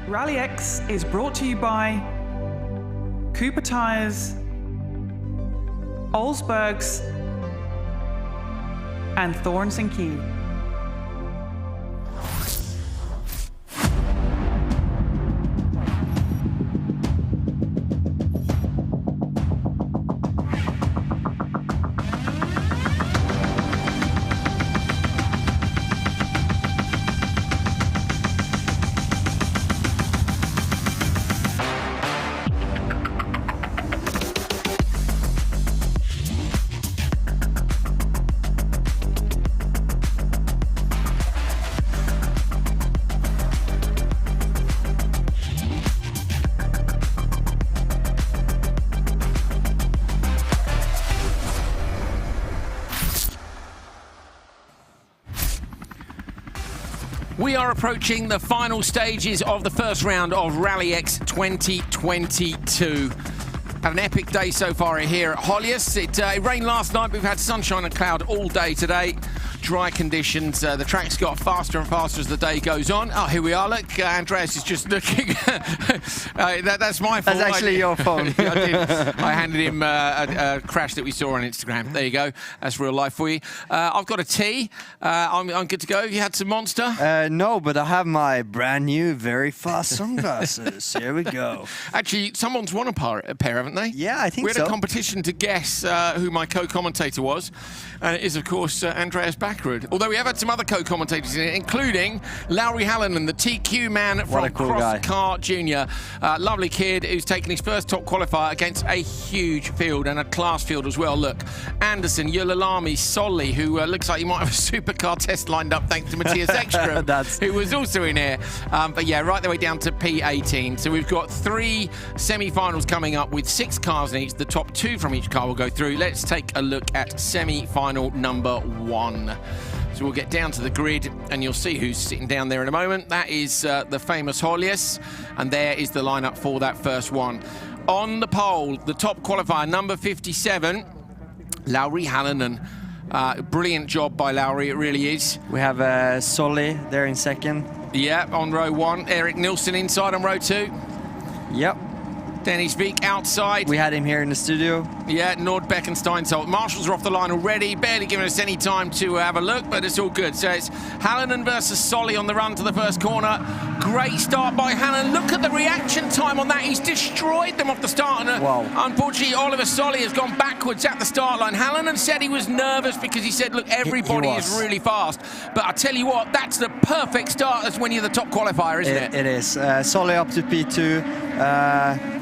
RallyX is brought to you by Cooper Tires, Olsbergs, and Thorns & Key. We are approaching the final stages of the first round of RallyX 2022. Had an epic day so far here at Holjes. It rained last night, but we've had sunshine and cloud all day today. Dry conditions. The track's got faster and faster as the day goes on. Oh, here we are. Look, Andreas is just looking. That's my fault. That's actually your phone. I did. I handed him a crash that we saw on Instagram. There you go. That's real life for you. I've got a tea. I'm good to go. Have you had some Monster? No, but I have my brand new, very fast sunglasses. Here we go. Actually, someone's won a pair, haven't they? Yeah, I think we had so. a competition to guess who my co-commentator was, and it is, of course, Andreas Backrud. Although we have had some other co-commentators in it, including Lauri Halonen, the TQ man from Cross Car Junior. Lovely kid who's taken his first top qualifier against a huge field and a class field as well. Look, Anderson, Yulalami, Solly, who looks like he might have a supercar test lined up thanks to Matthias Ekström, who was also in here. But yeah, right the way down to P18. So we've got 3 semi-finals coming up with 6 cars in each. The top 2 from each car will go through. Let's take a look at semi-final number 1. So we'll get down to the grid and you'll see who's sitting down there in a moment. That is the famous Holjes, and there is the lineup for that first one. On the pole, the top qualifier, number 57, Lauri Halonen. Brilliant job by Lauri, it really is. We have Solly there in second. Yeah, on row 1. Eric Nilsson inside on row 2. Yep. Dennis Vik outside. We had him here in the studio. Yeah, Nordbeck and Steinsolt. Marshals are off the line already, barely giving us any time to have a look, but it's all good. So it's Halonen versus Solly on the run to the first corner. Great start by Halonen. Look at the reaction time on that. He's destroyed them off the start. And unfortunately, Oliver Solly has gone backwards at the start line. Halonen said he was nervous because he said, look, everybody is really fast. But I tell you what, that's the perfect start as when you're the top qualifier, isn't it? It is. Solly up to P2.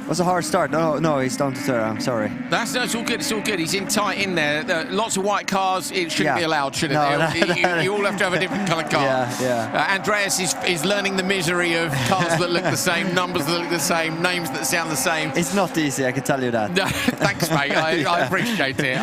Was a hard start. No, he's down to third. I'm sorry. That's all good. It's all good. He's in tight in there. Lots of white cars. It shouldn't be allowed, should it? You all have to have a different colour car. Yeah. Andreas is learning the misery of cars that look the same, numbers that look the same, names that sound the same. It's not easy, I can tell you that. Thanks, mate. I appreciate it.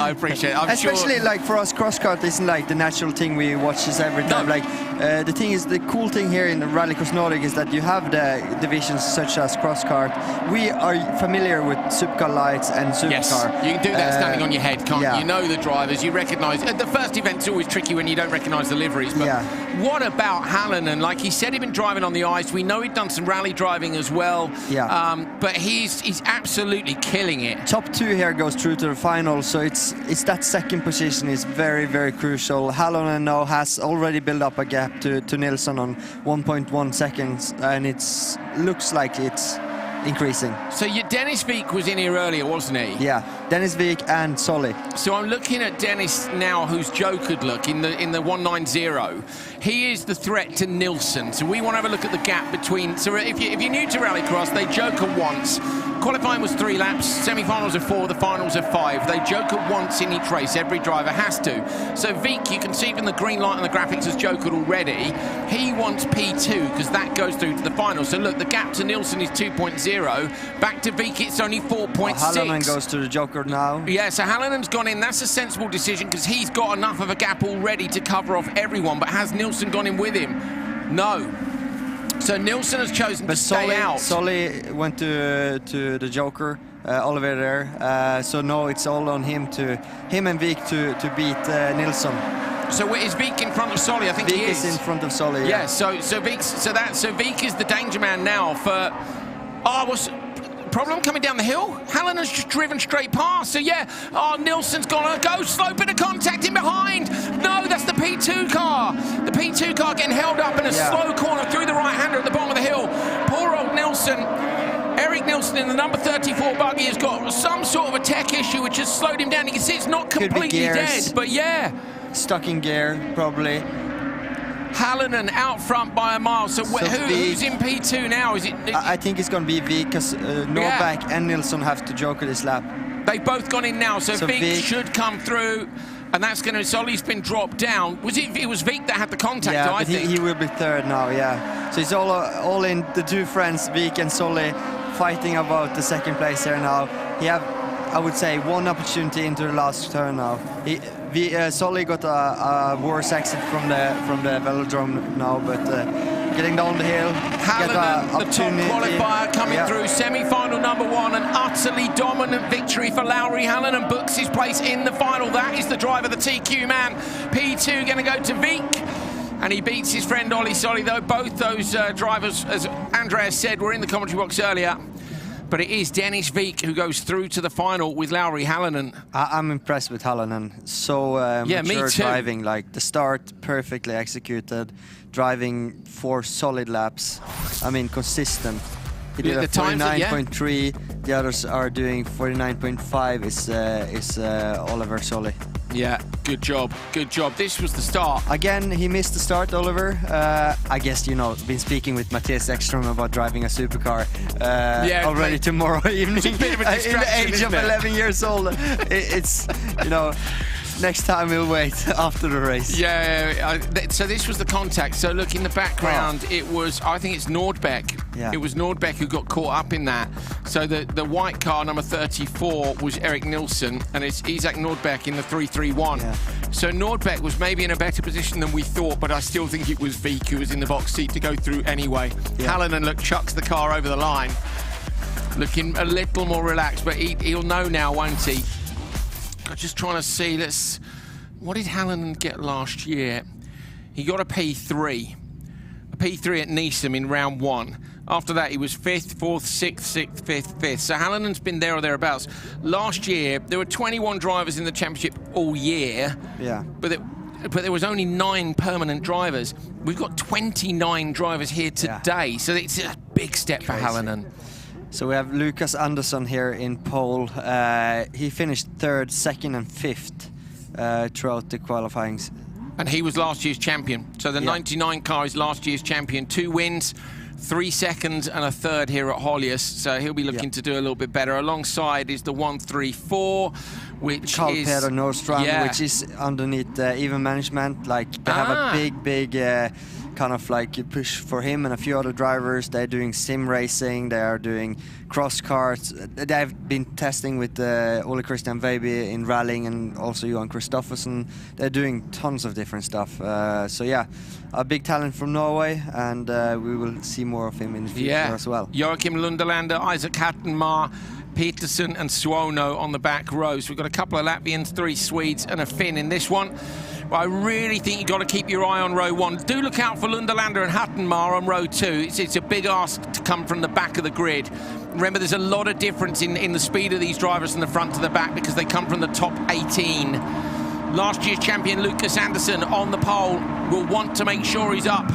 Especially like for us, cross kart isn't like the natural thing we watch this every time. Like the thing is, the cool thing here in the Rallycross Nordic is that you have the divisions such as cross kart. We are familiar with supercar lights and supercar. Yes, you can do that standing on your head, can't you? You know the drivers, you recognise. The first event's always tricky when you don't recognise the liveries, but what about Halonen? Like he said, he'd been driving on the ice. We know he'd done some rally driving as well. But he's absolutely killing it. Top 2 here goes through to the final, so it's that second position is very, very crucial. Halonen now has already built up a gap to Nilsson on 1.1 seconds, and it looks like it's increasing. So Dennis Vik was in here earlier, wasn't he? Yeah, Dennis Vik and Solly. So I'm looking at Dennis now, who's Jokered look in the 190. He is the threat to Nilsson. So we want to have a look at the gap between. So if you're new to Rallycross, they joker once. Qualifying was 3 laps, semi-finals are 4, the finals are 5. They joker once in each race, every driver has to. So Vik, you can see from the green light on the graphics, has jokered already. He wants P2 because that goes through to the final. So look, the gap to Nilsson is 2.0. Back to Vik, it's only 4.6. Halonen goes to the joker now. Yeah, so Halonen's gone in. That's a sensible decision because he's got enough of a gap already to cover off everyone. But has Nilsson gone in with him? No. So Nilsson has chosen to stay out. Solly went to the joker, Oliver there. So no, it's all on him and Vik to beat Nilsson. So is Vik in front of Solly? I think Vik he is. is in front of Solly. Yeah. So Vik is the danger man now for. What's problem coming down the hill? Hallinen's just driven straight past. So yeah. Nilsson's gonna go slow bit of contact in behind. No, that's the P2 car. The P2 car getting held up in a slow corner through the right-hander at the bottom of the hill. Poor old Nilsson. Eric Nilsson in the number 34 buggy has got some sort of a tech issue which has slowed him down. You can see it's not completely dead, but yeah. Stuck in gear, probably. Hallinen out front by a mile. So who's in P2 now? Is it? I think it's going to be Vik because Norbeck and Nilsson have to joker this lap. They've both gone in now, so Vik should come through, and that's going to. Solly's been dropped down. It was Vik that had the contact? Yeah, I think he will be third now. Yeah. So it's all in. The two friends, Vik and Solly, fighting about the second place here now. He have, I would say, one opportunity into the last turn now. Solly got a worse exit from the velodrome now, but getting down the hill. Hallinen, the top qualifier, coming through semi-final number 1, an utterly dominant victory for Lauri Hallinen, books his place in the final. That is the driver, the TQ man. P2 going to go to Vik. And he beats his friend Olli Solly, though. Both those drivers, as Andreas said, were in the commentary box earlier. But it is Dennis Vik who goes through to the final with Lauri Hallinen. I'm impressed with Hallinen. So mature driving, like the start perfectly executed, driving 4 solid laps. I mean, consistent. He did a 49.3. The others are doing 49.5. Is Oliver Solly. Yeah, good job, good job. This was the start. Again, he missed the start, Oliver. I guess, you know, been speaking with Matthias Ekström about driving a supercar already tomorrow evening. It's a bit of a distraction, in the age of isn't it? 11 years old. It's, you know, next time we'll wait after the race. Yeah, so this was the contact. So look, in the background, it was, I think it's Nordbeck. Yeah. It was Nordbeck who got caught up in that. So the white car, number 34, was Eric Nilsson, and it's Isaac Nordbeck in the 331. Yeah. So Nordbeck was maybe in a better position than we thought, but I still think it was Vik who was in the box seat to go through anyway. Yeah. Hallinen, chucks the car over the line. Looking a little more relaxed, but he'll know now, won't he? I'm just trying to see, what did Hallinen get last year? He got a P3 at Neeson in round 1. After that, he was 5th, 4th, 6th, 6th, 5th, 5th. So Hallinen's been there or thereabouts. Last year, there were 21 drivers in the championship all year. Yeah. But there was only 9 permanent drivers. We've got 29 drivers here today. Yeah. So it's a big step for Hallinen. So we have Lucas Andersson here in pole. He finished 3rd, 2nd and 5th throughout the qualifying. And he was last year's champion. So the 99 car is last year's champion. 2 wins, 3 seconds and a 3rd here at Holjes. So he'll be looking to do a little bit better. Alongside is the 134, which Carl is... Peder Nordstrand, which is underneath even management. Like they have a big kind of like push for him and a few other drivers. They're doing sim racing, they are doing cross karts. They've been testing with Ole Christian Weiby in rallying and also Johan Kristoffersen. They're doing tons of different stuff. So yeah, a big talent from Norway, and we will see more of him in the future as well. Joachim Lundelander, Isaac Hattenmar, Peterson and Suono on the back row. So we've got a couple of Latvians, 3 Swedes and a Finn in this one. But I really think you've got to keep your eye on row 1. Do look out for Lundelander and Hattenmar on row 2. It's a big ask to come from the back of the grid. Remember, there's a lot of difference in the speed of these drivers from the front to the back because they come from the top 18. Last year's champion Lucas Andersson on the pole will want to make sure he's up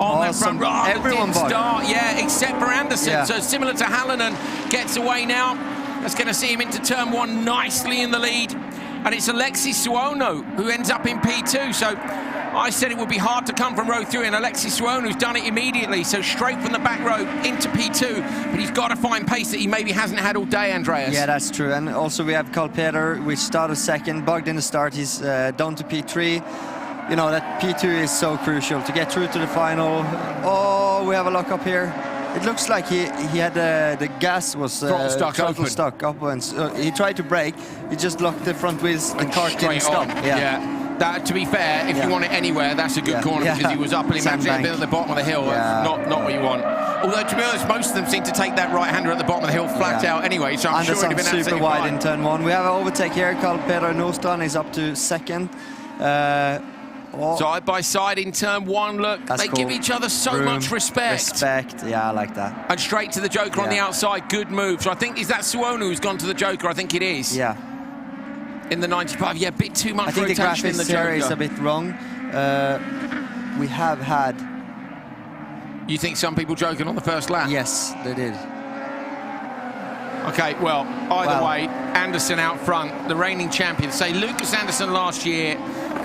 on that front row. Everyone start, except for Andersson. So similar to Hallinen, gets away now. That's going to see him into turn 1 nicely in the lead. And it's Alexis Suono who ends up in P2. So I said it would be hard to come from row 3, and Alexis Suono's done it immediately. So straight from the back row into P2. But he's got to find pace that he maybe hasn't had all day, Andreas. Yeah, that's true. And also we have Carl Peder, which started 2nd, bugged in the start. He's down to P3. You know, that P2 is so crucial to get through to the final. Oh, we have a lock up here. It looks like he had the gas was throttle stuck up, and he tried to brake. He just locked the front wheels. The car didn't stop. That, to be fair, if you want it anywhere, that's a good corner because he was up and he managed a bit at the bottom of the hill. That's not what you want. Although, to be honest, most of them seem to take that right-hander at the bottom of the hill flat out anyway. So I'm sure it'd have been absolutely super wide fine. in turn 1. We have an overtake here. Carl Peder Nordstrand is up to 2nd. Side by side in turn one, look. That's they cool. give each other so much respect. Respect, yeah, I like that. And straight to the Joker on the outside, good move. So I think, is that Suonu who's gone to the Joker? I think it is. Yeah. In the 95, yeah, a bit too much I think the rotation in the graphics here Joker. is a bit wrong. We have had... You think some people joking on the first lap? Yes, they did. Okay, well, either way, Anderson out front, the reigning champion. Say Lucas Anderson last year,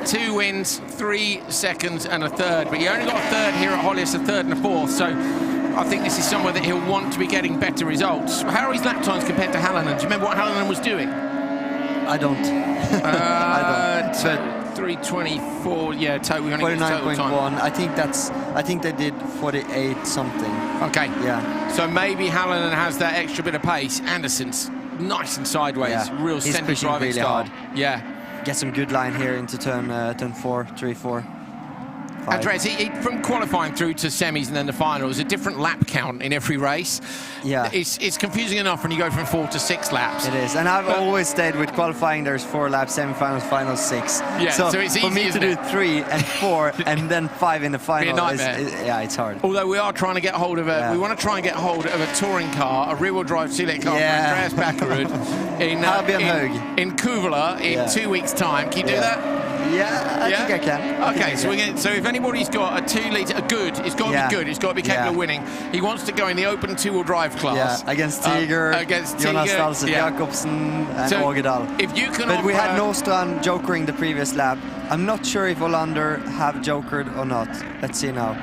2 wins, 3 seconds and a third, but he only got a third here at Holjes, a third and a fourth, so I think this is somewhere that he'll want to be getting better results. How are his lap times compared to Hallinan? Do you remember what Hallinan was doing? I don't. I don't. 3:24, yeah, total. We only got total time. 49.1. I think they did 48 something. Okay. Yeah. So maybe Hallinan has that extra bit of pace. Anderson's nice and sideways, real He's central pushing driving really style. hard. Yeah. Get some good line here into turn 4, 3, 4. 5. Andreas, he, from qualifying through to semis and then the final, there's a different lap count in every race. Yeah. It's confusing enough when you go from 4 to 6 laps. It is, and I've always stayed with qualifying. There's 4 laps, semi-finals, finals, 6. Yeah, so it's for easy, me to isn't do it? 3 and 4 and then 5 in the final. Be a nightmare. Yeah, it's hard. Although we are trying to get hold of a, we want to try and get hold of a touring car, a rear-wheel drive select car for Andreas Backerud in Kuvula in 2 weeks' time. Can you do that? Yeah, I think I can. Okay, so if anybody's got a 2 litre, it's got to be good. It's got to be capable of winning. He wants to go in the open 2-wheel drive class. Yeah, against Tiger, Jonas Dahlsen, Jakobsen, and Ågedal. If you can, but we had Nostrand jokering the previous lap. I'm not sure if Olander have jokered or not. Let's see now.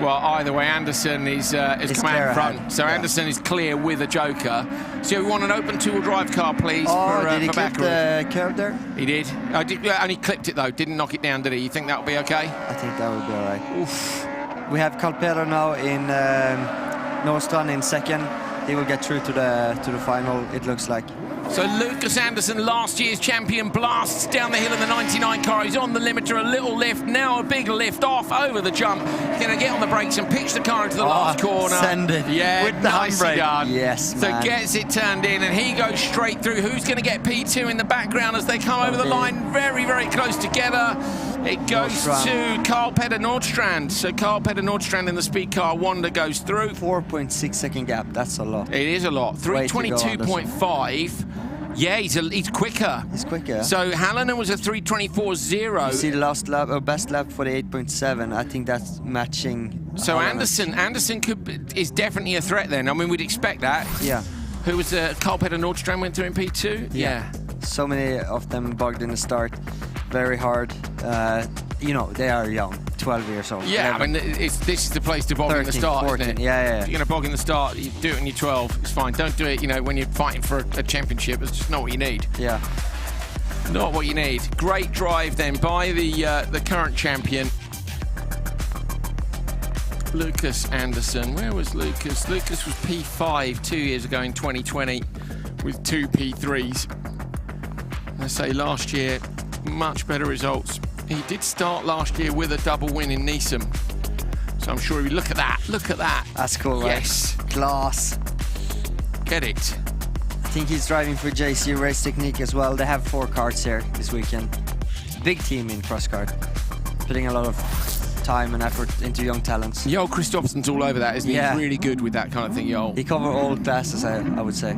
Well, either way, Anderson is come out in front. So Anderson is clear with a joker. So we want an open 2-wheel drive car, please. Did he for clip the curb there? He did. Only clipped it though. Didn't knock it down, did he? You think that'll be okay? I think that would be all right. Oof. We have Calpero now in Nostrand in second. He will get through to the final. It looks like. So Lucas Anderson, last year's champion, blasts down the hill in the 99 car. He's on the limiter, a little lift, now a big lift off over the jump. He's going to get on the brakes and pitch the car into the last corner. Send it. Yeah, with the nicely done. Yes, so man. Gets it turned in and he goes straight through. Who's going to get P2 in the background as they come over the line very, very close together? It goes to Carl Petter Nordstrand. So Carl Petter Nordstrand in the speed car, Wanda goes through. 4.6 second gap, that's a lot. It is a lot. 322.5. Yeah, he's quicker. He's quicker. So Hallinan was a 324.0. You see the last lap, or best lap, 48.7. I think that's matching. So Anderson is definitely a threat then. I mean, we'd expect that. Yeah. Who was Carl Petter Nordstrand went through in P2? Yeah. So many of them bugged in the start. Very hard. You know, they are young, 12 years old. Yeah, 11. I mean, this is the place to bog 13, in the start, 14. isn't it? Yeah. If you're going to bog in the start, you do it when you're 12. It's fine. Don't do it, when you're fighting for a championship. It's just not what you need. Yeah. Not what you need. Great drive then by the current champion, Lucas Anderson. Where was Lucas? Lucas was P5 2 years ago in 2020 with 2 P3s. I say last year, much better results. He did start last year with a double win in Neeson. So I'm sure look at that. Look at that. That's cool, right? Yes. Class. Get it. I think he's driving for JC Race Technique as well. They have 4 carts here this weekend. Big team in cross kart. Putting a lot of time and effort into young talents. Joel Kristoffersen's all over that, isn't he? He's really good with that kind of thing, Joel. He covers all classes, I would say.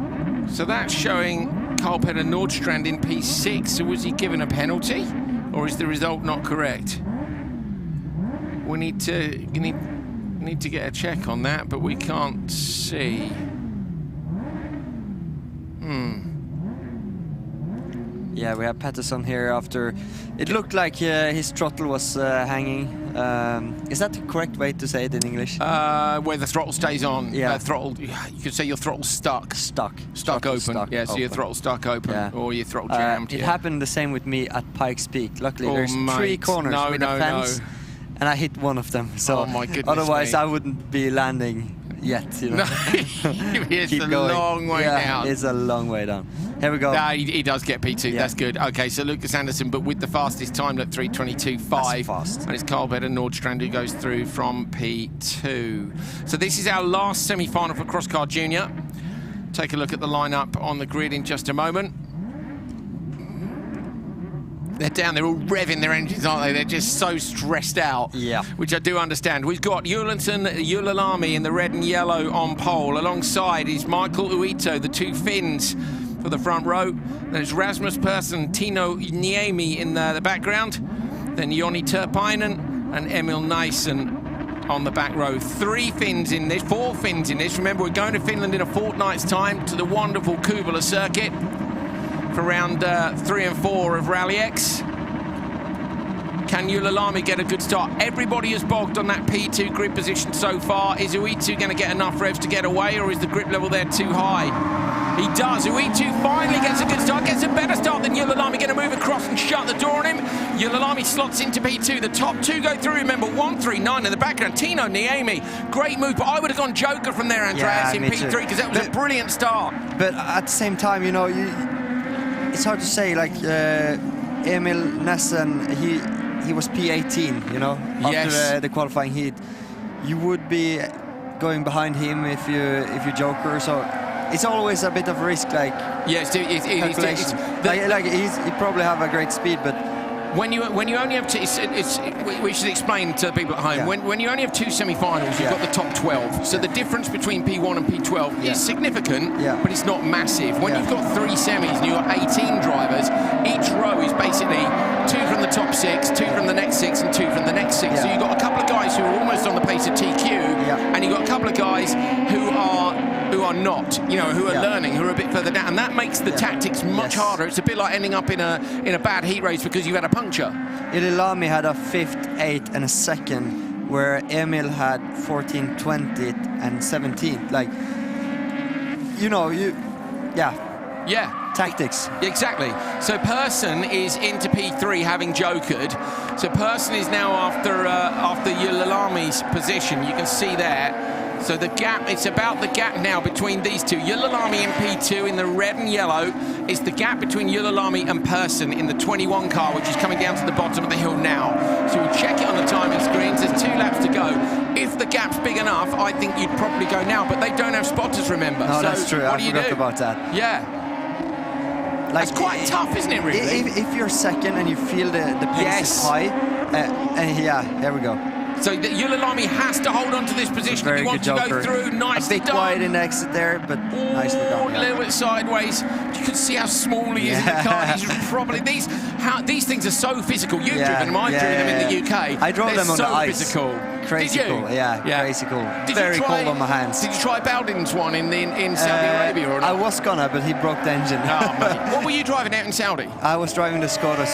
So that's showing Carl Petter Nordstrand in P6. So was he given a penalty? Or is the result not correct? We need to get a check on that, but we can't see. Yeah, we have Pettersson here after. It looked like his throttle was hanging. Is that the correct way to say it in English? Where the throttle stays on. Yeah. Throttle. You could say your throttle's stuck. Stuck open. Stuck yeah, so your throttle's stuck open, or your throttle jammed. It happened the same with me at Pikes Peak. Luckily, there's 3 corners with a fence, and I hit one of them. So my goodness otherwise, me. I wouldn't be landing yet. No, it's Keep a going. long way down. It's a long way down. Here we go. No, he does get P2. That's good. Okay, so Lucas Anderson, but with the fastest time at 3:22.5. Fast. And it's Carl Petter Nordstrand who goes through from P2. So this is our last semi-final for Cross Car Junior. Take a look at the lineup on the grid in just a moment. They're down, they're all revving their engines, aren't they? They're just so stressed out, which I do understand. We've got Julalami in the red and yellow on pole. Alongside is Michael Uito, the two Finns for the front row. There's Rasmus Persson, Tino Niemi in the background. Then Joni Turpainen and Emil Nysen on the back row. 4 Finns in this. Remember, we're going to Finland in a fortnight's time to the wonderful Kuvala circuit for round 3 and 4 of RallyX. Can Julalami get a good start? Everybody has bogged on that P2 grip position so far. Is Uitu going to get enough revs to get away, or is the grip level there too high? He does. Uitu finally gets a good start, gets a better start than Julalami. Going to move across and shut the door on him. Julalami slots into P2. The top 2 go through. Remember, 139 in the background. Tino Niemi, great move, but I would have gone Joker from there, Andreas, in P3, because that was a brilliant start. But at the same time, you know, it's hard to say. Like Emil Nysen, he was P18, you know, after the qualifying heat. You would be going behind him if you Joker. So it's always a bit of a risk, like calculation. He probably have a great speed, but when you only have we should explain to the people at home. When you only have 2 semi-finals, you've got the top 12. So the difference between P1 and P12 is significant, but it's not massive. When you've got 3 semis and you've got 18 drivers, each row is basically 2 from the top 6, 2 from the next 6, and 2 from the next 6. So you've got a couple of guys who are almost on the pace of TQ, and you've got a couple of guys who are not, you know, who are learning, who are a bit further down, and that makes the tactics much harder. It's a bit like ending up in a bad heat race because you had a puncture. Julalami had a 5th, 8th, and a 2nd, where Emil had 14th, 20th, and 17th. Like, you know, tactics. Exactly. So Persson is into P3 having jokered. So Persson is now after Julalami's position. You can see there. So the gap, it's about the gap now between these two. Julalami in P2 in the red and yellow is the gap between Julalami and Persson in the 21 car, which is coming down to the bottom of the hill now. So we'll check it on the timing screens. There's 2 laps to go. If the gap's big enough, I think you'd probably go now, but they don't have spotters, remember. No, so that's true. What do you do? I forgot about that. Yeah. Like, it's quite tough, isn't it, really? If you're second and you feel the pace is high, here we go. So Julalami has to hold on to this position if he wants to go through. Nicely done. A bit wide in the exit there, but nicely done. A little bit sideways. You can see how small he is in the car. He's probably these things are so physical. You've driven them. I've driven them in the UK. I drove them on the ice. Physical. Crazy cool. Crazy cool. Very cold on my hands. Did you try Baldwin's one in Saudi Arabia or not? I was gonna, but he broke the engine. Oh, mate. What were you driving out in Saudi? I was driving the Skoda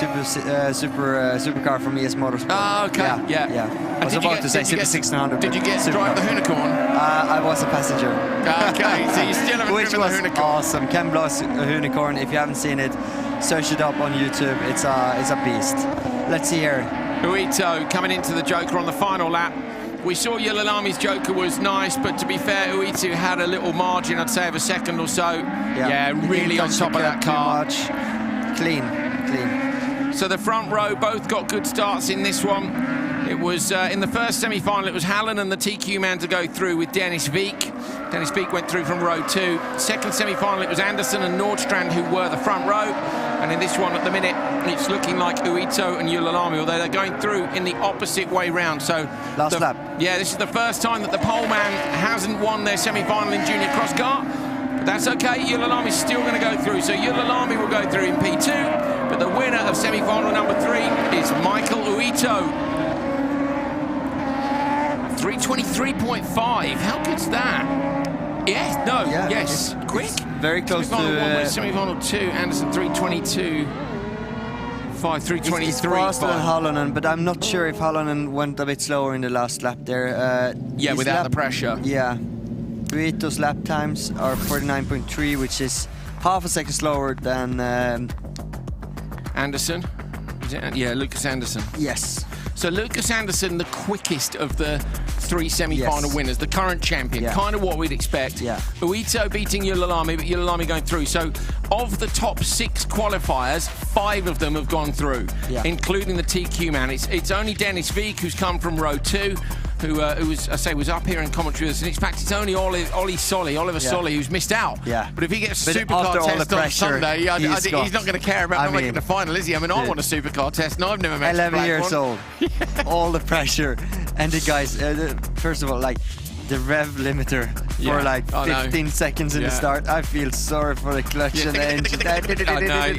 supercar from ES Motorsport. Oh, okay. Yeah. I was about to say Super 1600. Did you get to drive the Unicorn? I was a passenger. Okay, so you still haven't driven the Unicorn. Awesome. Ken Bloss Unicorn. If you haven't seen it, search it up on YouTube. It's a beast. Let's see here. Uito coming into the Joker on the final lap. We saw Julalami's Joker was nice, but to be fair, Uito had a little margin, I'd say, of a second or so. Yeah, really on top of that car. Clean. So the front row both got good starts in this one. It was in the first semi-final, it was Hallen and the TQ man to go through with Dennis Wieck. Dennis Wieck went through from row 2. Second semi-final, it was Anderson and Nordstrand who were the front row. And in this one at the minute, it's looking like Uito and Julalami, although they're going through in the opposite way round. So last lap. Yeah, this is the first time that the pole man hasn't won their semi-final in junior cross car. But that's okay, Julalami's still going to go through. So Julalami will go through in P2, but the winner of semi-final number 3 is Michael Uito. 323.5. How good's that? Yes. No. Yeah, yes. Quick. Very close to semi-final 2. Anderson 322. 323. It's faster than Halonen, but I'm not sure if Halonen went a bit slower in the last lap there. Without the pressure. Yeah. Uito's lap times are 49.3, which is half a second slower than Anderson. Yeah, Lucas Anderson. Yes. So Lucas Anderson, the quickest of the 3 semi-final winners, the current champion, kind of what we'd expect. Yeah. Uito beating Julalami, but Julalami going through. So of the top 6 qualifiers, 5 of them have gone through, including the TQ man. It's only Dennis Wieck who's come from row 2. who was, I say, was up here in commentary with us. And in fact, it's only Oliver Solly, who's missed out. Yeah. But if he gets a supercar test on Sunday, he's not going to care about not making the final, is he? I mean, I want a supercar test, and I've never met 11 years old. All the pressure. And the guys, first of all, like, the rev limiter for like 15 seconds in the start. I feel sorry for the clutch and the engine.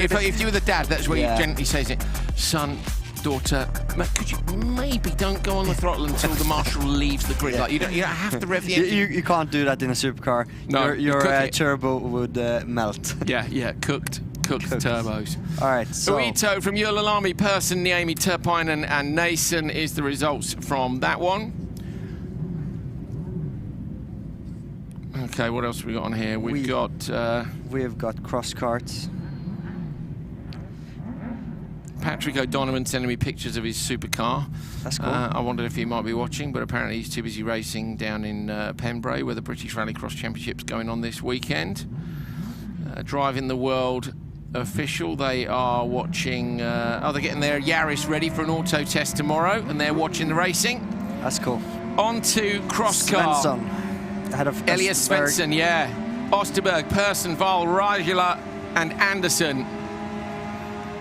If you were the dad, that's where you gently says it. Son, daughter, could you maybe don't go on the throttle until the marshal leaves the grid? Like you don't have to rev the engine. You can't do that in a supercar. No, your turbo would melt. Yeah, cooked turbos. All right, so Uito from Yulilami, Persson, Niemi, Turpainen and Nason is the results from that one. Okay, what else have we got on here? We've got cross karts. Patrick O'Donovan sending me pictures of his supercar. That's cool. I wondered if he might be watching, but apparently he's too busy racing down in Pembrey, where the British Rallycross Championship's going on this weekend. Driving the World official, they are watching. They're getting their Yaris ready for an auto test tomorrow, and they're watching the racing. That's cool. On to cross car. Svensson, ahead of Elias Svensson, Osterberg, Persson, Val, Rajula, and Anderson.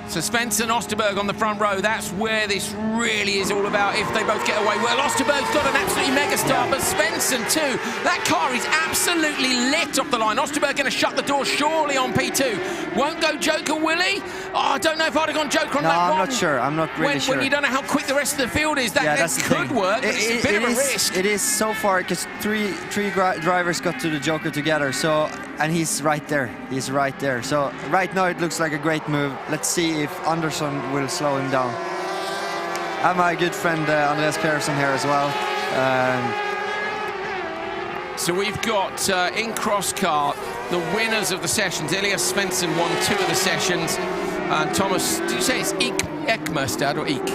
So Svensson, Osterberg on the front row, that's where this really is all about if they both get away well. Osterberg's got an absolutely mega start, but Svensson too. That car is absolutely lit off the line. Osterberg going to shut the door surely on P2. Won't go Joker, will he? Oh, I don't know if I'd have gone Joker on that one. I'm not sure. I'm not really sure. When you don't know how quick the rest of the field is, that could work, but it's a bit of a risk. It is so far, because three drivers got to the Joker together, so, and he's right there. He's right there. So right now it looks like a great move. Let's see if Anderson will slow him down. I have my good friend Andreas Persson here as well. So we've got in cross car the winners of the sessions. Elias Svensson won 2 of the sessions. And Thomas, did you say it's Ekmustad or Ek?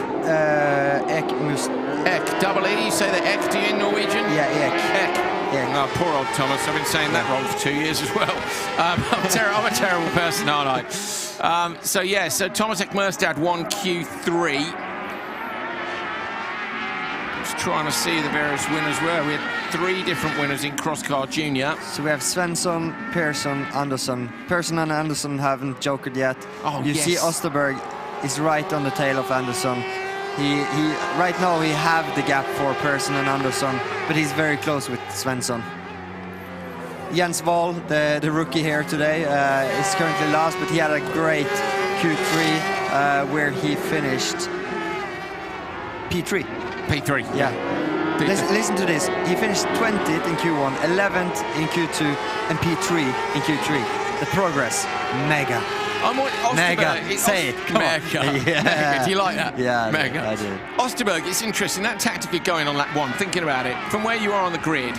Ek, double E. You say the Ek, do you in Norwegian? Yeah, Ek. Oh, poor old Thomas. I've been saying that wrong for 2 years as well. I'm a terrible person, aren't I? So Thomas Ekmustad won Q3. Just trying to see the various winners were. We had 3 different winners in cross car junior. So we have Svensson, Persson, Anderson. Persson and Anderson haven't jokered yet. You see Osterberg is right on the tail of Anderson. He right now he have the gap for Persson and Anderson, but he's very close with Svensson. Jens Wahl, the rookie here today, is currently last, but he had a great Q3 where he finished P3. P3. Yeah. Listen to this. He finished 20th in Q1, 11th in Q2, and P3 in Q3. The progress, mega. Mega. Say it. Come mega. on. Yeah. Mega. Do you like that? Yeah, mega. I do. Osterberg, it's interesting. That tactic you're going on lap 1, thinking about it, from where you are on the grid,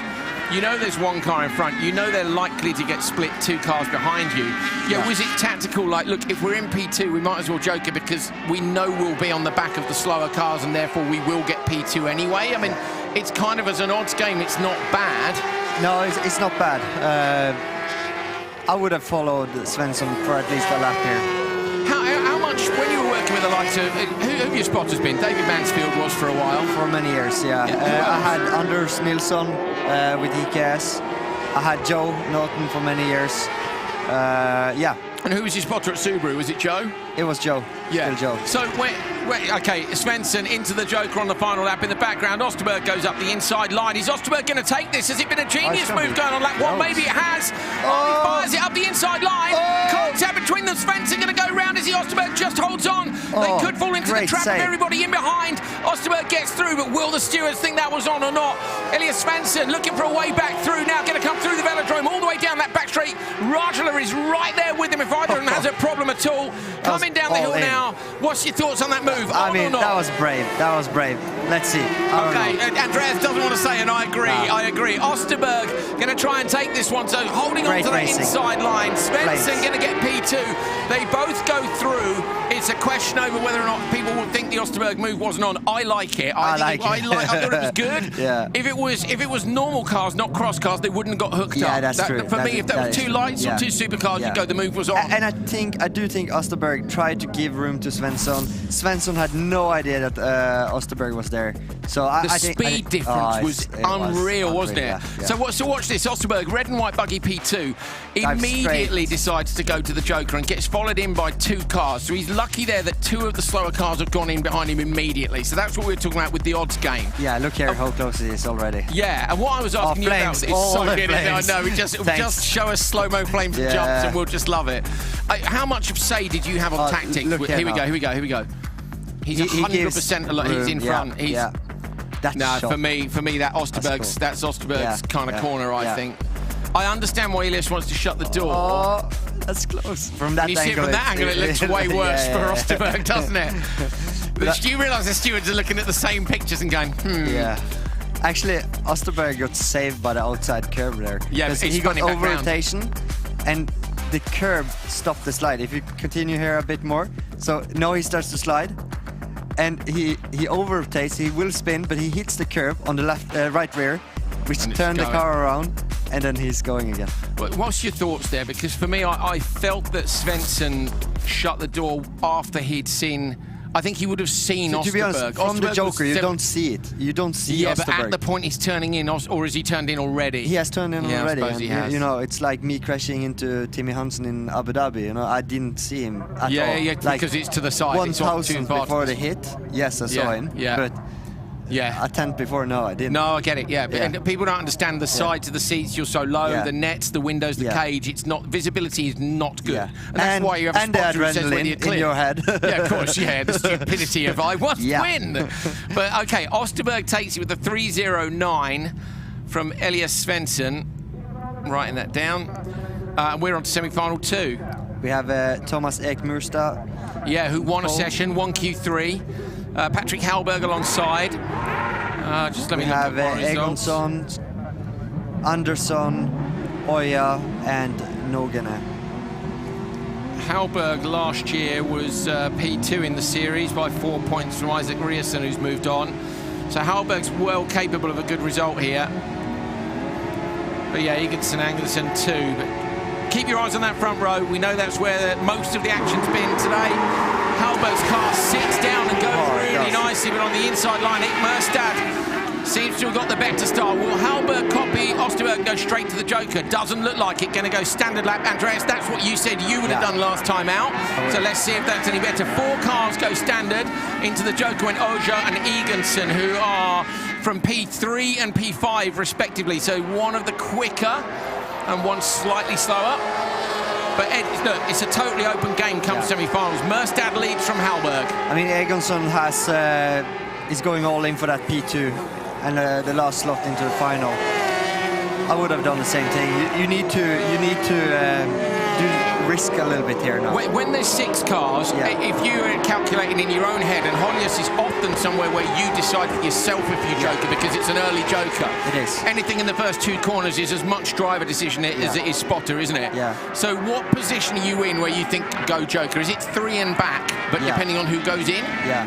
you know there's one car in front. You know they're likely to get split 2 cars behind you. Yeah, was it tactical? Like, look, if we're in P2, we might as well joke it because we know we'll be on the back of the slower cars and therefore we will get P2 anyway. I mean, it's kind of as an odds game, it's not bad. No, it's not bad. I would have followed Svensson for at least a lap here. How much, when you were working with the likes of, who have your spotters been? David Mansfield was for a while. For many years, yeah. I had Anders Nilsson with EKS. I had Joe Norton for many years. Yeah. And who was your spotter at Subaru? Was it Joe? It was Joe. Yeah. Still Joe. So, okay, Svensson into the Joker on the final lap. In the background, Osterberg goes up the inside line. Is Osterberg going to take this? Has it been a genius move going on lap 1? Maybe it has. He fires it up the inside line. Contact between them. Svensson going to go round as Osterberg just holds on. They could fall into the trap of everybody in behind. Osterberg gets through, but will the stewards think that was on or not? Elias Svensson looking for a way back through. Now going to come through the velodrome all the way down that back straight. Rajala is right there with him if either of them has a problem at all. Coming down the hill now. What's your thoughts on that move? I mean, that was brave. That was brave. Let's see. Okay, Andreas doesn't want to say, and I agree. I agree. Osterberg going to try and take this one, so holding on to that inside line. Svensson going to get P2. They both go through. It's a question over whether or not people would think the Osterberg move wasn't on. I like it. I thought it was good. Yeah. If it was normal cars, not cross cars, they wouldn't have got hooked up. Yeah, that's true. For me, if that was 2 lights or 2 supercars, you'd go, the move was on. And I do think Osterberg tried to give room to Svensson Svensson. Svensson had no idea that Osterberg was there. So the speed difference was unreal, wasn't it? Yeah. So watch this. Osterberg, red and white buggy P2, immediately decides to go to the Joker and gets followed in by 2 cars. So he's lucky there that 2 of the slower cars have gone in behind him immediately. So that's what we were talking about with the odds game. Yeah, look here how close it is already. Yeah, and what I was asking you about is so good. I know, just show us slow-mo flames and jumps and we'll just love it. How much of say did you have on tactics? Here we go. He's 100% he's in front. For me, that's Osterberg's kind of corner, I think. I understand why Elias wants to shut the door. Oh, that's close. From that angle, it looks way worse for Osterberg, doesn't it? Do you realise the stewards are looking at the same pictures and going, Yeah. Actually, Osterberg got saved by the outside curb there. Yeah, because he got over rotation, and the curb stopped the slide. If you continue here a bit more, so now he starts to slide, and he over rotates. He will spin, but he hits the curb on the right rear, which turned the car around, and then he's going again. What's your thoughts there? Because for me, I felt that Svensson shut the door after he'd seen. I think he would have seen Osterberg. To be honest, from the Joker, you don't see it. You don't see Osterberg. But at the point he's turning in, or has he turned in already? He has turned in already. I suppose he has. You know, it's like me crashing into Timmy Hansen in Abu Dhabi. You know, I didn't see him at all. Yeah, because it's to the side. 1,000 before the hit, yes, I saw him. Yeah. But a tenth before, no, I didn't. No, I get it. And people don't understand the sides of the seats. You're so low, the nets, the windows, the cage. It's not visibility is not good, and that's why you have a spotter who says when you're clear. In your head. Yeah, of course. Yeah, the stupidity of I must win. But okay, Osterberg takes it with the 3:09 from Elias Svensson. Writing that down. We're on to semi-final 2. We have Thomas Ekmurstad. Yeah, who won a session, 1 Q3. Patrick Hallberg alongside. Just let me look at the results. Egonson, Andersson, Oya, and Nogene. Hallberg last year was P2 in the series by 4 points from Isaac Rierson, who's moved on. So Hallberg's well capable of a good result here. But yeah, Egonson, Andersson too. But keep your eyes on that front row. We know that's where most of the action's been today. Hallberg's car sits down and goes really nicely, but on the inside line, Ekmurstad seems to have got the better start. Will Hallberg copy Osterberg and go straight to the Joker? Doesn't look like it. Going to go standard lap. Andreas, that's what you said you would have done last time out. So let's see if that's any better. 4 cars go standard. Into the Joker went Oja and Egonson, who are from P3 and P5 respectively. So one of the quicker and one slightly slower. But Ed, look, it's a totally open game come semi-finals. Murstad leads from Hallberg. I mean, Egonson is going all in for that P2 and the last slot into the final. I would have done the same thing. You need to risk a little bit here now. When there's 6 cars, if you're calculating in your own head, and Holjes is often somewhere where you decide for yourself if you Joker because it's an early Joker. It is. Anything in the first 2 corners is as much driver decision as it is spotter, isn't it? Yeah. So what position are you in where you think go Joker? Is it 3 and back, but depending on who goes in? Yeah.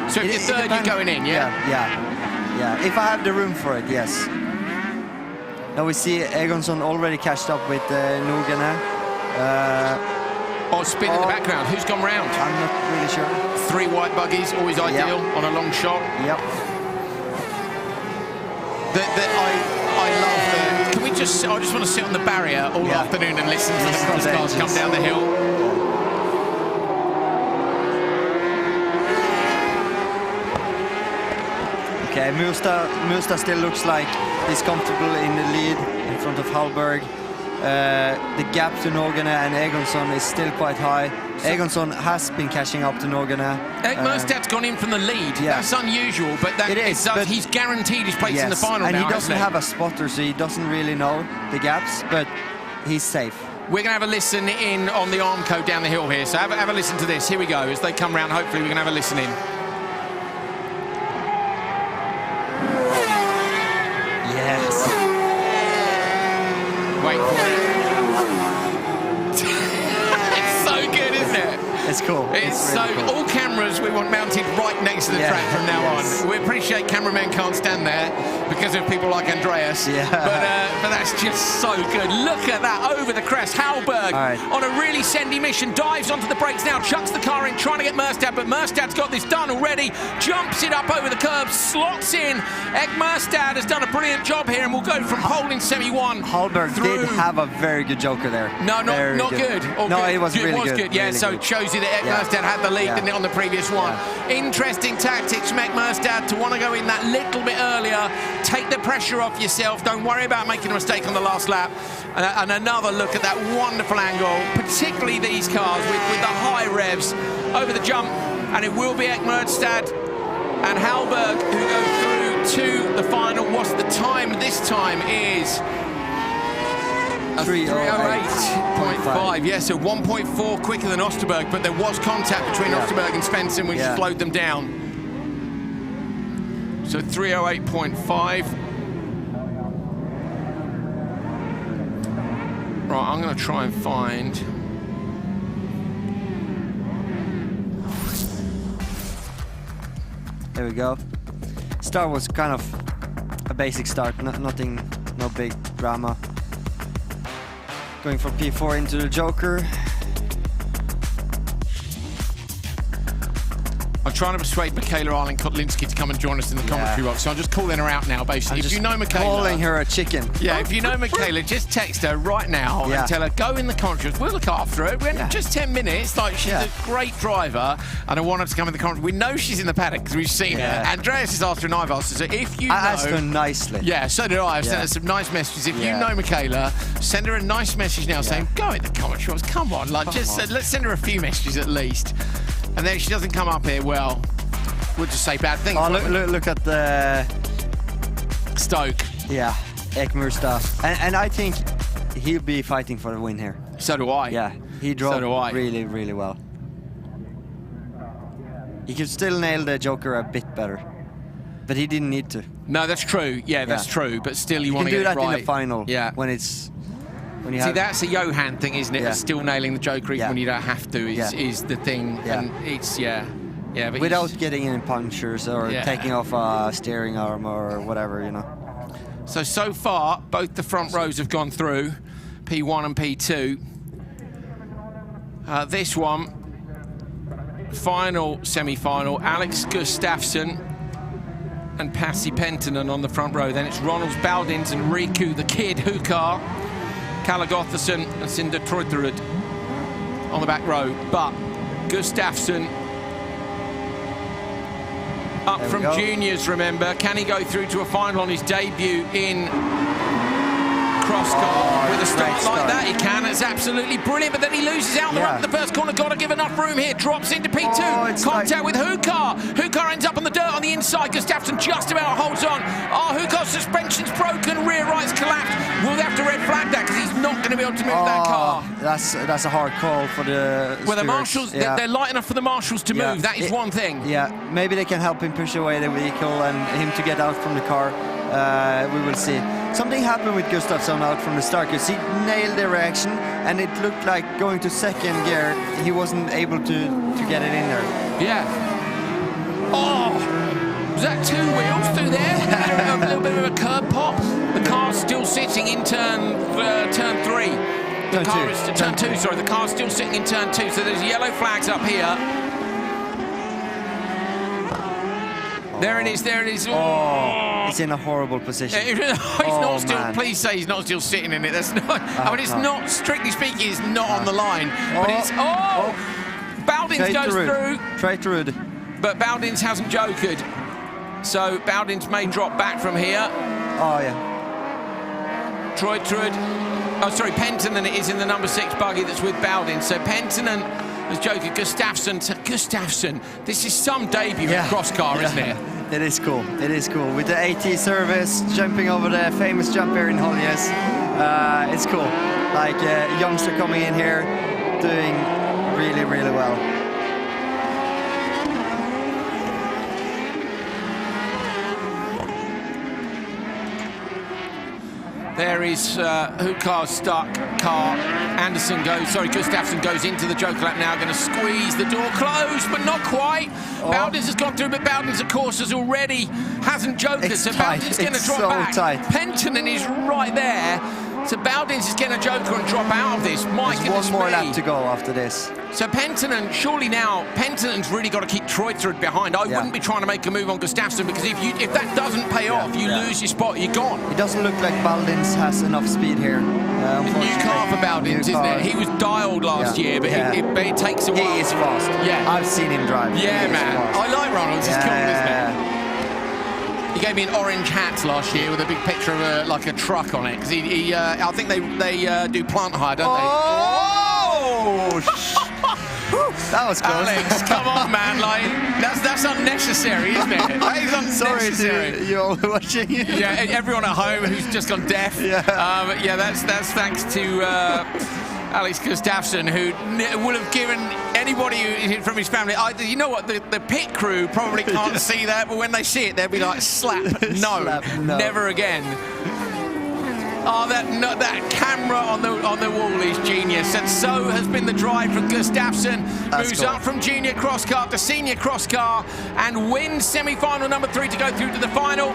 So if you're third, you're going in, Yeah. If I have the room for it, yes. Now we see Egonson already catched up with Nogene. Spin in the background. Who's gone round? I'm not really sure. 3 white buggies, always ideal on a long shot. Yep. I love the. Can we just? I just want to sit on the barrier all afternoon and listen to the cross cars come down the hill. Okay, Murstad still looks like he's comfortable in the lead in front of Hallberg. The gap to Nogene and Egonson is still quite high. Egonson has been catching up to Nogene. Murstad's gone in from the lead. That's unusual, but it is. But he's guaranteed his place in the final and now. And he doesn't have a spotter, so he doesn't really know the gaps, but he's safe. We're going to have a listen in on the Armco down the hill here, so have a listen to this. Here we go. As they come round, hopefully we can have a listen in. Yes. Wait for it. It's so good, isn't it? is cool. It's really so cool. all cameras we want mounted right next to the track from now on. We appreciate cameramen can't stand there because of people like Andreas. Yeah. But that's just so good. Look at that over the crest. Hallberg on a really sendy mission, dives onto the brakes now, chucks the car in, trying to get Merstad, but Merstad's got this done already. Jumps it up over the curb, slots in. Ek Merstad has done a brilliant job here, and will go from pole in semi-1. Hallberg did have a very good joker there. No, not good. Or no, good. it was really good. It was good, yeah. Really So good. it shows you that Ek Merstad had the lead, didn't it, on the previous one. Interesting tactics from Ek Merstad to want to go in that little bit earlier. Take the pressure off yourself. Don't worry about making a mistake on the last lap. And another look at that wonderful angle, particularly these cars with the high revs over the jump. And it will be Ek Merstad and Hallberg who go through to the final. What's the time this time is? 3:08.5. Yeah, so 1.4 quicker than Osterberg, but there was contact between Osterberg and Svensson, which slowed them down. So 3:08.5. Right, I'm going to try and find. There we go. Start was kind of a basic start, nothing, no big drama. Going from P4 into the Joker. I'm trying to persuade Michaela Arlen-Kotlinski to come and join us in the commentary box, so I'm just calling her out now, basically. If you know Michaela... calling her a chicken. Yeah, if you know Michaela, just text her right now and tell her, go in the commentary. We'll look after her. We're in just 10 minutes. Like, she's a great driver, and I want her to come in the commentary. We know she's in the paddock because we've seen her. Andreas has asked her and I've asked her, so if you know... I asked her nicely. Yeah, so did I. I've sent her some nice messages. If you know Michaela, send her a nice message now saying, go in the commentary box. Come on, like, let's send her a few messages at least. And then if she doesn't come up here, well... we'll just say bad things. Oh, look at the... Stoke. Yeah, Ek Merstad. And I think he'll be fighting for the win here. So do I. Yeah, he drove really, really well. He could still nail the Joker a bit better, but he didn't need to. No, that's true. Yeah, that's true. But still, you want to do get it that right. in the final. Yeah, when it's you see, that's a Johan thing, isn't it? Yeah. Still nailing the Joker even when you don't have to is the thing. Yeah. And it's yeah, but without getting in punctures or taking off a steering arm or whatever, you know. So far, both the front rows have gone through, P1 and P2. This one, final semi-final, Alex Gustafsson and Pasi Penttinen on the front row. Then it's Ronalds Baldins and Riku the Kid Hukar, Kalle Gotherson and Cinder Troiterud on the back row. But Gustafsson up from juniors, remember. Can he go through to a final on his debut in cross-car with a start like that? He can. It's absolutely brilliant. But then he loses out on the run at the first corner. Got to give enough room here. Drops into P2. Contact with Hukar. Hukar ends up on the dirt on the inside. Gustafsson just about holds on. Hukar's suspension's broken. Rear right's collapsed. Will they have to red flag that because he's not going to be able to move that car? That's a hard call for the Well, the marshals, they're light enough for the marshals to move. That is one thing. Yeah, maybe they can help him push away the vehicle and him to get out from the car. We will see. Something happened with Gustafsson out from the start because he nailed the reaction and it looked like going to second gear, he wasn't able to get it in there. Yeah. Oh, was that two wheels through there? A little bit of a curb pop. The car's still sitting in turn 3. Turn two, sorry. The car's still sitting in turn 2, so there's yellow flags up here. There it is, there it is. Oh, it's in a horrible position. He's not still, please say he's not still sitting in it. That's not, I mean, it's not, strictly speaking, it's not on the line. But it's, Baldins goes through. Troiterud. But Baldins hasn't jokered. So Baldins may drop back from here. Oh, yeah. Troiterud. Oh, sorry, Penttinen is in the number 6 buggy that's with Baldins. So Penttinen has joked. Gustafsson. This is some debut in cross car, isn't it? It is cool. It is cool. With the AT service, jumping over the famous jump here in Holjes. It's cool. Like a youngster coming in here, doing really, really well. There is Hukar's stuck car. Gustafsson goes into the Joker lap now, going to squeeze the door closed, but not quite. Bowdens has gone through, but Bowdens, of course, hasn't Joker, so Bowdens is going to drop back. Tight. Penttinen is right there, so Bowdens is getting a Joker and drop out of this. There's one more lap to go after this. So Penttinen's really got to keep Treutherud behind. I wouldn't be trying to make a move on Gustafsson, because if that doesn't pay off, you lose your spot, you're gone. It doesn't look like Bowdens has enough speed here. New car for Bowdens, isn't it? He was dialed last year, but it takes a while. He is fast. Yeah. I've seen him drive. Yeah, man. I like Ronalds. He's cool, isn't it? He gave me an orange hat last year with a big picture of a truck on it, because I think they do plant hire, don't they? That was close. Alex, come on, man! Like that's unnecessary, isn't it? That is unnecessary. Sorry to you all watching. Yeah, everyone at home who's just gone deaf. Yeah. That's thanks to Alex Gustafsson, who would have given anybody from his family. You know what? The pit crew probably can't see that, but when they see it, they'll be like, "Slap, no, never again." Oh, that camera on the wall is genius, and so has been the drive from Gustafsson. Moves up from junior cross car to senior cross car and wins semi-final number 3 to go through to the final.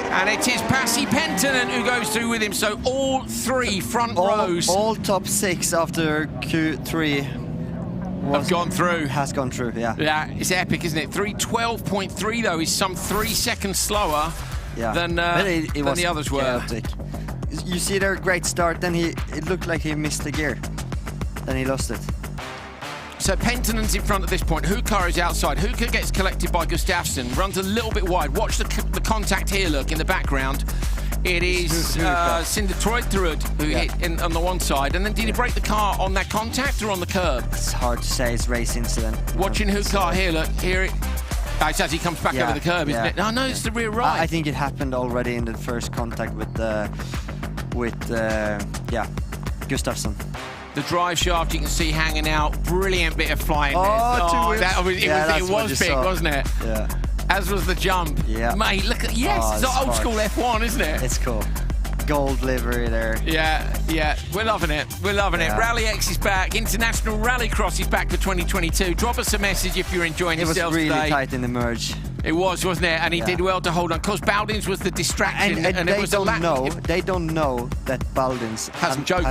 And it is Pasi Penttinen who goes through with him. So all 3 front rows, all top 6 after Q3 have gone through. Has gone through, yeah. Yeah, it's epic, isn't it? 3:12.3 though is some 3 seconds slower than the others were. Chaotic. You see their great start, then it looked like he missed the gear. Then he lost it. So Penttinen's in front at this point. Hukar is outside. Hukar gets collected by Gustafsson, runs a little bit wide. Watch the contact here, look, in the background. It is Cinder Treutherud who hit on the one side. And then did he break the car on that contact or on the curb? It's hard to say. It's race incident. Watching Hukar here, look, here it. It's as he comes back over the curb, isn't it? Oh, no, it's the rear right. I think it happened already in the first contact with Gustafsson. The drive shaft you can see hanging out. Brilliant bit of flying there. It was big, wasn't it? Yeah. As was the jump. Yeah. Mate, look at it's old school F1, isn't it? It's cool. Gold livery there. Yeah. We're loving it. We're loving it. RallyX is back. International Rallycross is back for 2022. Drop us a message if you're enjoying yourselves today. It was really tight in the merge. It was, wasn't it? And he did well to hold on. Because Bowdens was the distraction. And it was they don't know that Bowdens hasn't joked.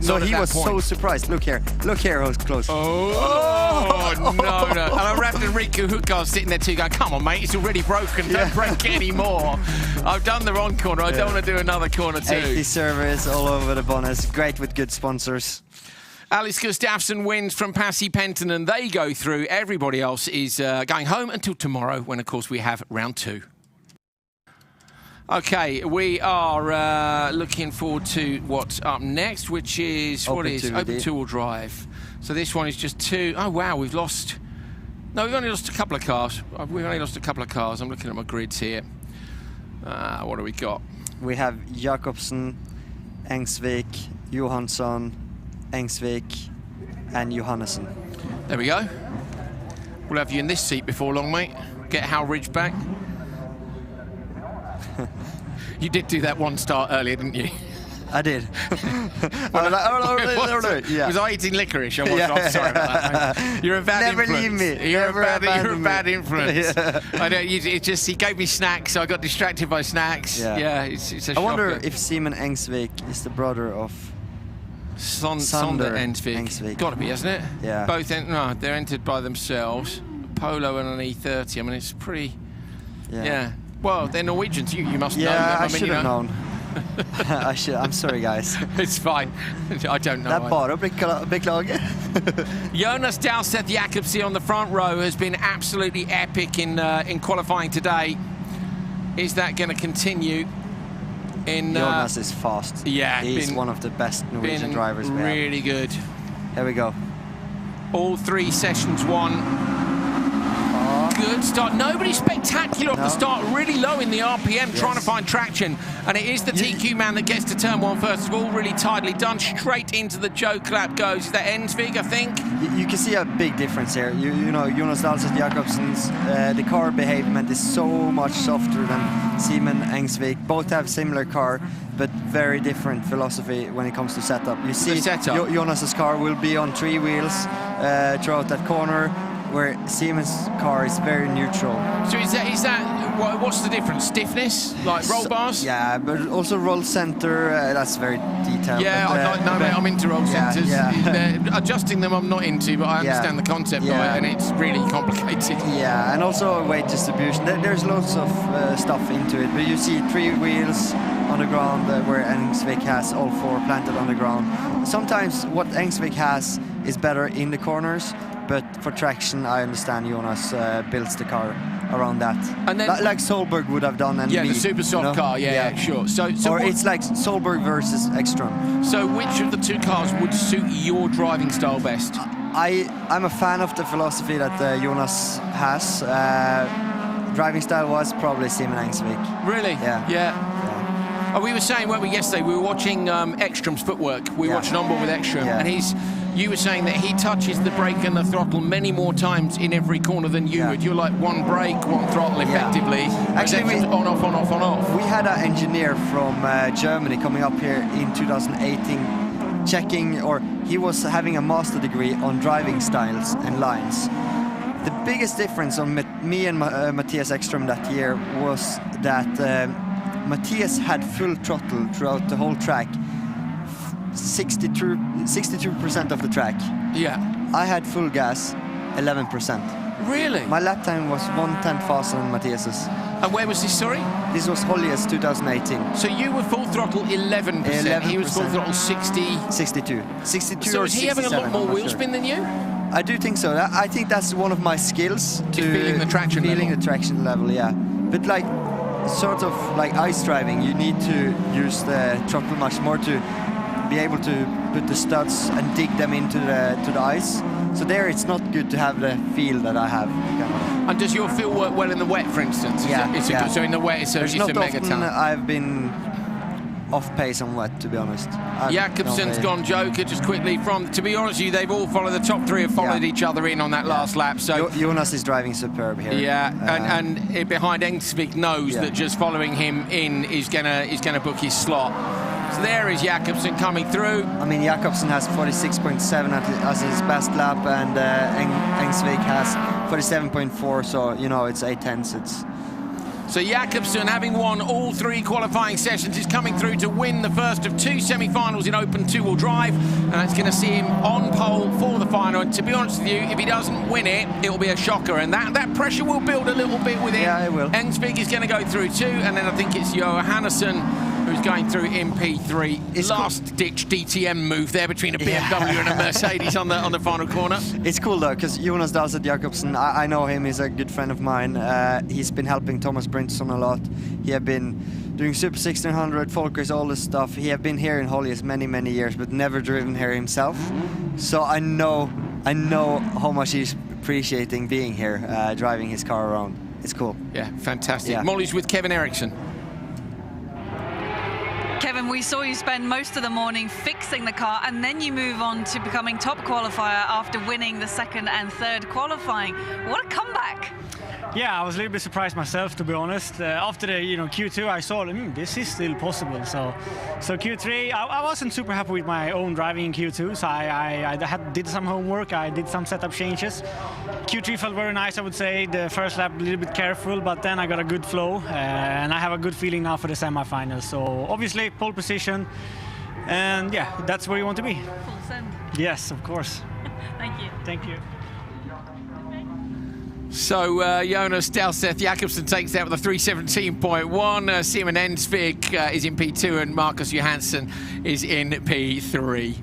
No, he was so surprised. Look here how close. Oh, no. And I wrapped Riku Hukar sitting there too going, come on, mate, it's already broken. Don't break it anymore. I've done the wrong corner. I don't want to do another corner too. 80 servers all over the bonus. Great with good sponsors. Alex Gustafsson wins from Pasi Penttinen. They go through. Everybody else is going home until tomorrow when, of course, we have round 2. OK, we are looking forward to what's up next, which is open two-wheel drive. So this one is just 2. Oh, wow, we've lost... No, we've only lost a couple of cars. I'm looking at my grids here. What do we got? We have Jakobsen, Engsvik, Johansson, Engsvik and Johannesson. There we go. We'll have you in this seat before long, mate. Get Hal Ridge back. You did do that one start earlier, didn't you? I did. Was I eating licorice? I was. I'm sorry about that, mate. You're a bad influence. Never leave me. You're a bad influence. I know. He gave me snacks, so I got distracted by snacks. Yeah, it's a shocker. I wonder if Simon Engsvik is the brother of Sander Engsvik. Got to be, hasn't it? Yeah. Both they're entered by themselves. Polo and an E30. I mean, it's pretty. Yeah. Well, they're Norwegians. You must know them. I should have known. I'm sorry, guys. It's fine. I don't know. Det är bara att beklaga. Jonas Dalseth Jakobsen on the front row has been absolutely epic in qualifying today. Is that going to continue? Jonas is fast. Yeah, he's one of the best Norwegian drivers we have. Really good. Here we go. All 3 sessions won. good start. Nobody spectacular off the start, really low in the RPM, trying to find traction. And it is the TQ man that gets to turn one first of all, really tidily done. Straight into the joke lap goes. Is that Ensvig, I think? You can see a big difference here. You know, Jonas Dahlstedt Jakobsen's, the car behavior is so much softer than Simon Engsvik. Both have similar car, but very different philosophy when it comes to setup. You see, Jonas's car will be on 3 wheels throughout that corner, where Siemens' car is very neutral. So is that what's the difference? Stiffness, like roll bars? Yeah, but also roll center. That's very detailed. Yeah, I'm into roll centers. Adjusting them, I'm not into, but I understand the concept of it, and it's really complicated. Yeah, and also weight distribution. There's lots of stuff into it, but you see 3 wheels on the ground where Engsvik has all 4 planted on the ground. Sometimes what Engsvik has is better in the corners, but for traction, I understand Jonas builds the car around that. And then, like Solberg would have done. And the super soft car, sure. So or it's like Solberg versus Ekström. So which of the 2 cars would suit your driving style best? I'm a fan of the philosophy that Jonas has. Driving style was probably Simon Engsvik. Really? Yeah. Oh, we were saying, weren't we, yesterday, we were watching Ekström's footwork. We watched an onboard with Ekström, and you were saying that he touches the brake and the throttle many more times in every corner than you would. You're like one brake, one throttle, effectively. Actually, on, off, on, off, on, off. We had an engineer from Germany coming up here in 2018, checking, or he was having a master degree on driving styles and lines. The biggest difference on me and Matthias Ekström that year was that Matthias had full throttle throughout the whole track, 62% of the track. Yeah. I had full gas, 11%. Really? My lap time was 1/10 faster than Matthias's. And where was this, sorry? This was Holjes 2018. So you were full throttle 11%. He was full throttle 62. 62 so or is he having a lot more wheel spin than you? I do think so. I think that's one of my skills. To feeling the traction level. Feeling the traction level, yeah. But like, sort of like ice driving, you need to use the throttle much more to be able to put the studs and dig them into the ice. So there, it's not good to have the feel that I have. And does your feel work well in the wet, for instance? So in the wet, it's a mega ton. I've been off pace on wet, to be honest. Jakobsen's gone joker just quickly from. To be honest with you, they've all followed. The top 3 have followed each other in on that last lap. So Jonas is driving superb here. Yeah, and behind Engsvik knows that just following him in is gonna book his slot. So there is Jakobsen coming through. I mean, Jakobsen has 46.7 as his best lap, and Engsvik has 47.4. So it's 8/10. So Jakobsen, having won all 3 qualifying sessions, is coming through to win the first of 2 semi-finals in open 2-wheel drive, and that's going to see him on pole for the final. And to be honest with you, if he doesn't win it, it'll be a shocker, and that pressure will build a little bit with him. Yeah, it will. Engsvik is going to go through too, and then I think it's Johannesson who's going through in P3. Last-ditch DTM move there between a BMW and a Mercedes on the final corner. It's cool though, because Jonas Dahlstedt Jakobsen, I know him, he's a good friend of mine. He's been helping Thomas Bryntosan a lot. He have been doing Super 1600, Folkers, all this stuff. He have been here in Holjes many years, but never driven here himself. So I know how much he's appreciating being here, driving his car around. It's cool. Yeah, fantastic. Molly's with Kevin Eriksson. Kevin, we saw you spend most of the morning fixing the car, and then you move on to becoming top qualifier after winning the 2nd and 3rd qualifying. What a comeback! Yeah, I was a little bit surprised myself, to be honest. After the Q2, I saw this is still possible. So Q3, I wasn't super happy with my own driving in Q2. So I did some homework. I did some setup changes. Q3 felt very nice, I would say. The first lap a little bit careful, but then I got a good flow, and I have a good feeling now for the semifinals. So obviously pole position, and yeah, that's where you want to be. Full send. Yes, of course. Thank you. Thank you. So Jonas Dahlstedt Jakobsen takes out with a 317.1. Simon Engsvik is in P2, and Marcus Johansson is in P3.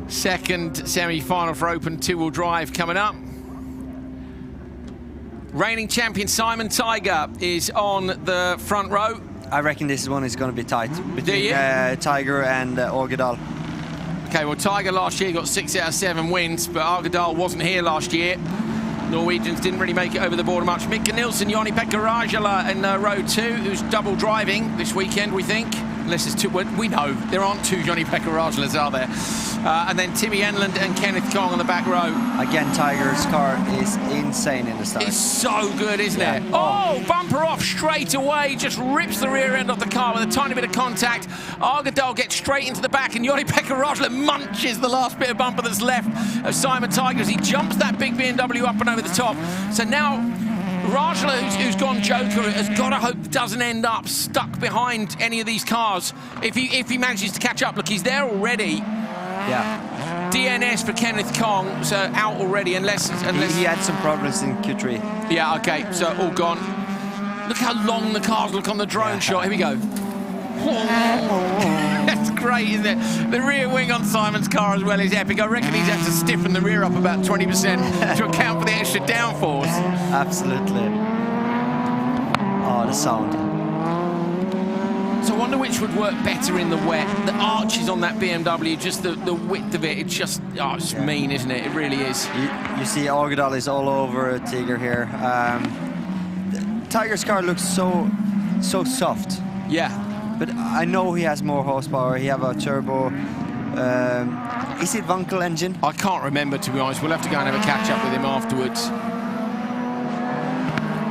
Second semi-final for open 2-wheel drive coming up. Reigning champion Simon Tiger is on the front row. I reckon this one is going to be tight between Tiger and Ågedal. Okay, well, Tiger last year got 6 out of 7 wins, but Argadal wasn't here last year. Norwegians didn't really make it over the border much. Mcginnis and Joni-Pekka Rajala in row 2, who's double driving this weekend, we think. Unless there's 2, we know there aren't 2 Joni-Pekka Rajalas, are there? And then Timmy Enland and Kenneth Kong on the back row. Again, Tiger's car is insane in the start. It's so good, isn't it? Oh, bumper off straight away, just rips the rear end off the car with a tiny bit of contact. Argadal gets straight into the back, and Joni-Pekka Rajala munches the last bit of bumper that's left of Simon Tiger as he jumps that big BMW up and over the top. So now Rajala, who's gone Joker, has got to hope doesn't end up stuck behind any of these cars if he manages to catch up. Look, he's there already. Yeah. DNS for Kenneth Kong, so out already, unless he had some problems in Q3. Yeah, okay, so all gone. Look how long the cars look on the drone shot. Here we go. That's great, isn't it? The rear wing on Simon's car as well is epic. I reckon he's had to stiffen the rear up about 20% to account for the extra downforce. Absolutely. Oh, the sound. So I wonder which would work better in the wet. The arches on that BMW, just the width of it, it's just, it's mean, isn't it? It really is. You see Argadal is all over Tiger here. Tiger's car looks so soft. Yeah. But I know he has more horsepower. He have a turbo. Is it Wankel engine? I can't remember, to be honest. We'll have to go and have a catch up with him afterwards.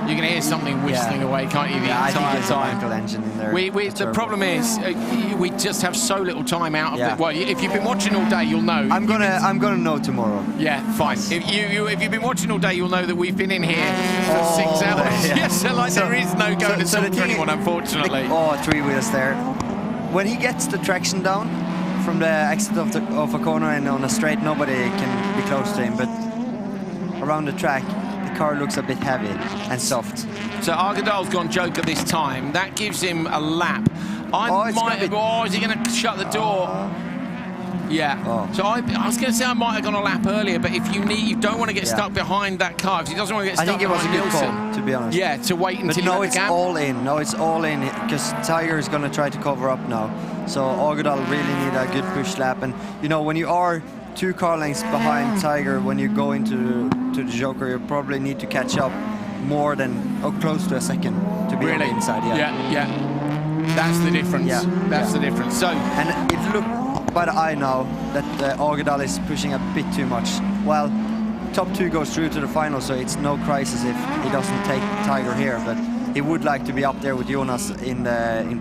You can hear something whistling away, can't you, the entire time? Wankel engine in there. The problem is, we just have so little time out of it. Well, if you've been watching all day, you'll know. I'm gonna know tomorrow. Yeah, fine. If you've been watching all day, you'll know that we've been in here for 6 hours. Yes, so there is no going to talk to anyone, unfortunately. 3 wheels there. When he gets the traction down from the exit of a corner and on a straight, nobody can be close to him. But around the track, the car looks a bit heavy and soft. So Argadal's gone Joker this time. That gives him a lap. Is he going to shut the door? Yeah. So I was going to say I might have gone a lap earlier, but if you don't want to get stuck behind that car, because he doesn't want to get stuck behind Nilsson. I think it was a good call, to be honest. Yeah, to wait until no, it's all in. No, it's all in, because Tiger is going to try to cover up now. So Argadal really need a good push lap. And, you know, when you are 2 car lengths behind Tiger, when you go into the Joker, you probably need to catch up more than, close to a second to be on the inside. Yeah. That's the difference. That's the difference. So, and it looked by the eye now that Argadal is pushing a bit too much. Well, top 2 goes through to the final, so it's no crisis if he doesn't take Tiger here, but he would like to be up there with Jonas in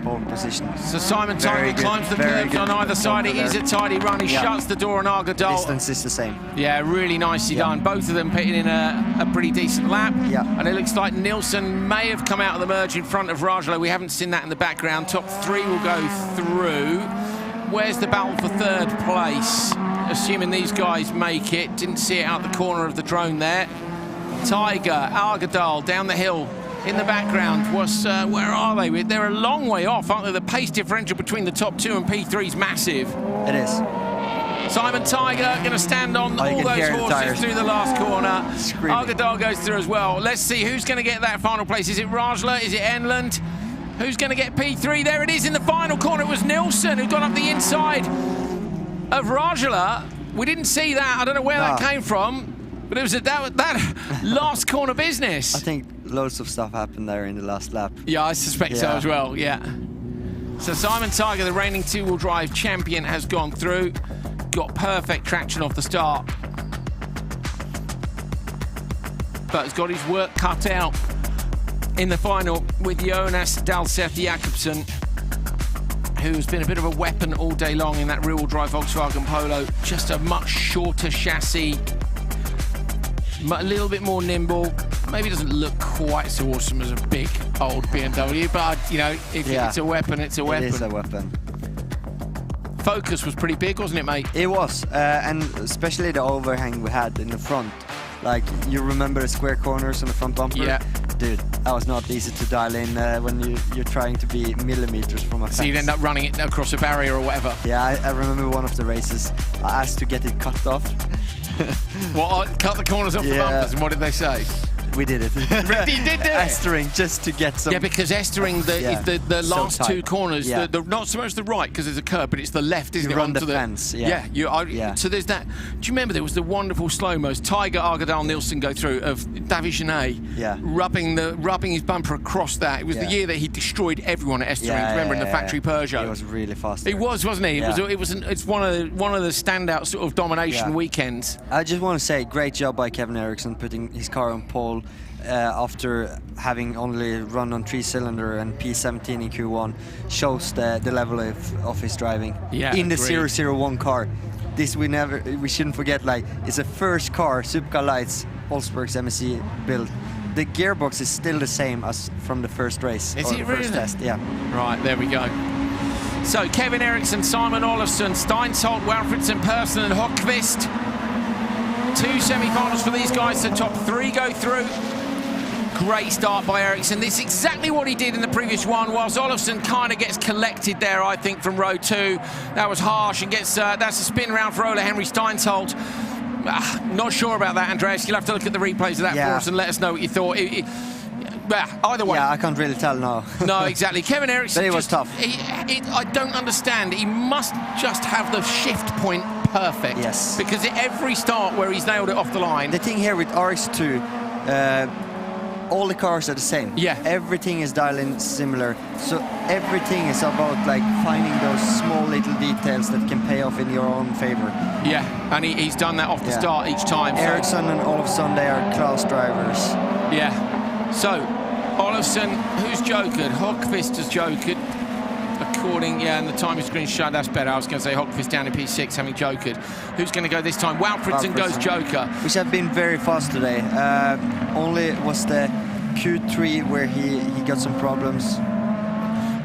pole position. So Simon Tiger climbs the curbs on either side. It is a tidy run. He shuts the door on Argadal. Distance is the same. Yeah, really nicely done. Both of them pitting in a pretty decent lap. Yeah. And it looks like Nilsson may have come out of the merge in front of Rajala. We haven't seen that in the background. Top 3 will go through. Where's the battle for 3rd place? Assuming these guys make it. Didn't see it out the corner of the drone there. Tiger, Argadal down the hill. In the background, where are they? They're a long way off, aren't they? The pace differential between the top 2 and P3 is massive. It is. Simon Tiger going to stand on all those horses through the last corner. Argadal goes through as well. Let's see who's going to get that final place. Is it Rajala? Is it Enland? Who's going to get P3? There it is in the final corner. It was Nilsson who got up the inside of Rajala. We didn't see that. I don't know where that came from. But it was that last corner business. I think loads of stuff happened there in the last lap. Yeah, I suspect so as well, yeah. So Simon Tiger, the reigning 2-wheel drive champion, has gone through. Got perfect traction off the start. But has got his work cut out in the final with Jonas Dalseth Jakobsen, who's been a bit of a weapon all day long in that rear-wheel drive Volkswagen Polo. Just a much shorter chassis. A little bit more nimble. Maybe doesn't look quite so awesome as a big old BMW, but you know, if it's a weapon, it's a weapon. It is a weapon. Focus was pretty big, wasn't it, mate? It was, and especially the overhang we had in the front. Like, you remember the square corners on the front bumper? Yeah. Dude, that was not easy to dial in when you're trying to be millimeters from a fence. So you'd end up running it across a barrier or whatever. Yeah, I remember one of the races, I asked to get it cut off. What, cut the corners off the bumpers, and what did they say? We did it. You did it? Estering just to get some. Yeah, because Estering is the So last tight. 2 corners, Yeah. the not so much the right because there's a curve, but it's the left, isn't You it? run the onto fence, Yeah. Yeah. So there's that. Do you remember there was the wonderful slow-mos? Tiger Argadal Nielsen go through of David Genet rubbing his bumper across that. It was the year that he destroyed everyone at Estering. Remember in the factory Peugeot? He was really fast. He was, wasn't he? Yeah. It's one of the standout sort of domination weekends. I just want to say, great job by Kevin Eriksson putting his car on pole after having only run on 3-cylinder and P17 in Q1. Shows the level of his driving. Yeah, in the agreed. 001 car. This we shouldn't forget. Like, it's the first car Supercar Lights Wolfsburg's MSC built. The gearbox is still the same as from the first race. Is it the first really? test? Yeah. Right, there we go. So Kevin Eriksson, Simon Olofsson, Steinsholt, Walfridsson, Persson and Hockvist. 2 semi-finals for these guys, so top 3 go through. Great start by Eriksson. This is exactly what he did in the previous one, whilst Olofsson kind of gets collected there, I think, from row 2. That was harsh and gets that's a spin round for Ola Henry Steinsholt. Not sure about that, Andreas. You'll have to look at the replays of that for us and let us know what you thought. Either way. Yeah, I can't really tell now. No, exactly. Kevin Eriksson. But it was tough. I don't understand. He must just have the shift point perfect. Yes. Because at every start where he's nailed it off the line. The thing here with RX2, all the cars are the same. Yeah. Everything is dialed in similar. So everything is about like finding those small little details that can pay off in your own favor. Yeah, and he's done that off the start each time. Eriksson and Olofsson, they are class drivers. Yeah. So, Olofsson, who's jokered? Hockvist has jokered. According, and the timing screen shut, that's better. I was going to say Hockvist down in P6 having jokered. Who's going to go this time? Walfridsson goes joker. Which have been very fast today. Only was the Q3 where he got some problems.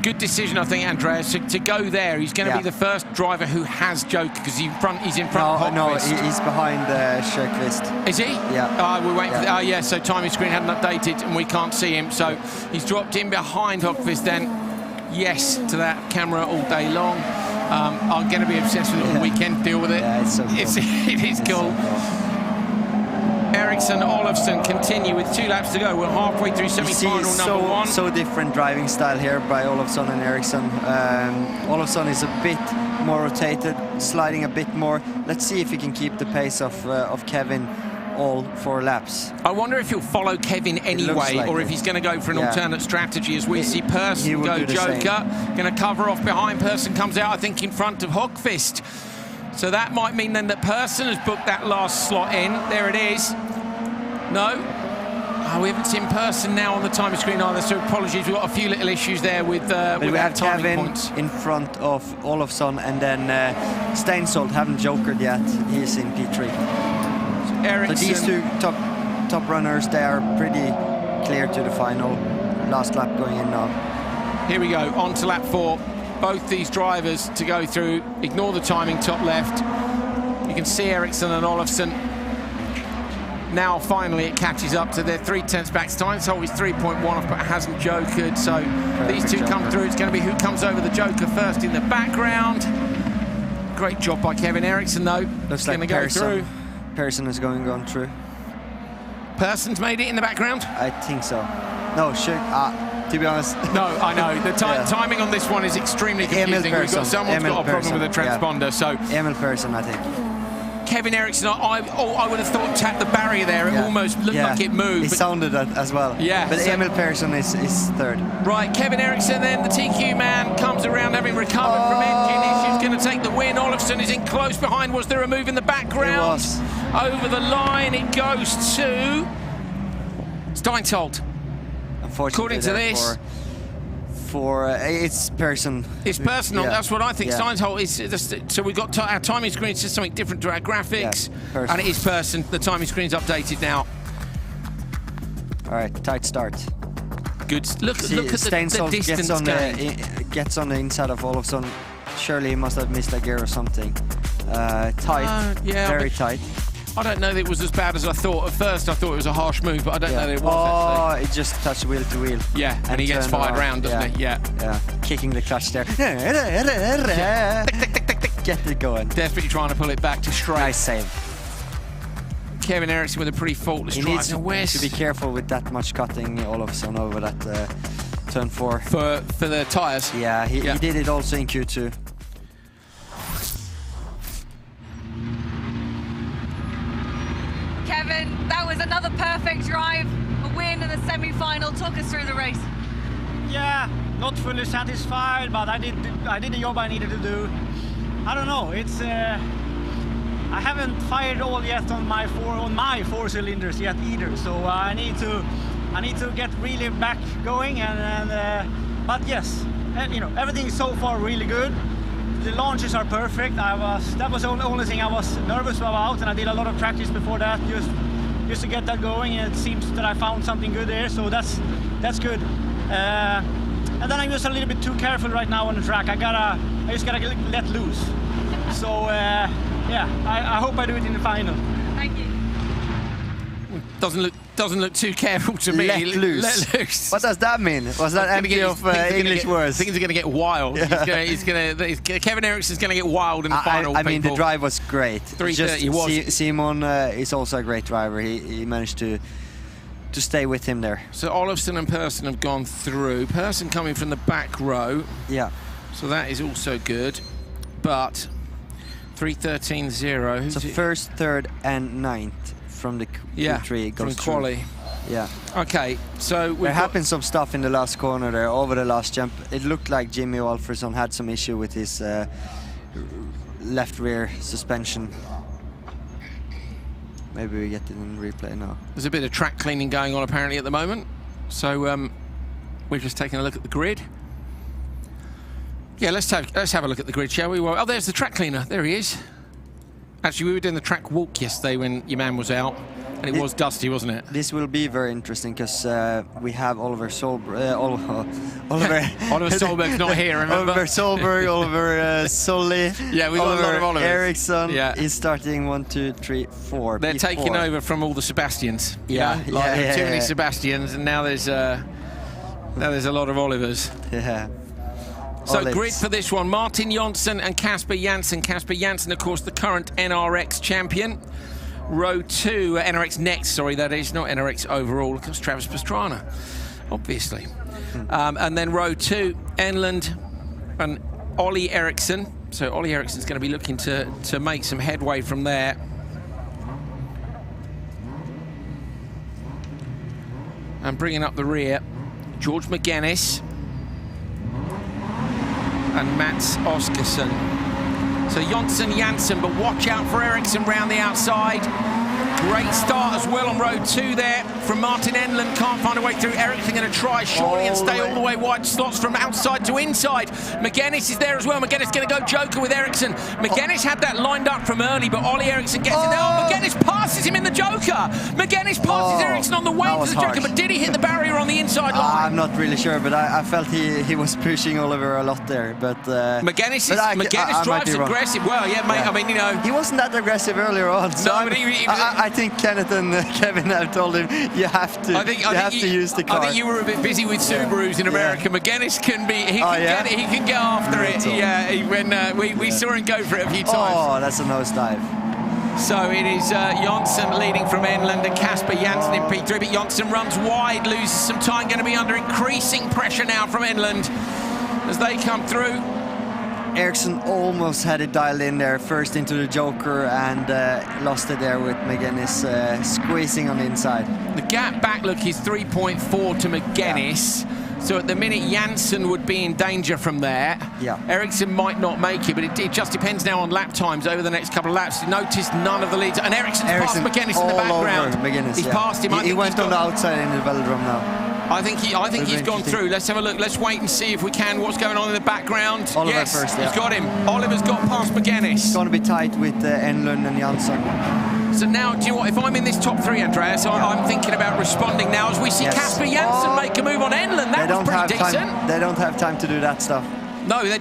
Good decision, I think, Andreas, to go there. He's going to be the first driver who has joker because he's in front of Hockvist. No, he's behind Sjöqvist. Is he? Yeah. We're waiting for yeah, so timing screen hadn't updated and we can't see him. So he's dropped in behind Hockvist then. Yes to that camera all day long. I'm going to be obsessed with it all weekend. Deal with it. Yeah, it's so cool. It is cool. Eriksson, Olofsson continue with 2 laps to go. We're halfway through semi-final number 1. So different driving style here by Olofsson and Eriksson. Olofsson is a bit more rotated, sliding a bit more. Let's see if he can keep the pace of Kevin all 4 laps. I wonder if he'll follow Kevin anyway, like or if he's going to go for an alternate strategy, as we see Persson go joker. Going to cover off behind. Persson comes out, I think, in front of Hockvist. So that might mean then that Persson has booked that last slot in. There it is. No. We haven't seen Persson now on the timing screen either, so apologies. We've got a few little issues there with we have Kevin points. in front of Olofsson, and then Steinsholt haven't jokered yet. He's in P3. Eriksson. So these 2 top runners, they are pretty clear to the final. Last lap going in now. Here we go, on to lap 4. Both these drivers to go through. Ignore the timing top left. You can see Eriksson and Olofsson. Now finally it catches up to their 3/10 back. Steinsholt is 3.1 off but hasn't jokered. So these 2 come through. It's going to be who comes over the joker first in the background. Great job by Kevin Eriksson though. Looks like like go through. Persson is going through. Person's made it in the background? I think so. No, sure. To be honest. No, I know. The timing on this one is extremely confusing. We've got someone's got a problem with the transponder. So Emil Persson, I think. Kevin Eriksson, I would have thought tapped the barrier there. It almost looked like it moved. It sounded that as well. Yeah. But Emil Persson is 3rd. Right, Kevin Eriksson then, the TQ man, comes around having recovered from engine issues, going to take the win. Olofsson is in close behind. Was there a move in the background? It was. Over the line, it goes to Steinsholt. Unfortunately, according to this, it's Persson. It's personal. That's what I think. Yeah. Steinsholt is. So we've got our timing screen. It's just something different to our graphics, and it is Persson. The timing screen's updated now. All right, tight start. Good. Look at the distance gets on the inside of Olofsson. Surely he must have missed a gear or something. Tight. Very tight. I don't know that it was as bad as I thought. At first, I thought it was a harsh move, but I don't know that it was. It just touched wheel to wheel. Yeah, and he gets fired around, doesn't he? Yeah. Kicking the clutch there. Get it going. Desperately trying to pull it back to straight. Nice save. Kevin Eriksson with a pretty faultless He drive. needs to be careful with that much cutting all of a sudden over that turn 4. For the tyres? Yeah, he did it also in Q2. Kevin, that was another perfect drive, a win in the semi-final. Talk us through the race. Yeah, not fully satisfied, but I did the job I needed to do. I don't know. It's I haven't fired all yet on my four cylinders yet either. So I need to get really back going. But yes, you know, everything is so far really good. The launches are perfect. That was the only thing I was nervous about, and I did a lot of practice before that just to get that going. And it seems that I found something good there, so that's good. And then I'm just a little bit too careful right now on the track. I just gotta let loose. So yeah, I hope I do it in the final. Thank you. Doesn't look too careful to me. Let loose. Let loose. What does that mean? Was that empty of English words? Things are going to get wild. Yeah. Kevin Eriksson's going to get wild in the final. I mean, the drive was great. 330 was. Simon is also a great driver. He managed to stay with him there. So Olofsson and Persson have gone through. Persson coming from the back row. Yeah. So that is also good. But 3:13.0. So first, third, and ninth from the Q3 goes from quali. Yeah. Okay, so there happened some stuff in the last corner there over the last jump. It looked like Jimmy Wolferson had some issue with his left rear suspension. Maybe we get it in replay now. There's a bit of track cleaning going on apparently at the moment. So we're just taking a look at the grid. Yeah, let's have a look at the grid, shall we? Well, oh, there's the track cleaner. There he is. Actually, we were doing the track walk yesterday when your man was out, and it was dusty, wasn't it? This will be very interesting because we have Oliver Solberg. Oliver Solberg's not here, remember? Oliver Solberg, Oliver Solly. Yeah, we've got a lot of Olivers. Eriksson is starting 1, 2, 3, 4. They're P4. taking over from all the Sebastians. Yeah, too many Sebastians, and now there's a lot of Olivers. Yeah. So Olives. grid for this one, Martin Jonsson and Kasper Janssen. Kasper Janssen, of course, the current NRX champion. Row 2, NRX next, sorry, that is, not NRX overall, because Travis Pastrana, obviously. And then row 2, Enland and Ollie Eriksson. So Ollie Eriksson's going to be looking to make some headway from there. And bringing up the rear, George Mcginnis and Mats Oskarsson. So Jonsson, Janssen, but watch out for Eriksson round the outside. Great start as well on row 2 there from Martin Enland. Can't find a way through. Eriksson going to try surely and stay all the way wide. Slots from outside to inside. Mcginnis is there as well. Mcginnis going to go joker with Eriksson. Mcginnis had that lined up from early, but Ollie Eriksson gets in there. Oh, Mcginnis passes him in the joker. Mcginnis passes Eriksson on the way to the joker, but did he hit the barrier on the inside line? I'm not really sure, but I felt he was pushing Oliver a lot there. But Mcginnis drives aggressive. Well, yeah, mate. I mean, you know, he wasn't that aggressive earlier on. So no, but I think Kenneth and Kevin have told him you have to. To use the car. I think you were a bit busy with Subarus in America. Mcginnis can be. He can get after it. Yeah, when we saw him go for it a few times. Oh, that's a nosedive. So it is Jonsson leading from Enland and Kasper Janssen in P3, but Jonsson runs wide, loses some time, going to be under increasing pressure now from Enland as they come through. Eriksson almost had it dialed in there, first into the joker and lost it there with Mcginnis squeezing on the inside. The gap back look is 3.4 to Mcginnis. So at the minute, Janssen would be in danger from there. Yeah. Eriksson might not make it, but it just depends now on lap times over the next couple of laps. You notice none of the leads. And Eriksson's passed Mcginnis in the background. Mcginnis, passed him. He went on the outside in the velodrome now. I think he's gone through. Let's have a look. Let's wait and see if we can what's going on in the background. Oliver first, he's got him. Oliver's got past Mcginnis. It's going to be tight with Enlund and Jonsson. So now, do you know what? If I'm in this top 3, Andreas, I'm thinking about responding now as we see Kasper Janssen make a move on Enlund. That was pretty decent. They don't have time to do that stuff. No, they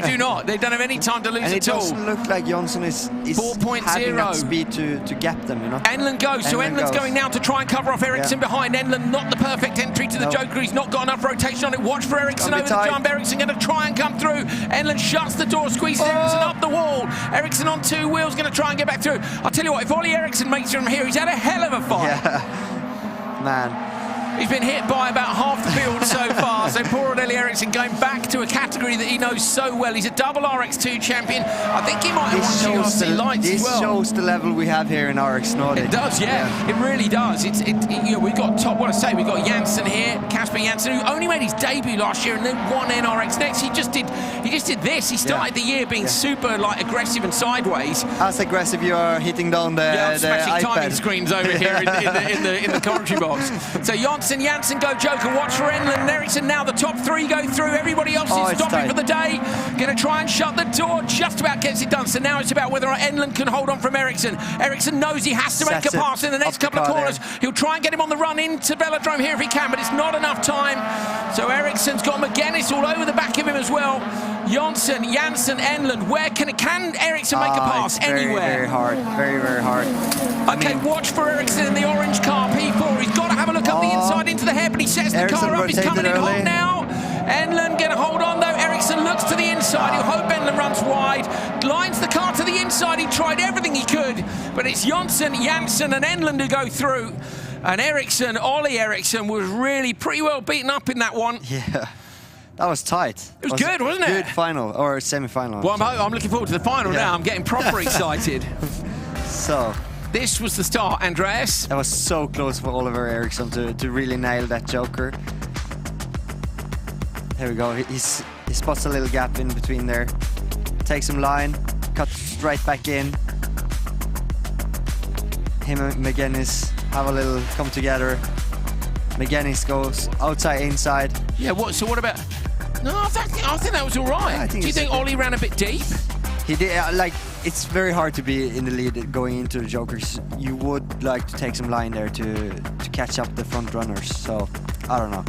do not. They don't have any time to lose and at all. It doesn't look like Johnson is 4.0. having that speed to gap them, you know. Enlund goes. So Enlund's going now to try and cover off Ericsson behind. Enlund, not the perfect entry to the Joker. He's not got enough rotation on it. Watch for Ericsson over the jump. Ericsson going to try and come through. Enlund shuts the door, squeezes Ericsson up the wall. Ericsson on 2 wheels, going to try and get back through. I'll tell you what, if Ollie Ericsson makes it from here, he's had a hell of a fight. Yeah, man. He's been hit by about half the field so far. So poor Ollie Ericsson going back to a category that he knows so well. He's a double RX2 champion. I think he might have won GRC lights as well. This shows the level we have here in RX Nordic. It does, yeah. It really does. You know, we've got top. What I say, we've got Janssen here, Casper Janssen, who only made his debut last year and then won NRX next. He just did this. He started the year being super like aggressive and sideways. As aggressive you are hitting down the smashing iPad. timing screens over here in the commentary box. So Janssen go Joker, watch for Enlund and Ericsson now. The top 3 go through. Everybody else is stopping for the day. Going to try and shut the door. Just about gets it done. So now it's about whether Enlund can hold on from Ericsson. Ericsson knows he has to make a pass in the next couple of corners. He'll try and get him on the run into Velodrome here if he can, but it's not enough time. So Ericsson's got Mcginnis all over the back of him as well. Janssen, Enlund. Where can Ericsson make a pass? Anywhere. Very hard. Very, very hard. Okay, watch for Ericsson in the orange car, P4. He's got to have a look up the inside into the head, but he sets the car up. He's coming in hot now. Enlund going to hold on, though. Ericsson looks to the inside. He'll hope Enlund runs wide. Lines the car to the inside. He tried everything he could, but it's Janssen, and Enlund who go through. And Ollie Ericsson, was really pretty well beaten up in that one. Yeah. That was tight. It was good, wasn't it? Good final, or semi-final. Well, I'm looking forward to the final now. I'm getting proper excited. So... This was the start, Andreas. That was so close for Oliver Ericsson to really nail that Joker. Here we go. He spots a little gap in between there. Takes some line, cuts right back in. Him and Mcginnis have a little come together. Mcginnis goes outside, inside. Yeah, so what about... No, I think that was all right. Do you think Ollie ran a bit deep? He did, it's very hard to be in the lead going into the Jokers. You would like to take some line there to catch up the front runners. So, I don't know.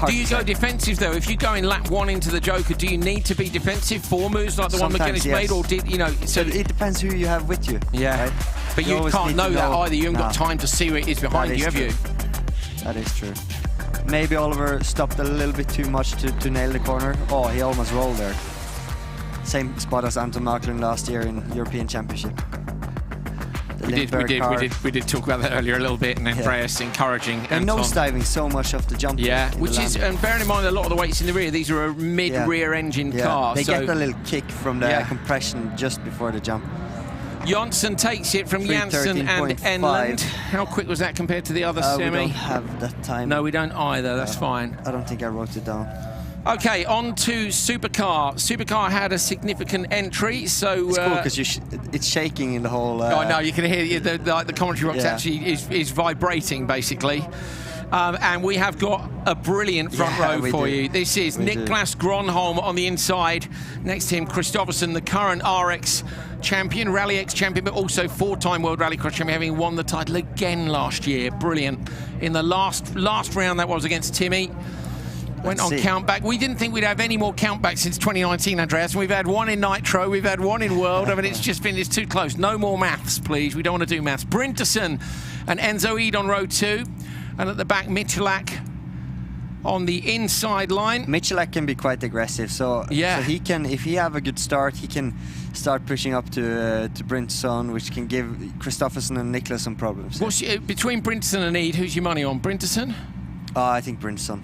Do you go defensive though? If you go in lap 1 into the Joker, do you need to be defensive? 4 moves like the one Mcginnis made, or did you know? So it depends who you have with you. Yeah, right? But you can't know that either. You haven't got time to see what it is behind you, have you? That is true. Maybe Oliver stopped a little bit too much to nail the corner. Oh, he almost rolled there. Same spot as Anton Marklund last year in European Championship. We did talk about that earlier a little bit, and Andreas encouraging They're nosediving so much off the jump. Yeah, which is, and bearing in mind a lot of the weights in the rear, these are a mid-rear engine car. They get a little kick from the compression just before the jump. Janssen takes it from Janssen and Enlund. How quick was that compared to the other semi? We don't have that time. No, we don't either. That's fine. I don't think I wrote it down. Okay, on to Supercar. Supercar had a significant entry, so... It's cool because it's shaking in the whole... I know, you can hear the commentary box actually is vibrating, basically. And we have got a brilliant front row for you. This is Niklas Gronholm on the inside. Next to him, Kristoffersen, the current RX champion, RallyX champion, but also 4-time World Rallycross champion, having won the title again last year. Brilliant. In the last round, that was against Timmy. Went on countback. We didn't think we'd have any more countbacks since 2019, Andreas. We've had one in Nitro, we've had one in World. I mean, it's too close. No more maths, please. We don't want to do maths. Bryntosan and Enzo Eid on row 2. And at the back, Michalak on the inside line. Michalak can be quite aggressive, so he can, if he have a good start, he can start pushing up to Bryntosan, which can give Kristoffersen and Niklas some problems. Between Bryntosan and Eid, who's your money on? Bryntosan? I think Bryntosan.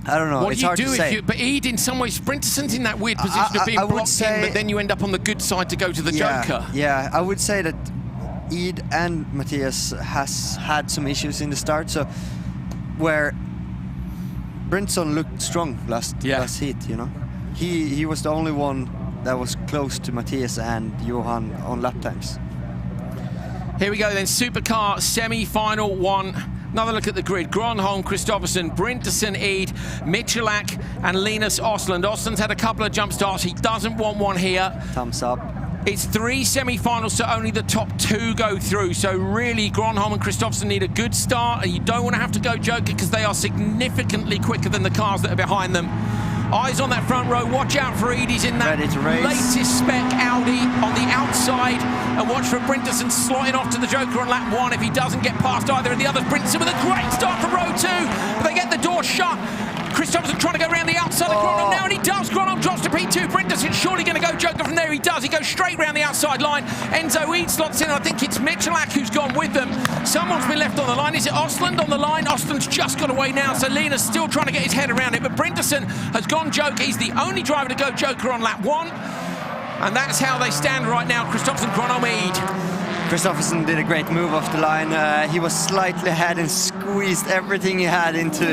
I don't know. What do you do if you... But Eid, in some ways, Bryntosan's in that weird position of being blocked in, but then you end up on the good side to go to the Joker. Yeah, I would say that Eid and Matthias has had some issues in the start, so where Bryntosan looked strong last heat, you know. He was the only one that was close to Matthias and Johan on lap times. Here we go then, Supercar semi-final 1. Another look at the grid. Gronholm, Kristoffersen, Bryntosan, Eid, Michalak and Linus Osland. Osland's had a couple of jump starts. He doesn't want one here. Thumbs up. It's 3 semi-finals, so only the top 2 go through. So really, Gronholm and Kristoffersen need a good start, and you don't want to have to go Joker because they are significantly quicker than the cars that are behind them. Eyes on that front row. Watch out for Edie's in that latest spec Audi on the outside. And watch for Bryntosan slotting off to the Joker on lap 1 if he doesn't get past either of the others. Bryntosan with a great start from row 2, but they get the door shut. Christopherson trying to go around the outside of Gronholm now, and he does. Gronholm drops to P2. Bryntosan surely going to go Joker from there. He does. He goes straight round the outside line. Enzo Eid slots in. I think it's Michalak who's gone with them. Someone's been left on the line. Is it Ostland on the line? Ostland's just got away now, so Lena's still trying to get his head around it. But Bryntosan has gone Joker. He's the only driver to go Joker on lap 1. And that's how they stand right now. Christopherson, Gronholm, Eid. Christopherson did a great move off the line. He was slightly ahead and squeezed everything he had into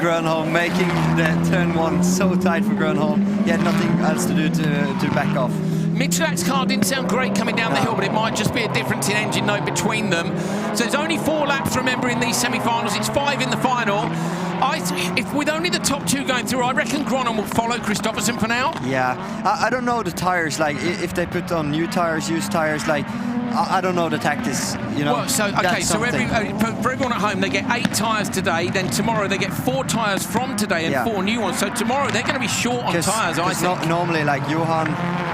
Gronholm, making the turn 1 so tight for Gronholm. He had nothing else to do to back off. Michalak's car didn't sound great coming down the hill, but it might just be a difference in engine note between them. So there's only 4 laps, remember, in these semi-finals. It's 5 in the final. If with only the top 2 going through, I reckon Gronholm will follow Christopherson for now. Yeah, I don't know the tires, like if they put on new tires, used tires, like I don't know the tactics, you know. Well, so okay, so for everyone at home, they get 8 tyres today. Then tomorrow they get 4 tyres from today and 4 new ones. So tomorrow they're going to be short on tyres. I think. Normally, like Johan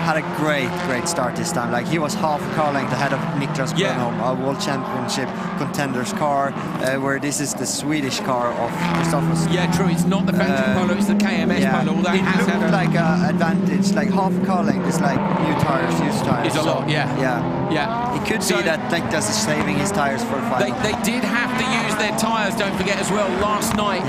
had a great start this time. Like he was half a car length ahead of Niklas Gronholm, a World Championship contender's car, where this is the Swedish car of Christopherson. Yeah, true. It's not the factory Polo; it's the KMS Polo. Although it looked like an advantage. Like half a car length is like new tires, used tires. It's a lot. Yeah. It could be that Niklas is saving his tires for the final. They did have to use their tyres, don't forget, as well, last night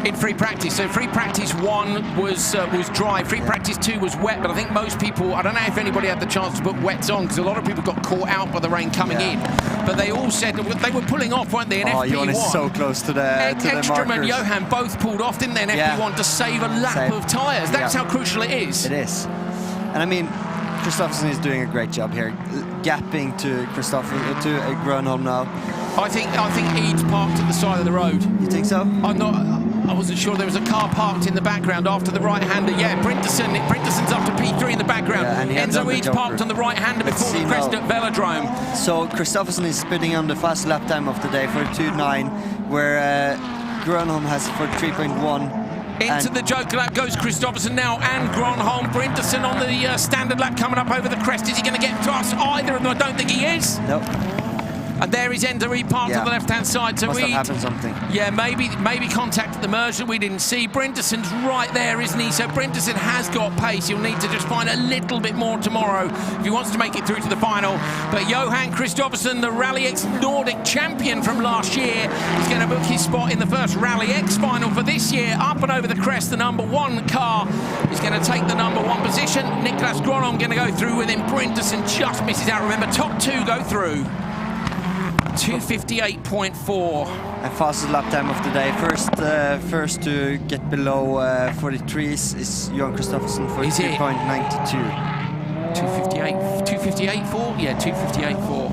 in free practice. So free practice 1 was dry, free practice 2 was wet, but I think most people, I don't know if anybody had the chance to put wets on, because a lot of people got caught out by the rain coming in. But they all said they were pulling off, weren't they, in FP1? Johan is so close to the Ekstrom and markers. Johan both pulled off, didn't they, in FP1 to save a lap of tyres. That's how crucial it is. It is. And I mean, Christopherson is doing a great job here, gapping to Gronholm now. I think Eid's parked at the side of the road. You think so? I wasn't sure. There was a car parked in the background after the right-hander. Yeah, Bryntosan's up to P3 in the background. Enzo Eid's parked on the right-hander before the crest at Velodrome. So Christopherson is spitting on the fast lap time of the day for 2.9, where Gronholm has for 3.1. Into the Joker lap goes Christopherson now, and Gronholm. Bryntosan on the standard lap coming up over the crest. Is he going to get past either of them? I don't think he is. Nope. And there is Enzo Eid parked on the left-hand side. So must have happened something. Yeah, maybe contact at the merge that we didn't see. Bryntosan's right there, isn't he? So Bryntosan has got pace. He'll need to just find a little bit more tomorrow if he wants to make it through to the final. But Johan Kristoffersson, the RallyX Nordic champion from last year, is going to book his spot in the first RallyX final for this year. Up and over the crest, the number 1 car is going to take the number 1 position. Niklas Gronholm going to go through with him. Bryntosan just misses out. Remember, top 2 go through. 2:58.4. And fastest lap time of the day. First to get below 43s is Johan Kristofferson for 2.92. 2:58.4? Yeah, 2:58.4.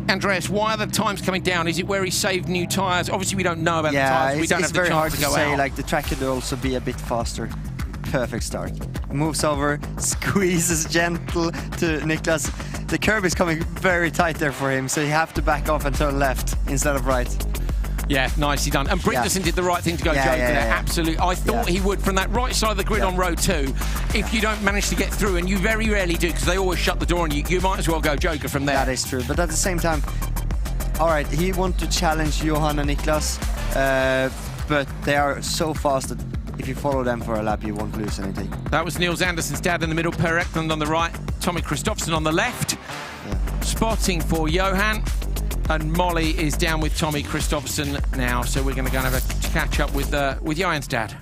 Andreas, why are the times coming down? Is it where he saved new tyres? Obviously, we don't know about the tyres. We don't have the chance to go out. It's very hard to say. Like, the track could also be a bit faster. Perfect start. Moves over, squeezes gentle to Niklas. The curb is coming very tight there for him, so you have to back off and turn left instead of right. Yeah, nicely done. And Bryntosan did the right thing to go Joker there. Absolutely. I thought he would from that right side of the grid on row 2. If you don't manage to get through, and you very rarely do, because they always shut the door on you, you might as well go Joker from there. That is true. But at the same time, all right, he wants to challenge Johan and Niklas, but they are so fast that if you follow them for a lap, you won't lose anything. That was Niels Andersen's dad in the middle, Per Eklund on the right, Tommy Kristofferson on the left. Spotting for Johan. And Molly is down with Tommy Kristofferson now, so we're going to go and have a catch up with Johan's dad.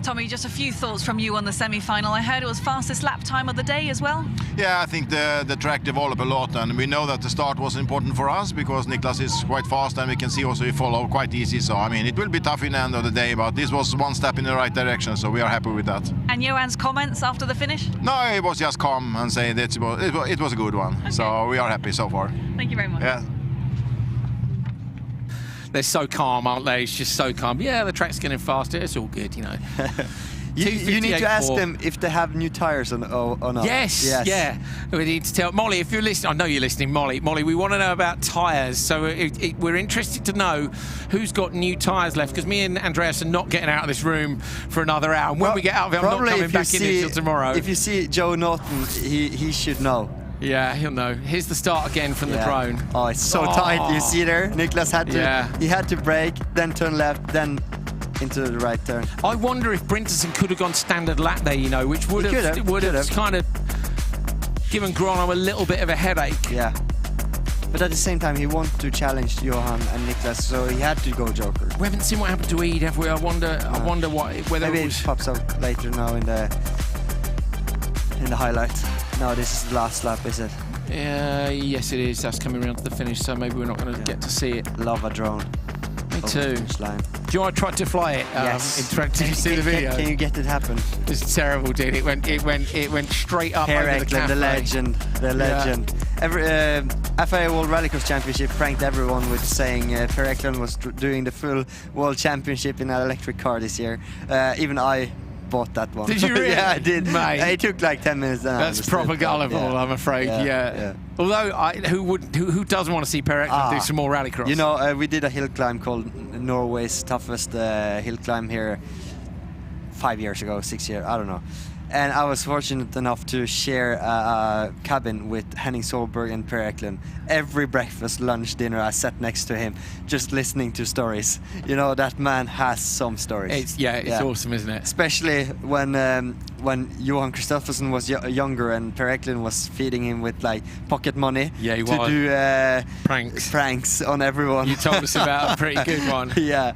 Tommy, just a few thoughts from you on the semi-final. I heard it was fastest lap time of the day as well. Yeah, I think the track developed a lot, and we know that the start was important for us because Niklas is quite fast, and we can see also he followed quite easy. So I mean, it will be tough in the end of the day, but this was one step in the right direction, so we are happy with that. And Johan's comments after the finish? No, he was just calm and saying that it was a good one. Okay. So we are happy so far. Thank you very much. Yeah. They're so calm, aren't they? It's just so calm. Yeah, the track's getting faster. It's all good, you know. You need to ask them if they have new tires or not. Yes, yeah. We need to tell Molly, if you're listening. I know you're listening, Molly. Molly, we want to know about tyres. So we're interested to know who's got new tyres left, because me and Andreas are not getting out of this room for another hour. And when we get out of it, I'm not coming back in until tomorrow. If you see Joe Norton, he should know. Yeah, he'll know. Here's the start again from the drone. Oh, it's so tight. You see there? Niklas had to. He had to brake, then turn left, then into the right turn. I wonder if Bryntosan could have gone standard lap there, you know, which would have kind of given Grono a little bit of a headache. Yeah. But at the same time, he wanted to challenge Johan and Niklas, so he had to go Joker. We haven't seen what happened to Ede, have we? I wonder whether maybe it was... it pops up later now in the highlights. No, this is the last lap, is it? Yes, it is. That's coming around to the finish, so maybe we're not going to get to see it. Love a drone. Me too. Do you want to try to fly it? Yes. Did you see the video? Can you get it happen? It's terrible, dude. It went straight up over the cafe. The legend. FIA World Rallycross Championship pranked everyone with saying Per Eklund was doing the full World Championship in an electric car this year. Even I bought that one. Did you really? Yeah, I did. Mate. It took like 10 minutes. That's proper gullible, I'm afraid. Yeah. Although, who doesn't want to see Per Eklund do some more rallycross? You know, we did a hill climb called Norway's toughest hill climb here 5 years ago, 6 years, I don't know. And I was fortunate enough to share a cabin with Henning Solberg and Per Eklund. Every breakfast, lunch, dinner, I sat next to him, just listening to stories. You know, that man has some stories. It's awesome, isn't it? Especially when Johan Kristoffersen was younger and Per Eklund was feeding him with like pocket money to do pranks on everyone. You told us about a pretty good one. Yeah,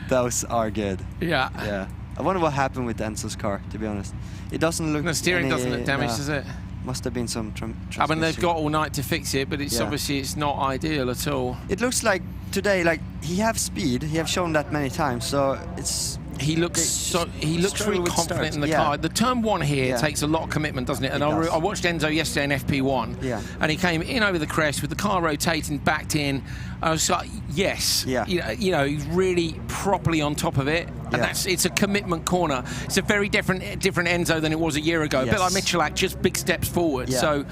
those are good. Yeah. I wonder what happened with Enzo's car, to be honest. It doesn't look... The steering doesn't look damaged, does it? Must have been some I mean, they've got all night to fix it, but it's obviously it's not ideal at all. It looks like today, like, he have speed. He have shown that many times, so it's... He looks really confident in the car. The turn one here takes a lot of commitment, doesn't it? And I watched Enzo yesterday in FP1, and he came in over the crest with the car rotating, backed in. I was like, yes, you know, he's really properly on top of it, and it's a commitment corner. It's a very different Enzo than it was a year ago. A bit like Michalak, just big steps forward. So,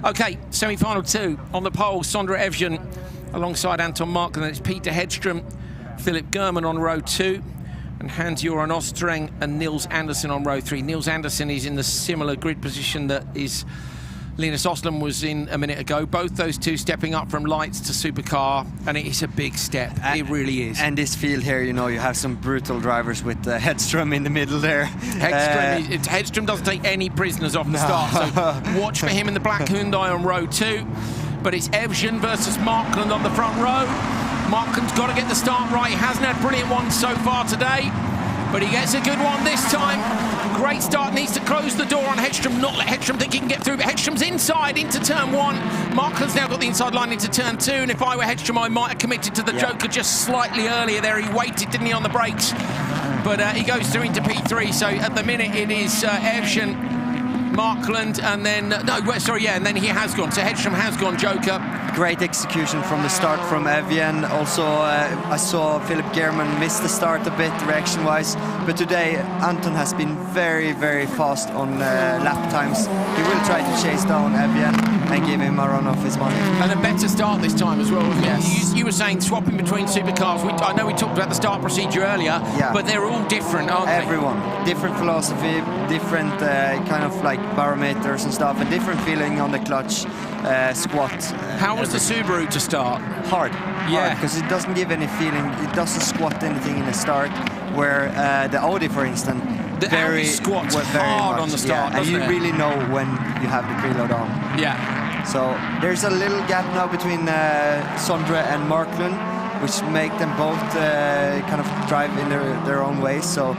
okay, semi-final 2 on the pole. Sondre Evjen alongside Anton Mark, and then it's Peter Hedström, Philip German on row 2, and Hans-Joran Ostreng and Nils Andersen on row 3. Nils Andersen is in the similar grid position that is Linus Oslam was in a minute ago. Both those two stepping up from lights to supercar, and it is a big step. It really is. And this field here, you know, you have some brutal drivers with Hedström in the middle there. Hedström doesn't take any prisoners off the start, so watch for him in the black Hyundai on row 2. But it's Evjen versus Markland on the front row. Markland's got to get the start right. He hasn't had brilliant ones so far today, but he gets a good one this time. Great start, needs to close the door on Hedström, not let Hedström think he can get through, but Hedström's inside into turn 1. Markland's now got the inside line into turn 2, and if I were Hedström, I might have committed to the Joker just slightly earlier there. He waited, didn't he, on the brakes? But he goes through into P3, so at the minute it is Evjen, Markland, and then and then he has gone. So Hedström has gone Joker. Great execution from the start from Evjen. Also, I saw Philip German miss the start a bit reaction-wise, but today Anton has been very, very fast on lap times. He will try to chase down Evjen and give him a run off his money. And a better start this time as well. Yes. You were saying swapping between supercars. I know we talked about the start procedure earlier, but they're all different, aren't they? Everyone. Different philosophy, different kind of like barometers and stuff, a different feeling on the clutch, squat. How was the Subaru to start? Hard, because it doesn't give any feeling, it doesn't squat anything in the start, where the Audi, for instance, Audi squats hard on the start, and you really know when you have the preload on. So there's a little gap now between Sondre and Markland, which make them both kind of drive in their own ways. So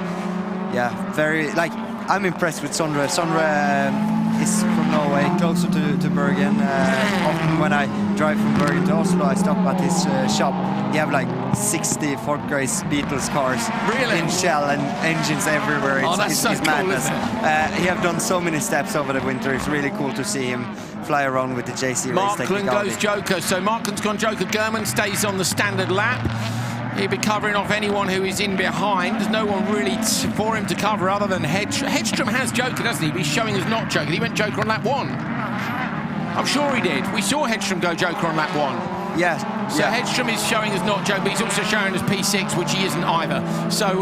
I'm impressed with Sondre. Sondre is from Norway, closer to Bergen. Often when I drive from Bergen to Oslo, I stop at his shop. He have like 60 Ford Grace Beatles cars in shell and engines everywhere. It's madness. He have done so many steps over the winter. It's really cool to see him fly around with the JC race technique. Markland goes Joker, so Markland's gone Joker. German stays on the standard lap. He'll be covering off anyone who is in behind. There's no one really for him to cover other than Hedstrom. Hedstrom has Joker, doesn't he? But he's showing us not Joker. He went Joker on lap 1. I'm sure he did. We saw Hedstrom go Joker on lap 1. Yes. So Hedstrom is showing us not Joker, but he's also showing us P6, which he isn't either. So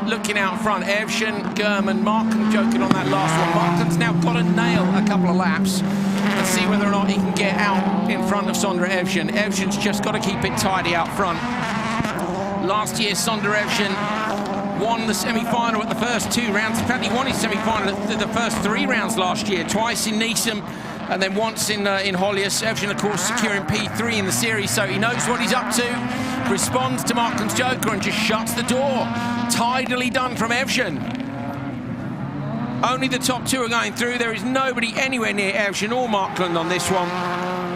looking out front, Evjen, German, Marken joking on that last one. Marken's now got to nail a couple of laps and see whether or not he can get out in front of Sondre Evjen. Evjen's just got to keep it tidy out front. Last year, Sondre Evjen won the semi-final at the first 2 rounds. In fact, he won his semi-final at the first 3 rounds last year, twice in Nice and then once in Holjes. Evjen, of course, securing P3 in the series, so he knows what he's up to. Responds to Marken's Joker and just shuts the door. Tidily done from Evjen. Only the top 2 are going through. There is nobody anywhere near Evjen or Markland on this one.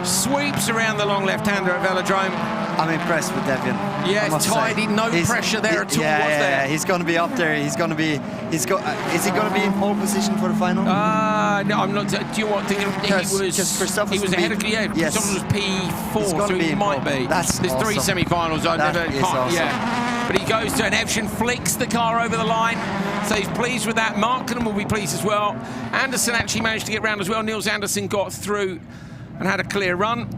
Sweeps around the long left-hander at Velodrome. I'm impressed with Evjen. Yeah, it's tidy, no pressure there at all, was there? Yeah, he's going to be up there. Is he going to be in pole position for the final? No, I'm not. Do you want thinking he was ahead of Yes. Someone was P4, so he might be. There's awesome. 3 semi-finals. Awesome. Yeah, but he goes to an Evjen, flicks the car over the line, so he's pleased with that. Marken will be pleased as well. Anderson actually managed to get round as well. Niels Anderson got through and had a clear run.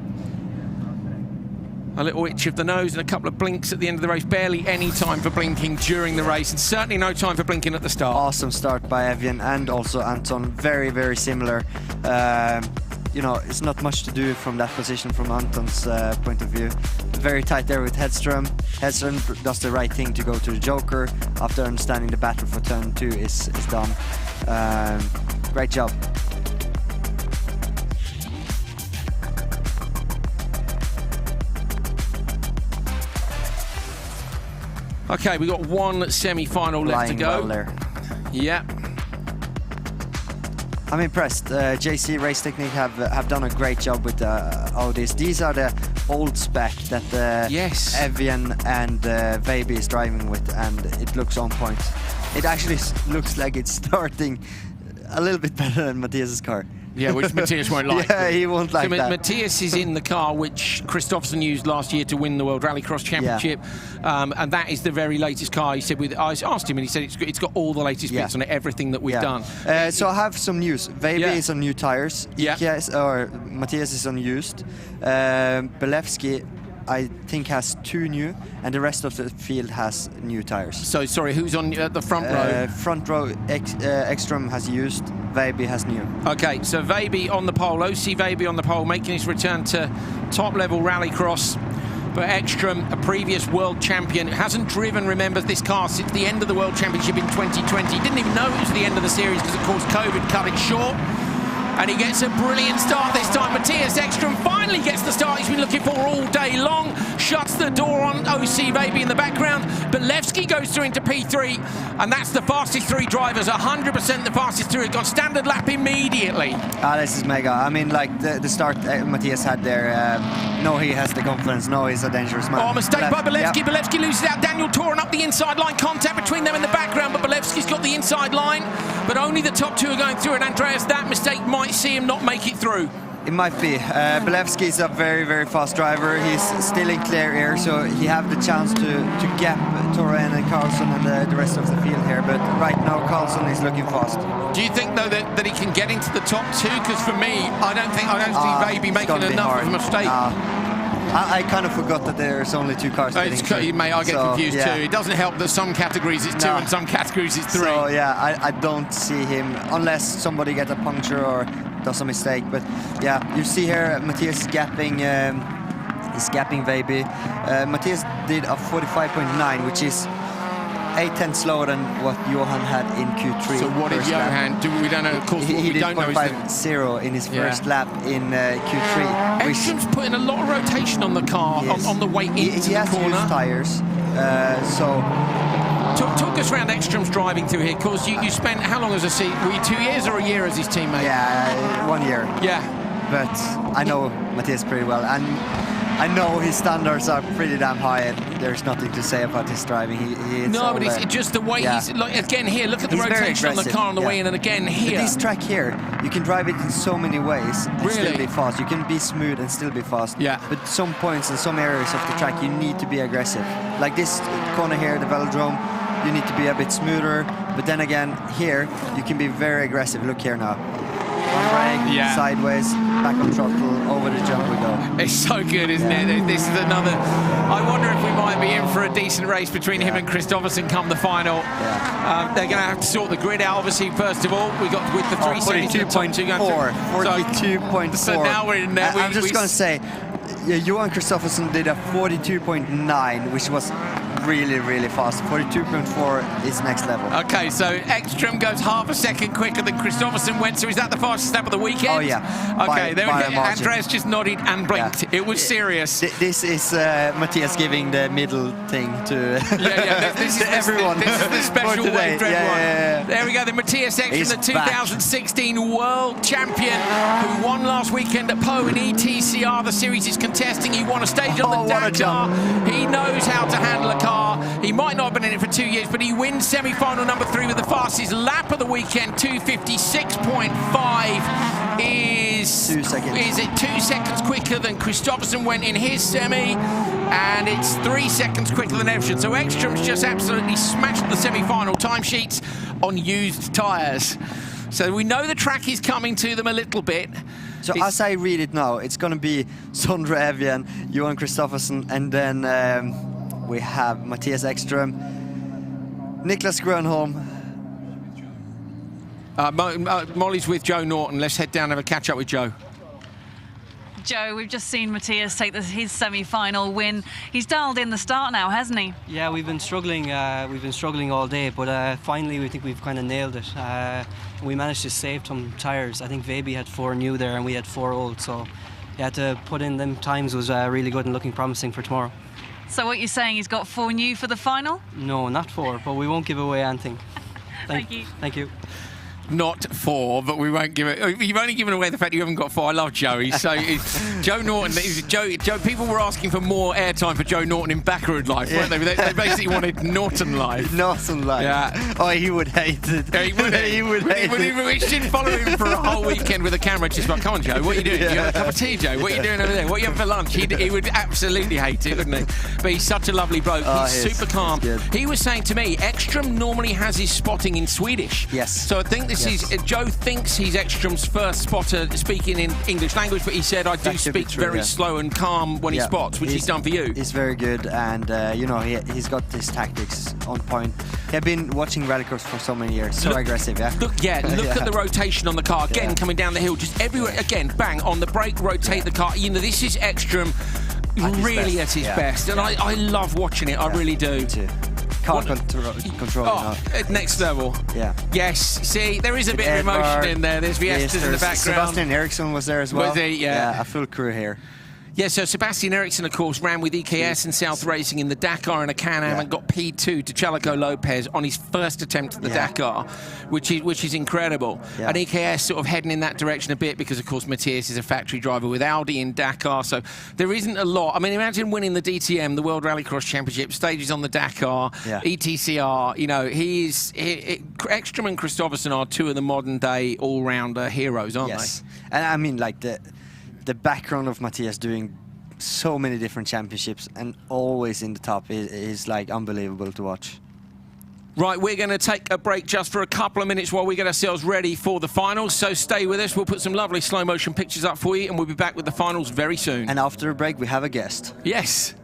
A little itch of the nose and a couple of blinks at the end of the race. Barely any time for blinking during the race, and certainly no time for blinking at the start. Awesome start by Evjen and also Anton. Very, very similar. You know, it's not much to do from that position from Anton's point of view. Very tight there with Hedstrom. Hedstrom does the right thing to go to the Joker after understanding the battle for turn 2 is done. Great job. Okay, we got 1 semi-final left to go. Well there. Yeah. I'm impressed. JC Race Technique have done a great job with all this. These are the old spec that Evjen and Veiby is driving with, and it looks on point. It actually looks like it's starting a little bit better than Matthias's car. Yeah, which Matthias won't like. Yeah, he won't like that. Matthias is in the car which Kristoffersson used last year to win the World Rallycross Championship, and that is the very latest car. He said, I asked him, and he said it's got all the latest bits on it, everything that we've done. So I have some news. Veiby is on new tires. Matthias is on used. Belevsky, I think, has 2 new, and the rest of the field has new tires. So, sorry, who's on the front row? Front row, Ekstrom has used, Veiby has new. Okay, so Veiby on the pole, OC Veiby on the pole, making his return to top-level rallycross. But Ekstrom, a previous world champion, hasn't driven, remember, this car since the end of the World Championship in 2020. He didn't even know it was the end of the series because, of course, COVID cut it short. And he gets a brilliant start this time. Matthias Ekstrom finally gets the start he's been looking for all day long. Shuts the door on OC Veiby in the background. Belevsky goes through into P3, and that's the fastest 3 drivers. 100% the fastest 3. Got standard lap immediately. This is mega. I mean, like the start Matthias had there. No, he has the confidence. No, he's a dangerous man. Oh, mistake by Belevsky. Belevsky loses out. Daniel Toren up the inside line. Contact between them in the background, but Belevsky's got the inside line. But only the top 2 are going through, and Andreas, that mistake might see him not make it through. It might be. Belevsky is a very, very fast driver. He's still in clear air, so he have the chance to gap Toren and Carlson and the rest of the field here. But right now, Carlson is looking fast. Do you think, though, that he can get into the top 2? Because for me, I don't see Veiby making enough of a mistake. I kind of forgot that there's only 2 cars. Mate, I get confused too. It doesn't help that some categories it's 2 and some categories it's 3. So yeah, I don't see him unless somebody gets a puncture or does a mistake. But yeah, you see here Matthias is gapping Veiby. Matthias did a 45.9, which is 8/10 slower than what Johan had in Q3. So what did Johan do? We don't know. Of course, he did don't know 0.50 in his first lap in Q3. Ekstrom's putting a lot of rotation on the car on the way into he has the corner. used tires, Talk us around Ekstrom's driving through here. Of course, you spent how long as a seat? Were you 2 years or a year as his teammate? Yeah, 1 year. Yeah. But I know Matthias pretty well, and I know his standards are pretty damn high, and there's nothing to say about his driving. No, but it's just the way he's like. Again, here, look at the rotation on the car on the way in, and again here. But this track here, you can drive it in so many ways and still be fast. You can be smooth and still be fast. Yeah. But some points in some areas of the track, you need to be aggressive. Like this corner here, the velodrome, you need to be a bit smoother. But then again, here, you can be very aggressive. Look here now. One brake, sideways, back on throttle, over the jump we go. It's so good, isn't it? This is another... I wonder if we might be in for a decent race between him and Kristoffersen come the final. They're going to have to sort the grid out, obviously, first of all. We got with the 42.4. 42.4. So now we're in there. I'm just going to say, Johan Kristoffersen did a 42.9, which was really fast. 42.4 is next level. Okay, so Ekstrom goes half a second quicker than Kristoffersen went. So is that the fastest lap of the weekend? Oh yeah. Okay, there we go. Andreas just nodded and blinked. It was serious. This is Matthias giving the middle thing to this is everyone. This is the special wave one. There we go. The Matthias Ekstrom, the 2016 world champion, who won last weekend at Po in ETCR. The series is contesting. He won a stage on the Dakar. He knows how to handle a car. He might not have been in it for 2 years, but he wins semi-final number 3 with the fastest lap of the weekend. 2:56.5 is 2 seconds. Is it 2 seconds quicker than Kristoffersen went in his semi, and it's 3 seconds quicker than Ekstrom. So Ekstrom's just absolutely smashed the semi-final timesheets on used tyres. So we know the track is coming to them a little bit. So as I read it now, it's going to be Sondre Evjen, Johan Kristoffersen, and then we have Matthias Ekstrom, Niklas Grönholm. Molly's with Joe Norton. Let's head down and have a catch up with Joe. Joe, we've just seen Matthias take his semi-final win. He's dialed in the start now, hasn't he? Yeah, we've been struggling all day, but finally we think we've kind of nailed it. We managed to save some tyres. I think Veby had 4 new there and we had 4 old, so yeah, to put in them times was really good and looking promising for tomorrow. So what you're saying, he's got 4 new for the final? No, not 4, but we won't give away anything. Thank you. Thank you. Not 4, but we won't give it. You've only given away the fact you haven't got 4. I love Joe. Joe Norton. Joe. People were asking for more airtime for Joe Norton in Backerud Life, weren't they? They basically wanted Norton Life. Norton Life. Yeah. Oh, he would hate it. Yeah, he would. He would hate it. We should follow him for a whole weekend with a camera. Just like, come on, Joe. What are you doing? You have a cup of tea, Joe? What are you doing over there? What are you having for lunch? He would absolutely hate it, wouldn't he? But he's such a lovely bloke. He's super calm. He was saying to me, Ekstrom normally has his spotting in Swedish. Yes. So I think this is Joe thinks he's Ekstrom's first spotter speaking in English language, but he said, I do speak very slow and calm when he spots, which he's done for you. He's very good, and you know, he's got his tactics on point. He's been watching rallycross for so many years. So aggressive, yeah? Look at the rotation on the car. Again, coming down the hill, just everywhere. Again, bang, on the brake, rotate the car. You know, this is Ekstrom really at his best, and I love watching it. I really do. Me too. Car control. Next level. Yeah. Yes. See, there is a bit of emotion in there. There's Viestas in the background. Sebastian Eriksson was there as well. Was he? Yeah. A full crew here. Yeah, so Sebastian Eriksson, of course, ran with EKS and South Racing in the Dakar in a Can-Am and got P2 to Chaleco Lopez on his first attempt at the Dakar, which is incredible. Yeah. And EKS sort of heading in that direction a bit because, of course, Matthias is a factory driver with Audi in Dakar, so there isn't a lot. I mean, imagine winning the DTM, the World Rallycross Championship, stages on the Dakar, ETCR. You know, Ekstrom and Kristoffersen are 2 of the modern-day all-rounder heroes, aren't they? And I mean, like, the background of Matthias doing so many different championships and always in the top is like unbelievable to watch. Right, we're going to take a break just for a couple of minutes while we get ourselves ready for the finals, so stay with us. We'll put some lovely slow motion pictures up for you and we'll be back with the finals very soon. And after the break we have a guest. Yes.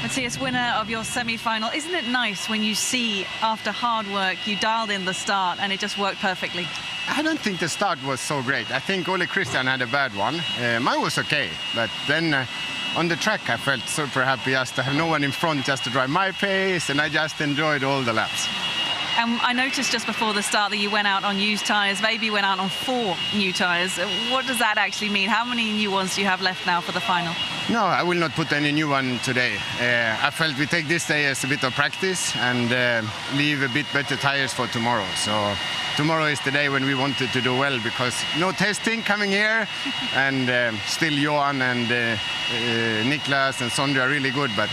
Matthias, winner of your semi-final. Isn't it nice when you see, after hard work, you dialed in the start and it just worked perfectly? I don't think the start was so great. I think Ole Christian had a bad one. Mine was okay, but then on the track I felt super happy just to have no one in front, just to drive my pace, and I just enjoyed all the laps. And I noticed just before the start that you went out on used tyres. Maybe you went out on 4 new tyres. What does that actually mean? How many new ones do you have left now for the final? No, I will not put any new one today. I felt we take this day as a bit of practice and leave a bit better tyres for tomorrow. So tomorrow is the day when we wanted to do well, because no testing coming here, and still Johan and Niklas and Sondre are really good. But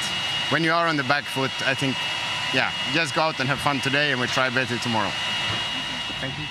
when you are on the back foot, I think, yeah, just go out and have fun today, and we'll try better tomorrow. Thank you.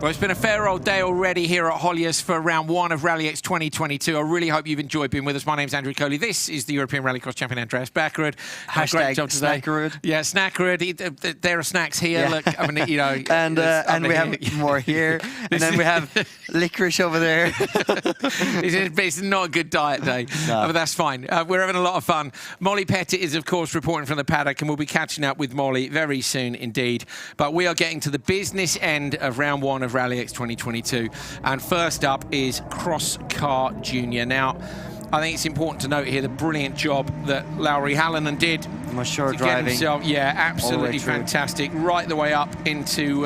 Well, it's been a fair old day already here at Holjes for round 1 of RallyX 2022. I really hope you've enjoyed being with us. My name's Andrew Coley. This is the European Rallycross champion, Andreas Backerud. Hashtag Snackerud. Yeah, Snackerud. There are snacks here. Yeah. Look, I mean, you know. and we have more here. And then we have licorice over there. It's not a good diet day, but that's fine. We're having a lot of fun. Molly Pettit is, of course, reporting from the paddock, and we'll be catching up with Molly very soon indeed. But we are getting to the business end of round 1 of RallyX 2022. And first up is Cross Car Junior. Now, I think it's important to note here the brilliant job that Lauri Hallinen did. Sure driving. Himself, yeah, absolutely fantastic. Right the way up into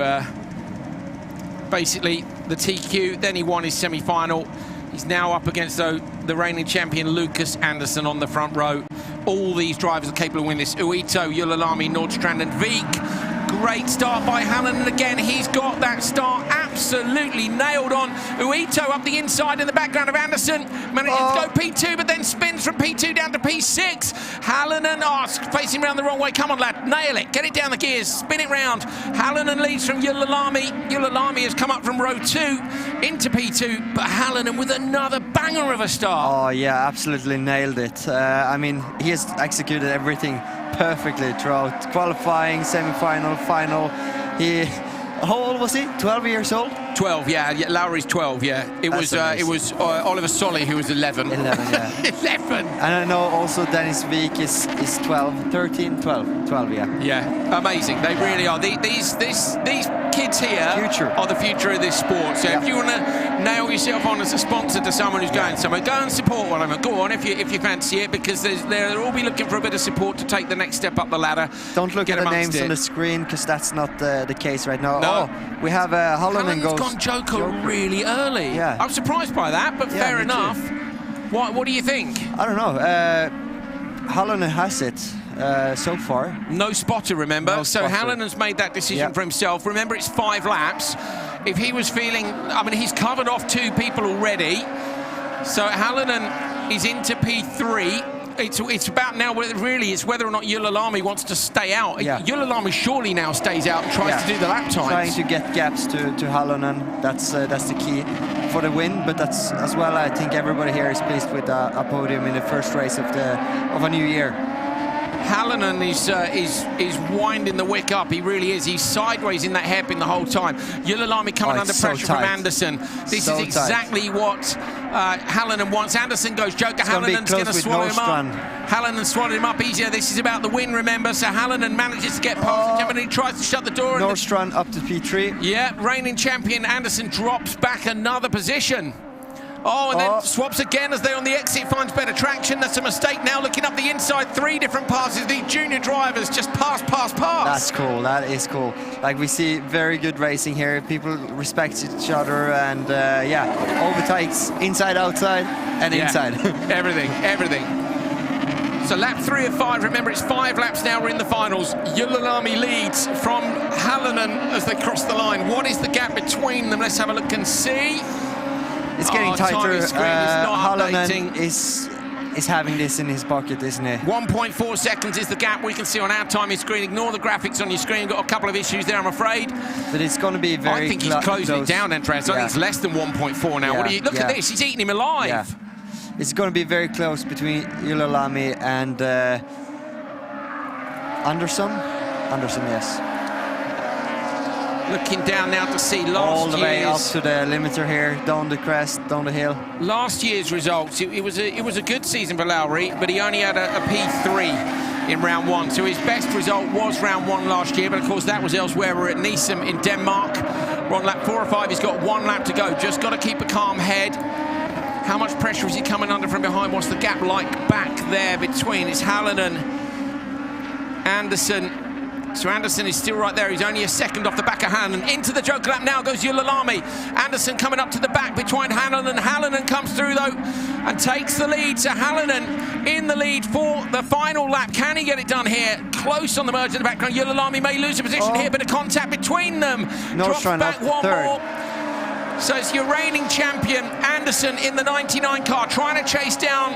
basically the TQ. Then he won his semi-final. He's now up against the reigning champion Lucas Andersson on the front row. All these drivers are capable of winning this. Uito, Julalami, Nordstrand and Vik. Great start by Hallinen again. He's got that start absolutely nailed on. Uito up the inside in the background of Andersson. Manages to go P2, but then spins from P2 down to P6. Hallinen facing around the wrong way. Come on, lad, nail it. Get it down the gears, spin it round. Hallinen leads from Julalami. Julalami has come up from row 2 into P2, but Hallinen with another banger of a start. Oh, yeah, absolutely nailed it. I mean, he has executed everything perfectly throughout qualifying, semi-final, final. How old was he? 12 years old? 12, yeah. Lauri's 12, yeah. It was Oliver Solly who was 11. 11, yeah. 11! And I know also Dennis Vik is 12, 13, 12, yeah. Yeah, amazing. They really are. These kids here are the future of this sport. So if you want to nail yourself on as a sponsor to someone who's going somewhere, go and support one of them. Go on if you fancy it, because they'll all be looking for a bit of support to take the next step up the ladder. Don't look at the names on the screen, because that's not the case right now. No. Oh, we have Hallinen goes gone Joker really early. Yeah. I'm surprised by that, but fair enough. What do you think? I don't know. Hallinen has it so far. No spotter, remember? No spotter. So Hallinen's made that decision for himself. Remember, it's 5 laps. If he was feeling, I mean, he's covered off 2 people already. So Hallinen is into P3. it's about now. Really, it's whether or not Ylälami wants to stay out. Yeah. Ylälami surely now stays out and tries to do the lap times. Trying to get gaps to Halonen. That's the key for the win. But that's as well. I think everybody here is pleased with a podium in the first race of a new year. Halonen is winding the wick up. He really is. He's sideways in that hairpin the whole time. Ylälami coming under pressure from Anderson. This is exactly what Halonen wants. Anderson goes Joker. Halonen's going to swallow him up. Halonen swallowed him up easier. This is about the win, remember. So Halonen manages to get past him and he tries to shut the door. Nordstrand up to P3. Yeah, reigning champion Anderson drops back another position. Oh, and then swaps again as they on the exit, finds better traction. That's a mistake now, looking up the inside. 3 different passes. These junior drivers just pass. That's cool. That is cool. Like, we see very good racing here. People respect each other, and overtakes inside, outside, and inside. Everything. So lap 3 of 5. Remember, it's 5 laps now. We're in the finals. Ylälami leads from Halonen as they cross the line. What is the gap between them? Let's have a look and see. It's getting tighter. Halonen is having this in his pocket, isn't it? 1.4 seconds is the gap we can see on our timing screen. Ignore the graphics on your screen. Got a couple of issues there, I'm afraid. But it's going to be very. I think he's closing it down, Andreas. I think it's less than 1.4 now. What do you look at this? He's eating him alive. Yeah. It's going to be very close between Ylälami and Anderson. Anderson, yes. Looking down now to see last all the way up year's to the limiter here, down the crest, down the hill. Last year's results. It was a good season for Lowry, but he only had a P3 in round 1. So his best result was round 1 last year, but of course that was elsewhere. We're at Nissum in Denmark. We're on lap 4 or 5. He's got 1 lap to go. Just got to keep a calm head. How much pressure is he coming under from behind? What's the gap like back there between? It's Halonen, Anderson. So Anderson is still right there. He's only a second off the back of Halonen. Into the joker lap now goes Ylälami. Anderson coming up to the back between Halonen. Halonen comes through though and takes the lead. So Halonen in the lead for the final lap. Can he get it done here? Close on the merge in the background. Ylälami may lose a position here, but a contact between them. Drops back one more. So it's your reigning champion Anderson in the 99 car trying to chase down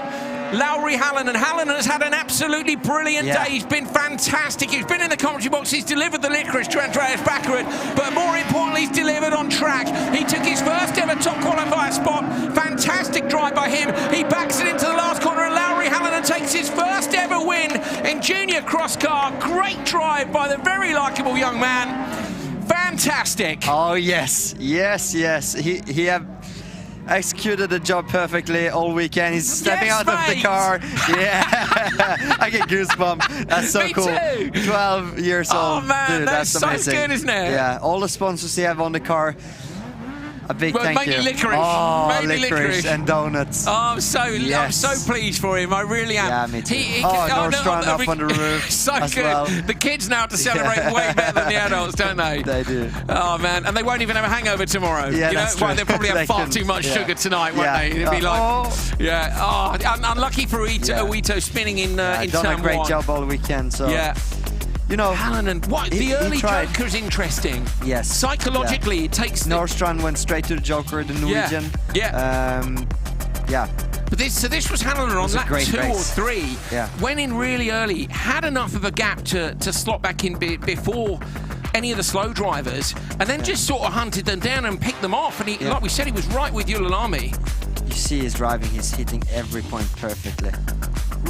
Lauri Halonen. Halonen has had an absolutely brilliant day. He's been fantastic. He's been in the commentary box. He's delivered the licorice to Andreas Backerud, but more importantly, he's delivered on track. He took his first ever top qualifier spot. Fantastic drive by him. He backs it into the last corner, and Lauri Halonen takes his first ever win in junior cross car. Great drive by the very likeable young man. Fantastic. Oh yes. He have executed the job perfectly all weekend. He's stepping out of the car. Yeah, I get goosebumps. That's so cool. Too. 12 years old. Oh man, dude, that's so amazing. good, isn't it? Yeah, all the sponsors he have on the car. A big thank you. Mainly licorice. Oh, mainly licorice and donuts. Oh, I'm so pleased for him. I really am. Yeah, me too. Nordstrand up on the roof. So as good. well. The kids now have to celebrate way better than the adults, don't they? They do. Oh man, and they won't even have a hangover tomorrow. Yeah, that's true. They'll probably have far too much sugar tonight, won't they? It'll be like, unlucky for Oito spinning in turn 1. Done a great job all weekend. So you know, Halonen, the early joker's interesting. Yes. Psychologically, it takes. Nordstrand went straight to the joker, the Norwegian. But this was Halonen on lap 2 or 3. Yeah. Went in really early, had enough of a gap to slot back in before any of the slow drivers, and then just sort of hunted them down and picked them off. And like we said, he was right with Ylälami. You see his driving; he's hitting every point perfectly.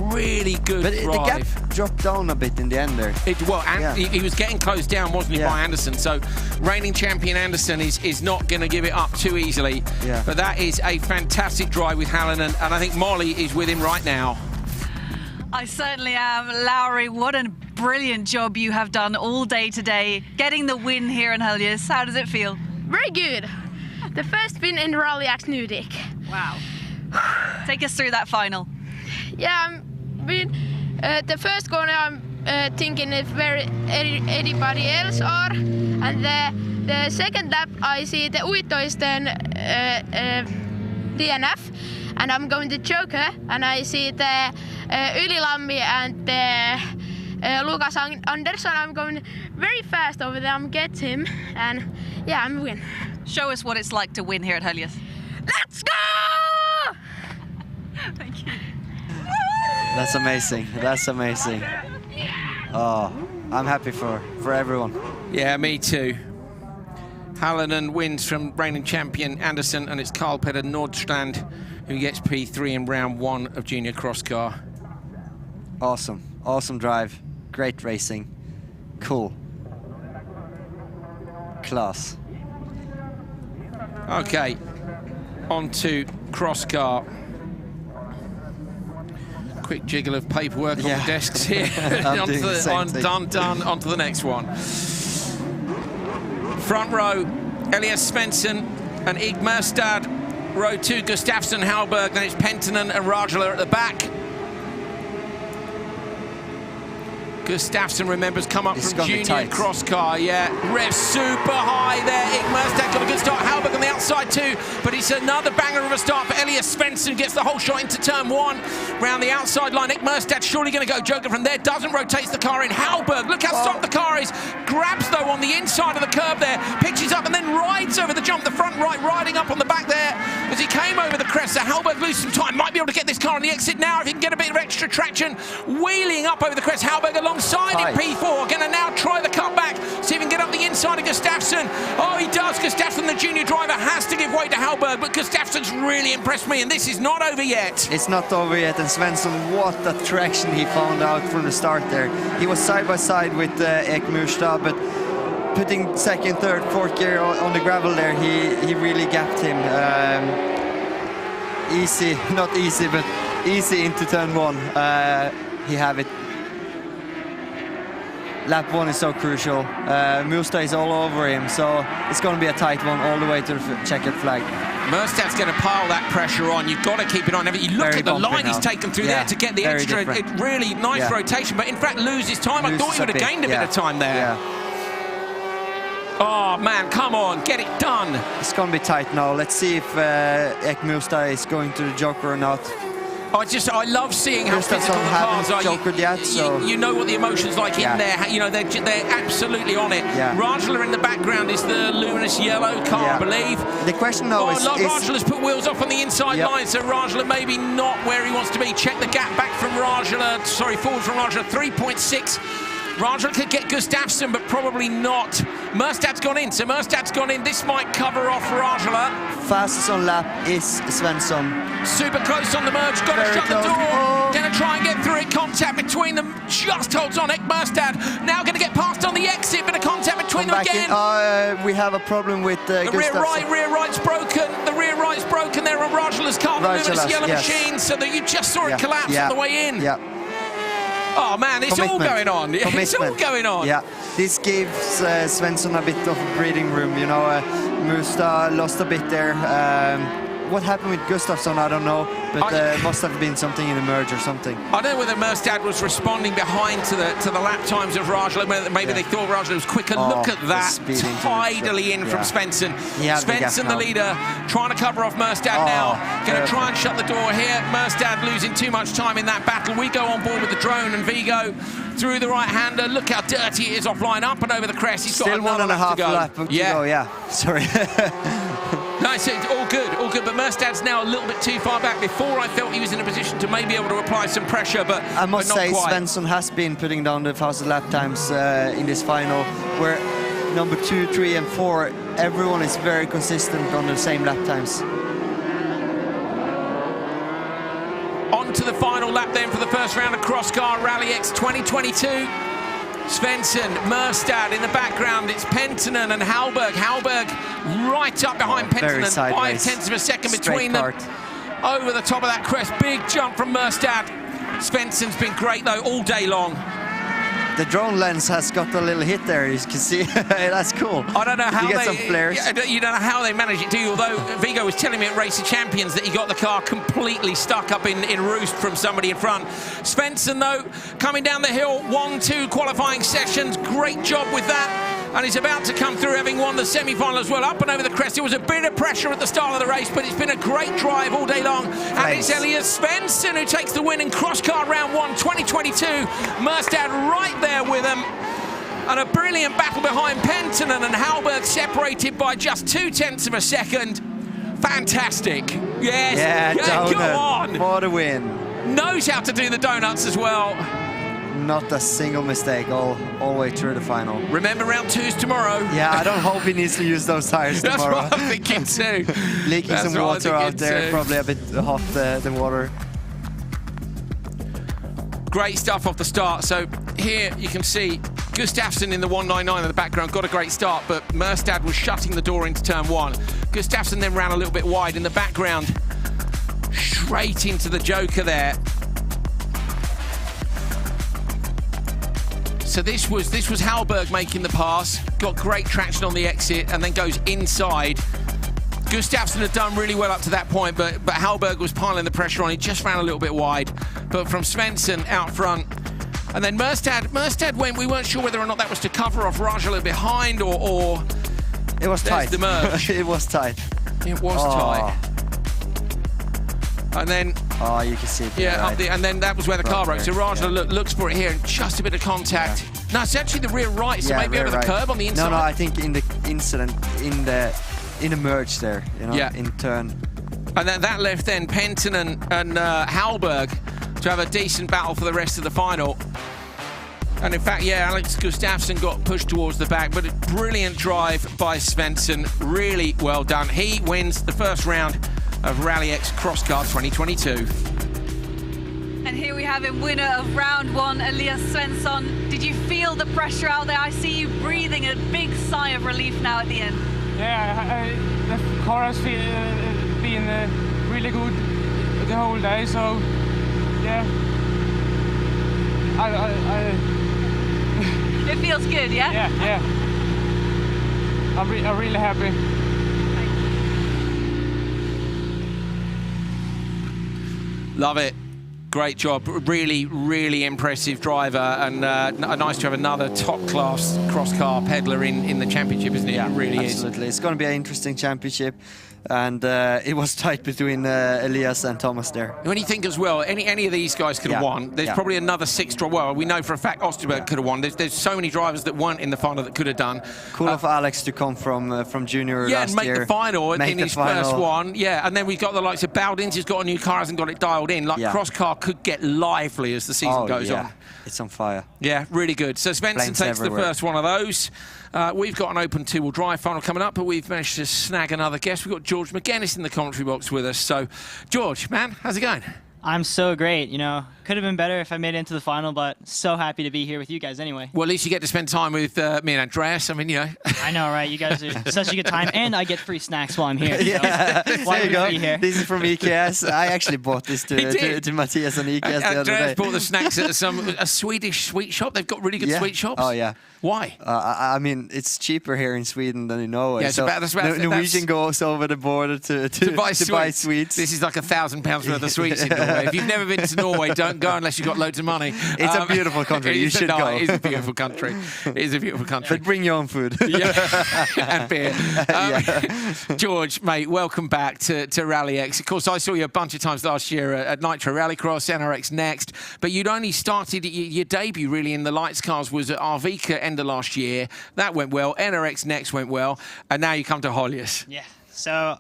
Really good drive. The gap dropped down a bit in the end there. He was getting closed down, wasn't he, by Anderson? So reigning champion Anderson is not going to give it up too easily. Yeah. But that is a fantastic drive with Halonen, and I think Molly is with him right now. I certainly am. Lauri, what a brilliant job you have done all day today, getting the win here in Holjes. How does it feel? Very good. The first win in RallyX Nordic. Wow. Take us through that final. Yeah, the first corner I'm thinking if where anybody else are, and the second lap I see the Uito is then DNF, and I'm going to Joker, and I see the Ylälami and the Lucas Andersson. I'm going very fast over there. I'm get him, and I'm win. Show us what it's like to win here at Holjes. Let's go! Thank you. That's amazing. That's amazing. Oh, I'm happy for everyone. Yeah, me too. Hallinan wins from reigning champion Anderson, and it's Carl Petter Nordstrand who gets P3 in round 1 of junior cross car. Awesome. Awesome drive. Great racing. Cool. Class. Okay, on to cross car. Quick jiggle of paperwork on the desks here. Onto the next one. Front row, Elias Svensson and Ig Merstad. Row 2, Gustafsson, Hallberg. Then it's Penttinen and Rajala at the back. Gustafsson, remembers, come up from junior cross car, yeah. Rev super high there. Ig Merstad got a good start. Hallberg on the outside too, but it's another banger of a start for Elias Svensson. Gets the whole shot into turn 1. Round the outside line, Ig Merstad surely going to go joker from there. Doesn't, rotates the car in. Hallberg, look how soft the car is. Grabs though on the inside of the curb there. Pitches up and then rides over the jump. The front right riding up on the back there as he came over the crest. So Hallberg loses some time. Might be able to get this car on the exit now if he can get a bit of extra traction. Wheeling up over the crest. Hallberg alongside in P4, going to now try the cutback, see if he can get up the inside of Gustafsson. Oh, he does. Gustafsson, the junior driver, has to give way to Hallberg, but Gustafsson's really impressed me, and this is not over yet. It's not over yet, and Svensson, what a traction he found out from the start there. He was side by side with Ek Murstad, but putting second, third, fourth gear on the gravel there, he really gapped him. Easy, not easy, but easy into turn 1. He have it. Lap 1 is so crucial. Murstad is all over him, so it's going to be a tight one all the way to the checkered flag. Murstad's going to pile that pressure on. You've got to keep it on. You look at the line he's taken through there to get the extra, really nice rotation, but in fact loses time. I thought he would have gained a bit of time there. Yeah. Oh man, come on, get it done. It's going to be tight now. Let's see if Ek Murstad is going to the joker or not. I love seeing how physical the cars are. You know what the emotion's like in there. You know, they're absolutely on it. Rajala in the background is the luminous yellow car, I believe. The question now is... Rajala's put wheels off on the inside line, so Rajala maybe not where he wants to be. Check the gap back from Rajala, forward from Rajala, 3.6. Rajala could get Gustafsson, but probably not. Murstad's gone in, so Murstad's gone in. This might cover off Rajala. Fastest on lap is Svensson. Super close on the merge, got to shut the door. Going to try and get through it. Contact between them, just holds on. Ek Murstad now going to get past on the exit, but a contact between them again. We have a problem with the rear right's broken. The rear right's broken there on Rajala's car, the luminous yellow machine, so that you just saw it collapse on the way in. Oh man, it's all going on. It's all going on. Yeah, this gives Svensson a bit of breathing room. You know, Murstad lost a bit there. What happened with Gustafsson, I don't know, but must have been something in the merge or something. I don't know whether Murstad was responding behind to the lap times of Rajala. Maybe they thought Rajala was quicker. Look at that, tidally in from Svensson. Svensson, the leader, trying to cover off Murstad now. Going to try and shut the door here. Murstad losing too much time in that battle. We go on board with the drone, and Vigo through the right-hander. Look how dirty it is offline, up and over the crest. He's still got another lap to go. Lap to go. Sorry. Nice, all good, but Murstad's now a little bit too far back. Before I felt he was in a position to maybe able to apply some pressure, but I must say quite. Svensson has been putting down the fastest lap times in this final, where number 2, 3 and 4, everyone is very consistent on the same lap times. On to the final lap then for the first round of Cross Car RallyX 2022. Svensson, Murstad in the background, it's Penttinen and Hallberg. Hallberg right up behind Penttinen, 0.5 of a second between them. Over the top of that crest, big jump from Murstad. Svensson's been great though all day long. The drone lens has got a little hit there, you can see. That's cool. I don't know how you get some flares. You don't know how they manage it, do you? Although Vigo was telling me at Race of Champions that he got the car completely stuck up in roost from somebody in front. Svensson, though, coming down the hill, 1-2 qualifying sessions. Great job with that. And he's about to come through, having won the semi-final as well. Up and over the crest. It was a bit of pressure at the start of the race, but it's been a great drive all day long. And it's Elias Svensson who takes the win in Cross Car Round 1 2022. Murstad right there with him. And a brilliant battle behind Penttinen and Hallberg, separated by just 0.2 of a second. Fantastic. Yes. Yeah, go on. For the win. knows how to do the donuts as well. Not a single mistake all the way through the final. Remember, round 2 is tomorrow. Yeah, I don't hope he needs to use those tires That's tomorrow. what I'm thinking too. Leaking That's some what water I'm out thinking there, too. probably a bit hot, the water. Great stuff off the start. So here you can see Gustafsson in the 199 in the background got a great start, but Merstad was shutting the door into turn 1. Gustafsson then ran a little bit wide in the background, straight into the Joker there. So this was Hallberg making the pass, got great traction on the exit, and then goes inside. Gustafsson had done really well up to that point, but Hallberg was piling the pressure on. He just ran a little bit wide. But from Svensson out front, and then Merstad went. We weren't sure whether or not that was to cover off Raj a little behind or it was tight. The merge. It was tight. It was tight. And then you can see it. Yeah, right. and then that was where the car broke. So Raj looks for it here, and just a bit of contact. Yeah. No, it's actually the rear right, so maybe over the curb on the inside. No, I think in the incident in the merge there, in turn. And then that left then Penton and Hallberg to have a decent battle for the rest of the final. And in fact, Alex Gustafsson got pushed towards the back, but a brilliant drive by Svensson. Really well done. He wins the first round of RallyX CrossCar 2022. And here we have him, winner of round 1, Elias Svensson. Did you feel the pressure out there? I see you breathing a big sigh of relief now at the end. Yeah, the car has been really good the whole day, so yeah. It feels good, yeah? Yeah. I'm really happy. Love it. Great job. Really, really impressive driver, and nice to have another top-class cross-car peddler in the championship, isn't it? Yeah, it really absolutely. It's going to be an interesting championship, and it was tight between Elias and Thomas there. When you think as well, any of these guys could have won. There's probably another 6 drive. Well, we know for a fact Osterberg could have won. There's so many drivers that weren't in the final that could have done. Cool of Alex to come from junior last year. And make the final in his first one. Yeah, and then we've got the likes of Baldins, who's got a new car, hasn't got it dialed in. Cross car could get lively as the season goes on. It's on fire. Yeah, really good. So Svensson takes the first one of those. We've got an open 2-wheel drive final coming up, but we've managed to snag another guest. We've got George Mcginnis in the commentary box with us. So, George, man, how's it going? I'm so great. Could have been better if I made it into the final, but so happy to be here with you guys anyway. Well, at least you get to spend time with me and Andreas. I mean, I know, right? You guys are such a good time, and I get free snacks while I'm here. Yeah, so why there you go. be here? This is from EKS. I actually bought this to Matthias on EKS the other day. Andreas bought the snacks at a Swedish sweet shop. They've got really good sweet shops. Oh, yeah. Why? I mean, it's cheaper here in Sweden than in Norway. Yeah, so Norwegian goes over the border to buy sweets. This is like £1,000 worth of sweets in Norway. If you've never been to Norway, don't go unless you've got loads of money. It's a beautiful country. You should go. It is a beautiful country. It is a beautiful country. But bring your own food. And beer. George, mate, welcome back to RallyX. Of course, I saw you a bunch of times last year at Nitro Rallycross, NRX Next, but you'd only started your debut really in the lights cars was at Arvika end of last year. That went well. NRX Next went well, and now you come to Holjes. Yeah. So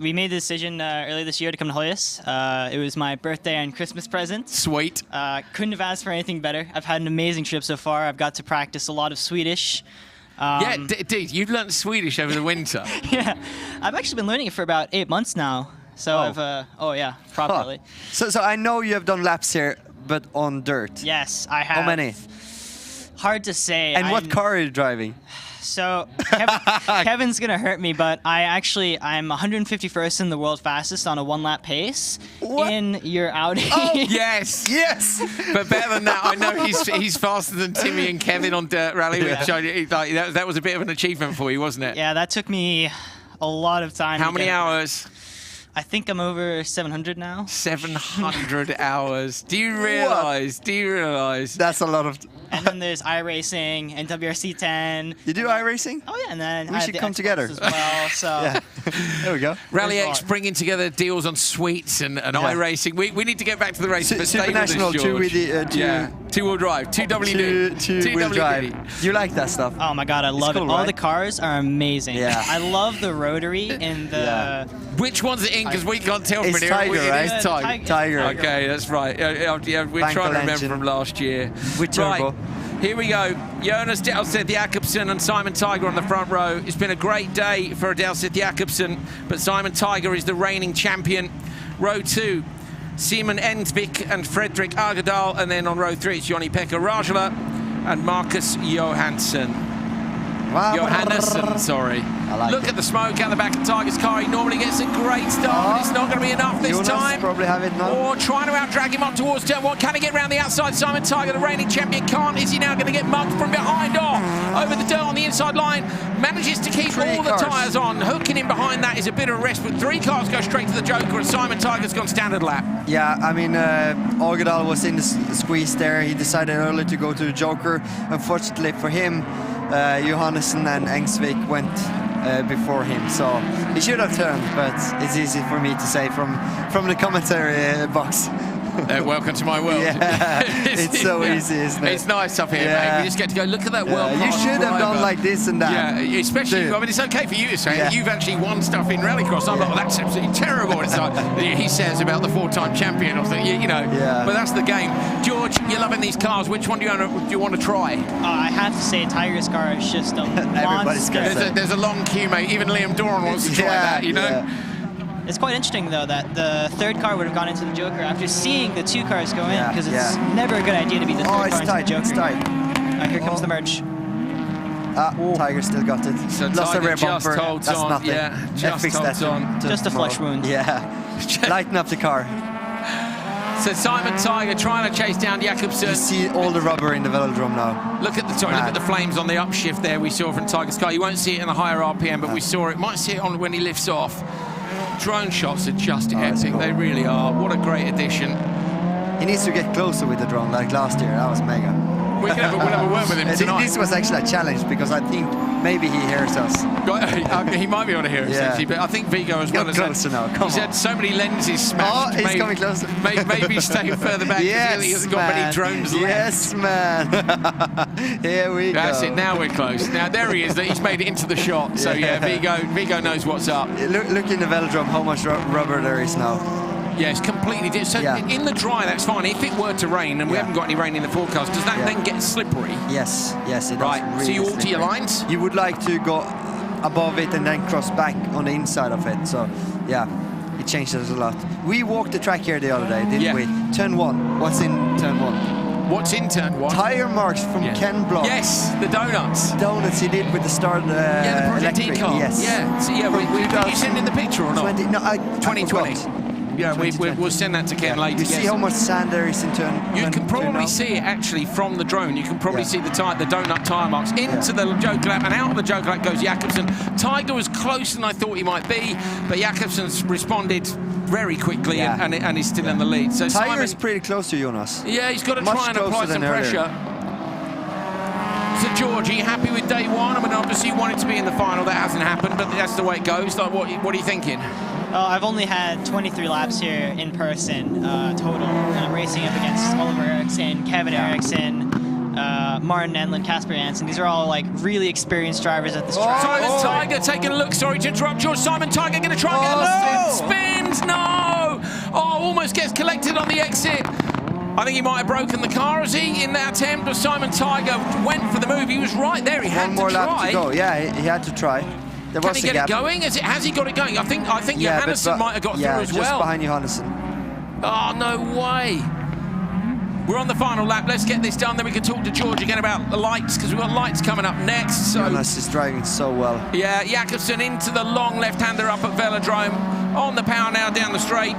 we made the decision earlier this year to come to Holjes. It was my birthday and Christmas present. Sweet. Couldn't have asked for anything better. I've had an amazing trip so far. I've got to practice a lot of Swedish. Dude, you've learned Swedish over the winter. Yeah, I've actually been learning it for about 8 months now. So I've, properly. So I know you have done laps here, but on dirt. Yes, I have. How many? Hard to say. And what car are you driving? So Kevin's gonna hurt me, but I'm 151st in the world fastest on a 1-lap pace in your Audi. Oh yes, yes. But better than that, I know he's faster than Timmy and Kevin on dirt rally, which that was a bit of an achievement for you, wasn't it? Yeah, that took me a lot of time. How many hours? I think I'm over 700 now. 700 hours. Do you realize? Do you realize? That's a lot of. And then there's iRacing and WRC10. You do iRacing? Oh yeah, and then we should come together as well. So yeah. There we go. RallyX bringing together deals on sweets and iRacing. We need to get back to the racing. Super National 2 Two-wheel drive, 2WD. Two-wheel drive. You like that stuff? Oh my god, I love cool, it. All right? the cars are amazing. Yeah. I love the rotary and the... Which one's it in? Because we can't tell It's from here. Tiger, right? It is Tiger. Tiger. Okay, that's right. Yeah, we're trying to remember from last year. With turbo. Right, here we go. Jonas Delseth Jakobsen and Simon Tiger on the front row. It's been a great day for Delseth Jakobsen, but Simon Tiger is the reigning champion. Row 2, Simon Ensvik and Fredrik Agedal, and then on row 3 it's Joni-Pekka Rajala and Marcus Johansson. Wow. Johannesson, sorry. Look at the smoke out the back of Tiger's car. He normally gets a great start, but it's not going to be enough this Jonas time. probably have it now. Or trying to out-drag him up towards turn 1. Can he get around the outside? Simon Tiger, the reigning champion, can't. Is he now going to get mugged from behind? Over the dirt on the inside line. Manages to keep all the tyres on. Hooking in behind that is a bit of a rest, but 3 cars go straight to the Joker, and Simon Tiger's gone standard lap. Yeah, I mean, Agedal was in the squeeze there. He decided early to go to the Joker. Unfortunately for him, Johannesson and Engsvik went before him, so he should have turned, but it's easy for me to say from the commentary box. Welcome to my world. Yeah, it's so easy, isn't it? It's nice up here, mate. We just get to go, look at that world. You should have done like this and that. Yeah, especially, I mean, it's okay for you to say you've actually won stuff in Rallycross. I'm like, well, that's absolutely terrible. It's like he says about the 4-time champion of the, but that's the game. George, you're loving these cars. Which one do you want to try? I have to say, Tiger's car is just a monster. There's a long queue, mate. Even Liam Doran wants to try that, you know? It's quite interesting, though, that the third car would have gone into the Joker after seeing the 2 cars go in, because it's never a good idea to be the third car into the Joker. It's tight. Here comes the merge. Tiger still got it. So lost a rear just bumper. holds That's on. nothing. Yeah, just holds on. Just a flesh wound. Yeah. Lighten up the car. So Simon Tiger trying to chase down Jakobsen. You see all the rubber in the velodrome now. Look at the flames on the upshift there we saw from Tiger's car. You won't see it in the higher RPM, but we saw it. Might see it on when he lifts off. Drone shots are just epic. Cool. They really are. What a great addition. He needs to get closer with the drone like last year. That was mega. We'll have a word with him tonight. This was actually a challenge because I think maybe he hears us. He might be able to hear us, actually, but I think Vigo as well. Closer now. He's had so many lenses smashed. He's coming closer. Maybe stay further back because he hasn't got many drones left. Yes, man. Here we go. That's it. Now we're close. Now there he is. He's made it into the shot. So yeah, Vigo knows what's up. Look in the velodrome how much rubber there is now. Yeah, it's completely different. So in the dry, that's fine. If it were to rain, and we haven't got any rain in the forecast, does that then get slippery? Yes, it does. Really so you alter slippery. your lines? You would like to go above it and then cross back on the inside of it. So, yeah, it changes a lot. We walked the track here the other day, didn't we? Turn 1. What's in turn 1? What's in turn 1? Tire marks from Ken Block. Yes, the donuts. Donuts he did with the start the Project electric. car. Yes. Yeah, so did you send in the picture or not? 2020. Yeah, we'll send that to Ken later. You see how much sand there is in turn. You can probably see it actually from the drone. You can probably see the donut tyre marks into the Joker lap, and out of the Joker lap goes Jakobsen. Tiger was closer than I thought he might be, but Jakobsen's responded very quickly and is still in the lead. So Tiger's pretty close to Jonas. Yeah, he's got to try and apply some pressure. So George, are you happy with day 1? I mean, obviously you wanted to be in the final. That hasn't happened, but that's the way it goes. Like, what are you thinking? I've only had 23 laps here in person total, and I'm racing up against Oliver Eriksson, Kevin Eriksson, Martin Enlund, Casper Janssen. These are all like really experienced drivers at this track. Simon Tiger taking a look. Sorry to interrupt, George. Simon Tiger going to try and get a look. Spins, no! Almost gets collected on the exit. I think he might have broken the car, has he, in that attempt? But Simon Tiger went for the move. He was right there. He had to try. One more lap to go. Yeah, he had to try. Can he get it going? Has he got it going? I think Johannesson might have got through as well. just behind Johannesson. Oh, no way. We're on the final lap. Let's get this done. Then we can talk to George again about the lights, because we've got lights coming up next. So Jonas is driving so well. Yeah, Jakobsen into the long left-hander up at Velodrome. On the power now down the straight.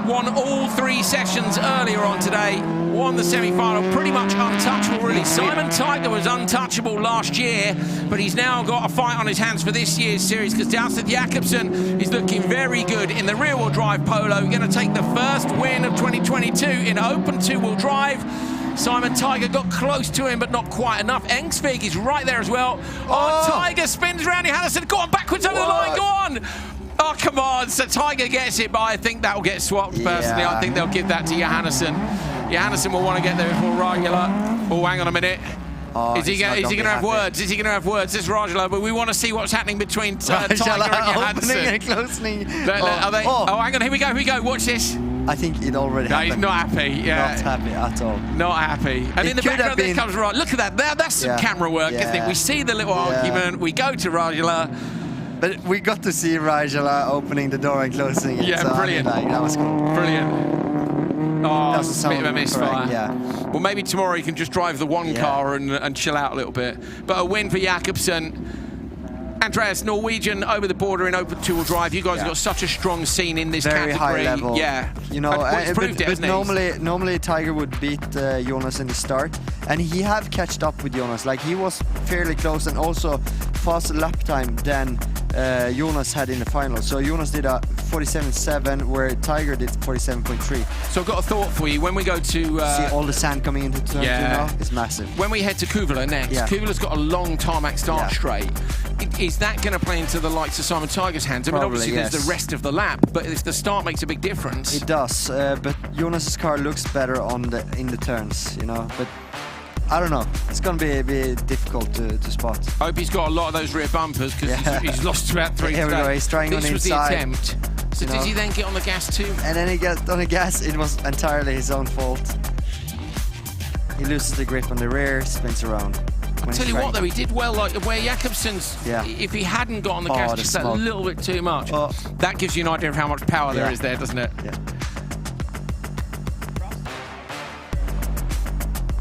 Won all 3 sessions earlier on today. Won the semi-final, pretty much untouchable, really. Simon Tiger was untouchable last year, but he's now got a fight on his hands for this year's series, because Delseth Jakobsen is looking very good in the rear-wheel drive polo. Going to take the first win of 2022 in open 2-wheel drive. Simon Tiger got close to him, but not quite enough. Engsvik is right there as well. Tiger spins around Johannesson. Go on, backwards over the line, go on! Oh, come on. So Tiger gets it, but I think that will get swapped personally. I think they'll give that to Johannesson. Johannesson will want to get there before Rajala. Oh, hang on a minute. Oh, is he going to have words? Is he going to have words? This is Rajala, but we want to see what's happening between Tiger and Johannesson. Opening and closing. Hang on, here we go. Watch this. I think it already happened. He's not happy. Yeah. Not happy at all. Not happy. And in the background there comes Rajala. Look at that. That's some camera work, isn't it? We see the little argument. We go to Rajala. But we got to see Rajala opening the door and closing it. Yeah, so brilliant. I mean, that was cool. Brilliant. Oh, That's a bit of a misfire. Yeah. Well, maybe tomorrow he can just drive the one car and chill out a little bit. But a win for Jakobsen. Andreas, Norwegian over the border in open two-wheel drive. You guys have got such a strong scene in this Very category. High level. Yeah. You know, but normally Tiger would beat Jonas in the start, and he have catched up with Jonas. Like, he was fairly close and also faster lap time than Jonas had in the final. So Jonas did a 47.7 where Tiger did 47.3. So I've got a thought for you. When we go to... see all the sand coming into turn two now? It's massive. When we head to Kuvula next, Kuvula's got a long tarmac start straight. Is that going to play into the likes of Simon Tiger's hands? I mean, Probably, obviously there's the rest of the lap, but if the start makes a big difference. It does, but Jonas's car looks better in the turns, you know. But I don't know. It's going to be difficult to spot. I hope he's got a lot of those rear bumpers because he's lost about 3 Here we go. He's trying on the inside. This was the attempt. So did he then get on the gas too? And then he got on the gas. It was entirely his own fault. He loses the grip on the rear, spins around. I'll tell you what though, he did well, like where Jakobsen's, if he hadn't got on the gas just a little bit too much, that gives you an idea of how much power there is there, doesn't it? Yeah.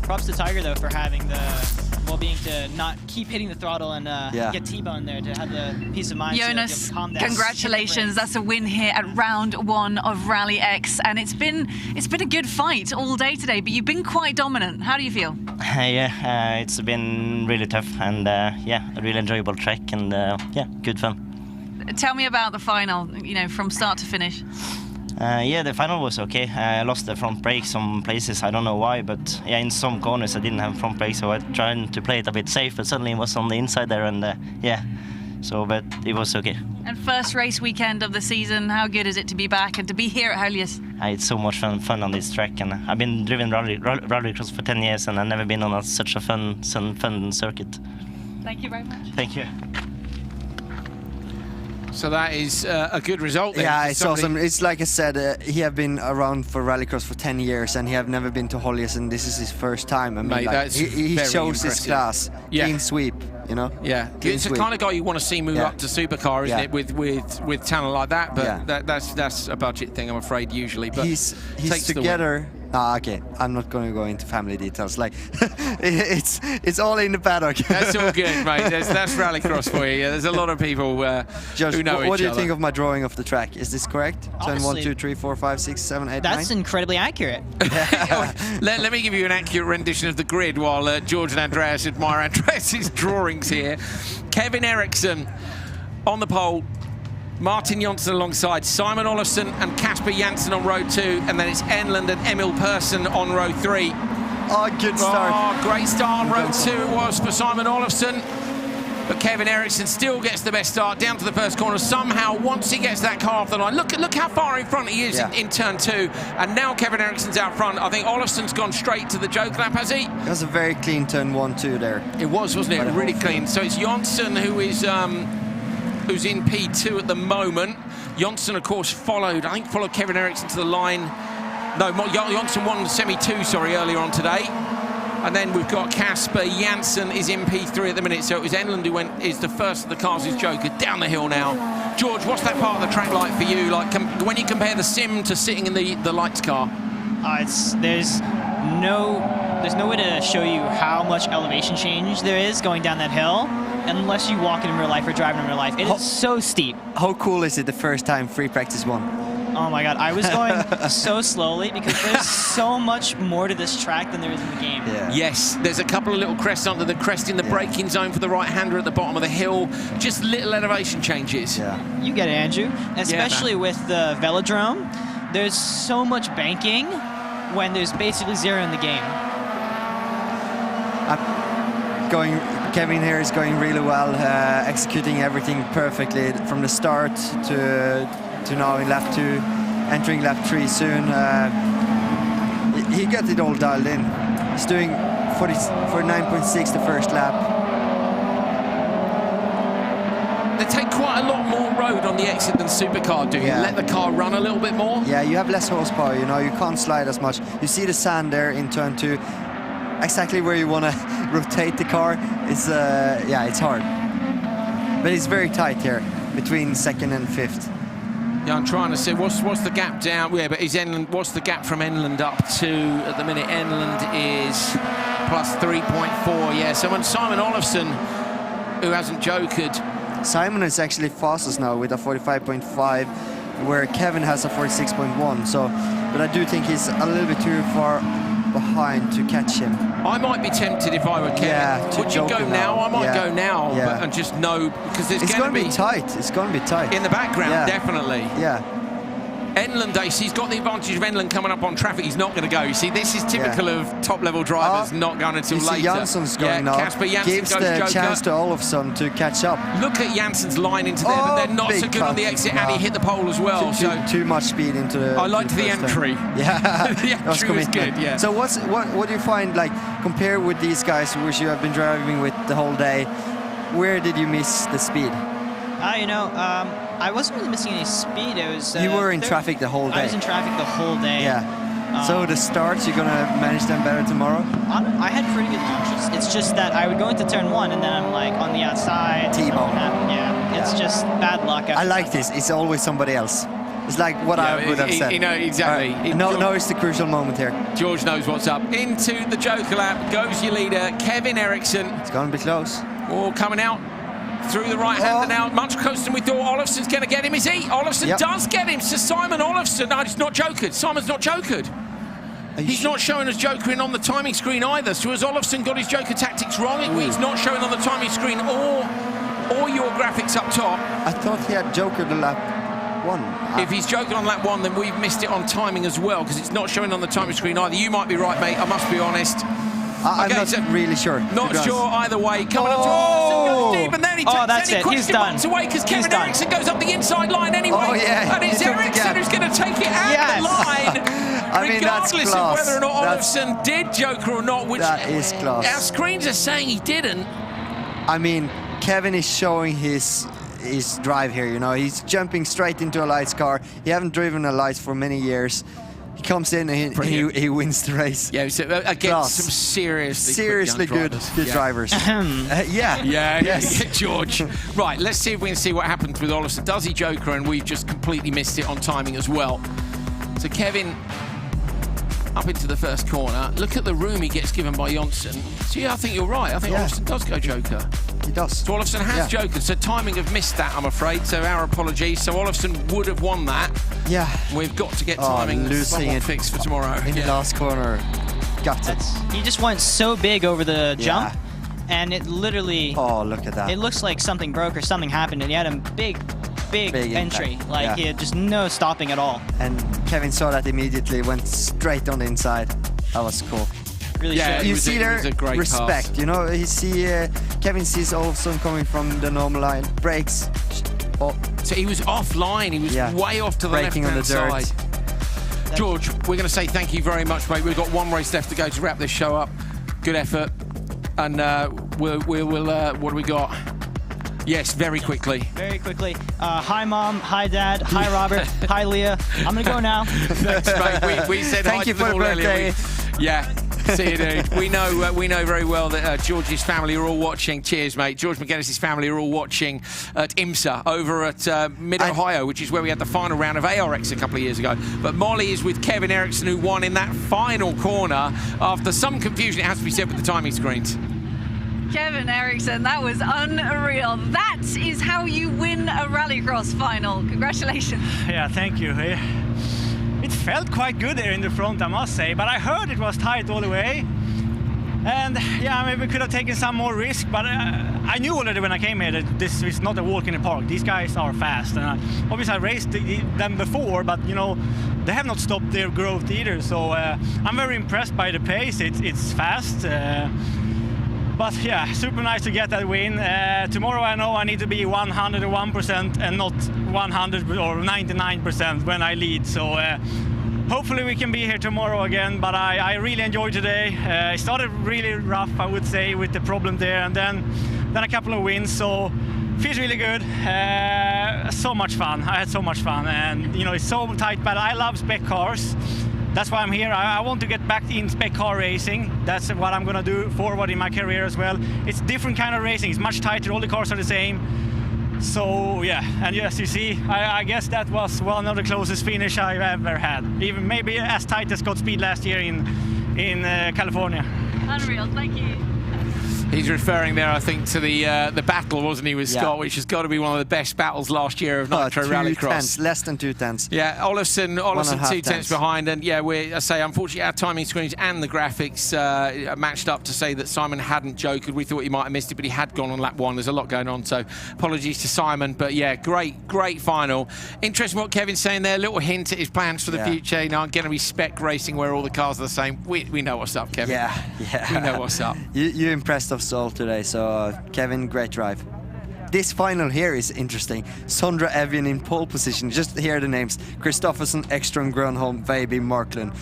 Props to Tiger though for having the well-being to not keep hitting the throttle and get T-bone there, to have the peace of mind. Jonas, to calm down. congratulations! That's a win here at round 1 of RallyX, and it's been a good fight all day today. But you've been quite dominant. How do you feel? It's been really tough and a really enjoyable track and good fun. Tell me about the final. You know, from start to finish. The final was okay. I lost the front brake some places, I don't know why, but in some corners I didn't have front brake, so I tried to play it a bit safe, but suddenly it was on the inside there, and but it was okay. And first race weekend of the season, how good is it to be back and to be here at Holjes? It's so much fun on this track, and I've been driven rallycross for 10 years, and I've never been on such a fun circuit. Thank you very much. Thank you. So that is a good result then. Yeah, it's awesome. It's like I said, he have been around for rallycross for 10 years and he have never been to Holjes, and this is his first time. I mean, mate, like, he shows his class. Clean sweep, you know? Yeah, it's the kind of guy you want to see move up to supercar, isn't it? With talent like that, but that's a budget thing, I'm afraid, usually. But he's together. Okay, I'm not going to go into family details. Like, it's all in the paddock. That's all good, mate. That's rallycross for you. There's a lot of people who know each other. What do you think of my drawing of the track? Is this correct? Turn 1, 2, 3, 4, 5, 6, 7, 8, 9? That's incredibly accurate. Let me give you an accurate rendition of the grid while George and Andreas admire Andreas's drawings here. Kevin Eriksson on the pole. Martin Jonsson alongside Simon Olofsson and Kasper Janssen on row 2, and then it's Enland and Emil Persson on row 3. Oh, good start. Oh, great start on row 2 it was for Simon Olofsson. But Kevin Eriksson still gets the best start down to the first corner. Somehow, once he gets that car off the line, look how far in front he is in turn 2. And now Kevin Eriksson's out front. I think Olofsson's gone straight to the joke lap, has he? It was a very clean turn 1, 2 there. It was, wasn't it? Really clean. So it's Jonsson who is... who's in P2 at the moment. Jonsson, of course, followed Kevin Eriksson to the line. No, Jonsson won semi-2, earlier on today. And then we've got Kasper Janssen is in P3 at the minute. So it was Enland who is the first of the cars who's Joker down the hill now. George, what's that part of the track like for you? Like when you compare the sim to sitting in the lights car? There's no way to show you how much elevation change there is going down that hill unless you walk it in real life or drive it in real life. It is so steep. How cool is it the first time free practice 1? Oh my god, I was going so slowly because there's so much more to this track than there is in the game. Yeah. Yes, there's a couple of little crests under the crest in the braking zone for the right-hander at the bottom of the hill. Just little elevation changes. Yeah. You get it, Andrew. Especially with the velodrome, there's so much banking when there's basically 0 in the game. Kevin here is going really well, executing everything perfectly from the start to now in lap 2, entering lap 3 soon. he got it all dialed in. He's doing 49.6 the first lap. They take quite a lot more road on the exit than supercar do. You let the car run a little bit more. Yeah, you have less horsepower, you know, you can't slide as much. You see the sand there in turn 2, exactly where you want to rotate the car. It's yeah, it's hard. But it's very tight here between 2nd and 5th. Yeah, I'm trying to see what's the gap down. Yeah, but is Enland? What's the gap from Enland up to at the minute? Enland is plus 3.4. Yeah, so when Simon Olofsson, who hasn't jokered. Simon is actually fastest now with a 45.5, where Kevin has a 46.1. So, but I do think he's a little bit too far behind to catch him. I might be tempted if I were Kevin. Yeah, would you go now? I might go now, yeah. and just know because there's going to be tight. It's going to be tight in the background, definitely. Yeah. Enland, Ace, he's got the advantage of Enland coming up on traffic. He's not going to go. You see, this is typical of top-level drivers not going until later. Jansson's going now. Kasper Janssen gives goes the Joker. chance to Olofsson to catch up. Look at Janssen's line into there, but they're not so good on the exit, and he hit the pole as well. Too much speed into the. I liked the entry. Yeah, the entry was good. Yeah. So what do you find, like, compared with these guys, which you have been driving with the whole day? Where did you miss the speed? You know, I wasn't really missing any speed. It was. You were in traffic the whole day. I was in traffic the whole day. Yeah. So the starts, you're gonna manage them better tomorrow? I had pretty good launches. It's just that I would go into turn 1 and then I'm like on the outside. T-bone. Yeah. It's just bad luck. I like this. It's always somebody else. It's like what I would have said. You know, exactly. Right. No, it's the crucial moment here. George knows what's up. Into the Joker lap goes your leader, Kevin Eriksson. It's going to be close. Oh, coming out through the right-hander now. Much closer than we thought. Olofsson's going to get him, is he? Olofsson does get him. So Simon Olofsson, no, he's not jokered. Simon's not jokered. He's not showing us jokering on the timing screen either. So has Olofsson got his joker tactics wrong? He's not showing on the timing screen or your graphics up top. I thought he had jokered the lap 1. If he's joking on lap 1, then we've missed it on timing as well, because it's not showing on the timing screen either. You might be right, mate. I must be honest. I'm not really sure. Not sure either way. Coming up to Olofsson, goes deep, and then he takes any question marks away because Kevin Eriksson goes up the inside line anyway. Oh, yeah. And it's Eriksson who's going to take it out the line. I mean, regardless of whether or not Olofsson did joker or not, which that is class. Our screens are saying he didn't. I mean, Kevin is showing his drive here, you know. He's jumping straight into a lights car. He haven't driven a lights for many years. He comes in and he wins the race. Yeah, so against some seriously good drivers. Yes. George. Right, let's see if we can see what happens with Olofsson. Does he joker? And we've just completely missed it on timing as well. So Kevin up into the first corner. Look at the room he gets given by Jonsson. So yeah, I think you're right. I think Olofsson does go joker. He does. So Olofsson has jokered. So timing have missed that, I'm afraid. So our apologies. So Olofsson would have won that. Yeah. We've got to get timing somewhat fixed for tomorrow. In the last corner. Got it. He just went so big over the jump. And it literally... Oh, look at that. It looks like something broke or something happened. And he had a big entry. Impact. Like, he had just no stopping at all. And Kevin saw that immediately, went straight on the inside. That was cool. Really you see there respect, pass. you know. You see Kevin sees Olofsson coming from the normal line, brakes. So he was offline. He was way off to the left-hand side. George, we're going to say thank you very much, mate. We've got one race left to go to wrap this show up. Good effort. And we'll what do we got? Yes, very quickly. Very quickly. Hi, Mom. Hi, Dad. Hi, Robert. Hi, Leah. I'm going to go now. Thanks, mate. We said thank you for the birthday. See you, dude. We know very well that George's family are all watching. Cheers, mate. George Mcginnis' family are all watching at IMSA over at Mid-Ohio, which is where we had the final round of ARX a couple of years ago. But Molly is with Kevin Eriksson, who won in that final corner after some confusion, it has to be said, with the timing screens. Kevin Eriksson, that was unreal. That is how you win a Rallycross final. Congratulations. Yeah, thank you. It felt quite good there in the front, I must say, but I heard it was tight all the way. And yeah, maybe we could have taken some more risk, but I knew already when I came here that this is not a walk in the park. These guys are fast, and obviously I raced them before, but you know, they have not stopped their growth either. So I'm very impressed by the pace. It's fast. But yeah, super nice to get that win. Tomorrow I know I need to be 101% and not 100 or 99% when I lead. So hopefully we can be here tomorrow again, but I really enjoyed today. It started really rough, I would say, with the problem there, and then a couple of wins, so feels really good. So much fun. I had so much fun, and you know, it's so tight, but I love spec cars. That's why I'm here. I want to get back in spec car racing. That's what I'm gonna do forward in my career as well. It's different kind of racing. It's much tighter. All the cars are the same. So yeah, and as you see, I guess that was one of the closest finish I've ever had. Even maybe as tight as Godspeed last year in California. Unreal, thank you. He's referring there, I think, to the battle, wasn't he, with Scott, which has got to be one of the best battles last year of Nitro Rallycross. Less than 2 tenths. Yeah, Olafsson 2 tenths behind, and yeah, I say unfortunately our timing screens and the graphics matched up to say that Simon hadn't jokered. We thought he might have missed it, but he had gone on lap 1. There's a lot going on, so apologies to Simon. But yeah, great final. Interesting what Kevin's saying there. Little hint at his plans for the future. You know, I'm going to be spec racing where all the cars are the same. We know what's up, Kevin. Yeah. We know what's up. You impressed us all today, so Kevin, great drive. This final here is interesting. Sondra Evian in pole position. Just hear the names: Kristoffersen, Ekström, Grönholm, Veiby, Marklund.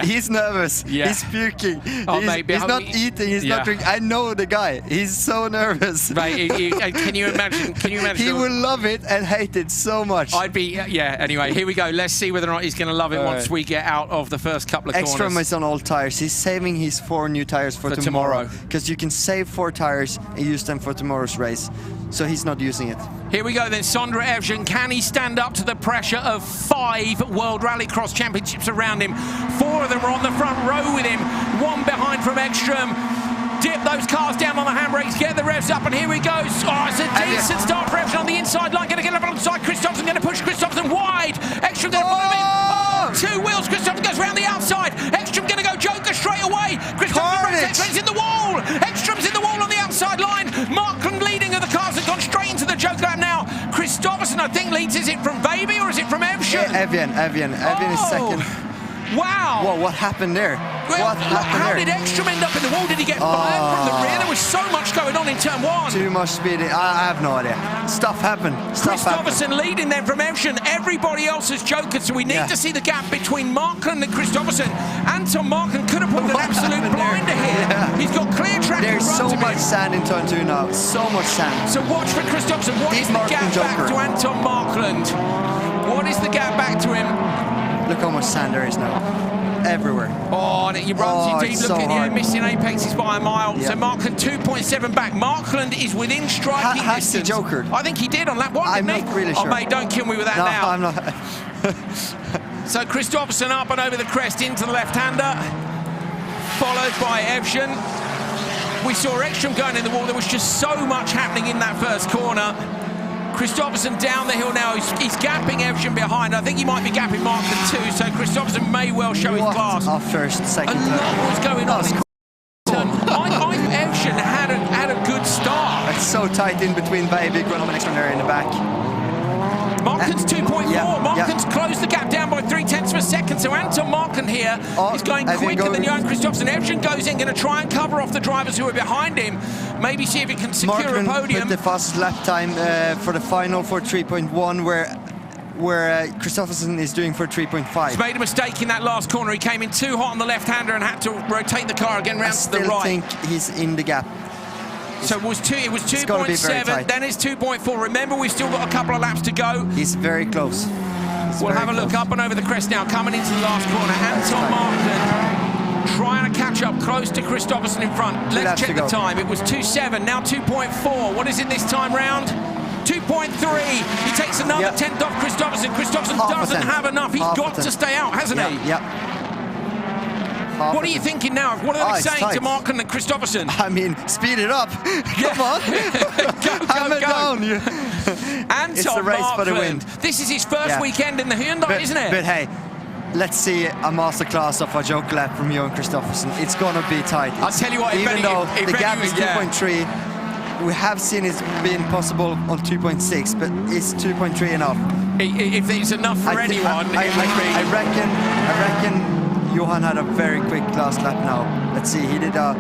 He's nervous. He's puking. He's not eating. He's not drinking. I know the guy. He's so nervous. Right. Can you imagine? He will love it and hate it so much. I'd be. Anyway, here we go. Let's see whether or not he's going to love it once we get out of the first couple of corners. Ekström is on all tires. He's saving his 4 new tires for tomorrow. Because you can save 4 tires and use them for tomorrow's race. So he's not using it. Here we go then, Sondre Evjen. Can he stand up to the pressure of 5 World Rallycross Championships around him? 4 of them are on the front row with him, 1 behind from Ekström. Dip those cars down on the handbrakes, get the revs up, and here we go. Oh, it's a decent start for Evjen on the inside line. Going to get up alongside Kristoffersen, going to push Kristoffersen wide. Ekström going to follow him. Oh, 2 wheels. Kristoffersen goes around the outside. Ekström going to go Joker straight away. Kristoffersen's in the wall. Ekström's in the wall on the outside line. Marklund leading, and the cars have gone straight into the Joker lap now. Kristoffersen, I think, leads. Is it from Veiby or is it from Evjen? Evjen is second. Wow! Whoa, what happened there? How did Ekström end up in the wall? Did he get fired from the rear? There was so much going on in turn 1. Too much speed. I have no idea. Stuff happened. Kristoffersen leading then from Evjen. Everybody else has jokered, so we need to see the gap between Marklund and Kristoffersen. Anton Marklund could have put an absolute blinder here. He's got clear track. There's so much sand in turn 2 now. So much sand. So watch for Kristoffersen. What is the gap back to Anton Marklund? What is the gap back to him? Look how much sand there is now. Everywhere. Oh, and he runs indeed. Look at him, missing apexes by a mile. Yeah. So Marklund 2.7 back. Marklund is within striking has distance. He jokered? I think he did on lap 1, I'm didn't he? not really sure. Oh, mate, don't kill me with that now. I'm not. So Kristoffersen up and over the crest into the left-hander, followed by Evjen. We saw Ekström going in the wall. There was just so much happening in that first corner. Kristoffersen down the hill now. He's gapping Evjen behind. I think he might be gapping Marklund too, so Kristoffersen may well show his class. Our first, second. A lot was going on. I think Evjen had a good start. It's so tight in between Veiby, Grönholm and Ekström there in the back. Marklund's 2.4. Marklund's closed the gap down by 0.3 of a second. So Anton Marklund here is going quicker than Johan Kristoffersen. Evjen goes in, going to try and cover off the drivers who are behind him. Maybe see if he can secure Marklund a podium. Put the fastest lap time for the final for 3.1, where Kristoffersen is doing for 3.5. He's made a mistake in that last corner. He came in too hot on the left-hander and had to rotate the car again round to the right. I think he's in the gap. So it was 2.7, then it's 2.4. Remember, we've still got a couple of laps to go. He's very close. We'll have a look up and over the crest now, coming into the last corner. Anton Marklund trying to catch up close to Kristoffersen in front. Let's check the time. It was 2.7, now 2.4. What is it this time round? 2.3. He takes another tenth off Kristoffersen. Kristoffersen doesn't have enough. He's got to stay out, hasn't he? What are you thinking now? What are they saying to Marklund and Kristoffersen? I mean, speed it up. Come on. go. Down. It's the race Marklund for the win. This is his first weekend in the Hyundai, isn't it? But hey, let's see a masterclass of a joke lap from Johan Kristoffersen. It's gonna be tight. I'll tell you what, even though the gap is 2.3, we have seen it's been possible on 2.6, but it's 2.3 enough. If it's enough for anyone, I reckon Johan had a very quick last lap now. Let's see, he did a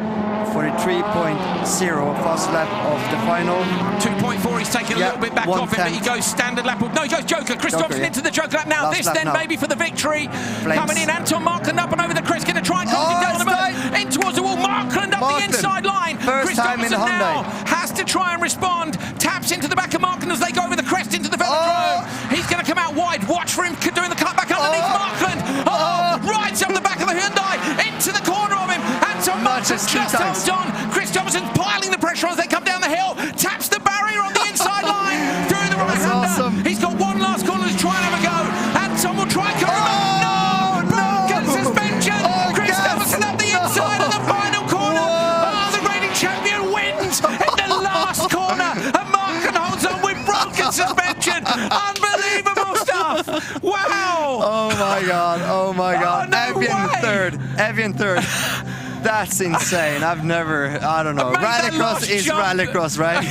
43.0, fast lap of the final. 2.4, he's taking a little bit back off him, but he goes standard lap. No, he goes Joker. Christopherson into the Joker lap now. Last this lap then now. maybe for the victory. Flames. Coming in, Anton Markland up and over the crest, going to try and close it down in towards the wall. Markland up the inside line. First time in the now Hyundai. has to try and respond. Taps into the back of Markland as they go over the crest into the velodrome. He's going to come out wide. Watch for him doing the cutback underneath Markland. Right up the back of the Hyundai into the corner of him. Anton Markland just holds on. Christopherson's piling the pressure on as they come down the hill. Taps the barrier on the inside line through the right hander. Awesome. He's got one last corner to try and have a go. Anton will try and cover him up. No! Broken suspension. Christopherson up the inside of the final corner. The reigning champion wins in the last corner. And Markland holds on with broken suspension. Unbelievable stuff. Wow. Oh my God. Oh my God. no Evian way. third. Evian third. That's insane. I don't know. Rallycross is Rallycross, right?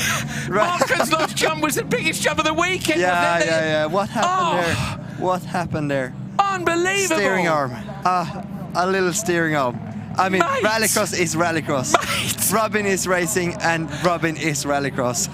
Markland's last jump was the biggest jump of the weekend. Yeah. What happened there? What happened there? Unbelievable. Steering arm. A little steering arm. I mean, Mate. Rallycross is Rallycross. Mate. Robin is racing and Robin is Rallycross.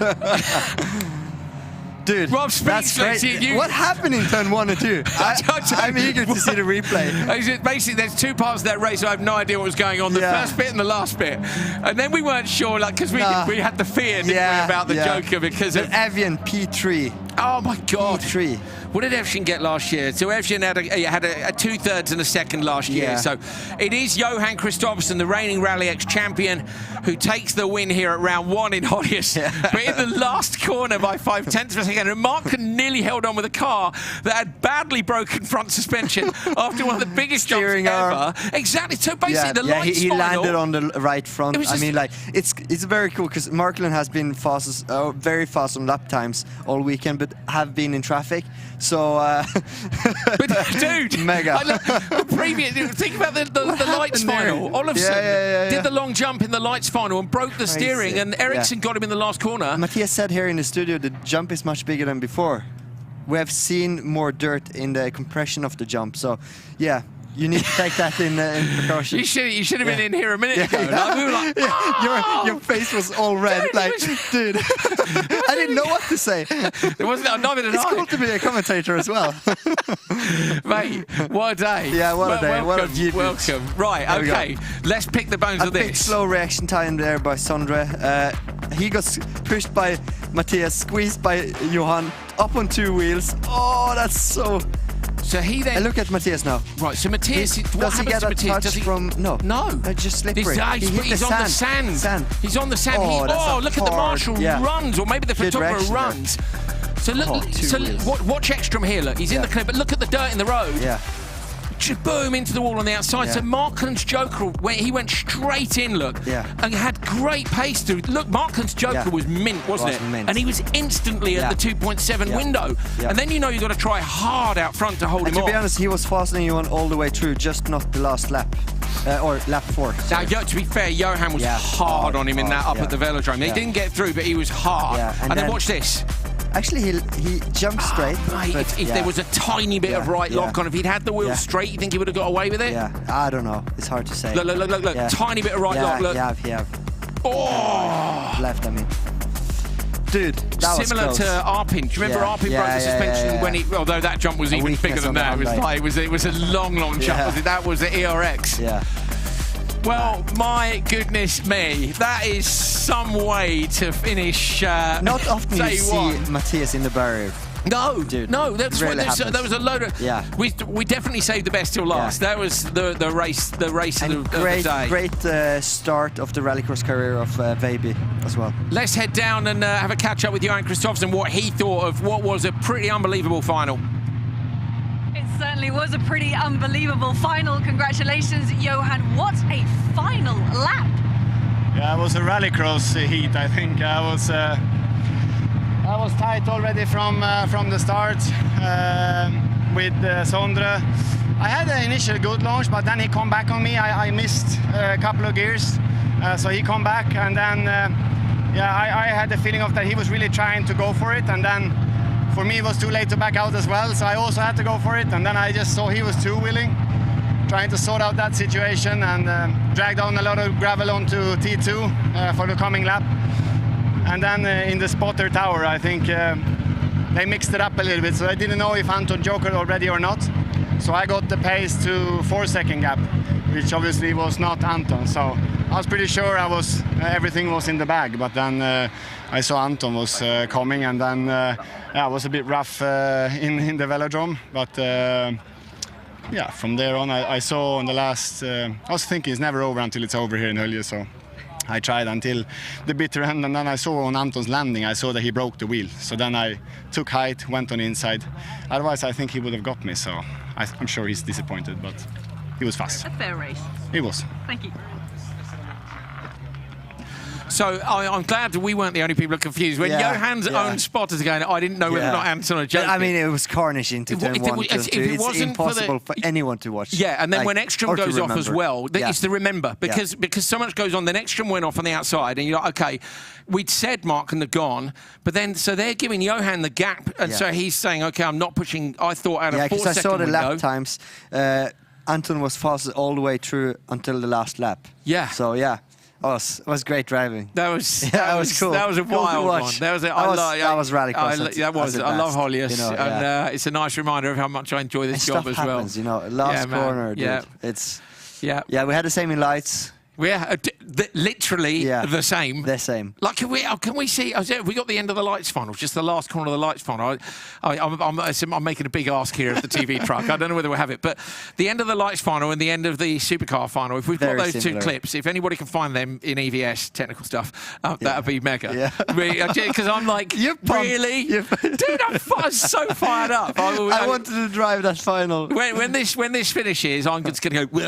Dude, Rob that's speechless. great. What happened in turn 1 and 2? I'm eager to see the replay. Basically, there's two parts of that race, so I have no idea what was going on. The first bit and the last bit. And then we weren't sure, like, because we had the fear, didn't we, about the Joker because of... Evian P3. Oh, my God. P3. What did Evgen get last year? So Evgen had a 2/3 and a second last year. Yeah. So it is Johan Christopherson, the reigning RallyX champion, who takes the win here at round 1 in Holjes. But in the last corner by 0.5 of a second, and Mark nearly held on with a car that had badly broken front suspension after one of the biggest jumps ever. Exactly. So basically, the lights he final, landed on the right front. I mean, like, it's very cool because Markland has been very fast on lap times all weekend, but have been in traffic. So, but dude, mega. Think about the lights final. Olofsson did the long jump in the lights final and broke the steering, and Ericsson got him in the last corner. Matthias said here in the studio the jump is much bigger than before. We have seen more dirt in the compression of the jump. So, yeah. You need to take that in precaution. You should have been in here a minute ago. Like, we were like, your face was all red. Dude, I didn't know what to say. There wasn't. Neither did I. It's cool to be a commentator as well. Mate, what a day. Yeah, what a day. What a debut. Welcome. Right, okay. Let's pick the bones of this. A big slow reaction time there by Sondre. He got pushed by Matthias, squeezed by Johan, up on 2 wheels. Oh, that's so... So he then... look at Matthias now. Right, so Matthias... Does he get a touch from... No. Just slippery. He's on the sand. He's on the sand. Look at the marshal runs, or maybe the photographer runs. So look, watch Ekstrom here, look. He's in the clip, but look at the dirt in the road. Yeah. Just boom into the wall on the outside. So Markland's Joker, he went straight in, look, and had great pace to look. Markland's Joker was mint, wasn't it? Mint. And he was instantly at the 2.7 window. And then you know you've got to try hard out front to hold him off. To be off. honest, he was faster than Johan all the way through, just not the last lap. Or lap 4. Now, to be fair, Johan was hard on him in that up at the velodrome. He didn't get through, but he was hard. And then watch this. Actually, he jumped straight. Mate, if there was a tiny bit of right lock on, if he'd had the wheel straight, you think he would have got away with it? Yeah, I don't know. It's hard to say. Look. Tiny bit of right lock, look. Yeah. Oh! Left, I mean. Dude, that was similar close. to Arpin. Do you remember Arpin broke the suspension when he... Although that jump was even bigger than that. It was a long jump. That was the ERX. Yeah. Well, my goodness me, that is some way to finish. Not often you see Matthias in the barrier. No, dude. No, there was a load of. Yeah. We definitely saved the best till last. That was the race of the day. Great start of the Rallycross career of Veiby as well. Let's head down and have a catch up with Johan Christopherson, what he thought of what was a pretty unbelievable final. It certainly was a pretty unbelievable final. Congratulations, Johan. What a final lap. Yeah, it was a Rallycross heat, I think. I was tight already from the start with Sondre. I had an initial good launch, but then he come back on me. I missed a couple of gears, so he come back, and then I had the feeling of that he was really trying to go for it, and then for me it was too late to back out as well, so I also had to go for it, and then I just saw he was two-wheeling, trying to sort out that situation and drag down a lot of gravel onto T2 for the coming lap. And then in the spotter tower, I think they mixed it up a little bit, so I didn't know if Anton jokered already or not. So I got the pace to 4-second gap, which obviously was not Anton. So I was pretty sure everything was in the bag, but then I saw Anton was coming, and then it was a bit rough in the velodrome. But yeah, from there on, I saw on the last. I was thinking it's never over until it's over here in Holjes, so I tried until the bitter end, and then I saw on Anton's landing, I saw that he broke the wheel. So then I took height, went on inside. Otherwise, I think he would have got me. So I'm sure he's disappointed, but he was fast. A fair race. He was. Thank you. So I'm glad that we weren't the only people who are confused. When Johann's own spotters are going, I didn't know whether or not Anton or joking. I mean, it was carnage into turn 1. It's impossible for anyone to watch. Yeah, and then when Ekstrom goes off as well, it's to remember, because so much goes on. Then Ekstrom went off on the outside, and you're like, okay, we'd said Mark and they're gone, but then so they're giving Johann the gap, and so he's saying, okay, I'm not pushing. I thought out of 4 second because I saw the window. lap times. Anton was fast all the way through until the last lap. Yeah. So it was great driving. That was cool. That was a wild one. That was RallyX. I love Holjes, you know, and it's a nice reminder of how much I enjoy this job as well. Happens, you know, last corner, dude. It's we had the same in lights. Yeah, literally the same. The same. Like, can we see? We got the end of the lights final, just the last corner of the lights final. I'm making a big ask here of the TV truck. I don't know whether we'll have it, but the end of the lights final and the end of the supercar final. If we've got those two clips, if anybody can find them in EVS technical stuff, that would be mega. Yeah. Because I'm like, really, dude, I'm so fired up. I wanted to drive that final. When this finishes, I'm just going to go.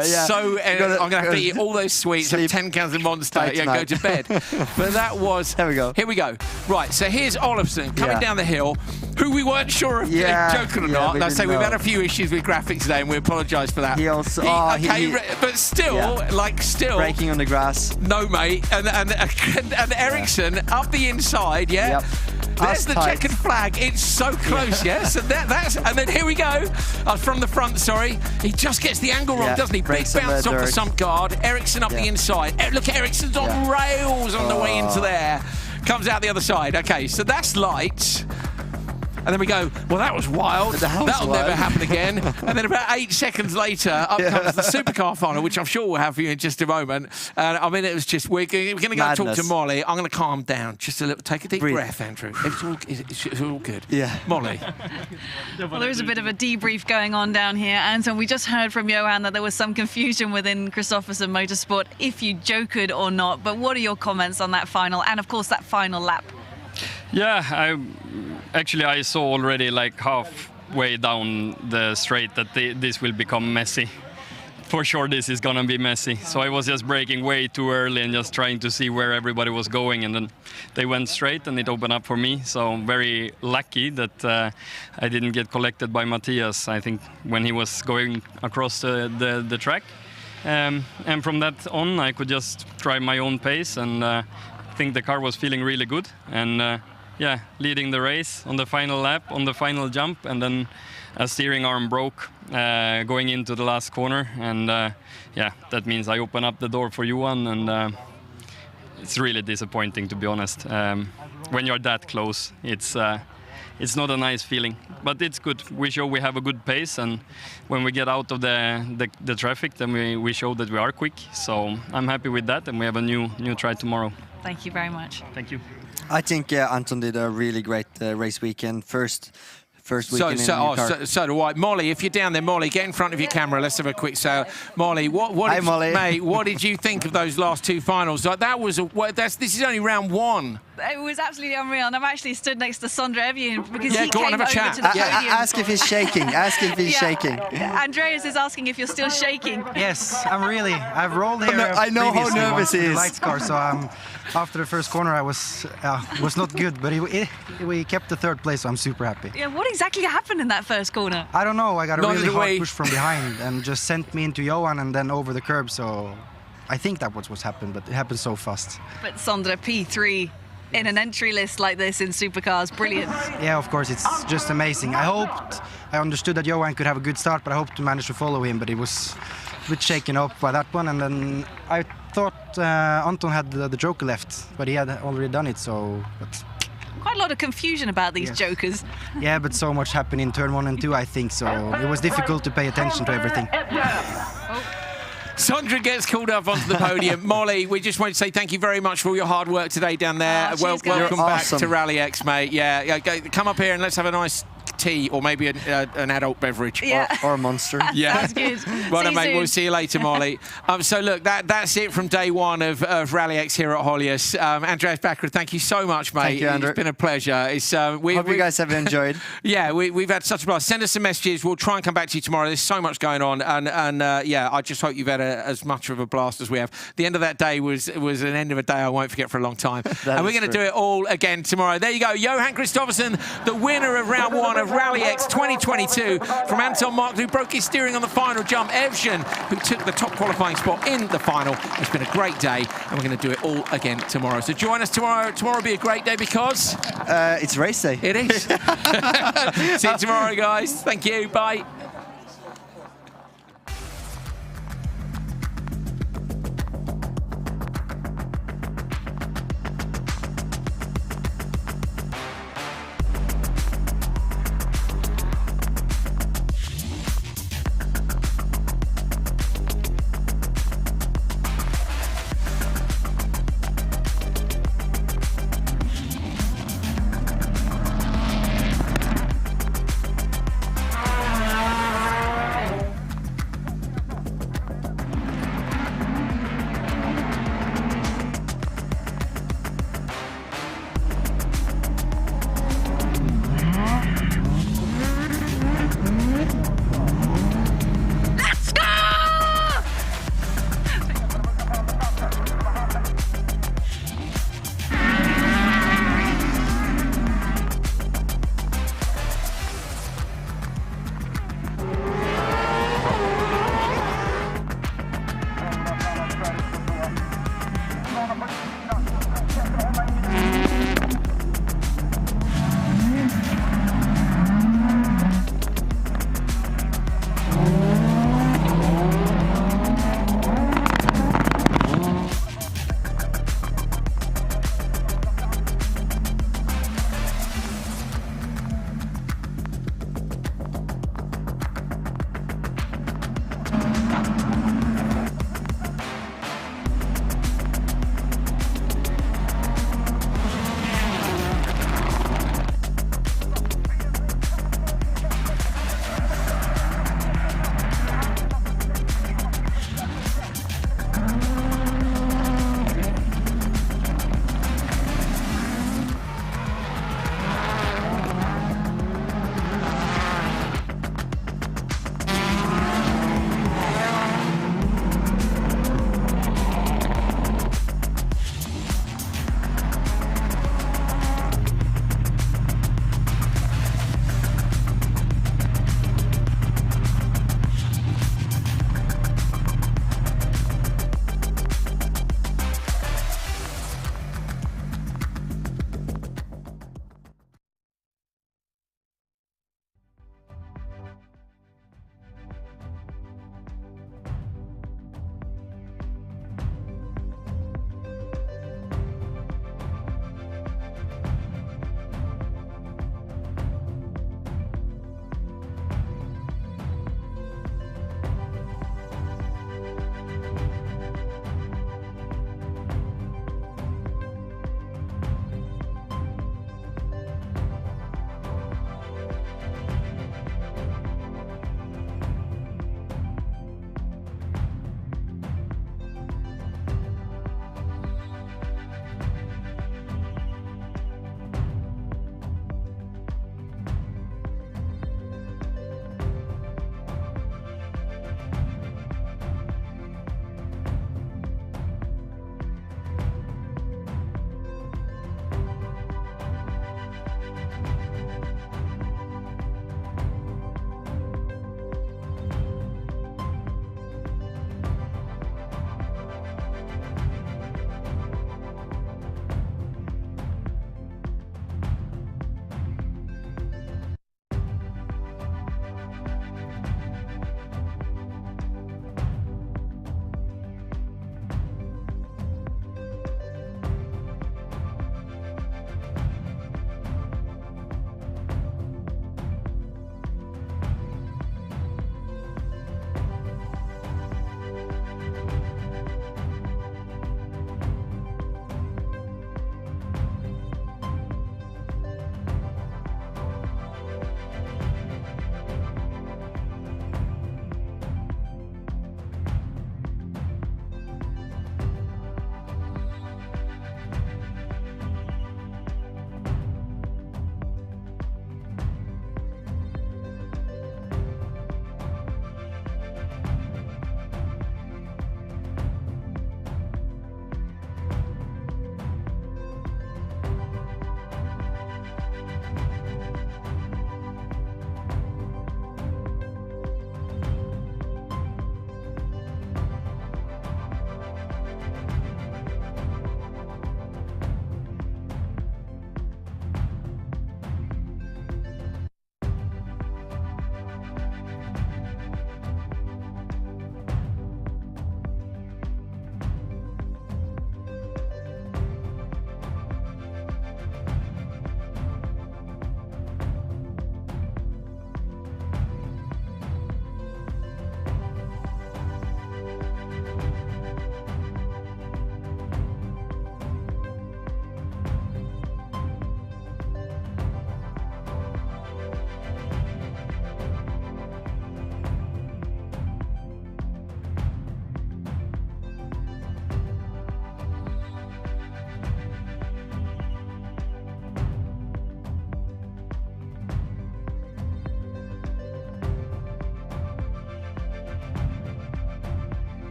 It's so. I'm going to have to eat all those sweets, have 10 cans of Monster, go to bed. But that was... There we go. Here we go. Right, so here's Olofsson coming down the hill, who we weren't sure if joking or not. Let's say we've had a few issues with graphics today, and we apologise for that. He also... but still, still... Braking on the grass. No, mate. And Ericsson up the inside, There's the checkered flag. It's so close, So and then here we go. From the front, sorry. He just gets the angle wrong, doesn't he? Big bounce off the sump guard. Ericsson up the inside. Look, Ericsson's on rails on the way into there. Comes out the other side. Okay, so that's lights. And then we go, well, that was wild. That'll never happen again. And then about 8 seconds later, up comes the supercar final, which I'm sure we'll have for you in just a moment. And I mean, it was just, we're going to go talk to Molly. I'm going to calm down just a little. Take a deep breath, Andrew. It's all good. Yeah. Molly. Well, there is a bit of a debrief going on down here. Anton, we just heard from Johann that there was some confusion within Kristoffersen Motorsport, if you jokered or not. But what are your comments on that final and, of course, that final lap? Yeah, I saw already like halfway down the straight that this will become messy. For sure this is gonna be messy. So I was just braking way too early and just trying to see where everybody was going, and then they went straight and it opened up for me. So I'm very lucky that I didn't get collected by Matthias, I think, when he was going across the track. And from that on I could just drive my own pace, and I think the car was feeling really good. And leading the race on the final lap, on the final jump, and then a steering arm broke going into the last corner. And that means I open up the door for Johan, and it's really disappointing, to be honest. When you're that close, it's not a nice feeling, but it's good. We show we have a good pace, and when we get out of the traffic, then we show that we are quick. So I'm happy with that, and we have a new try tomorrow. Thank you very much. Thank you. I think Anton did a really great race weekend. First weekend in the car. So do I. Molly, if you're down there, Molly, get in front of your camera. Let's have a quick sale. Molly, mate, what did you think of those last two finals? Like this is only round one. It was absolutely unreal, and I've actually stood next to Sondre Evjen because he go on, came have a over chat. to the podium. Ask if he's shaking. Ask if he's shaking. Andreas is asking if you're still shaking. Yes, I've rolled here. I know how nervous he is. Lights car, so after the first corner I was not good, but we kept the third place, so I'm super happy. Yeah, what exactly happened in that first corner? I don't know. I got a really hard push from behind and just sent me into Johan and then over the curb. So I think that was what happened, but it happened so fast. But Sondre, P3. in an entry list like this in Supercars. Brilliant. Yeah, of course, it's just amazing. I understood that Johan could have a good start, but I hoped to manage to follow him, but he was a bit shaken up by that one. And then I thought Anton had the joker left, but he had already done it, so... But quite a lot of confusion about these jokers. Yeah, but so much happened in turn 1 and 2, I think, so it was difficult to pay attention to everything. Sondra gets called up onto the podium. Molly, we just want to say thank you very much for all your hard work today down there. Welcome back to RallyX, mate. Yeah, come up here and let's have a nice tea or maybe an adult beverage. Yeah. Or a Monster. Yeah. Sounds good. Well done, See you mate. soon. We'll see you later, Molly. So look, that's it from day one of RallyX here at Holjes. Andreas Backer, thank you so much, mate. Thank you, Andrew. It's been a pleasure. Hope you guys have enjoyed. Yeah, we've had such a blast. Send us some messages. We'll try and come back to you tomorrow. There's so much going on, and yeah, I just hope you've had as much of a blast as we have. The end of that day was an end of a day I won't forget for a long time. And we're going to do it all again tomorrow. There you go, Johan Kristoffersson, the winner of round 1 of RallyX 2022, from Anton Mark, who broke his steering on the final jump. Evgen, who took the top qualifying spot in the final. It's been a great day, and we're going to do it all again tomorrow. So join us tomorrow. Tomorrow will be a great day because it's race day. It is. See you tomorrow, guys. Thank you. Bye.